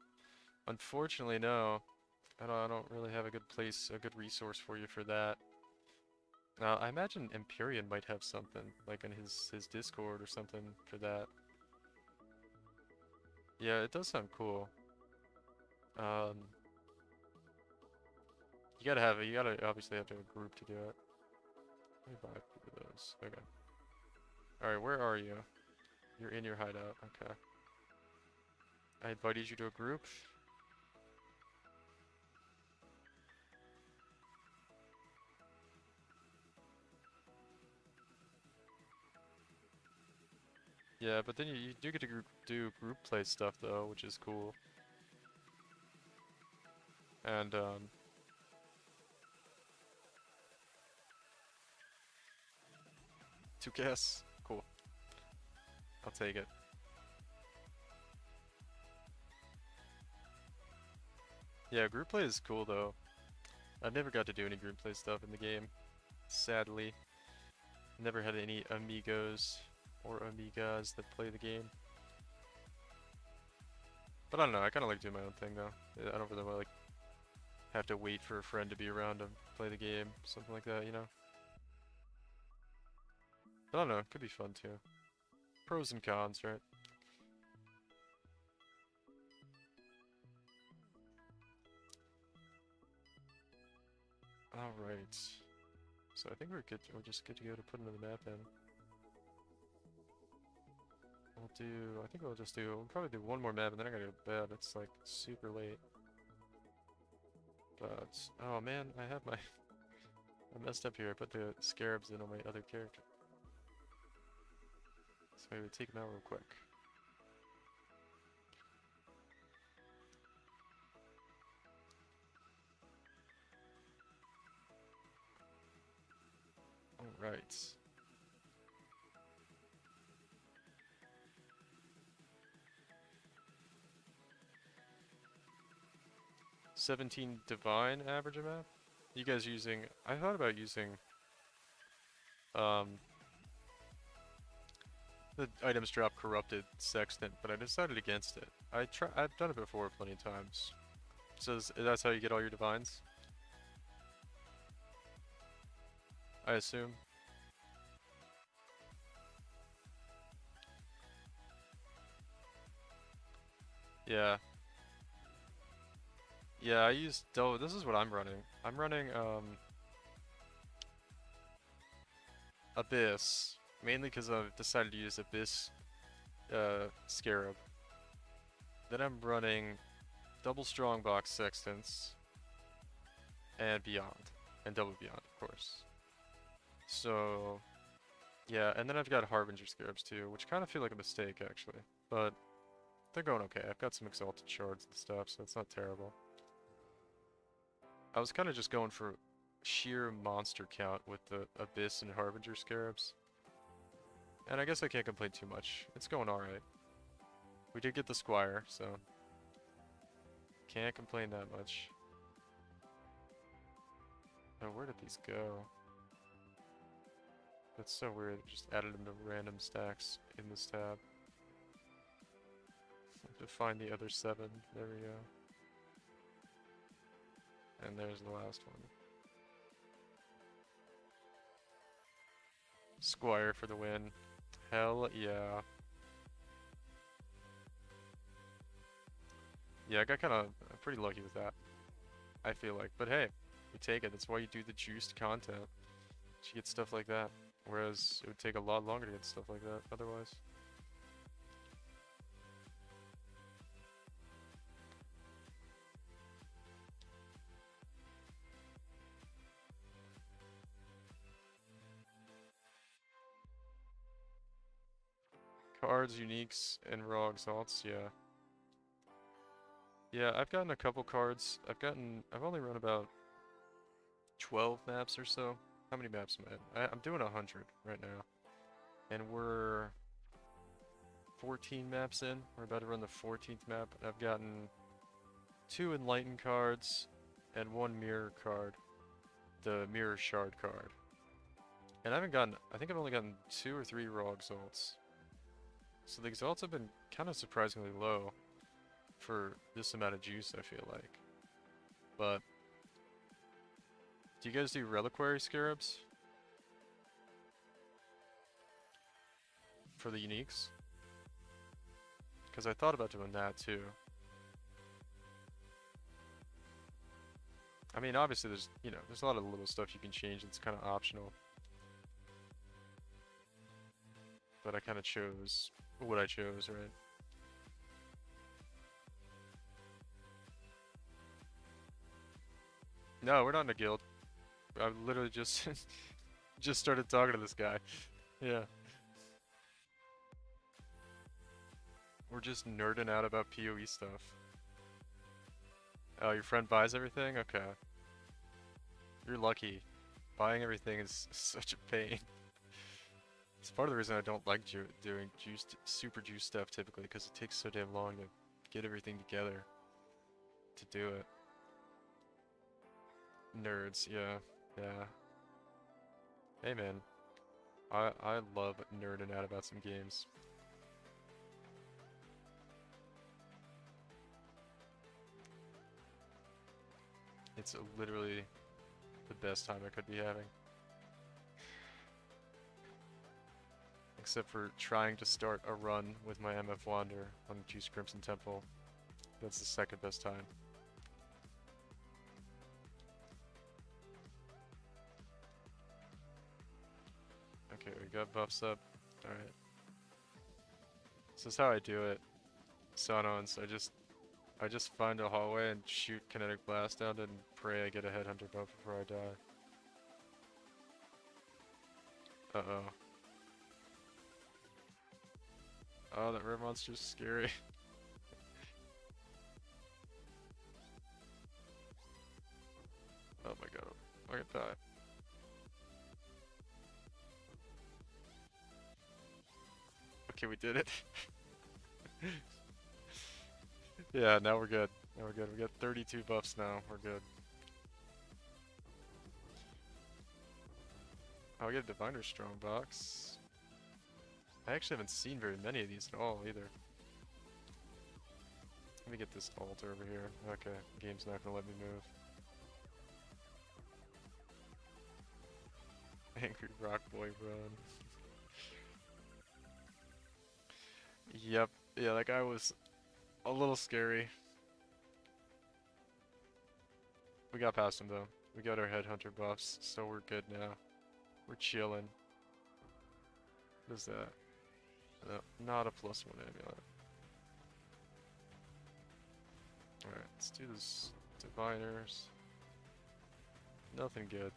unfortunately, no. I don't really have a good place, a good resource for you for that. I imagine Empyrean might have something, like in his Discord or something for that. Yeah, it does sound cool. Um, you gotta obviously have to have a group to do it. Let me buy a few of those. Okay. Alright, where are you? You're in your hideout. Okay. I invited you to a group. Yeah, but then you do get to do group play stuff though, which is cool. And to guess. Cool. I'll take it. Yeah, group play is cool though. I've never got to do any group play stuff in the game. Sadly. Never had any amigos or amigas that play the game. But I don't know, I kinda like doing my own thing though. I don't really like have to wait for a friend to be around to play the game, something like that, you know? But I don't know, it could be fun too. Pros and cons, right? Alright. So I think we're good. We're just good to go to put another map in. I think we'll probably do one more map and then I gotta go to bed. It's like super late. But, oh man, I messed up here. I put the scarabs in on my other character. So I would take them out real quick. Alright. $17 divine average map? You guys using... I thought about using... Um, the items drop corrupted sextant, but I decided against it. I've done it before plenty of times. So that's how you get all your divines? I assume. Yeah. Yeah, I used this is what I'm running. I'm running Abyss, mainly because I've decided to use Abyss Scarab. Then I'm running double strongbox sextants and beyond, and double beyond, of course. So yeah, and then I've got Harbinger Scarabs too, which kind of feel like a mistake actually, but they're going okay. I've got some Exalted Shards and stuff, so it's not terrible. I was kind of just going for sheer monster count with the Abyss and Harbinger Scarabs. And I guess I can't complain too much. It's going alright. We did get the Squire, so can't complain that much. Oh, where did these go? That's so weird. Just added them to random stacks in this tab. Have to find the other 7. There we go. And there's the last one. Squire for the win. Hell yeah. Yeah, I got kind of pretty lucky with that, I feel like. But hey, you take it. That's why you do the juiced content. You get stuff like that. Whereas it would take a lot longer to get stuff like that otherwise. Cards, uniques, and raw exalts, yeah. Yeah, I've gotten a couple cards. I've only run about 12 maps or so. How many maps am I in? I'm doing 100 right now. And we're 14 maps in. We're about to run the 14th map. And I've gotten 2 Enlighten cards and 1 Mirror card. The Mirror Shard card. And I think I've only gotten 2 or 3 raw exalts. So the exalts have been kind of surprisingly low for this amount of juice, I feel like. But do you guys do Reliquary Scarabs? For the uniques? Because I thought about doing that too. I mean, obviously there's a lot of little stuff you can change that's kind of optional. But I kind of chose what I chose, right? No, we're not in a guild. I literally just just started talking to this guy. Yeah. We're just nerding out about PoE stuff. Oh, your friend buys everything? Okay. You're lucky. Buying everything is such a pain. It's part of the reason I don't like doing super juice stuff typically, because it takes so damn long to get everything together to do it. Nerds, yeah, yeah. Hey man, I love nerding out about some games. It's literally the best time I could be having. Except for trying to start a run with my MF Wander on Juice Crimson Temple. That's the second best time. Okay, we got buffs up. Alright. This is how I do it. Sonons, I just find a hallway and shoot Kinetic Blast down it and pray I get a Headhunter buff before I die. Uh-oh. Oh, that rare monster's scary. Oh my god, I'm gonna die. Okay, we did it. Yeah, now we're good. Now we're good. We got 32 buffs now. We're good. Oh, we got a Diviner Strongbox. I actually haven't seen very many of these at all either. Let me get this altar over here. Okay, game's not gonna let me move. Angry Rock Boy run. Yep. Yeah, that guy was a little scary. We got past him though. We got our headhunter buffs, so we're good now. We're chilling. What is that? No, not a +1 amulet. Alright, let's do this. Diviners. Nothing good.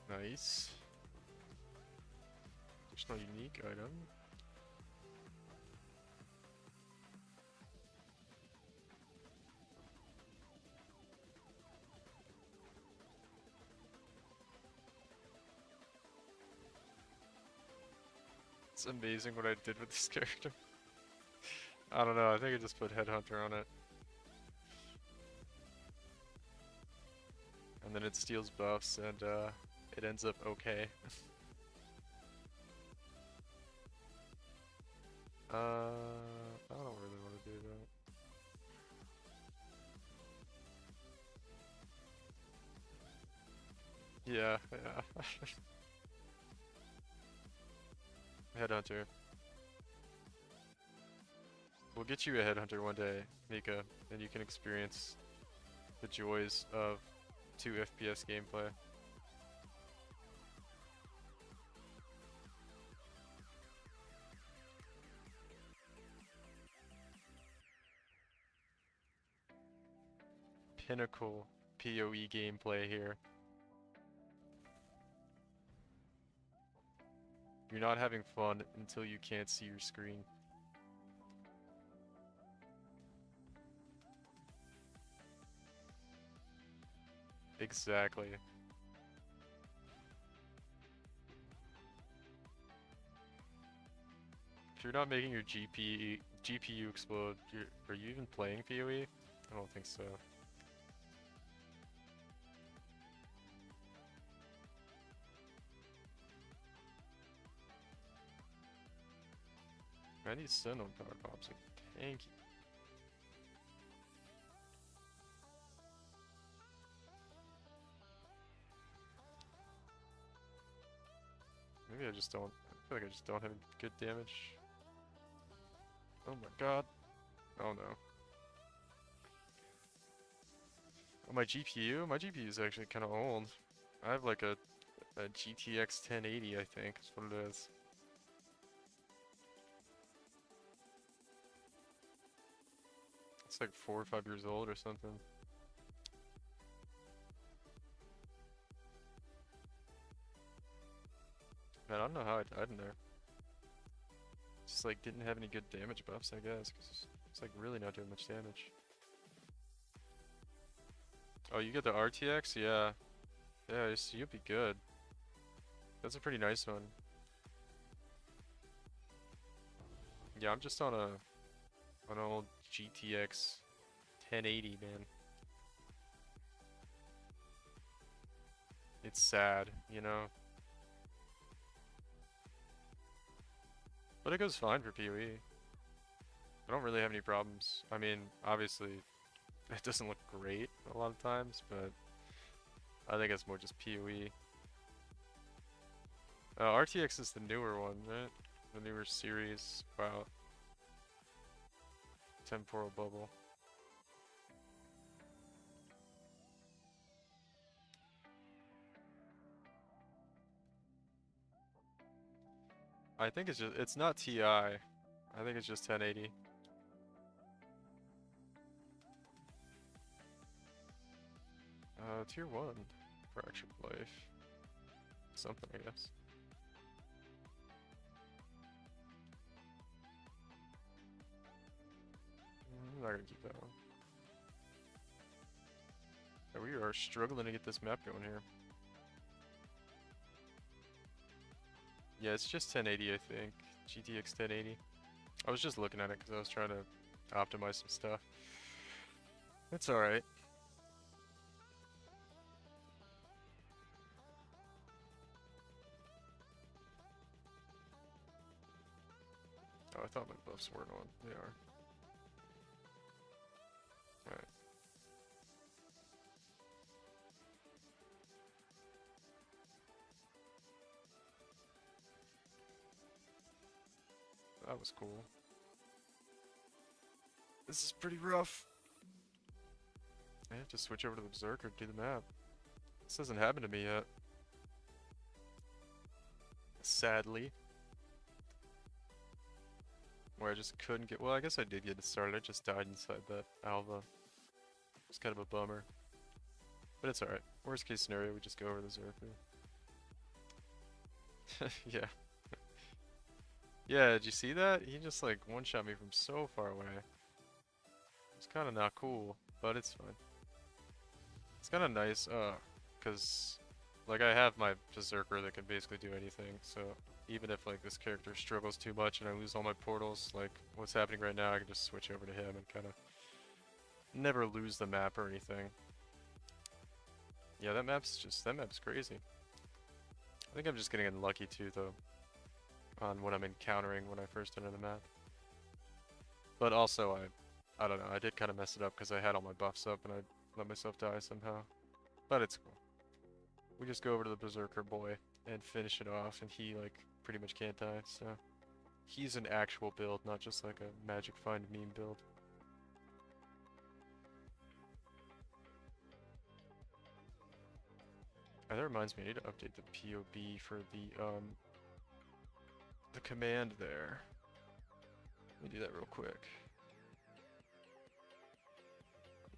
Nice. There's no unique item. It's amazing what I did with this character. I don't know, I think I just put Headhunter on it. And then it steals buffs and it ends up okay. I don't really want to do that. Yeah, yeah. Headhunter. We'll get you a Headhunter one day, Mika, and you can experience the joys of 2 FPS gameplay. Pinnacle PoE gameplay here. You're not having fun until you can't see your screen. Exactly. If you're not making your GPU explode, are you even playing PoE? I don't think so. I need to send on power pops. Thank you. Maybe I just don't. I feel like I just don't have good damage. Oh my god. Oh no. Oh, my GPU? My GPU is actually kind of old. I have like a GTX 1080, I think, is what it is. It's like 4 or 5 years old or something. Man, I don't know how I died in there. Just like didn't have any good damage buffs, I guess, because it's like really not doing much damage. Oh, you get the RTX? Yeah. Yeah, you'll be good. That's a pretty nice one. Yeah, I'm just on an old GTX 1080, man. It's sad, you know? But it goes fine for PoE. I don't really have any problems. I mean, obviously, it doesn't look great a lot of times, but I think it's more just PoE. RTX is the newer one, right? The newer series about Temporal Bubble. I think it's not TI. I think it's just 1080. Tier 1. Fractured Life. Something, I guess. gonna keep that one. Yeah, we are struggling to get this map going here. Yeah, it's just 1080, I think. GTX 1080. I was just looking at it because I was trying to optimize some stuff. It's alright. Oh, I thought my buffs weren't on. They are. Alright. That was cool. This is pretty rough. I have to switch over to the Berserker to do the map. This hasn't happened to me yet. Sadly. Where I just couldn't get... Well, I guess I did get it started. I just died inside that Alva. It's kind of a bummer. But it's alright. Worst case scenario, we just go over the Berserker. Yeah. Yeah, did you see that? He just like one-shot me from so far away. It's kind of not cool, but it's fine. It's kind of nice, cause like I have my Berserker that can basically do anything, so even if like this character struggles too much and I lose all my portals, like what's happening right now, I can just switch over to him and kind of never lose the map or anything. Yeah, that map's crazy. I think I'm just getting unlucky too, though, on what I'm encountering when I first enter the map. But also, I don't know, I did kind of mess it up because I had all my buffs up and I let myself die somehow. But it's cool. We just go over to the Berserker boy and finish it off, and he, like, pretty much can't die, so... He's an actual build, not just like a Magic Find meme build. Oh, that reminds me, I need to update the POB for the command there. Let me do that real quick.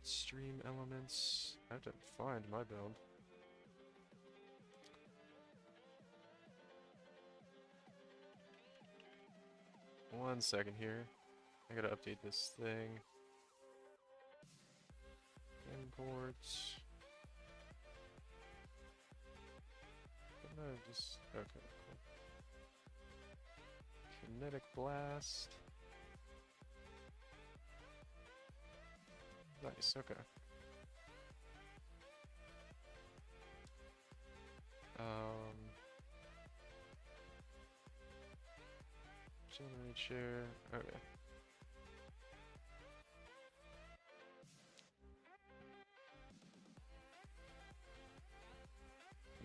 Stream elements. I have to find my build. One second here. I gotta update this thing. Imports. No, just okay. Cool. Kinetic blast. Nice. Okay. Generate share. Okay.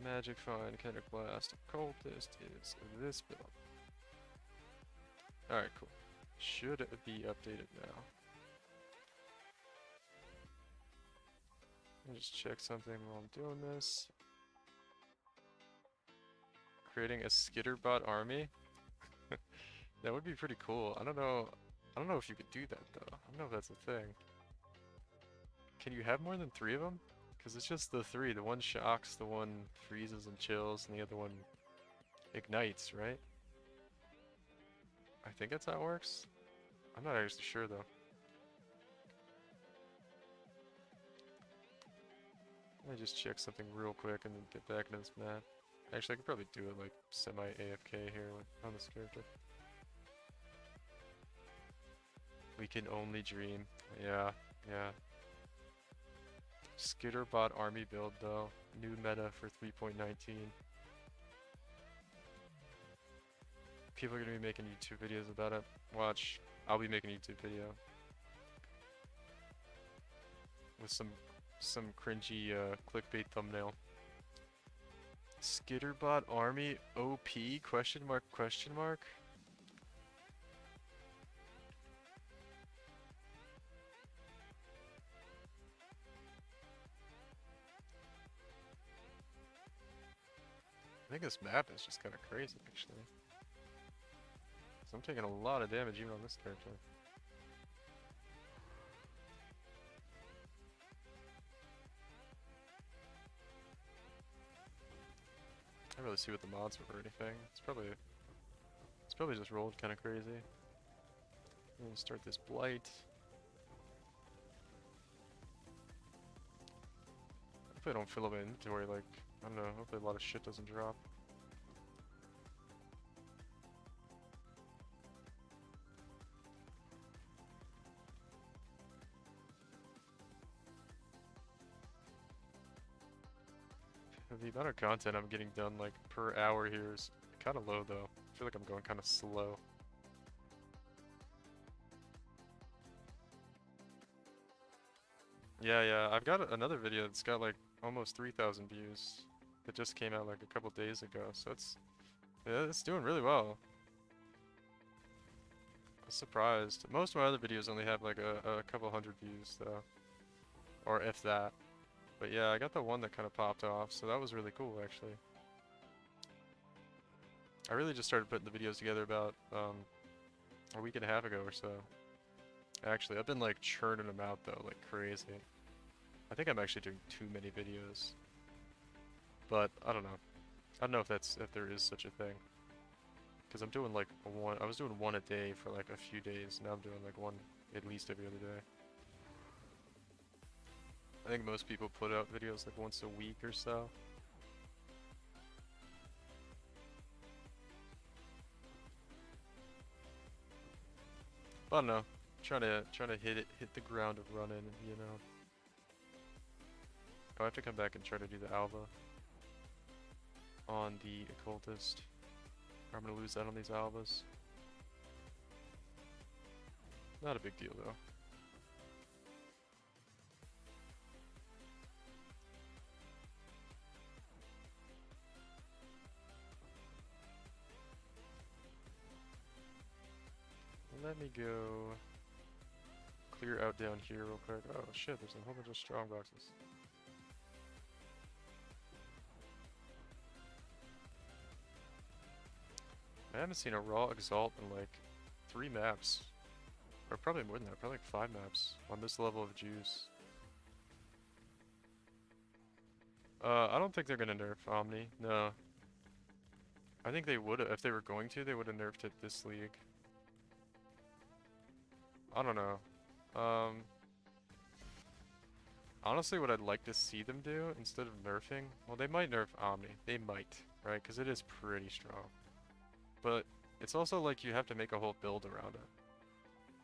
Magic Find, Kinetic Blast, Occultist is this build. Alright, cool. Should be updated now. Let me just check something while I'm doing this. Creating a Skitterbot army? That would be pretty cool. I don't know if you could do that though. I don't know if that's a thing. Can you have more than 3 of them? Because it's just the 3. The one shocks, the one freezes and chills, and the other one ignites, right? I think that's how it works. I'm not actually sure though. Let me just check something real quick and then get back into this map. Actually, I could probably do it like semi-AFK here on this character. We can only dream. Yeah, yeah. Skitterbot army build though. New meta for 3.19. People are gonna be making YouTube videos about it. Watch. I'll be making a YouTube video. With some cringy clickbait thumbnail. Skitterbot army OP question mark question mark. I think this map is just kind of crazy actually. So I'm taking a lot of damage even on this character. I don't really see what the mods were or anything. It's probably just rolled kind of crazy. I'm gonna start this blight. Hopefully I don't fill up my inventory, like, I don't know, hopefully a lot of shit doesn't drop. The amount of content I'm getting done, like, per hour here is kind of low, though. I feel like I'm going kind of slow. Yeah, I've got another video that's got, like, almost 3,000 views. It just came out, like, a couple days ago, so yeah, it's doing really well. I was surprised. Most of my other videos only have, like, a couple hundred views, though. Or if that. But yeah, I got the one that kind of popped off, so that was really cool, actually. I really just started putting the videos together about a week and a half ago or so. Actually, I've been like churning them out though, like crazy. I think I'm actually doing too many videos. But I don't know. I don't know if there is such a thing. Because I'm doing like I was doing one a day for like a few days. Now I'm doing like one at least every other day. I think most people put out videos like once a week or so. But I don't know. Trying to hit the ground of running, you know. Oh, I have to come back and try to do the Alva on the Occultist. I'm gonna lose that on these Alvas. Not a big deal though. Let me go clear out down here real quick. Oh shit, there's a whole bunch of strong boxes. I haven't seen a raw exalt in like 3 maps. Or probably more than that, probably like 5 maps on this level of juice. I don't think they're gonna nerf Omni, no. I think they would if they were going to, they would have nerfed it this league. I don't know. Honestly, what I'd like to see them do, instead of nerfing, well, they might nerf Omni. They might, right? Because it is pretty strong. But it's also like you have to make a whole build around it.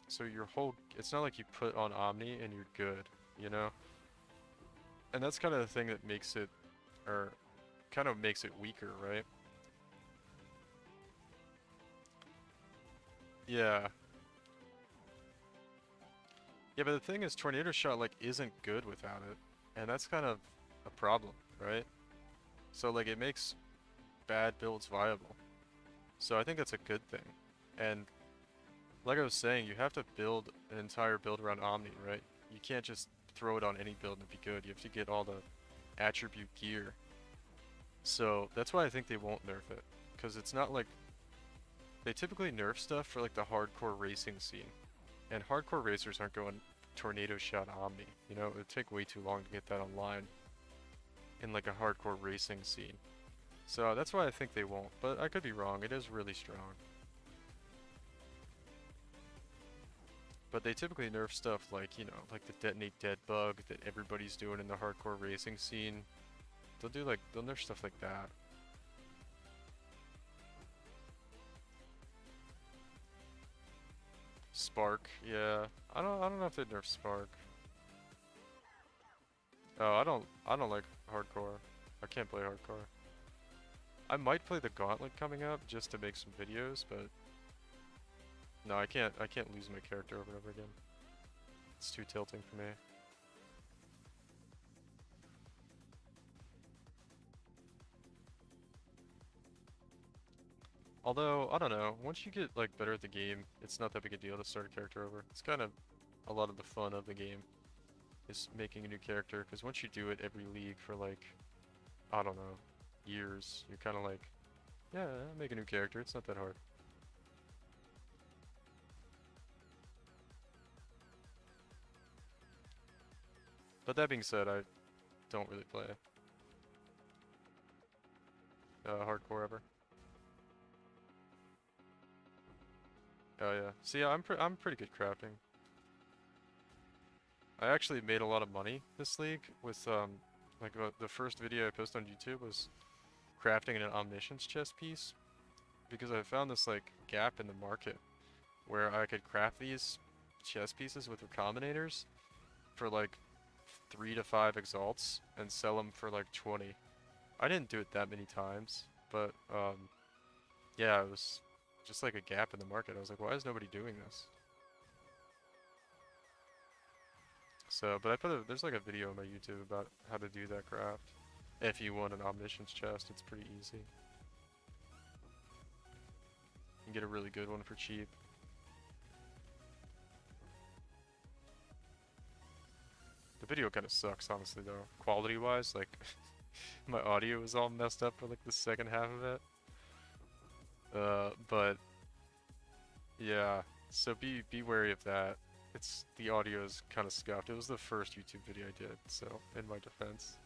So it's not like you put on Omni and you're good, you know? And that's kind of the thing that makes it, or kind of makes it weaker, right? Yeah. Yeah, but the thing is, Tornado Shot, like, isn't good without it. And that's kind of a problem, right? So, like, it makes bad builds viable. So I think that's a good thing. And like I was saying, you have to build an entire build around Omni, right? You can't just throw it on any build and be good. You have to get all the attribute gear. So that's why I think they won't nerf it. Because it's not like... They typically nerf stuff for like the hardcore racing scene. And hardcore racers aren't going Tornado Shot Omni. You know, it would take way too long to get that online in like a hardcore racing scene. So that's why I think they won't. But I could be wrong. It is really strong. But they typically nerf stuff like, you know, like the Detonate Dead bug that everybody's doing in the hardcore racing scene. They'll nerf stuff like that. Spark, yeah. I don't know if they'd nerf Spark. Oh, I don't like hardcore. I can't play hardcore. I might play the Gauntlet coming up just to make some videos, but no, I can't lose my character over and over again. It's too tilting for me. Although, I don't know, once you get like better at the game, it's not that big a deal to start a character over. It's kind of a lot of the fun of the game is making a new character, because once you do it every league for like, I don't know, years, you're kind of like, yeah, make a new character, it's not that hard. But that being said, I don't really play hardcore ever. Oh yeah. See, I'm pretty good crafting. I actually made a lot of money this league with Like the first video I posted on YouTube was crafting an omniscience chest piece because I found this like gap in the market where I could craft these chest pieces with recombinators for like 3 to 5 exalts and sell them for like 20. I didn't do it that many times, but yeah, it was just like a gap in the market. I was like, why is nobody doing this? So, but there's like a video on my YouTube about how to do that craft. If you want an omniscience chest, it's pretty easy. You can get a really good one for cheap. The video kind of sucks, honestly, though. Quality-wise, like, my audio was all messed up for like the second half of it. But yeah, so be wary of that. The audio is kind of scuffed. It was the first YouTube video I did, so in my defense.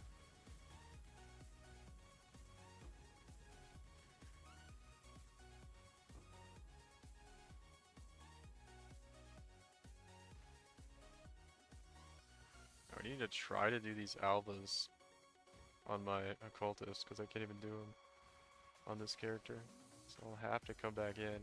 I need to try to do these albas on my occultist because I can't even do them on this character. So I'll have to come back in.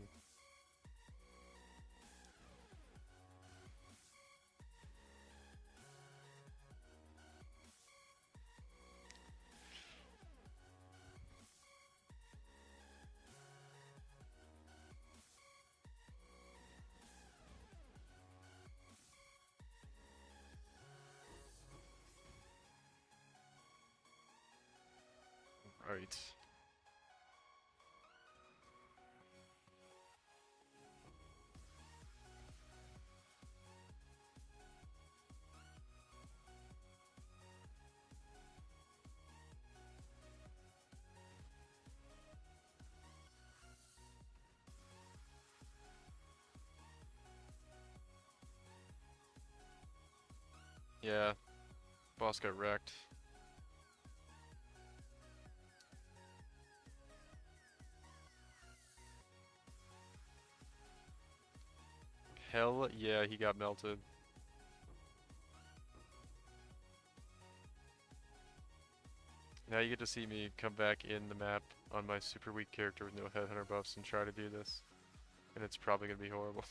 Right. Yeah, boss got wrecked. Hell yeah, he got melted. Now you get to see me come back in the map on my super weak character with no headhunter buffs and try to do this. And it's probably gonna be horrible.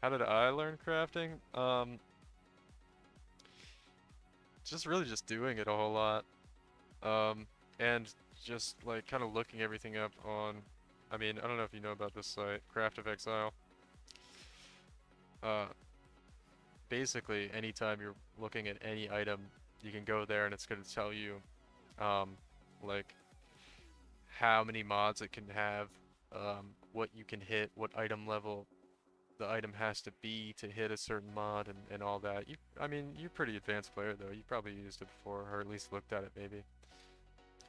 How did I learn crafting? Just doing it a whole lot. And just like kind of looking everything up on, I mean, I don't know if you know about this site, Craft of Exile. Uh, Basically, anytime you're looking at any item, you can go there and it's going to tell you, um, like, how many mods it can have, what you can hit, what item level the item has to be to hit a certain mod and all that. I mean, you're a pretty advanced player though. You probably used it before, or at least looked at it maybe.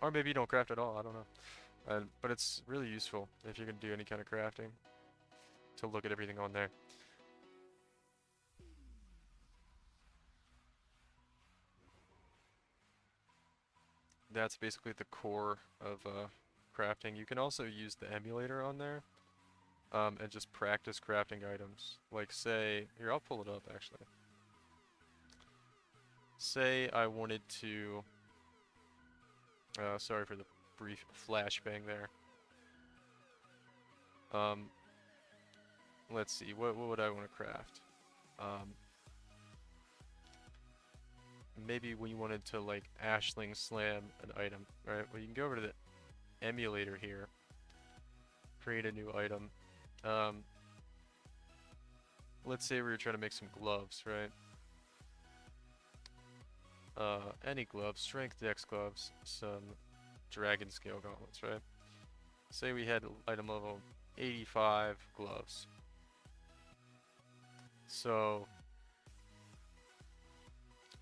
Or maybe you don't craft at all, I don't know. But it's really useful if you're gonna do any kind of crafting to look at everything on there. That's basically the core of crafting. You can also use the emulator on there and just practice crafting items. Like say, here I'll pull it up actually. Say I wanted to, sorry for the brief flashbang there. Let's see, what would I want to craft? Maybe we wanted to like Ashling slam an item, right? Well, you can go over to the emulator here, create a new item. Let's say we were trying to make some gloves, right? Any gloves, strength dex gloves, some dragon scale gauntlets, right? Say we had item level 85 gloves. So,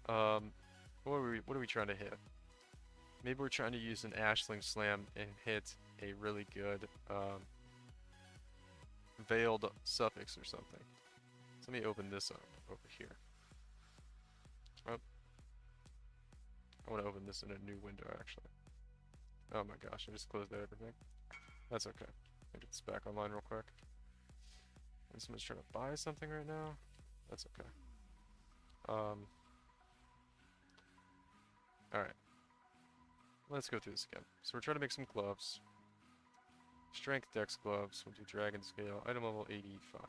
what are we trying to hit? Maybe we're trying to use an Ashling Slam and hit a really good veiled suffix or something. So let me open this up over here. Oh, I want to open this in a new window actually. Oh my gosh, I just closed out everything. That's okay. I'll get this back online real quick. And someone's trying to buy something right now. That's okay. Alright. Let's go through this again. So we're trying to make some gloves. Strength Dex gloves. We'll do Dragon Scale. Item level 85.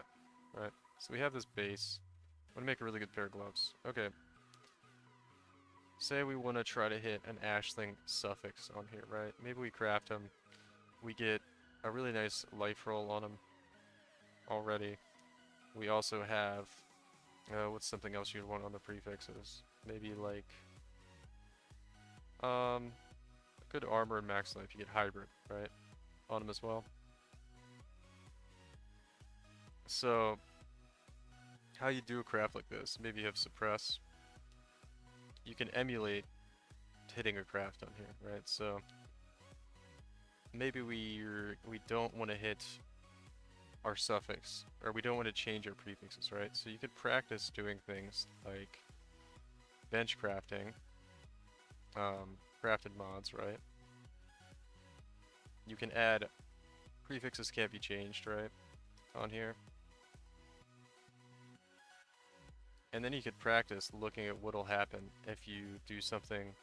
Alright. So we have this base. I'm gonna make a really good pair of gloves. Okay. Say we want to try to hit an Ashling suffix on here, right? Maybe we craft them. We get a really nice life roll on them already. We also have... what's something else you'd want on the prefixes? Maybe like... good armor and max life. You get hybrid, right? On them as well. So, how you do a craft like this? Maybe you have suppress. You can emulate hitting a craft on here, right? So, maybe we don't want to hit our suffix, or we don't want to change our prefixes, right? So you could practice doing things like bench crafting, crafted mods, right? You can add prefixes can't be changed, right? On here. And then you could practice looking at what'll happen if you do something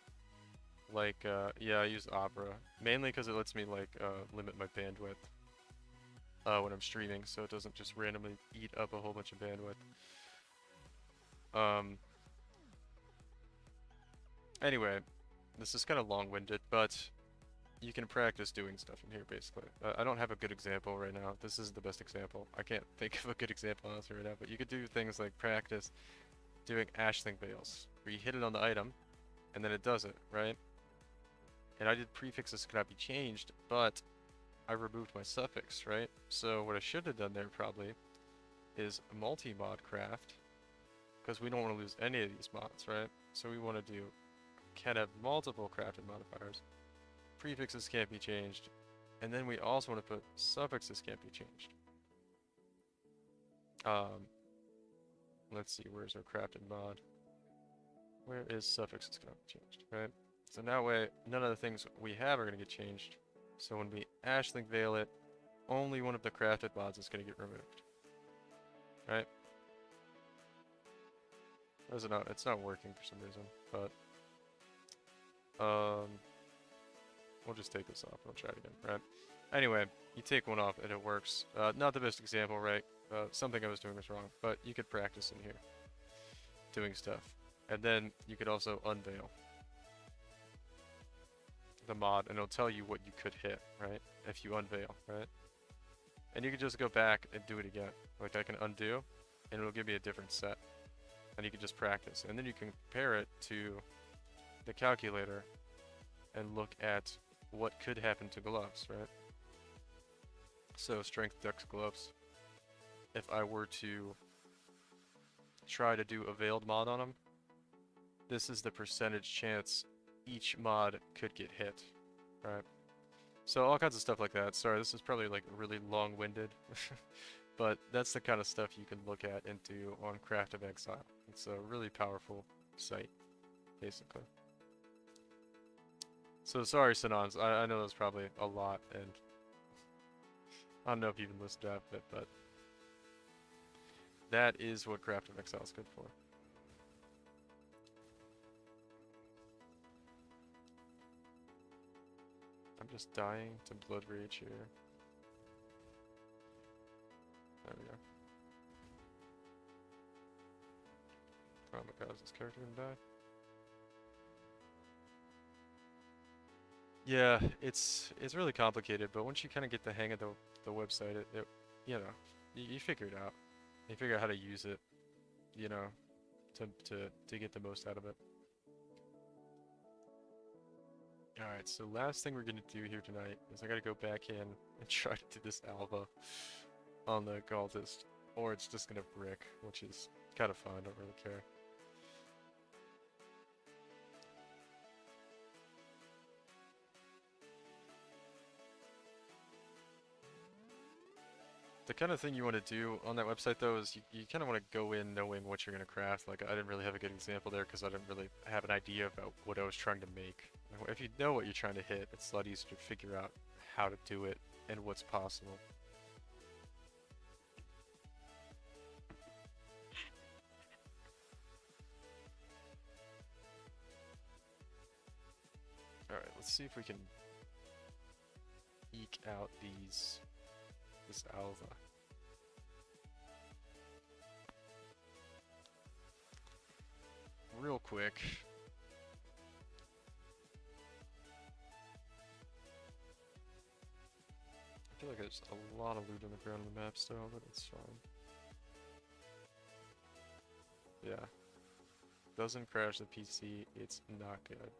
like, yeah, I use Opera. Mainly because it lets me, like, limit my bandwidth when I'm streaming, so it doesn't just randomly eat up a whole bunch of bandwidth. Anyway, this is kind of long-winded, but you can practice doing stuff in here, basically. I don't have a good example right now. This is the best example. I can't think of a good example honestly right now, but you could do things like practice doing Ashling Veils, where you hit it on the item, and then it does it, right? And I did prefixes cannot be changed, but I removed my suffix, right? So what I should have done there probably is multi-mod craft, because we don't want to lose any of these mods, right? So we want to do can have multiple crafted modifiers. Prefixes can't be changed, and then we also want to put suffixes can't be changed. Let's see, where's our crafted mod? Where is suffixes cannot be changed, right? So that way, none of the things we have are going to get changed. So when we Ashling Veil it, only one of the crafted mods is going to get removed. Right? It's not working for some reason, but we'll just take this off. We'll try it again, right? Anyway, you take one off and it works. Not the best example, right? Something I was doing was wrong, but you could practice in here doing stuff. And then you could also unveil the mod, and it'll tell you what you could hit, right? If you unveil, right? And you can just go back and do it again. Like I can undo, and it'll give me a different set. And you can just practice. And then you can compare it to the calculator and look at what could happen to gloves, right? So strength dex gloves. If I were to try to do a veiled mod on them, this is the percentage chance each mod could get hit, right? So all kinds of stuff like that. Sorry, this is probably like really long-winded, but that's the kind of stuff you can look at and do on Craft of Exile. It's a really powerful site, basically. So sorry, Sinans, I know that's probably a lot, and I don't know if you even listened to half of it, but that is what Craft of Exile is good for. I'm just dying to Blood Rage here. There we go. Oh my god, is this character gonna die? Yeah, it's really complicated, but once you kind of get the hang of the website, it you know, you figure it out. You figure out how to use it, you know, to get the most out of it. Alright, so last thing we're gonna do here tonight is I gotta go back in and try to do this alpha on the cultist, or it's just gonna brick, which is kind of fun, I don't really care. The kind of thing you want to do on that website though is you kind of want to go in knowing what you're going to craft. Like I didn't really have a good example there because I didn't really have an idea about what I was trying to make. If you know what you're trying to hit, it's a lot easier to figure out how to do it and what's possible. let's see if we can eke out this alva. Real quick. I feel like there's a lot of loot on the ground on the map still, but it's fine. Yeah. Doesn't crash the PC, it's not good.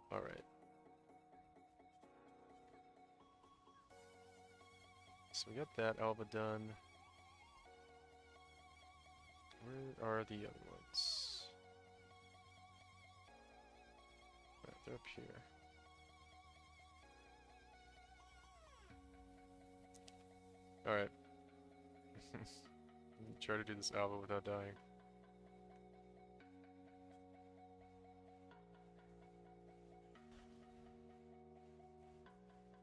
Alright. So we got that alva done. Where are the other ones? Right, they're up here. Alright. Try to do this alva without dying.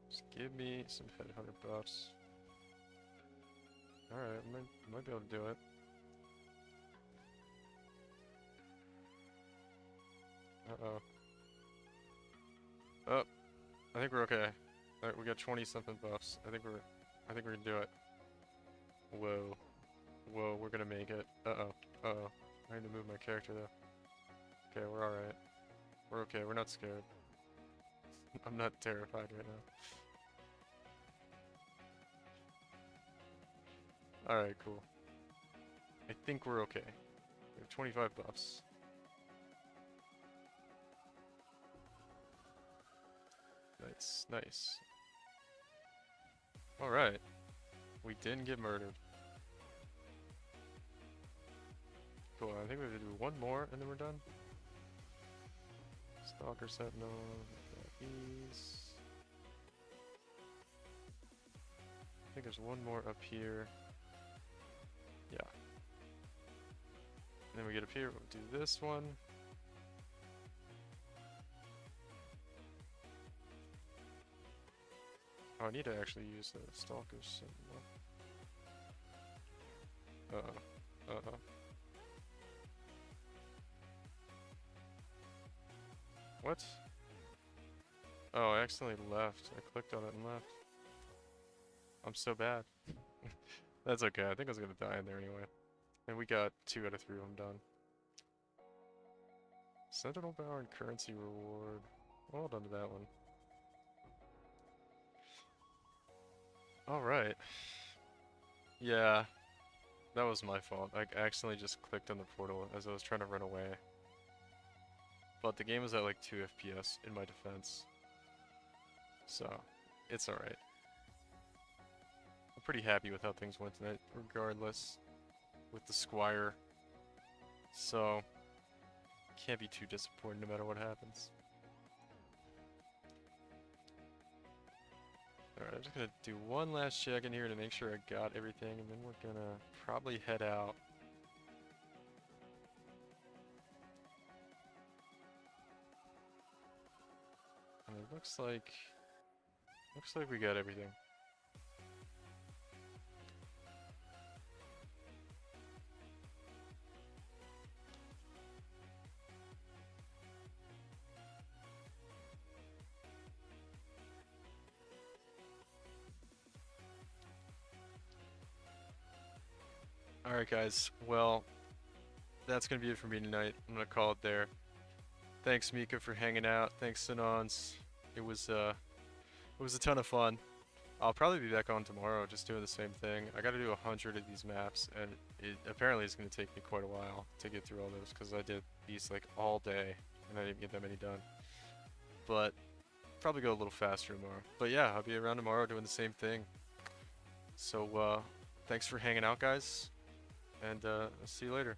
Just give me some headhunter buffs. Alright, might be able to do it. Uh-oh. Oh, I think we're okay. Alright, we got 20 something buffs. I think we're gonna do it. Whoa. Whoa, we're gonna make it. Uh-oh. Uh-oh. I need to move my character though. Okay, we're alright. We're okay, we're not scared. I'm not terrified right now. Alright, cool. I think we're okay. We have 25 buffs. Nice, nice. Alright. We didn't get murdered. Cool, I think we have to do one more and then we're done. Stalker Sentinel, these. I think there's one more up here. Yeah. And then we get up here, we'll do this one. Oh, I need to actually use the Stalker Sentinel. Uh-oh. Uh-oh. What? Oh, I accidentally left. I clicked on it and left. I'm so bad. That's okay, I think I was gonna die in there anyway. And we got 2 out of 3 of them done. Sentinel Power and Currency Reward. Well done to that one. Alright. Yeah. That was my fault. I accidentally just clicked on the portal as I was trying to run away. But the game was at like 2 FPS in my defense. So, it's alright. I'm pretty happy with how things went tonight, regardless. With the Squire. So, can't be too disappointed no matter what happens. Alright, I'm just gonna do one last check in here to make sure I got everything, and then we're gonna probably head out. And it looks like we got everything. Alright guys, well, that's gonna be it for me tonight. I'm gonna call it there. Thanks Mika for hanging out, thanks Sinons. It was a ton of fun. I'll probably be back on tomorrow just doing the same thing. I gotta do 100 of these maps, and it apparently is gonna take me quite a while to get through all those, because I did these like all day, and I didn't get that many done. But, probably go a little faster tomorrow. But yeah, I'll be around tomorrow doing the same thing. So, thanks for hanging out guys. And I'll see you later.